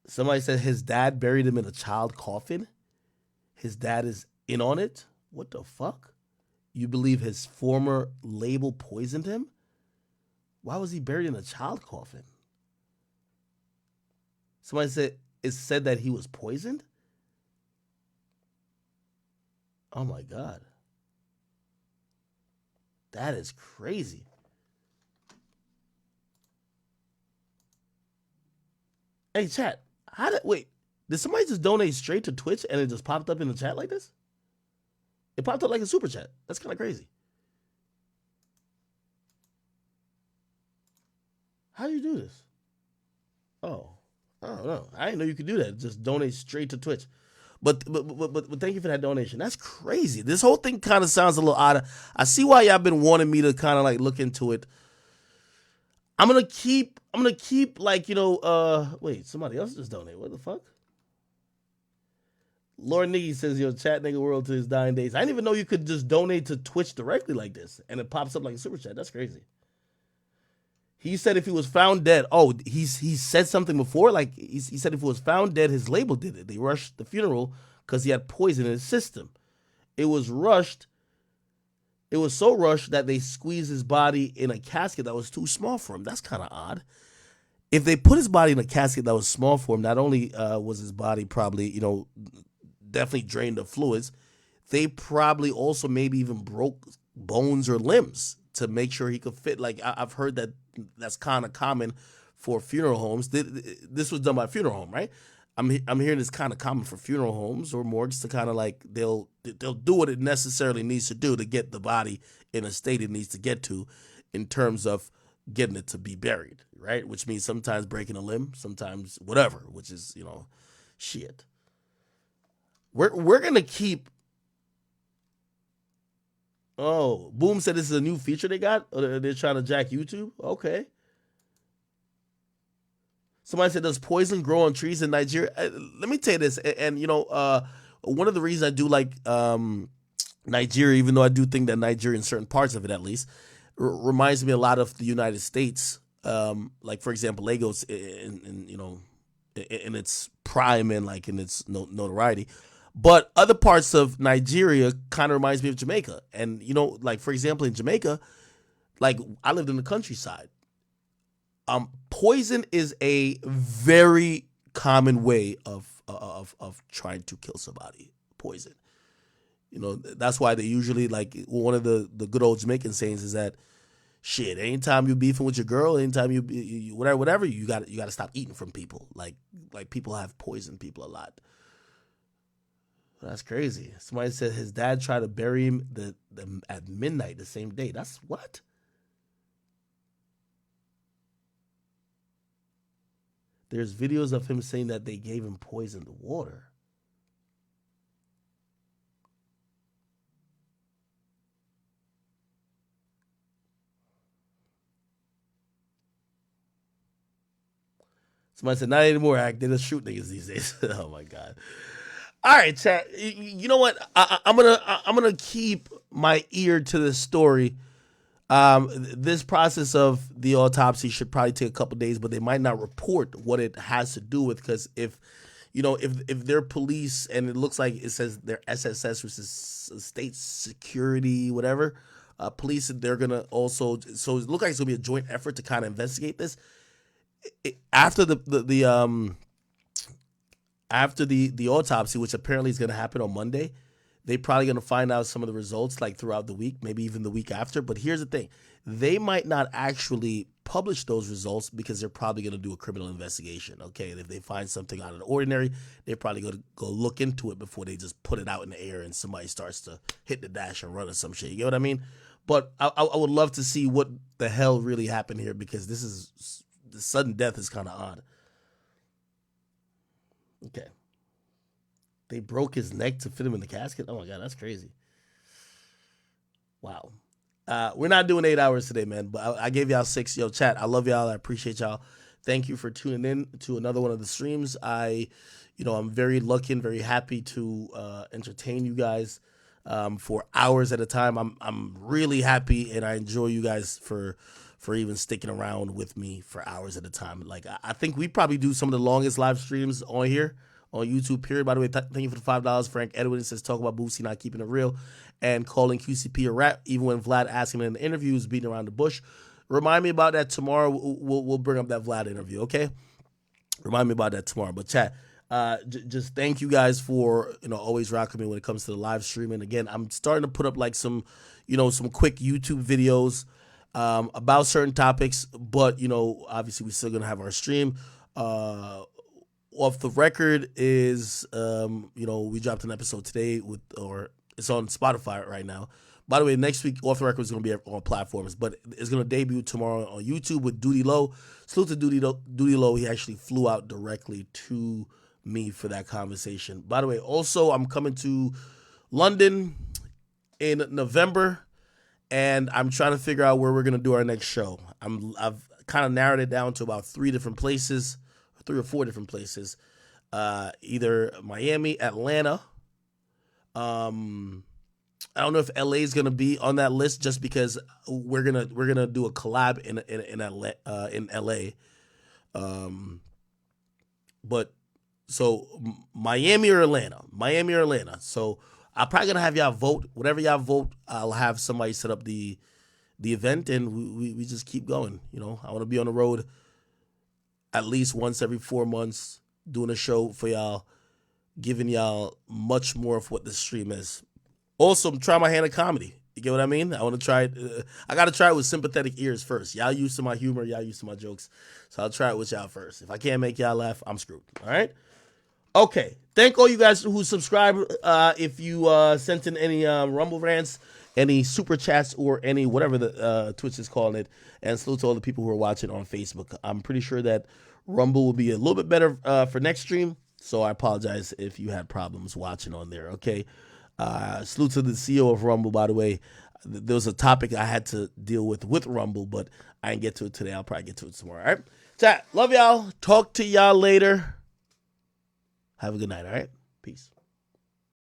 Somebody said his dad buried him in a child coffin. His dad is in on it. What the fuck? You believe his former label poisoned him? Why was he buried in a child coffin? Somebody said it said that he was poisoned? Oh my God. That is crazy. Hey, chat. Did somebody just donate straight to Twitch and it just popped up in the chat like this? It popped up like a super chat. That's kind of crazy. How do you do this? Oh, I don't know. I didn't know you could do that. Just donate straight to Twitch. But thank you for that donation. That's crazy. This whole thing kind of sounds a little odd. I see why y'all been wanting me to kind of like look into it. I'm gonna keep like, wait, somebody else just donated. What the fuck? Lord Niggy says, yo, chat nigga world to his dying days. I didn't even know you could just donate to Twitch directly like this, and it pops up like a super chat. That's crazy. He said if he was found dead, he said something before, like he said if he was found dead, his label did it. They rushed the funeral because he had poison in his system. It was rushed. It was so rushed that they squeezed his body in a casket that was too small for him. That's kind of odd. If they put his body in a casket that was small for him, not only was his body probably, definitely drained of fluids, they probably also maybe even broke bones or limbs to make sure he could fit. Like I've heard that's kind of common for funeral homes. This was done by a funeral home, right? I'm hearing it's kind of common for funeral homes or morgues to kind of like they'll do what it necessarily needs to do to get the body in a state it needs to get to in terms of getting it to be buried, right? Which means sometimes breaking a limb, sometimes whatever, which is, shit. We're gonna keep. Oh, Boom said this is a new feature they got. Or they're trying to jack YouTube. Okay. Somebody said, does poison grow on trees in Nigeria? Let me tell you this, and one of the reasons I do like Nigeria, even though I do think that Nigeria, in certain parts of it at least, reminds me a lot of the United States. Like for example, Lagos in its prime and like in its notoriety. But other parts of Nigeria kind of reminds me of Jamaica. And, like, for example, in Jamaica, like, I lived in the countryside. Poison is a very common way of trying to kill somebody. Poison. That's why they usually, like, one of the good old Jamaican sayings is that, shit, anytime you're beefing with your girl, anytime you whatever, you got to stop eating from people. Like people have poisoned people a lot. That's crazy. Somebody said his dad tried to bury him at midnight the same day. That's what? There's videos of him saying that they gave him poisoned water. Somebody said, not anymore, Hack. They just shoot niggas these days. Oh, my God. All right, chat. You know what? I'm gonna keep my ear to this story. This process of the autopsy should probably take a couple days, but they might not report what it has to do with, because if they're police and it looks like it says they're SSS, which is state security, whatever, police, they're gonna also. So it looks like it's gonna be a joint effort to kind of investigate this. After After the autopsy, which apparently is going to happen on Monday, they're probably going to find out some of the results like throughout the week, maybe even the week after. But here's the thing. They might not actually publish those results because they're probably going to do a criminal investigation, okay? And if they find something out of the ordinary, they're probably going to go look into it before they just put it out in the air and somebody starts to hit the dash and run or some shit. You get what I mean? But I would love to see what the hell really happened here, because the sudden death is kind of odd. Okay. They broke his neck to fit him in the casket? Oh my God, that's crazy. Wow. We're not doing 8 hours today, man, but I gave y'all 6. Yo, chat, I love y'all. I appreciate y'all. Thank you for tuning in to another one of the streams. I'm very lucky and very happy to entertain you guys for hours at a time. I'm really happy, and I enjoy you guys for even sticking around with me for hours at a time. Like, I think we probably do some of the longest live streams on here on YouTube, period. By the way, thank you for the $5. Frank Edwin says, talk about Boosie not keeping it real and calling QCP a rat, even when Vlad asked him in the interviews, beating around the bush. Remind me about that tomorrow. We'll bring up that Vlad interview, okay? Remind me about that tomorrow. But chat, just thank you guys for always rocking me when it comes to the live streaming. Again, I'm starting to put up like some quick YouTube videos about certain topics, but obviously we're still gonna have our stream. Off the Record is we dropped an episode today or it's on Spotify right now. By the way, next week Off the Record is going to be on platforms, but it's going to debut tomorrow on YouTube with Duty Low. Salute to Duty Low. He actually flew out directly to me for that conversation. By the way, also I'm coming to London in November, and I'm trying to figure out where we're going to do our next show. I've kind of narrowed it down to about 3 or 4 different places. either Miami, Atlanta. I don't know if LA is gonna be on that list just because we're gonna do a collab in LA. But so Miami or Atlanta. So I'm probably gonna have y'all vote. Whatever y'all vote, I'll have somebody set up the event, and we just keep going. You know, I want to be on the road at least once every 4 months, doing a show for y'all, giving y'all much more of what the stream is. Also, I'm trying my hand at comedy. You get what I mean? I want to try it. I got to try it with sympathetic ears first. Y'all used to my humor. Y'all used to my jokes. So I'll try it with y'all first. If I can't make y'all laugh, I'm screwed. All right? Okay. Thank all you guys who subscribed. If you sent in any Rumble rants, any super chats, or any whatever the Twitch is calling it. And salute to all the people who are watching on Facebook. I'm pretty sure that Rumble will be a little bit better for next stream. So I apologize if you had problems watching on there. Okay. Salute to the CEO of Rumble, by the way. There was a topic I had to deal with Rumble, but I didn't get to it today. I'll probably get to it tomorrow. All right. Chat. Love y'all. Talk to y'all later. Have a good night. All right. Peace.